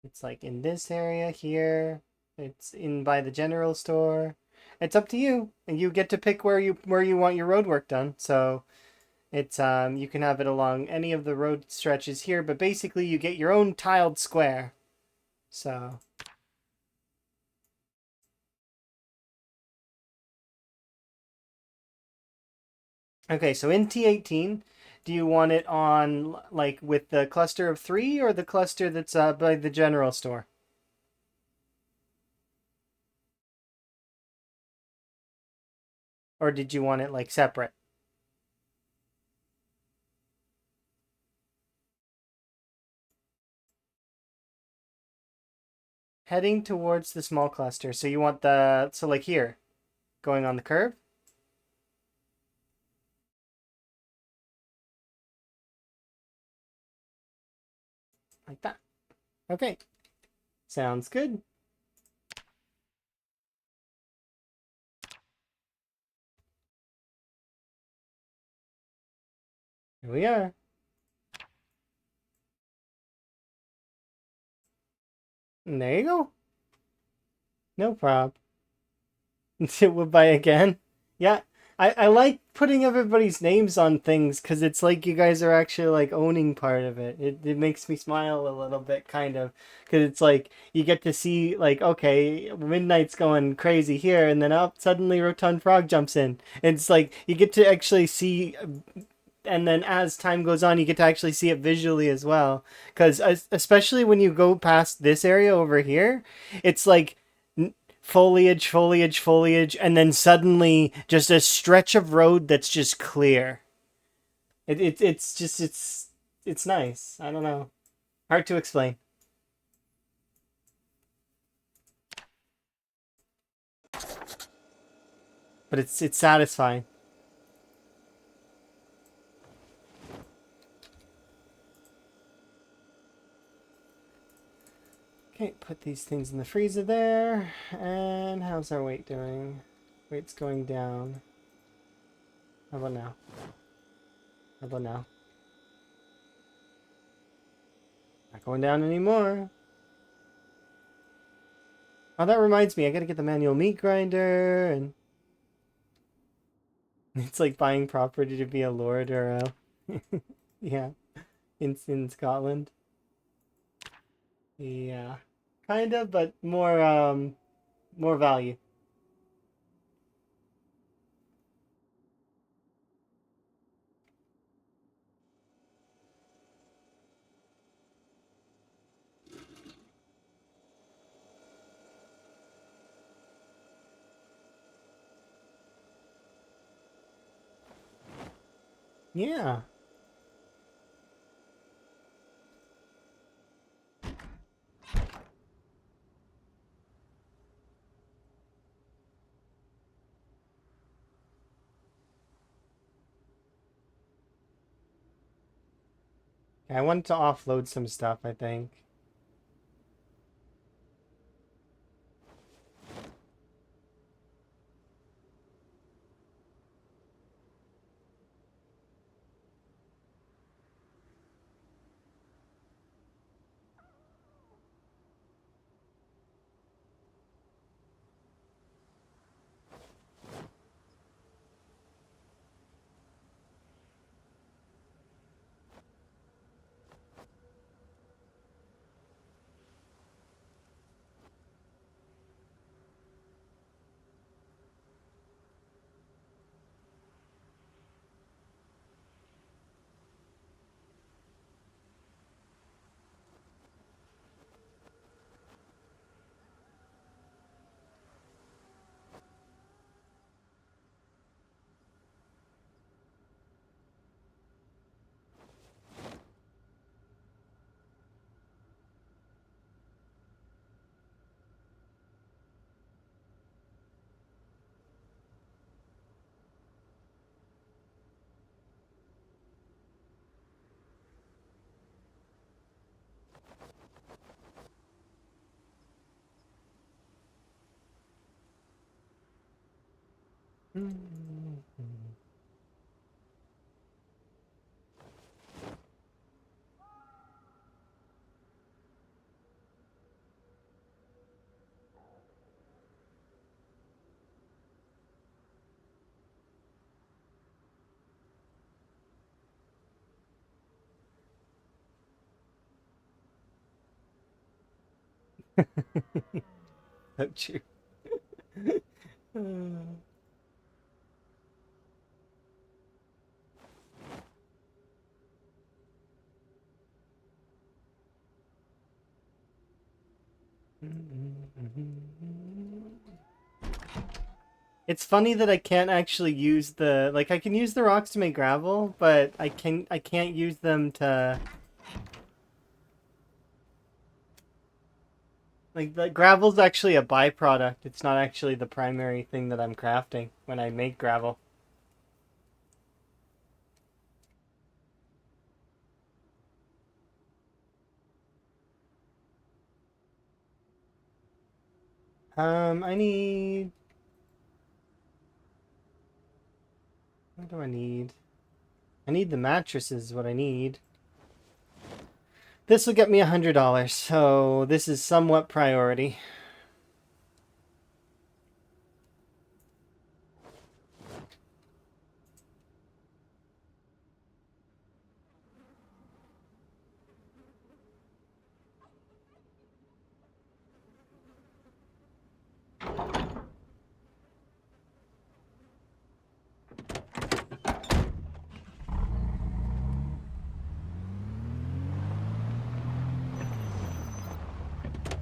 S1: it's like in this area here. It's in by the general store. It's up to you, and you get to pick where you want your road work done. So it's you can have it along any of the road stretches here, but basically you get your own tiled square. So okay, so in T18, do you want it on like with the cluster of 3 or the cluster that's by the general store? Or did you want it like separate? Heading towards the small cluster. So you want so like here, going on the curve? Like that. Okay. Sounds good. Here we are. And there you go. No problem. We'll buy again. Yeah. I like putting everybody's names on things because it's like you guys are actually like owning part of it. It makes me smile a little bit, kind of, because it's like you get to see like, okay, Midnight's going crazy here, and then up suddenly Rotund Frog jumps in. And it's like you get to actually see, and then as time goes on, you get to actually see it visually as well. Because especially when you go past this area over here, it's like foliage, foliage, foliage, and then suddenly just a stretch of road that's just clear. It's just it's nice. I don't know. Hard to explain. But it's satisfying. Okay, put these things in the freezer there. And how's our weight doing? Weight's going down. How about now? How about now? Not going down anymore. Oh, that reminds me, I gotta get the manual meat grinder, and it's like buying property to be a lord or a yeah, in Scotland. Yeah, kind of, but more value. Yeah. I wanted to offload some stuff, I think. So true. It's funny that I can't actually use the, like, I can use the rocks to make gravel, but I can't use them to, like, the gravel's actually a byproduct. It's not actually the primary thing that I'm crafting when I make gravel. I need, what do I need? I need the mattresses is what I need. This will get me $100, so this is somewhat priority.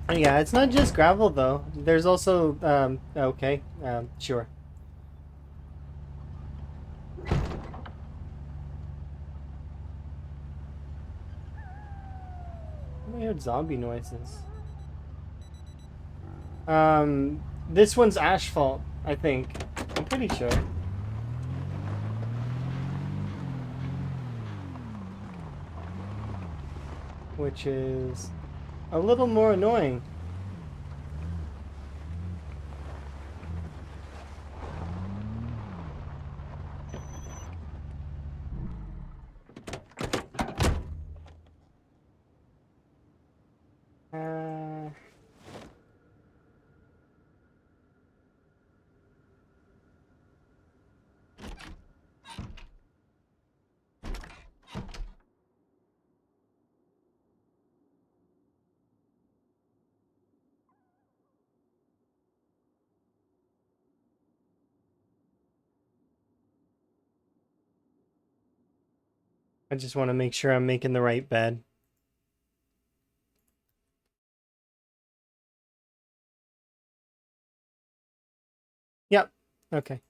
S1: Yeah, it's not just gravel though. There's also okay, sure. I heard zombie noises. This one's asphalt, I think. I'm pretty sure. Which is a little more annoying. Uh, I just want to make sure I'm making the right bed. Yep. Okay.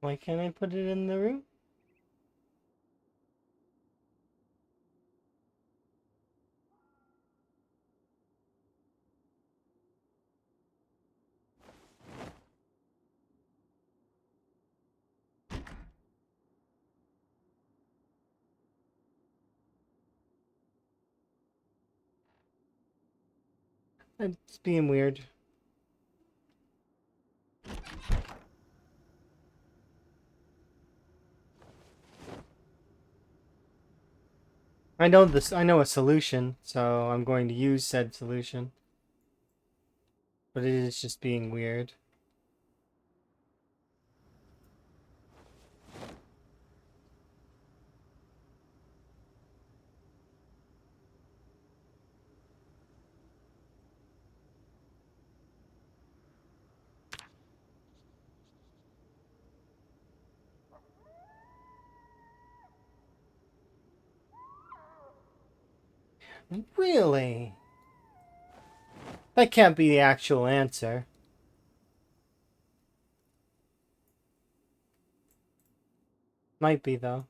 S1: Why can't I put it in the room? It's being weird. I know this. I know a solution, so I'm going to use said solution. But it is just being weird. Really? That can't be the actual answer. Might be, though.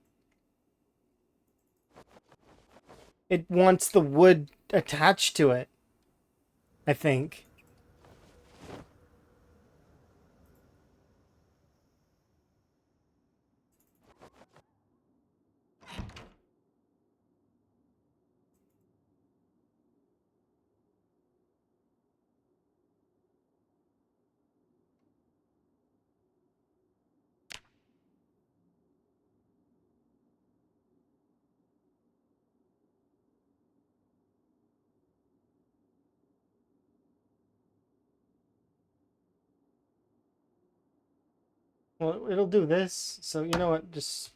S1: It wants the wood attached to it, I think. Well, it'll do this. So you know what? Just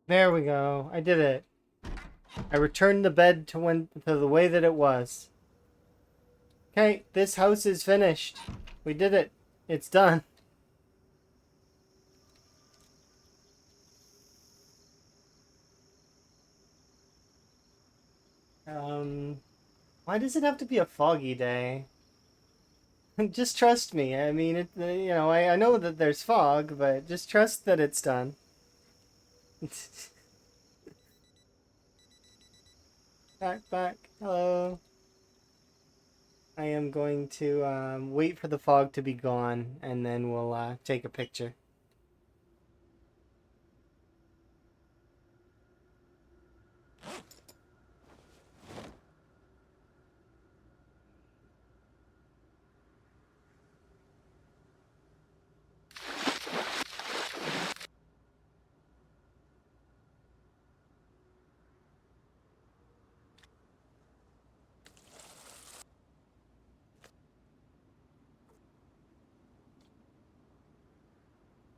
S1: there we go. I did it. I returned the bed to the way that it was. Okay, this house is finished. We did it. It's done. Why does it have to be a foggy day? Just trust me. I mean, I know that there's fog, but just trust that it's done. Back. Hello. I am going to wait for the fog to be gone, and then we'll take a picture.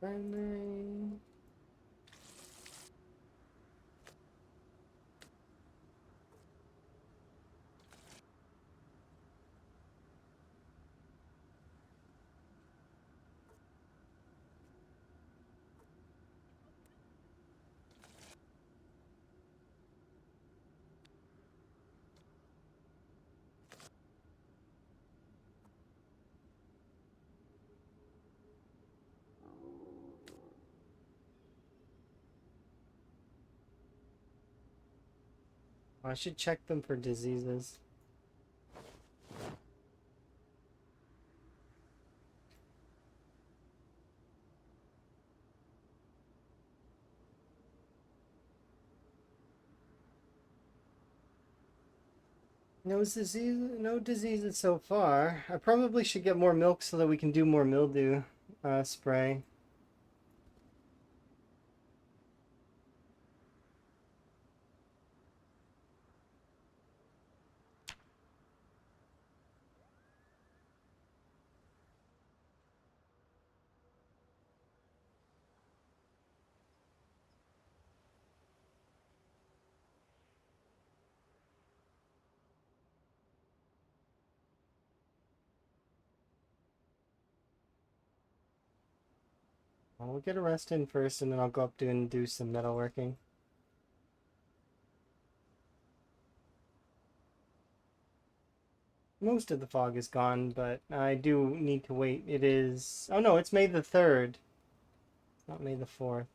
S1: Bye. I should check them for diseases. No diseases so far. I probably should get more milk so that we can do more mildew spray. We'll get a rest in first, and then I'll go up and do some metalworking. Most of the fog is gone, but I do need to wait. It is... Oh no, it's May the 3rd. It's not May the 4th.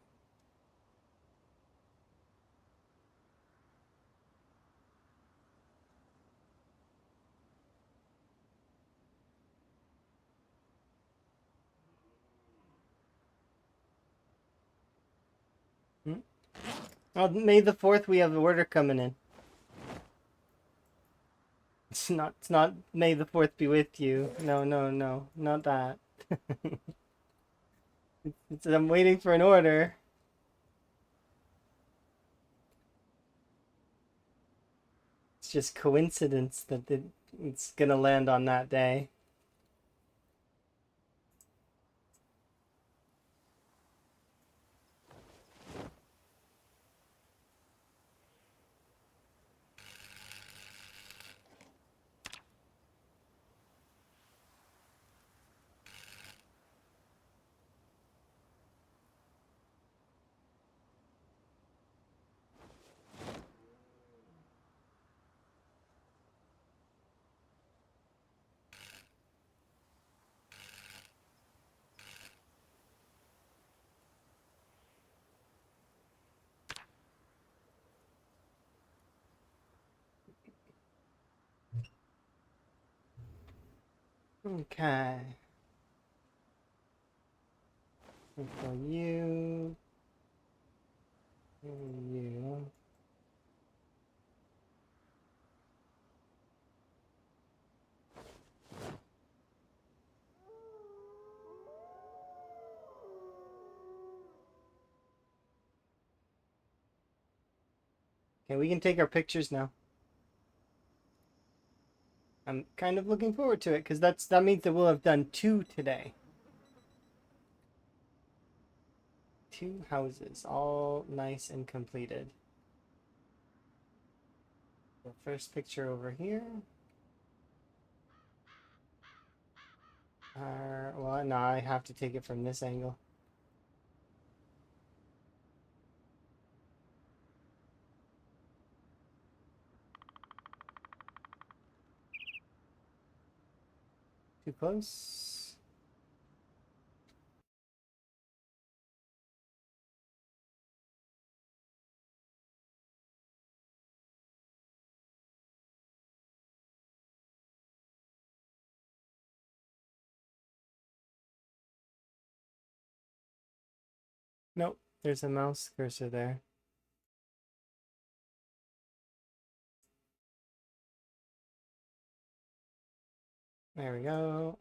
S1: Oh, May the 4th we have the order coming in. It's not May the 4th be with you. No, not that. I'm waiting for an order. It's just coincidence that it's gonna land on that day. Okay. For you. And you. Okay, we can take our pictures now. I'm kind of looking forward to it because that means that we'll have done 2 today. 2 houses, all nice and completed. The first picture over here. Well, no, I have to take it from this angle. Too close. Nope, there's a mouse cursor there. There we go.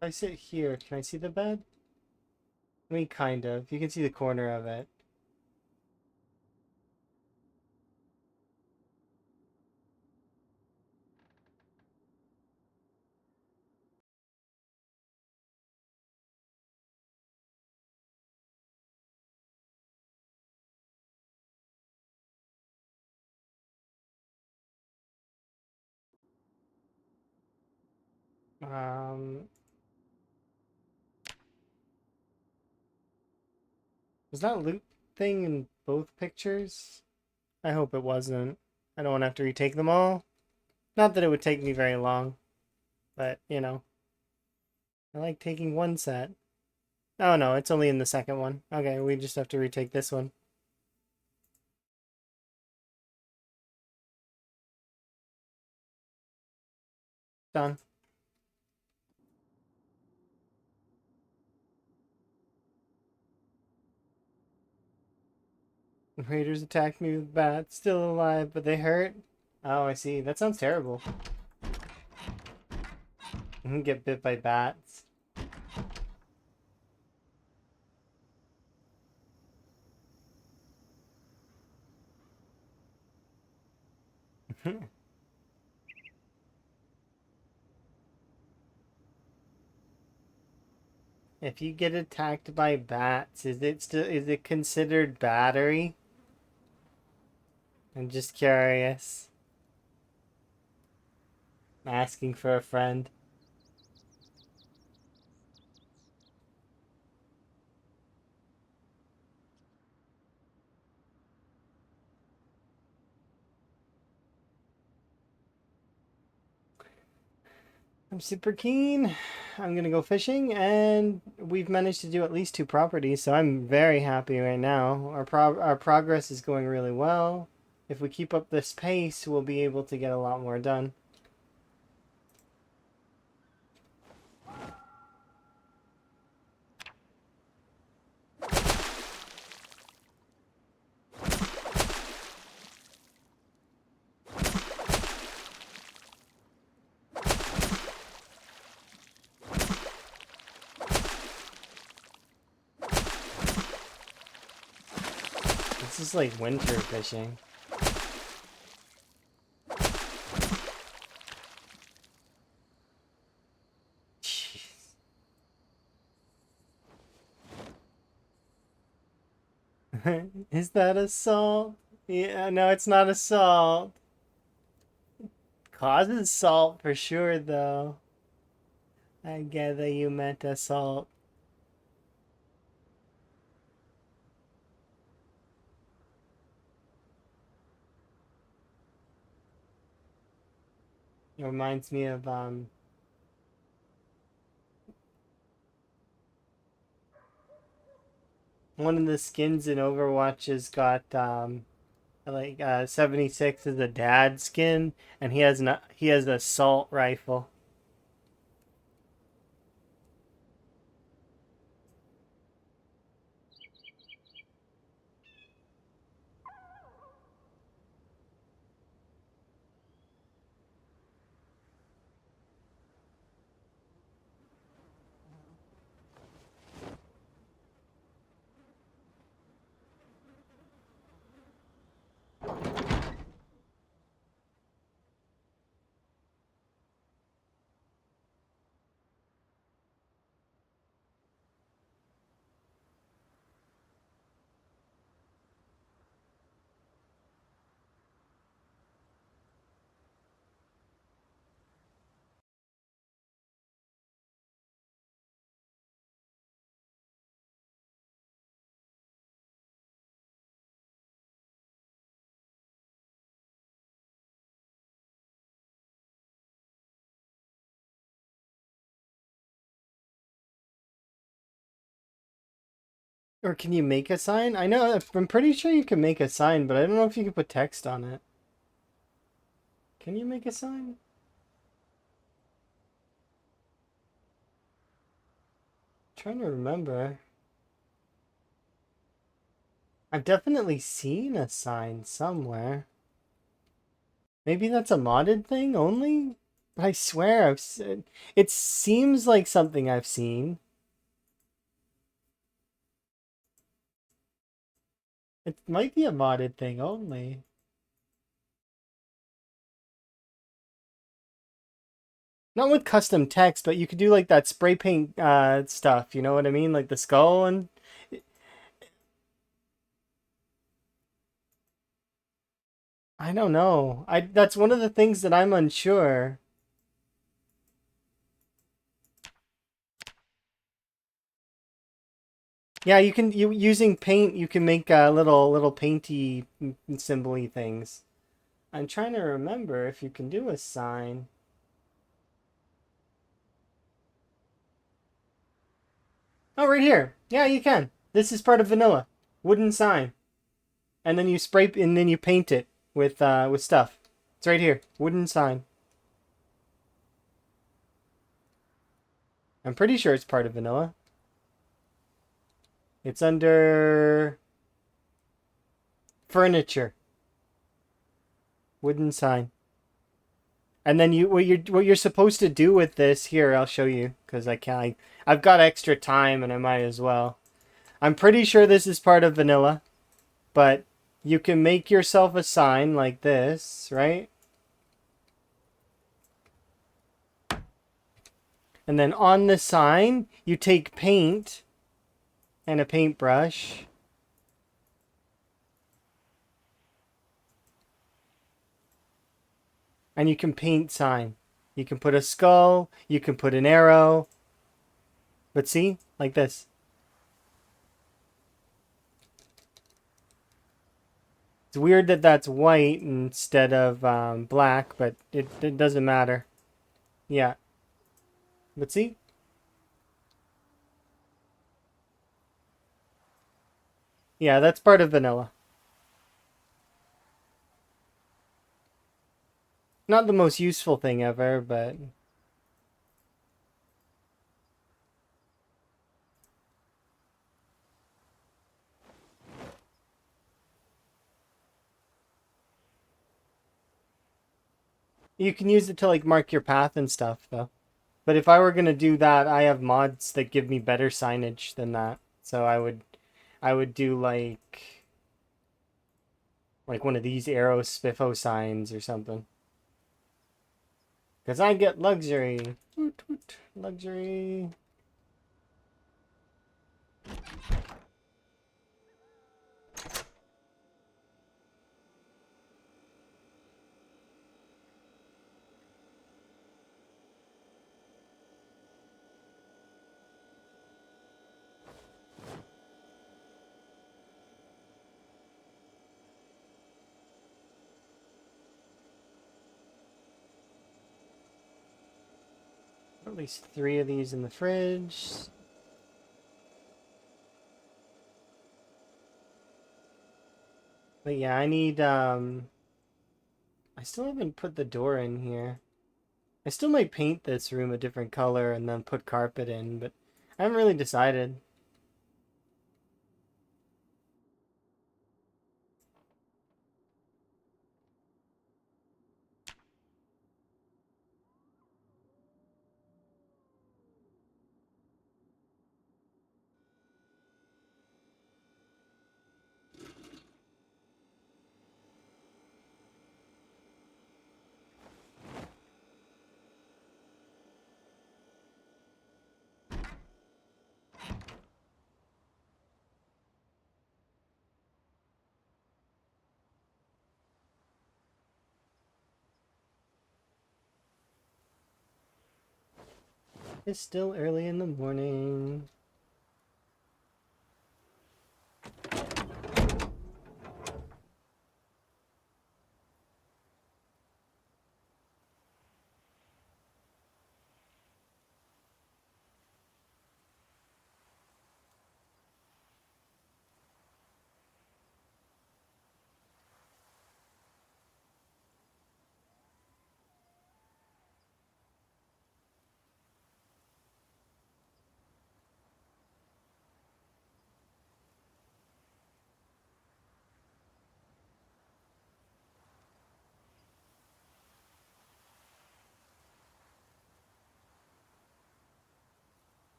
S1: If I sit here, can I see the bed? I mean, kind of. You can see the corner of it. Um, was that loot thing in both pictures? I hope it wasn't. I don't want to have to retake them all. Not that it would take me very long, but you know, I like taking one set. Oh no, it's only in the second one. Okay, we just have to retake this one. Done. Raiders attacked me with bats. Still alive, but they hurt. Oh, I see. That sounds terrible. Get bit by bats. If you get attacked by bats, is it considered battery? I'm just curious. Asking for a friend. I'm super keen. I'm gonna go fishing, and we've managed to do at least 2 properties, so I'm very happy right now. Our progress is going really well. If we keep up this pace, we'll be able to get a lot more done. This is like winter fishing. Jeez. Is that a salt? Yeah, no, it's not a salt. Causes salt for sure, though. I gather you meant assault. It reminds me of one of the skins in Overwatch has got like 76 is a dad skin, and he has an assault rifle. Or can you make a sign? I know, I'm pretty sure you can make a sign, but I don't know if you can put text on it. Can you make a sign? Trying to remember. I've definitely seen a sign somewhere. Maybe that's a modded thing only? But I swear I've seen... It seems like something I've seen. It might be a modded thing only. Not with custom text, but you could do like that spray paint stuff, you know what I mean? Like the skull and... I don't know. That's one of the things that I'm unsure. Yeah, you can using paint you can make little painty symbol-y things. I'm trying to remember if you can do a sign. Oh, right here. Yeah, you can. This is part of vanilla. Wooden sign. And then you spray and then you paint it with stuff. It's right here. Wooden sign. I'm pretty sure it's part of vanilla. It's under furniture. Wooden sign. And then what you're supposed to do with this here, I'll show you because I've got extra time and I might as well. I'm pretty sure this is part of vanilla, but you can make yourself a sign like this, right? And then on the sign, you take paint and a paintbrush. And you can paint sign. You can put a skull, you can put an arrow. But see, like this. It's weird that that's white instead of black, but it doesn't matter. Yeah. But see? Yeah, that's part of vanilla. Not the most useful thing ever, but... You can use it to like mark your path and stuff, though. But if I were gonna do that, I have mods that give me better signage than that. So I would do like one of these arrow spiffo signs or something. Because I get luxury. Woot, woot. Luxury. At least 3 of these in the fridge. But yeah, I need I still haven't put the door in here. I still might paint this room a different color and then put carpet in, but I haven't really decided. It's still early in the morning.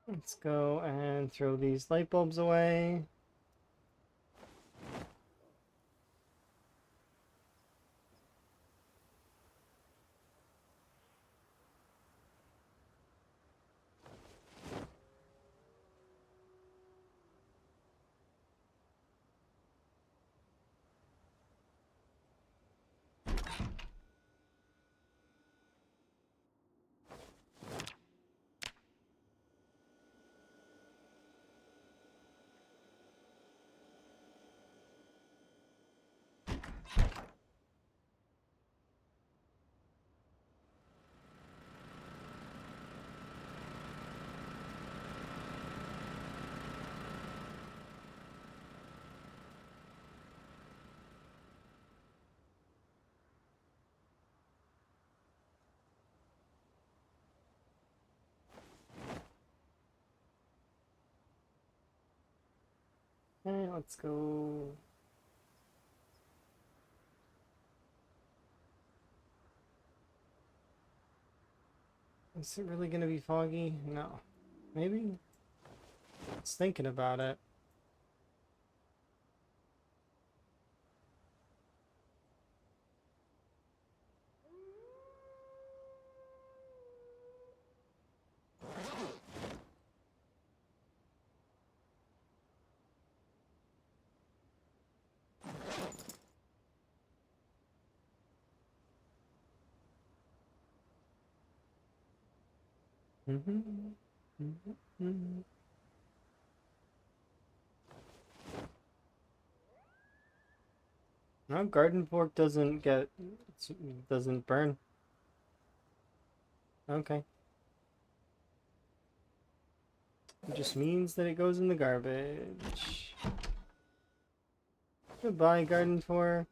S1: Let's go and throw these light bulbs away. Okay, let's go. Is it really gonna be foggy? No. Maybe? I was thinking about it. No, garden fork doesn't burn. Okay. It just means that it goes in the garbage. Goodbye, garden fork.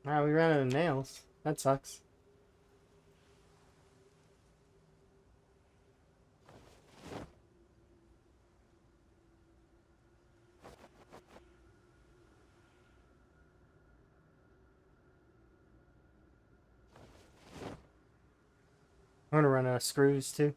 S1: Ah, we ran out of nails. That sucks. I'm gonna run out of screws too.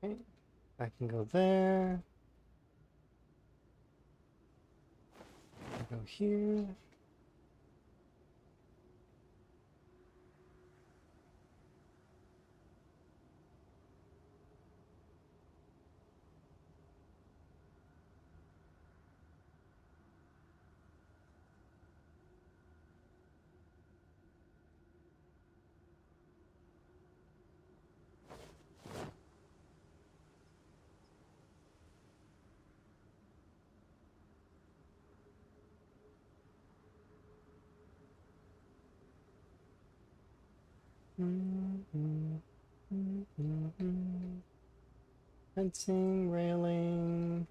S1: Okay, I can go there. Go here. Fencing, railing.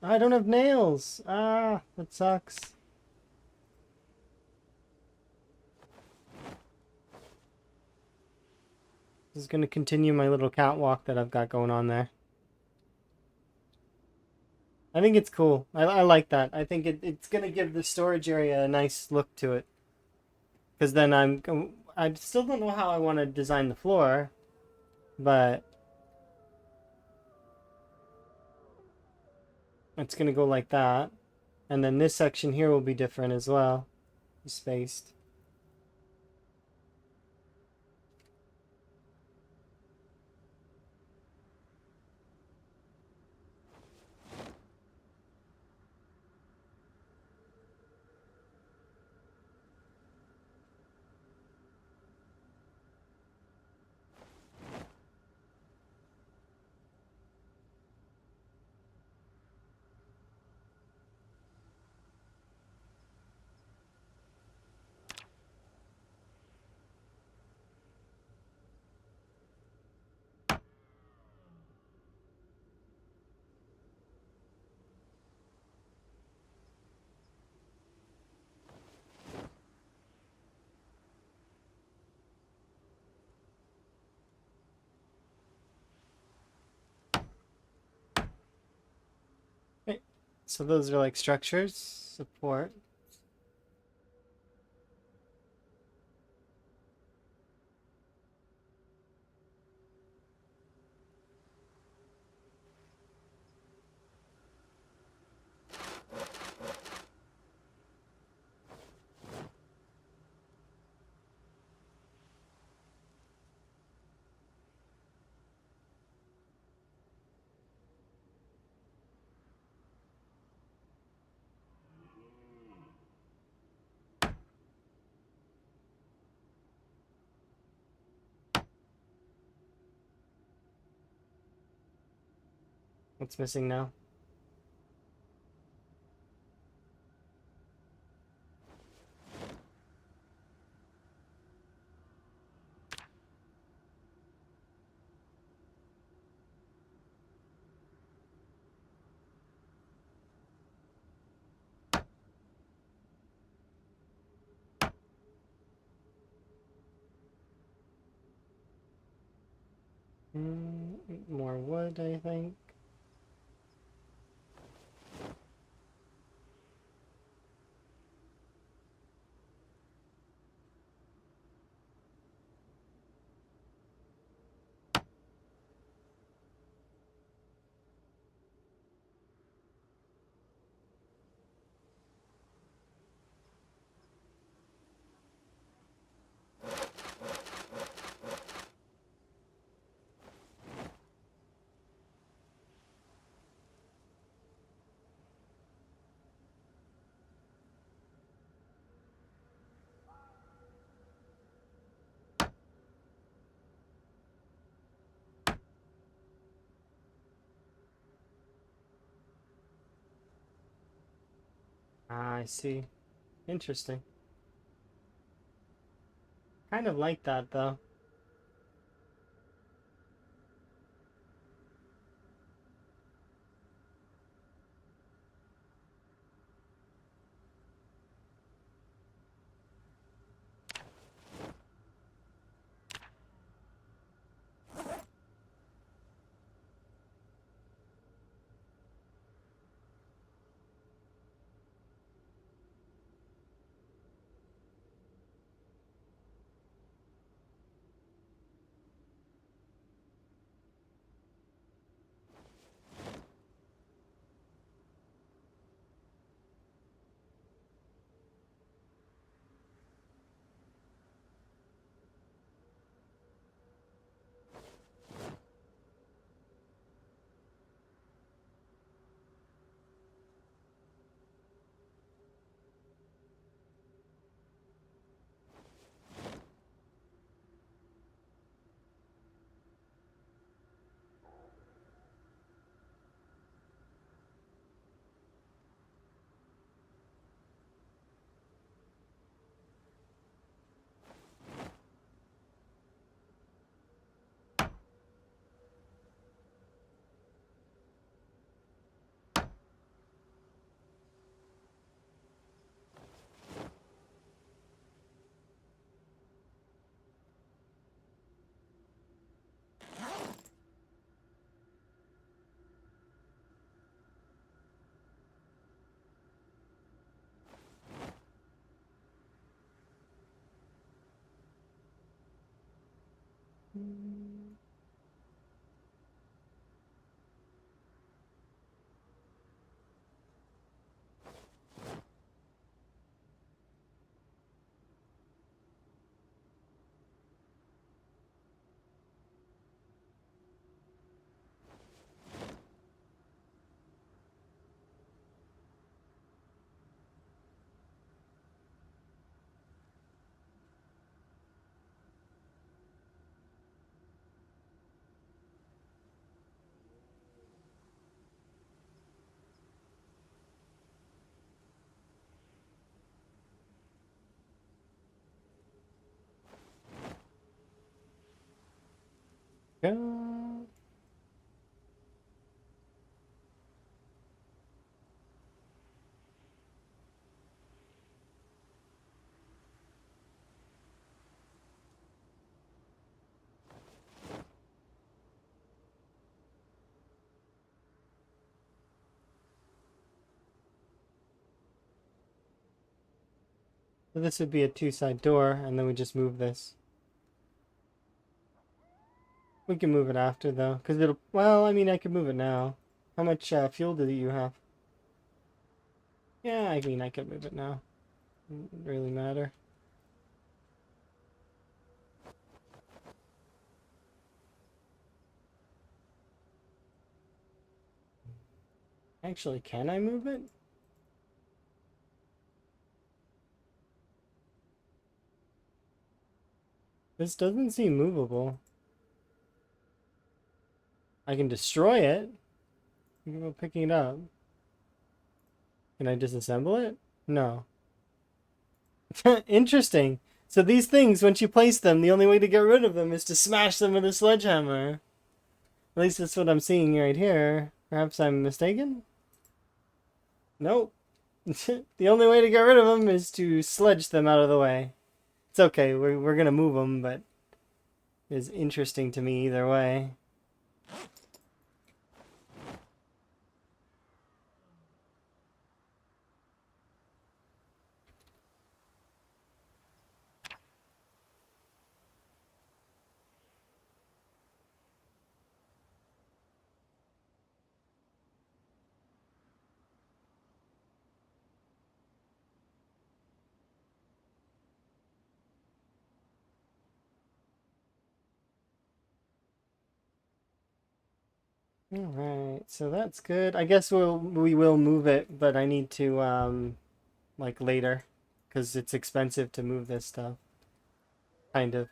S1: I don't have nails. Ah, that sucks. This is going to continue my little catwalk that I've got going on there. I think it's cool. I like that. I think it's going to give the storage area a nice look to it. Because then I still don't know how I want to design the floor, but it's going to go like that. And then this section here will be different as well. Spaced. Okay. So those are like structures, support. What's missing now? More wood, I think. Ah, I see. Interesting. Kind of like that though. Go. So this would be a two-side door, and then we just move this. We can move it after, though, because it'll... Well, I mean, I could move it now. How much fuel do you have? Yeah, I mean, I could move it now. Doesn't really matter. Actually, can I move it? This doesn't seem movable. I can destroy it. Think about picking it up. Can I disassemble it? No. Interesting. So these things, once you place them, the only way to get rid of them is to smash them with a sledgehammer. At least that's what I'm seeing right here. Perhaps I'm mistaken? Nope. The only way to get rid of them is to sledge them out of the way. It's okay, we're gonna move them, but it's interesting to me either way. Alright, so that's good. I guess we will move it, but I need to like later, because it's expensive to move this stuff. Kind of.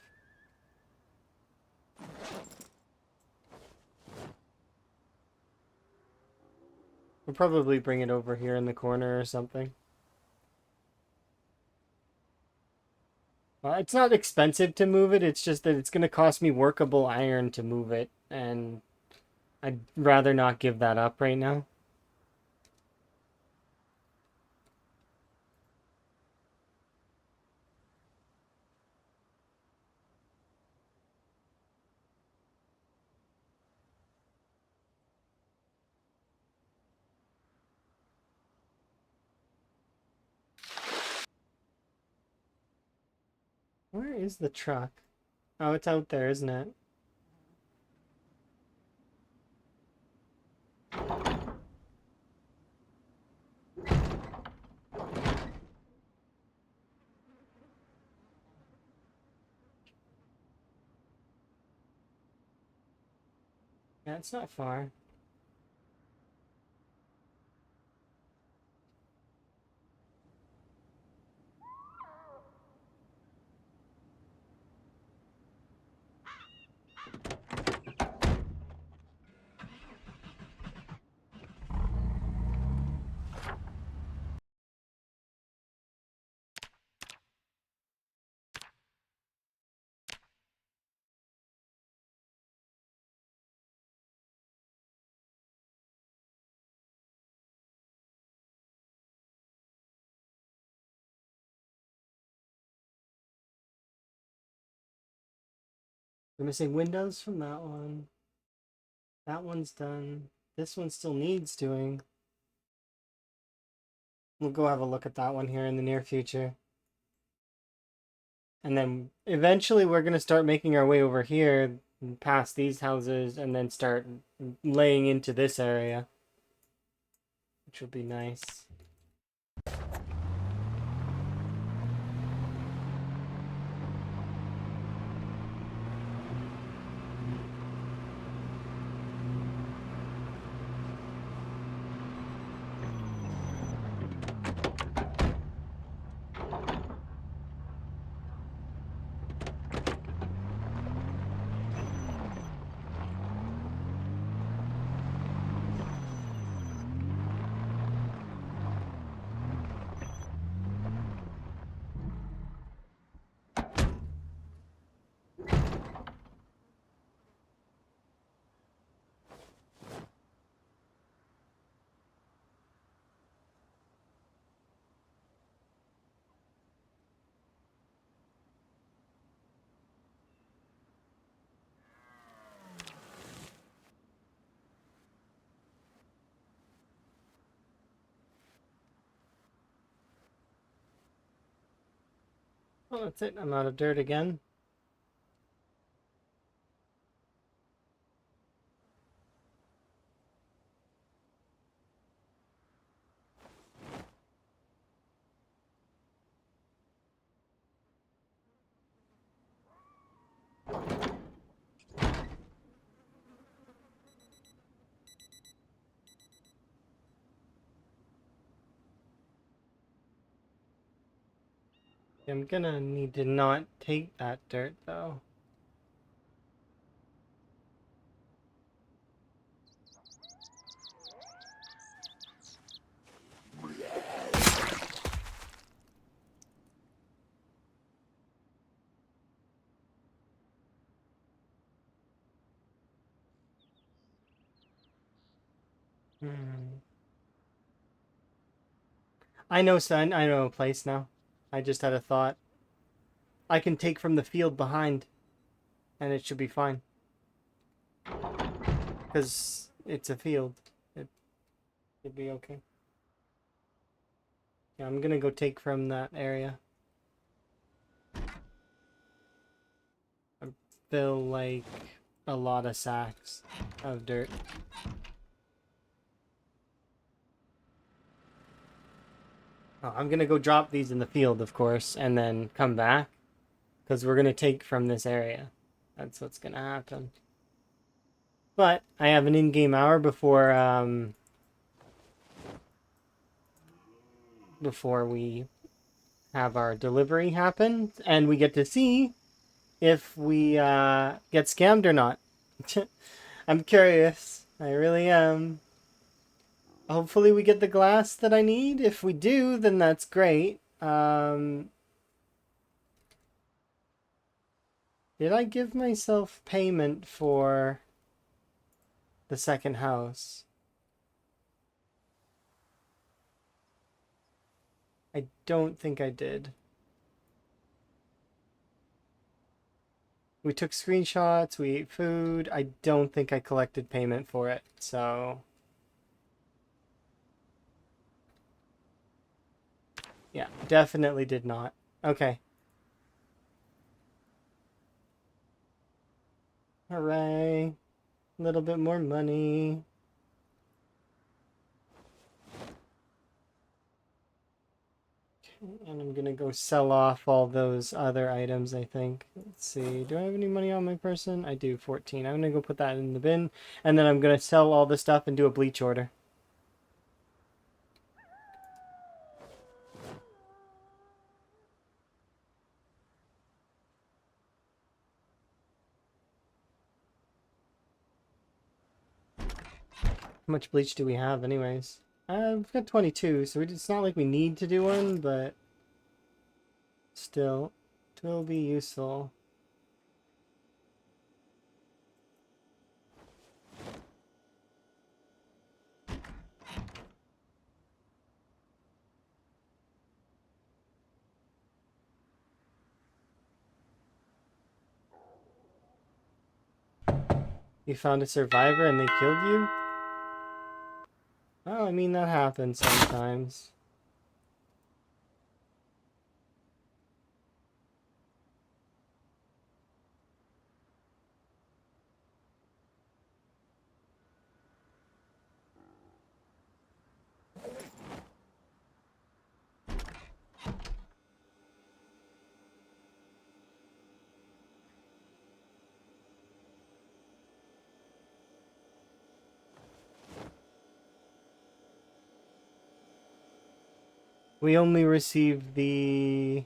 S1: We'll probably bring it over here in the corner or something. Well, it's not expensive to move it, it's just that it's going to cost me workable iron to move it, and I'd rather not give that up right now. Where is the truck? Oh, it's out there, isn't it? Yeah, it's not far. We're missing windows from that one. That one's done. This one still needs doing. We'll go have a look at that one here in the near future. And then eventually we're going to start making our way over here past these houses and then start laying into this area, which will be nice. Well, that's it. I'm out of dirt again. I'm gonna need to not take that dirt though. I know, son. I know a place now. I just had a thought. I can take from the field behind, and it should be fine. Because it's a field. It should be okay. Yeah, I'm gonna go take from that area. I fill, like, a lot of sacks of dirt. Oh, I'm gonna go drop these in the field, of course, and then come back. Because we're gonna take from this area. That's what's gonna happen. But I have an in-game hour before we have our delivery happen, and we get to see if we get scammed or not. I'm curious. I really am. Hopefully we get the glass that I need. If we do, then that's great. Did I give myself payment for the second house? I don't think I did. We took screenshots, we ate food. I don't think I collected payment for it, so... Yeah, definitely did not. Okay. Hooray. A little bit more money. And I'm gonna go sell off all those other items, I think. Let's see. Do I have any money on my person? I do, 14. I'm gonna go put that in the bin. And then I'm gonna sell all the stuff and do a bleach order. How much bleach do we have anyways? We've got 22, so it's not like we need to do one, but still, it will be useful. You found a survivor and they killed you? Well, I mean, that happens sometimes. We only received the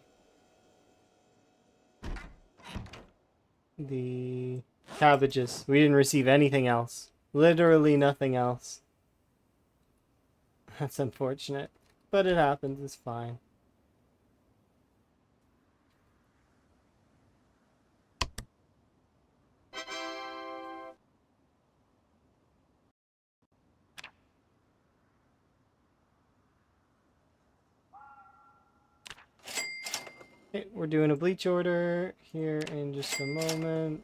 S1: cabbages. We didn't receive anything else. Literally nothing else. That's unfortunate. But it happens, it's fine. Okay, we're doing a bleach order here in just a moment.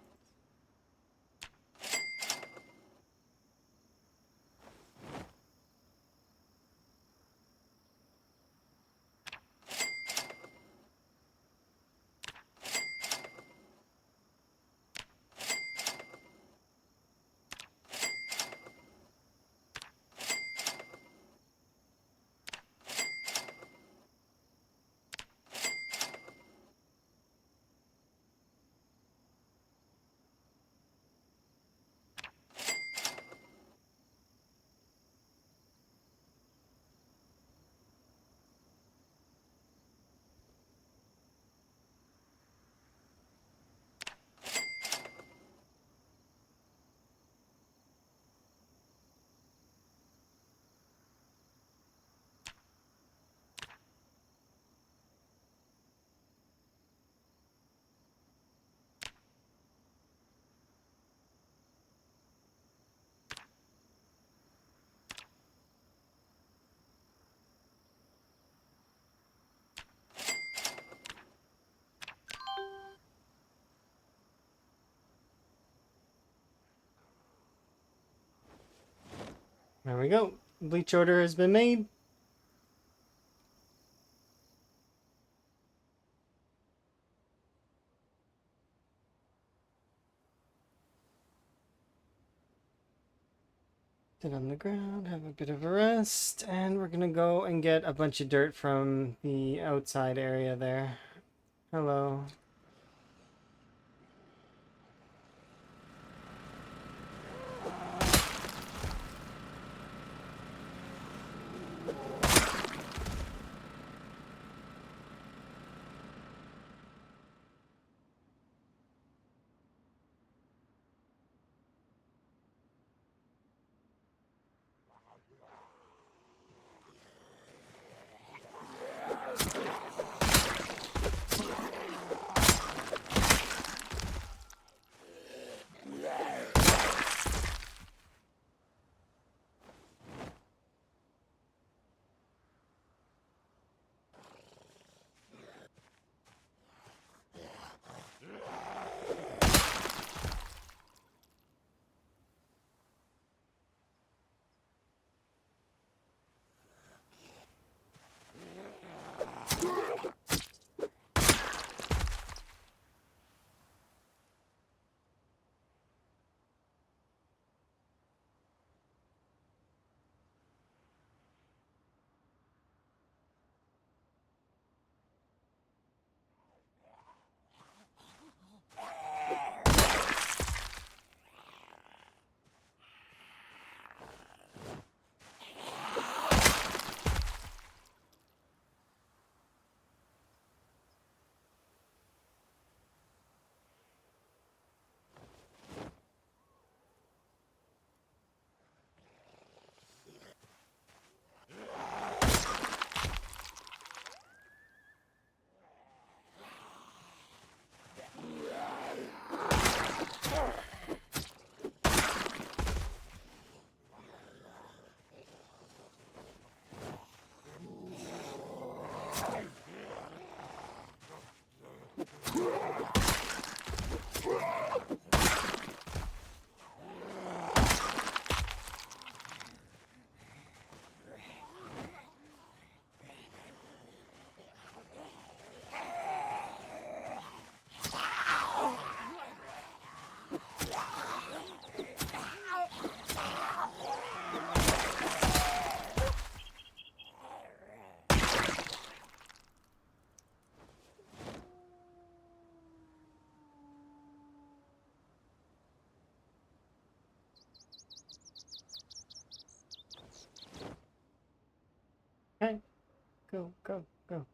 S1: There we go. Bleach order has been made. Sit on the ground, have a bit of a rest, and we're gonna go and get a bunch of dirt from the outside area there. Hello. go, go, go.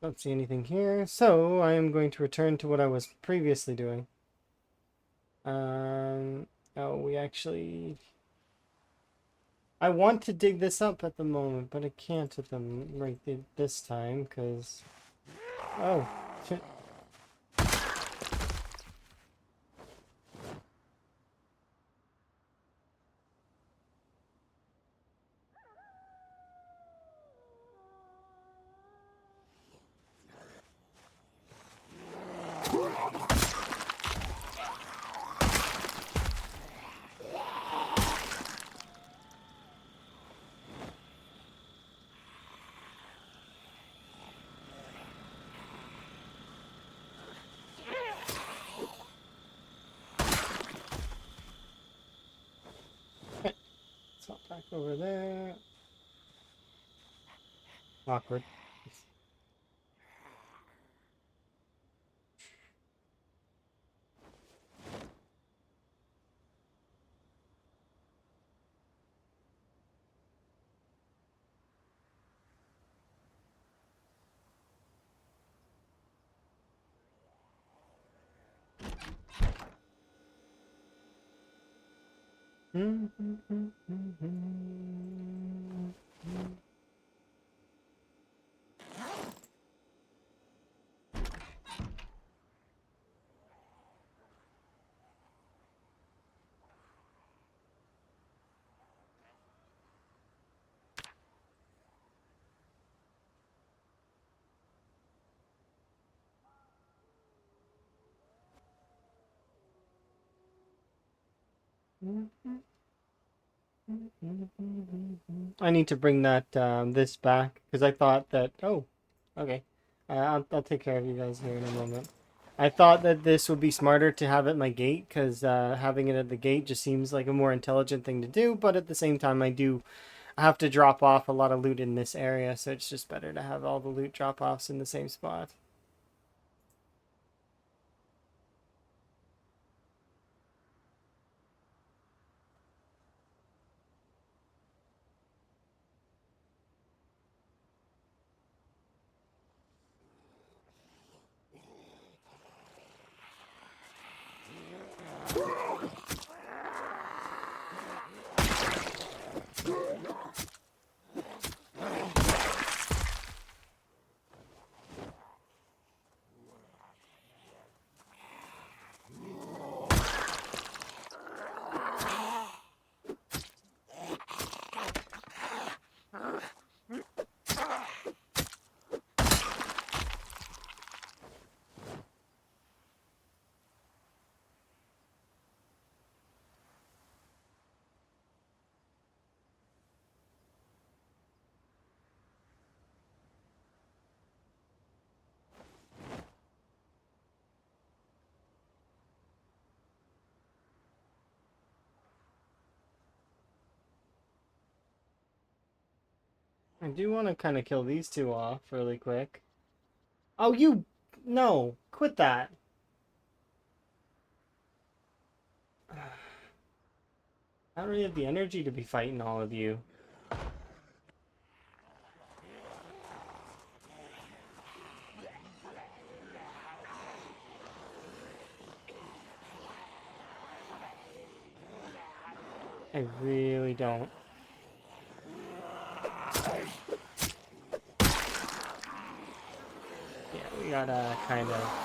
S1: Don't see anything here, so I am going to return to what I was previously doing. Oh, we actually... I want to dig this up at the moment, but I can't at the this time, because... Oh, shit. It's not back over there. Awkward. I need to bring that this back because I thought that. Oh, okay. I'll take care of you guys here in a moment. I thought that this would be smarter to have it at my gate because having it at the gate just seems like a more intelligent thing to do. But at the same time, I do have to drop off a lot of loot in this area, so it's just better to have all the loot drop-offs in the same spot. I do want to kind of kill these two off really quick. Oh, you... No, quit that. I don't really have the energy to be fighting all of you. I really don't. Yeah, we gotta kind of...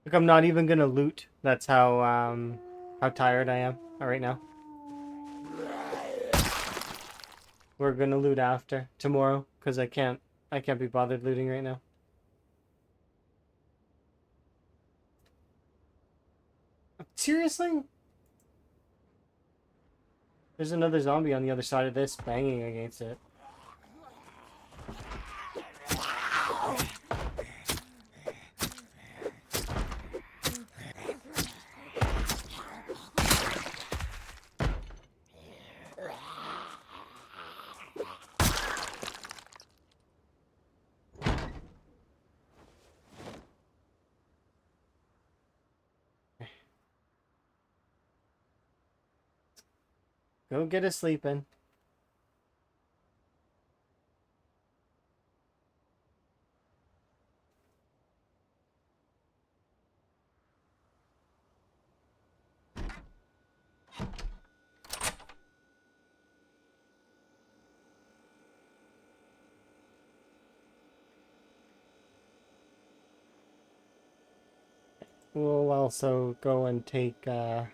S1: Like, I'm not even gonna loot. That's how tired I am right now. We're gonna loot after tomorrow because I can't be bothered looting right now. Seriously? There's another zombie on the other side of this banging against it. Go get a sleep in. We'll also go and take yeah.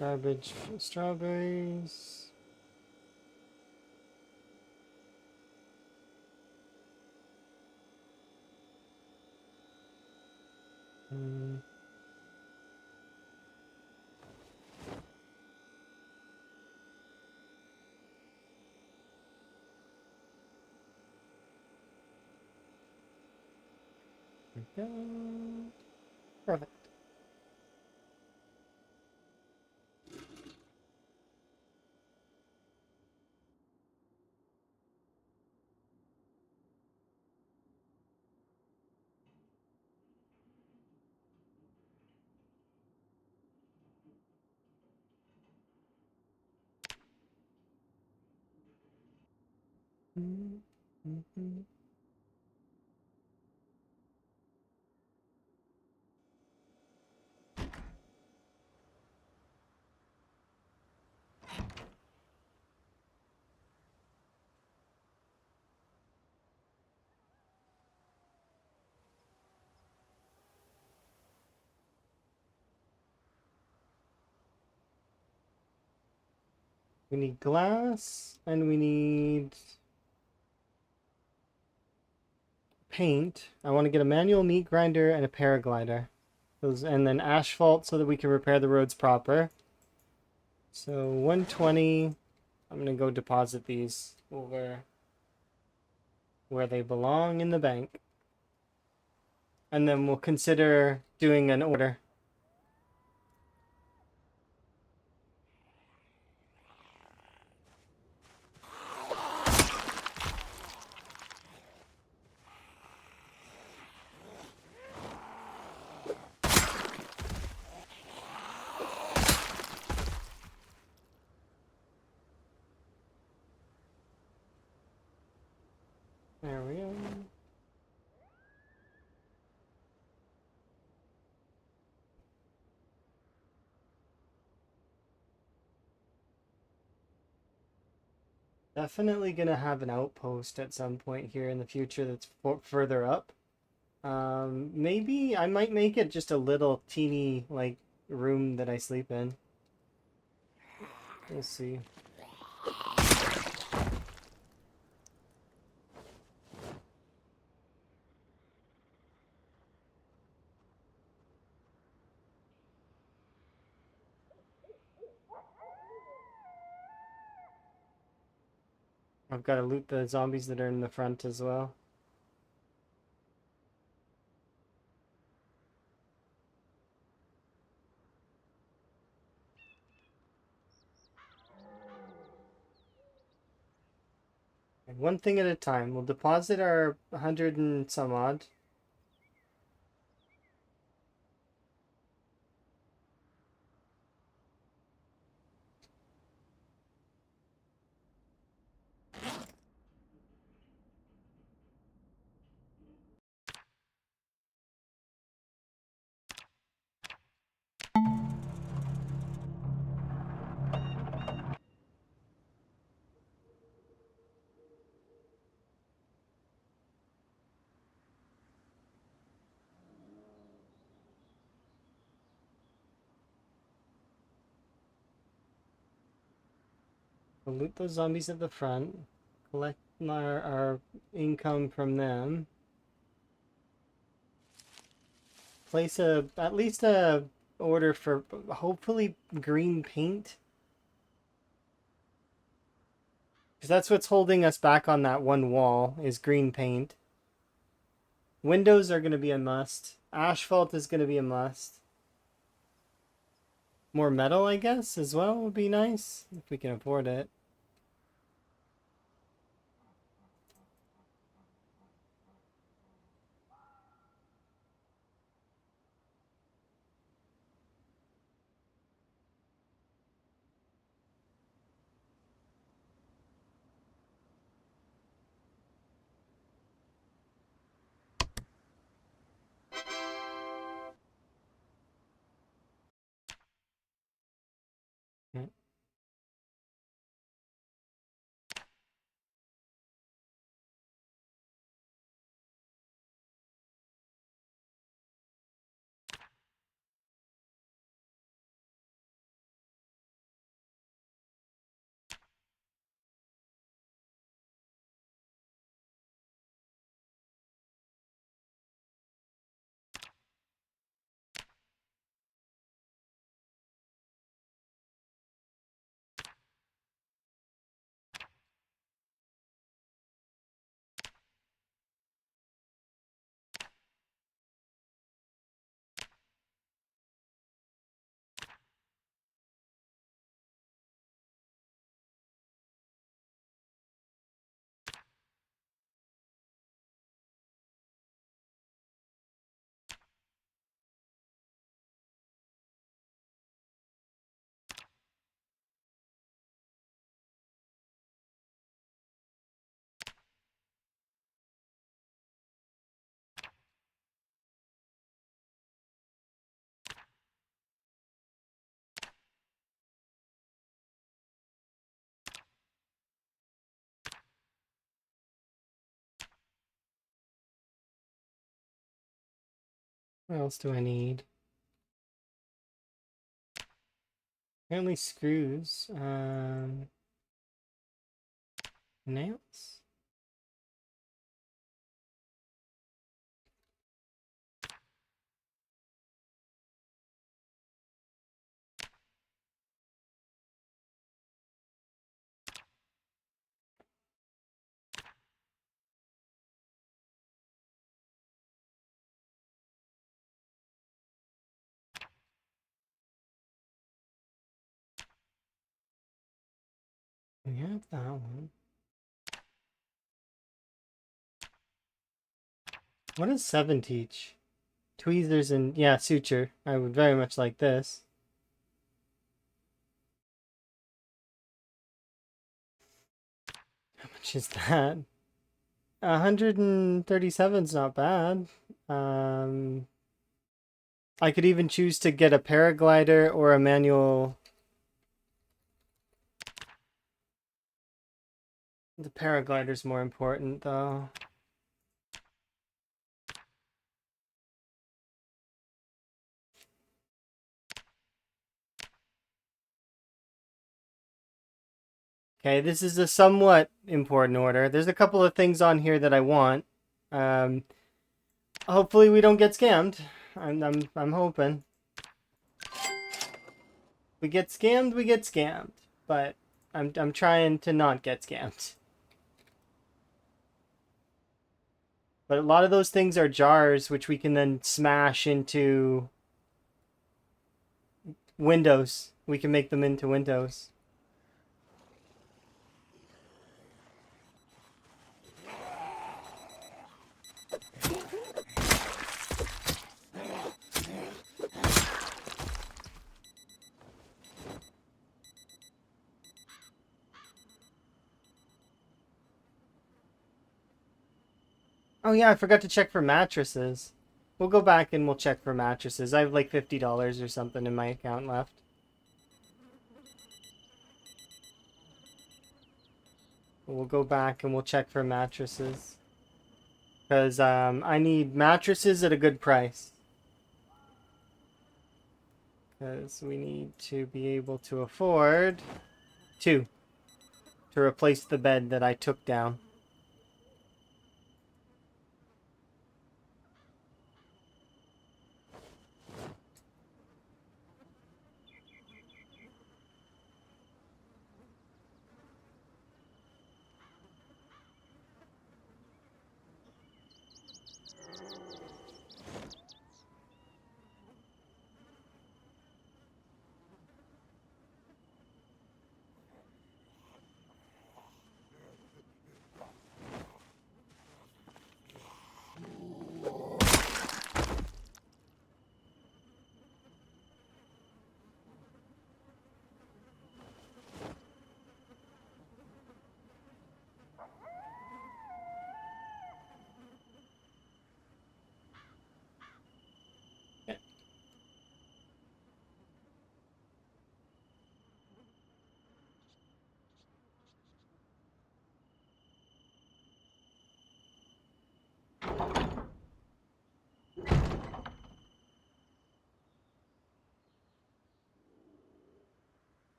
S1: Garbage strawberries. Mm. There we go. Perfect. Mm-hmm. We need glass and we need paint. I want to get a manual meat grinder and a paraglider. Those, and then asphalt so that we can repair the roads proper. So 120. I'm gonna go deposit these over where they belong in the bank. And then we'll consider doing an order. There we go. Definitely gonna have an outpost at some point here in the future that's further up. Maybe I might make it just a little teeny, like, room that I sleep in. We'll see. I've got to loot the zombies that are in the front as well. And one thing at a time. We'll deposit our 100 and some odd. We'll loot those zombies at the front. Collect our income from them. Place at least a order for hopefully green paint. Because that's what's holding us back on that one wall, is green paint. Windows are going to be a must. Asphalt is going to be a must. More metal, I guess, as well would be nice, if we can afford it. Yeah. What else do I need? Apparently screws. Nails? We have that one. What does 7 teach? Tweezers and, yeah, suture. I would very much like this. How much is that? 137 is not bad. I could even choose to get a paraglider or a manual. The paraglider's more important, though. Okay, this is a somewhat important order. There's a couple of things on here that I want. Hopefully we don't get scammed. I'm hoping. We get scammed, we get scammed. But I'm trying to not get scammed. But a lot of those things are jars, which we can then smash into windows. We can make them into windows. Oh yeah, I forgot to check for mattresses. We'll go back and we'll check for mattresses. I have like $50 or something in my account left. We'll go back and we'll check for mattresses. Because I need mattresses at a good price. Because we need to be able to afford 2. to replace the bed that I took down.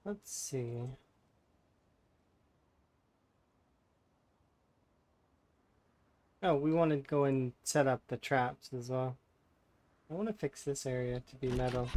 S1: Let's see. Oh, we want to go and set up the traps as well. I want to fix this area to be metal.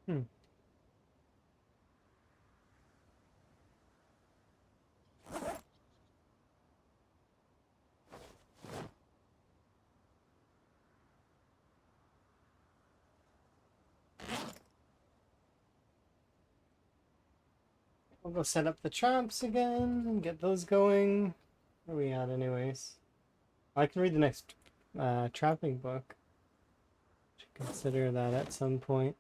S1: Hmm. We'll go set up the traps again and get those going. Where are we at anyways? I can read the next trapping book. Should consider that at some point.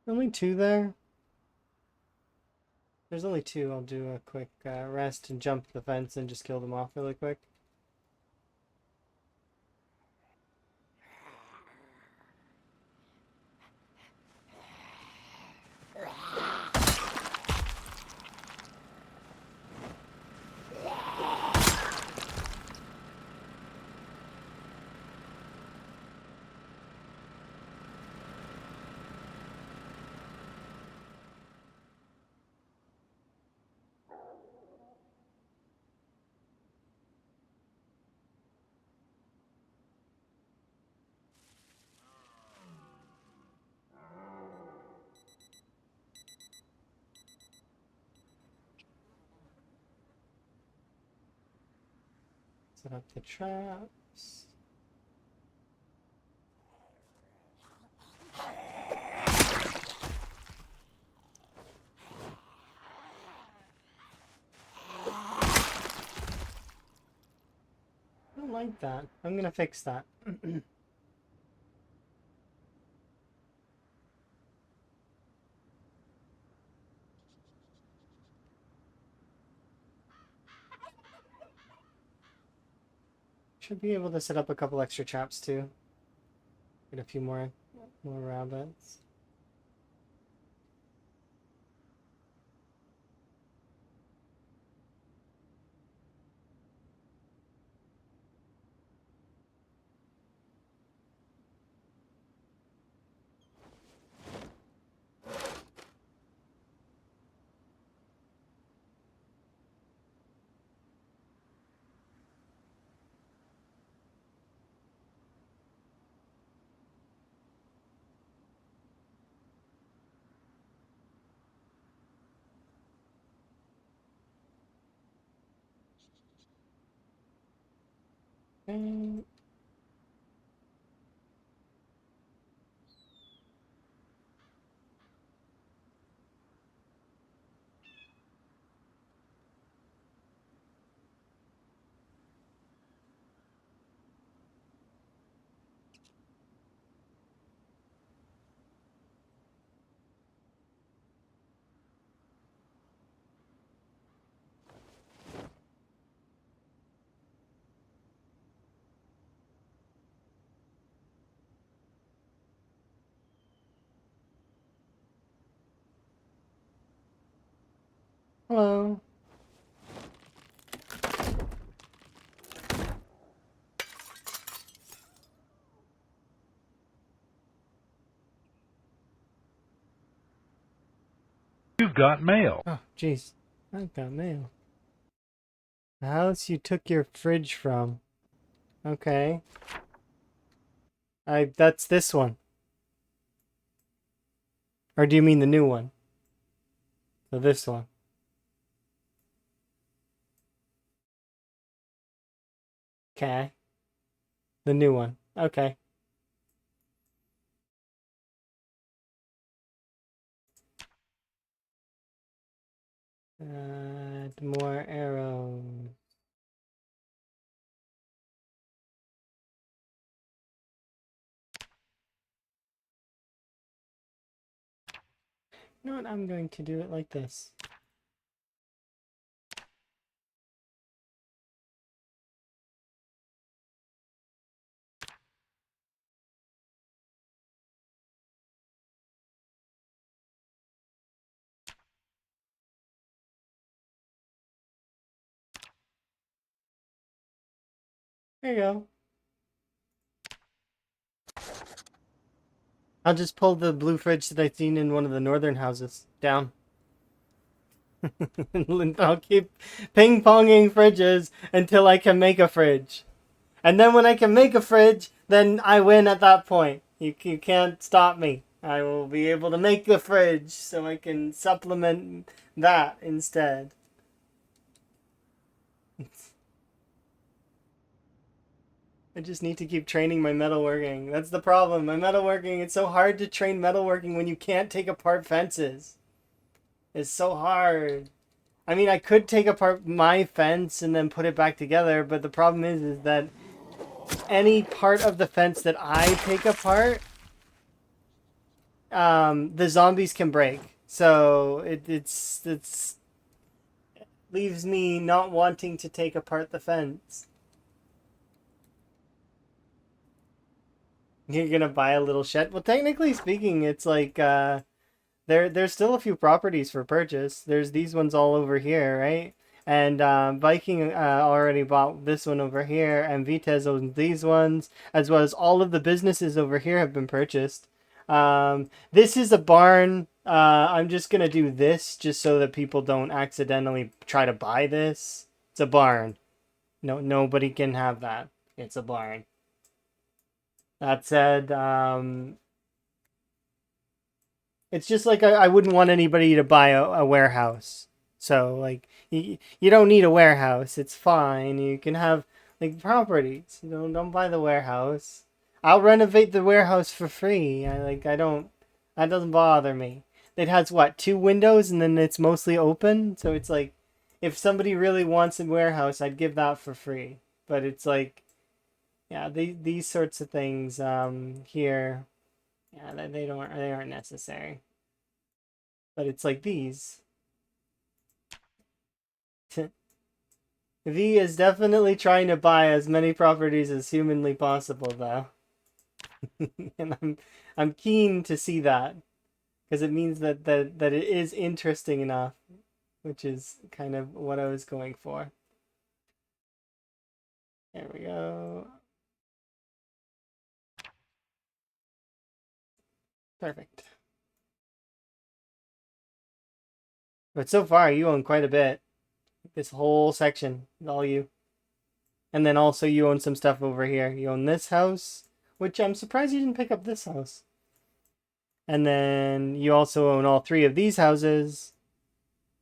S1: Only two there? There's only two. I'll do a quick rest and jump the fence and just kill them off really quick. Set up the traps. I don't like that. I'm gonna fix that. Should be able to set up a couple extra traps too. Get a few more rabbits. Okay. Hello.
S2: You've got mail.
S1: Oh, jeez. I got mail. The house you took your fridge from. Okay. That's this one. Or do you mean the new one? So this one. Okay. The new one. Okay. Add more arrows. You know what? I'm going to do it like this. There you go. I'll just pull the blue fridge that I've seen in one of the northern houses down. And I'll keep ping-ponging fridges until I can make a fridge. And then when I can make a fridge, then I win at that point. You can't stop me. I will be able to make the fridge so I can supplement that instead. I just need to keep training my metalworking. That's the problem. My metalworking, it's so hard to train metalworking when you can't take apart fences. It's so hard. I mean, I could take apart my fence and then put it back together, but the problem is that any part of the fence that I take apart, the zombies can break. So it's leaves me not wanting to take apart the fence. You're gonna buy a little shed? Well, technically speaking, it's like, there's still a few properties for purchase. There's these ones all over here, right? And Viking already bought this one over here, and Vitez owns these ones, as well as all of the businesses over here have been purchased. This is a barn. I'm just gonna do this just so that people don't accidentally try to buy this. It's a barn. No, nobody can have that. It's a barn. That said, it's just like I wouldn't want anybody to buy a warehouse. So, like, you don't need a warehouse. It's fine. You can have, like, properties. Don't buy the warehouse. I'll renovate the warehouse for free. I don't... That doesn't bother me. It has, what, 2 windows, and then it's mostly open? So it's like, if somebody really wants a warehouse, I'd give that for free. But it's like, yeah, these sorts of things here... Yeah, they aren't necessary. But it's like these. V is definitely trying to buy as many properties as humanly possible, though. And I'm keen to see that, because it means that it is interesting enough, which is kind of what I was going for. There we go. Perfect. But so far, you own quite a bit. This whole section is all you. And then also you own some stuff over here. You own this house, which I'm surprised you didn't pick up this house. And then you also own all 3 of these houses.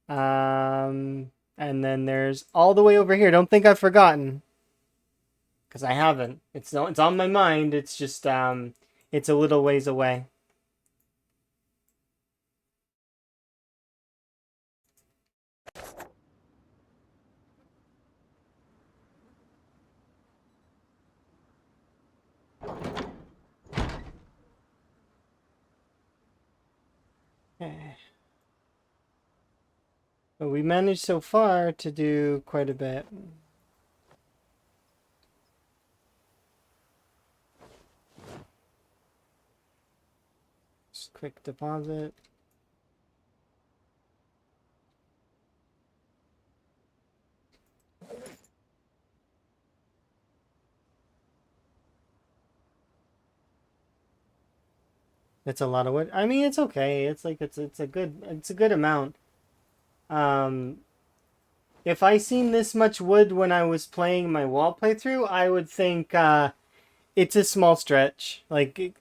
S1: And then there's all the way over here. Don't think I've forgotten, because I haven't. It's on my mind. It's just it's a little ways away. But we managed so far to do quite a bit. Just quick deposit. It's a lot of wood. I mean, it's okay. It's like it's a good amount. If I seen this much wood when I was playing my wall playthrough, I would think it's a small stretch. Like,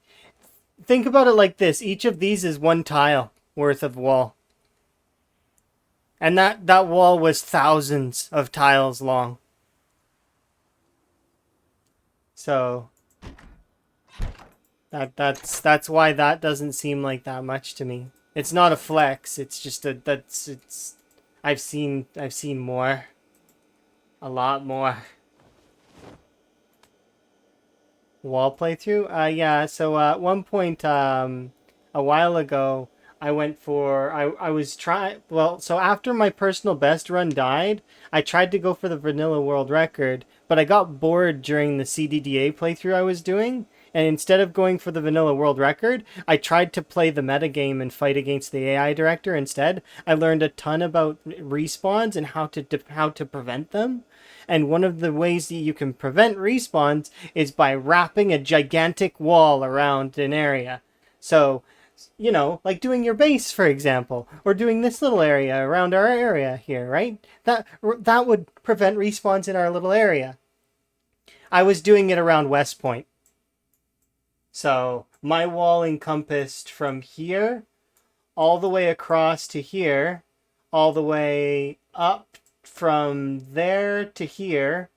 S1: think about it like this: each of these is 1 tile worth of wall, and that wall was thousands of tiles long. So that's why that doesn't seem like that much to me. It's not a flex. It's just it's. I've seen more. A lot more. Wall playthrough? Yeah, so at one point, a while ago, I went for, I was trying, well, so after my personal best run died, I tried to go for the vanilla world record, but I got bored during the CDDA playthrough I was doing, and instead of going for the vanilla world record, I tried to play the metagame and fight against the AI director instead. I learned a ton about respawns and how to prevent them. And one of the ways that you can prevent respawns is by wrapping a gigantic wall around an area. So, you know, like doing your base, for example, or doing this little area around our area here, right? That would prevent respawns in our little area. I was doing it around West Point. So my wall encompassed from here all the way across to here, all the way up from there to here.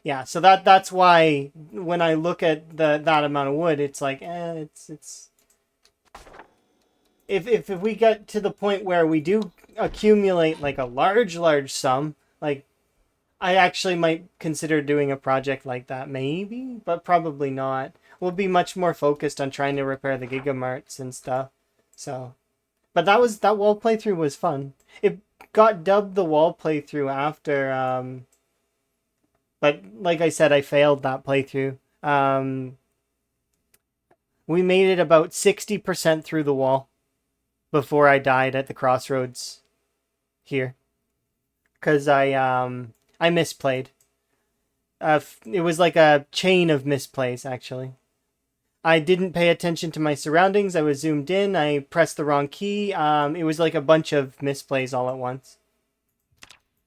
S1: Yeah, so that's why when I look at that amount of wood, it's like, it's if we get to the point where we do accumulate like a large sum, like I actually might consider doing a project like that, maybe, but probably not. We'll be much more focused on trying to repair the Gigamarts and stuff. So, but that wall playthrough was fun. got dubbed the wall playthrough after, but like I said, I failed that playthrough. We made it about 60% through the wall before I died at the crossroads here. Because I misplayed. It was like a chain of misplays, actually. I didn't pay attention to my surroundings. I was zoomed in. I pressed the wrong key. It was like a bunch of misplays all at once.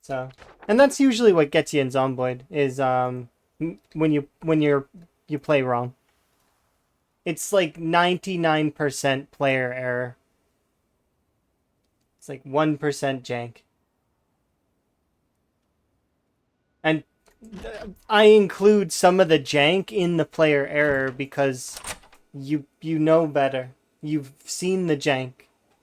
S1: So, and that's usually what gets you in Zomboid is when you play wrong. It's like 99% player error. It's like 1% jank. And I include some of the jank in the player error because you know better. You've seen the jank,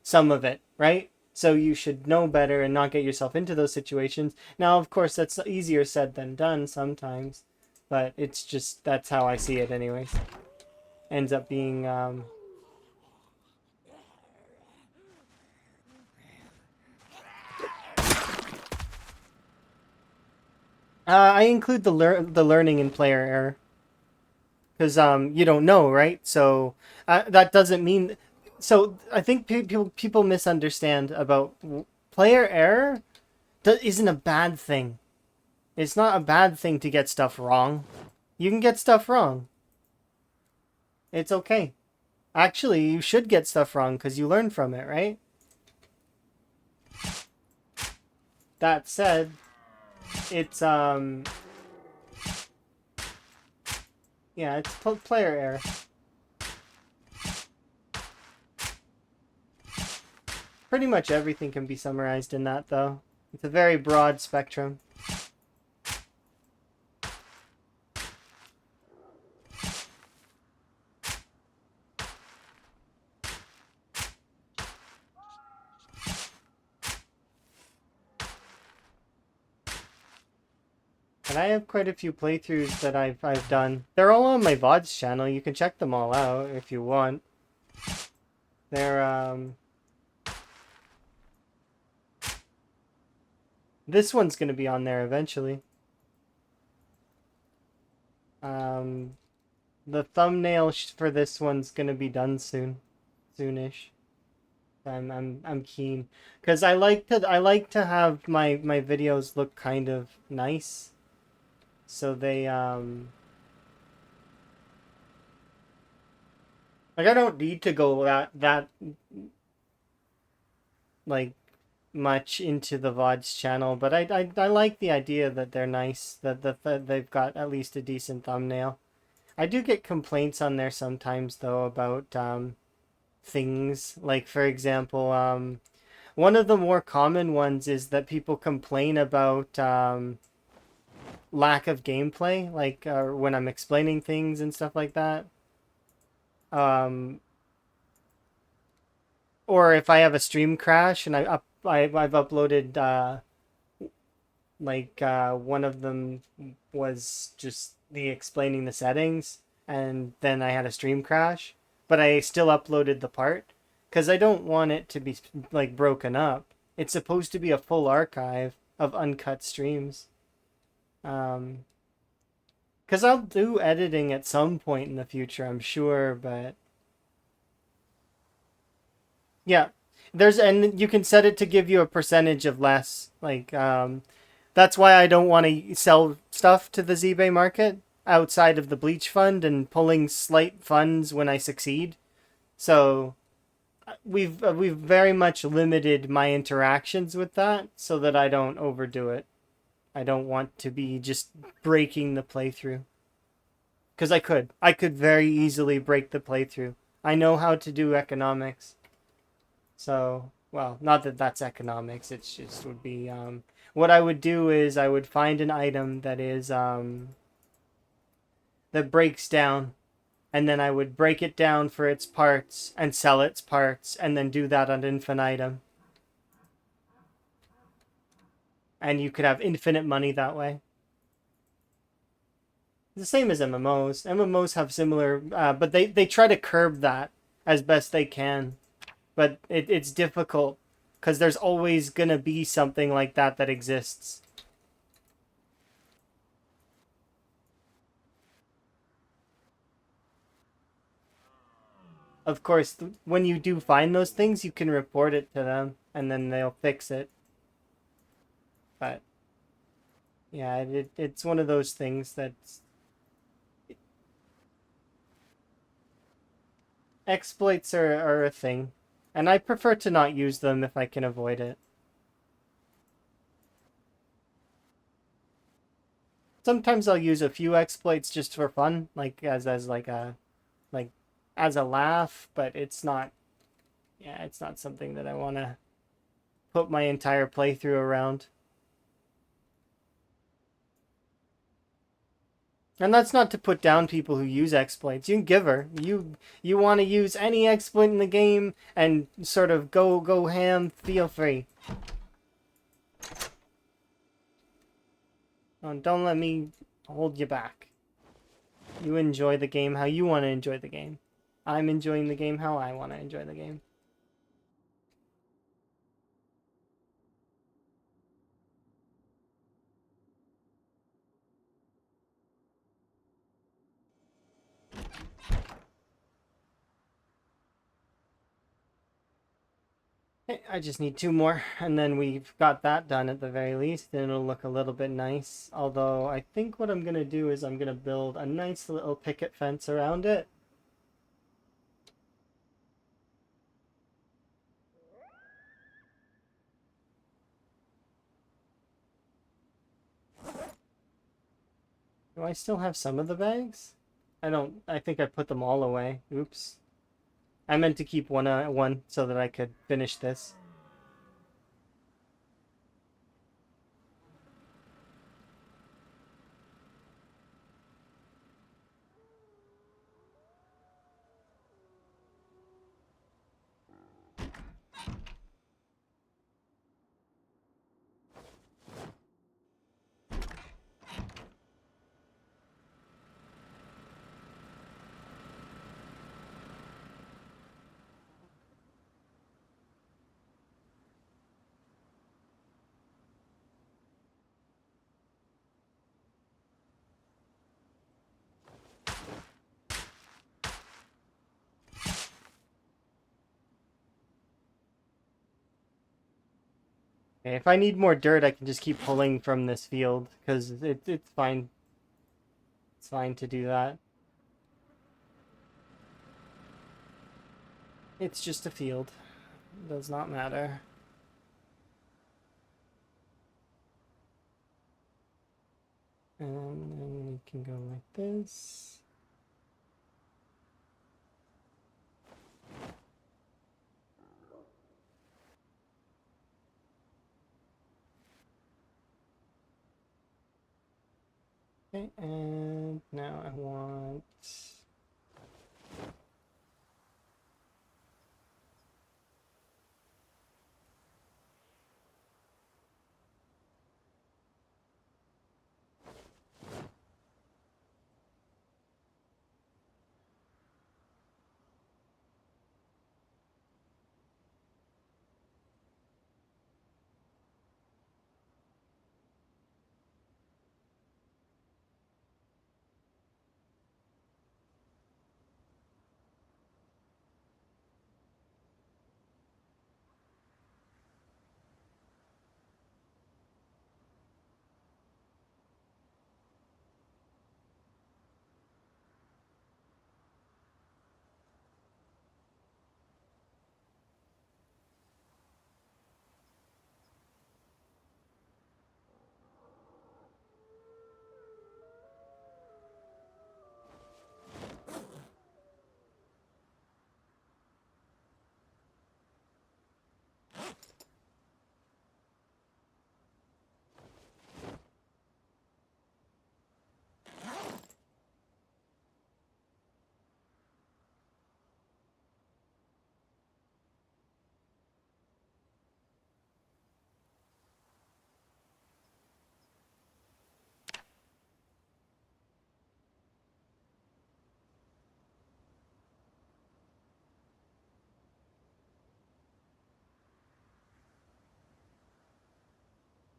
S1: some of it, right? So you should know better and not get yourself into those situations. Now, of course, that's easier said than done sometimes, but it's just that's how I see it anyways. Ends up being I include the learning in player error because you don't know, right? So that doesn't mean. So I think people misunderstand about player error. Isn't a bad thing. It's not a bad thing to get stuff wrong. You can get stuff wrong. It's okay. Actually, you should get stuff wrong because you learn from it, right? That said, it's yeah, it's player error. Pretty much everything can be summarized in that, though. It's a very broad spectrum. And I have quite a few playthroughs that I've done. They're all on my VODs channel. You can check them all out if you want. They're this one's gonna be on there eventually. The thumbnail for this one's gonna be done soonish. I'm keen because I like to have my videos look kind of nice. So they like I don't need to go that like much into the VODs channel, but I like the idea that they're nice, that they've got at least a decent thumbnail. I do get complaints on there sometimes though about things like, for example, one of the more common ones is that people complain about lack of gameplay, like when I'm explaining things and stuff like that. Or if I have a stream crash and I've uploaded one of them was just the explaining the settings, and then I had a stream crash, but I still uploaded the part because I don't want it to be like broken up. It's supposed to be a full archive of uncut streams. Because I'll do editing at some point in the future, I'm sure, but yeah, and you can set it to give you a percentage of less. Like, that's why I don't want to sell stuff to the ZBay market outside of the Bleach Fund and pulling slight funds when I succeed. So we've very much limited my interactions with that so that I don't overdo it. I don't want to be just breaking the playthrough. Because I could very easily break the playthrough. I know how to do economics. So, well, not that that's economics. It's just would be what I would do is I would find an item that is that breaks down, and then I would break it down for its parts and sell its parts, and then do that on infinitum. And you could have infinite money that way. The same as MMOs. MMOs have similar, but they try to curb that as best they can. But it's difficult because there's always gonna be something like that that exists. Of course, when you do find those things, you can report it to them, and then they'll fix it. But yeah, it's one of those things that's exploits are a thing, and I prefer to not use them if I can avoid it. Sometimes I'll use a few exploits just for fun, like as like a like as a laugh, but it's not, yeah, it's not something that I want to put my entire playthrough around. And that's not to put down people who use exploits. You can give her. You want to use any exploit in the game and sort of go ham, feel free. Don't let me hold you back. You enjoy the game how you want to enjoy the game. I'm enjoying the game how I want to enjoy the game. Okay, I just need 2 more, and then we've got that done at the very least, and it'll look a little bit nice. Although, I think what I'm going to do is I'm going to build a nice little picket fence around it. Do I still have some of the bags? I don't. I think I put them all away. Oops. I meant to keep one so that I could finish this. Okay, if I need more dirt, I can just keep pulling from this field, because it's fine. It's fine to do that. It's just a field. It does not matter. And then we can go like this. Okay, and now I want...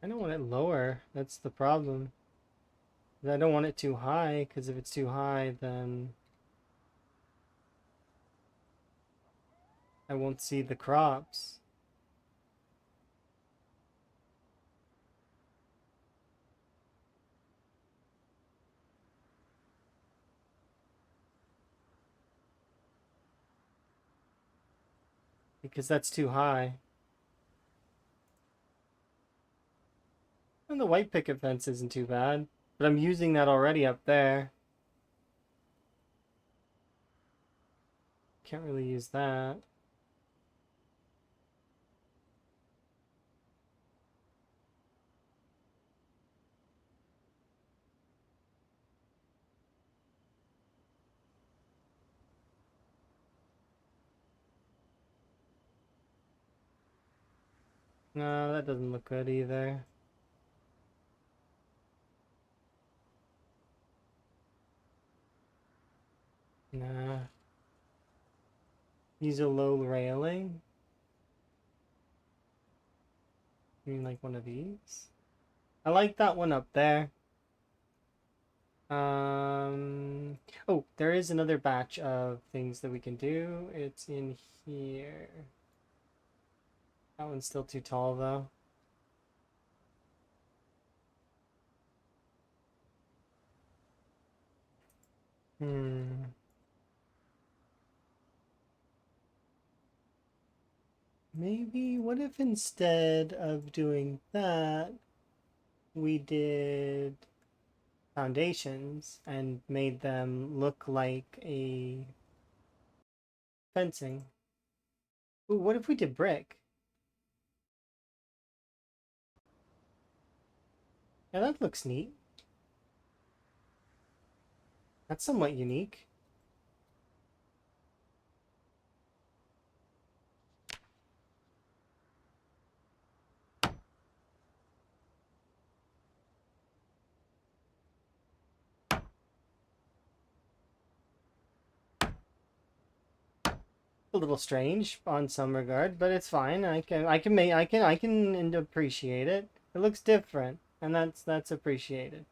S1: I don't want it lower. That's the problem. I don't want it too high, because if it's too high, then I won't see the crops. Because that's too high. And the white picket fence isn't too bad. But I'm using that already up there. Can't really use that. No, that doesn't look good either. Nah. Use a low railing. I mean, like one of these? I like that one up there. Oh, there is another batch of things that we can do. It's in here. That one's still too tall, though. Maybe, what if instead of doing that, we did foundations and made them look like a fencing? Ooh, what if we did brick? Yeah, that looks neat. That's somewhat unique. A little strange on some regard, but it's fine. I can appreciate it. It looks different, and that's appreciated.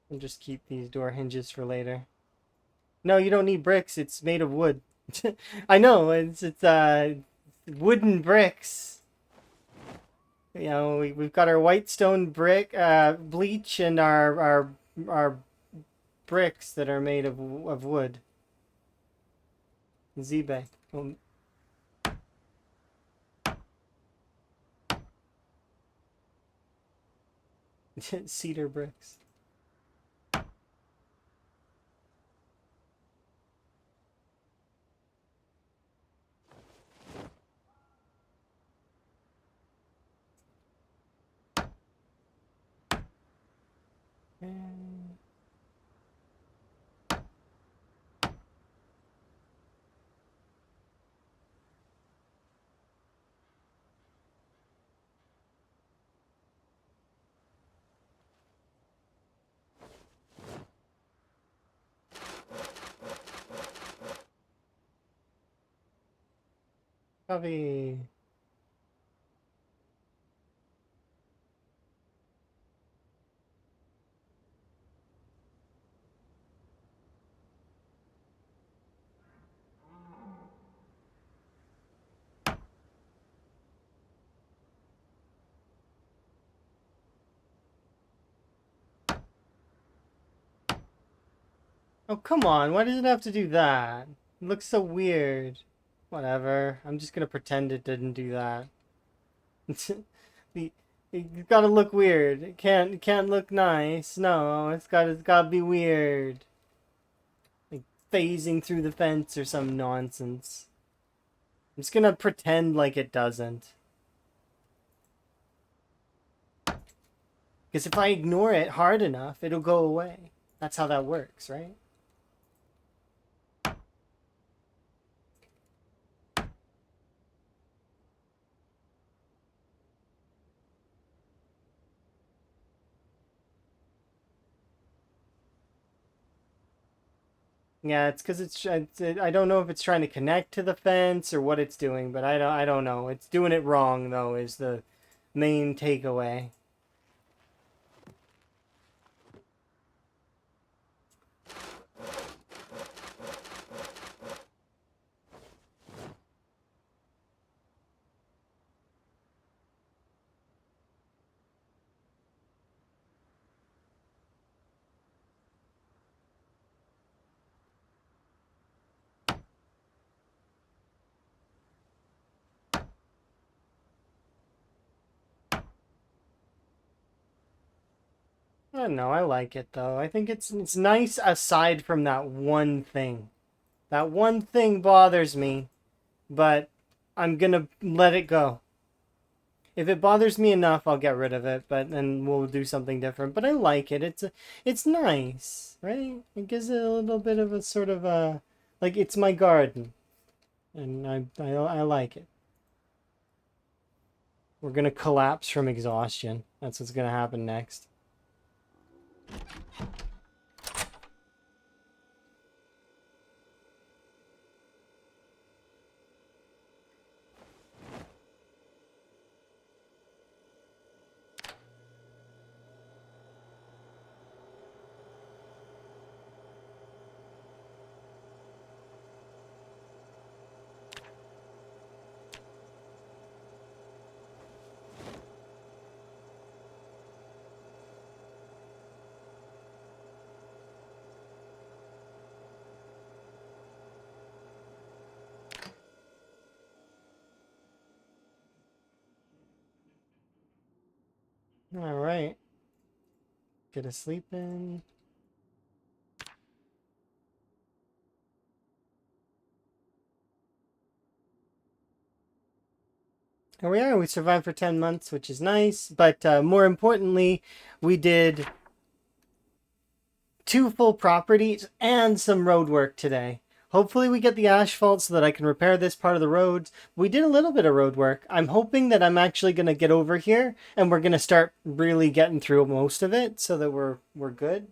S1: And just keep these door hinges for later. No, you don't need bricks. It's made of wood. I know, it's wooden bricks. You know, we've got our white stone brick bleach and our bricks that are made of wood. ZBay. Cedar bricks. Coffee. Oh, come on. Why does it have to do that? It looks so weird. Whatever. I'm just gonna pretend it didn't do that. It's gotta look weird. It can't look nice. No, it's gotta be weird. Like phasing through the fence or some nonsense. I'm just gonna pretend like it doesn't. Because if I ignore it hard enough, it'll go away. That's how that works, right? Yeah, it's because I don't know if it's trying to connect to the fence or what it's doing, but I don't know. It's doing it wrong though, is the main takeaway. I don't know. I like it though. I think it's nice aside from that one thing. That one thing bothers me, but I'm gonna let it go. If it bothers me enough, I'll get rid of it, but then we'll do something different. But I like it. It's nice, right? It gives it a little bit of a sort of a like it's my garden, and I like it. We're gonna collapse from exhaustion. That's what's gonna happen next. All right. Get a sleep in. Here we are. We survived for 10 months, which is nice. But more importantly, we did 2 full properties and some road work today. Hopefully we get the asphalt so that I can repair this part of the roads. We did a little bit of road work. I'm hoping that I'm actually going to get over here and we're going to start really getting through most of it so that we're good.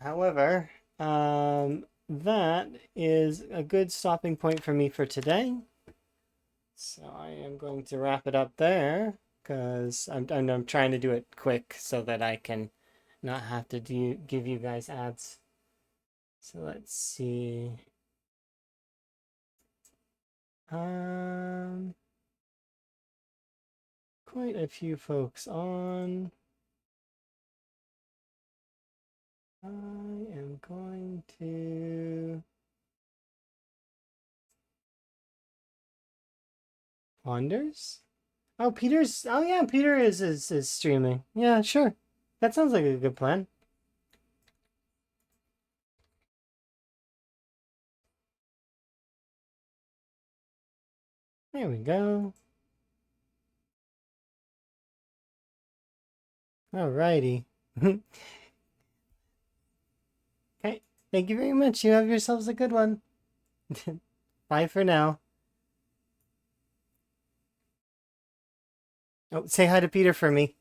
S1: However, that is a good stopping point for me for today. So I am going to wrap it up there because I'm trying to do it quick so that I can not have to give you guys ads. So let's see. Quite a few folks on. I am going to Wonders? Oh, Peter's. Oh yeah, Peter is streaming. Yeah, sure. That sounds like a good plan. There we go. Alrighty. Okay. Thank you very much. You have yourselves a good one. Bye for now. Oh, say hi to Peter for me.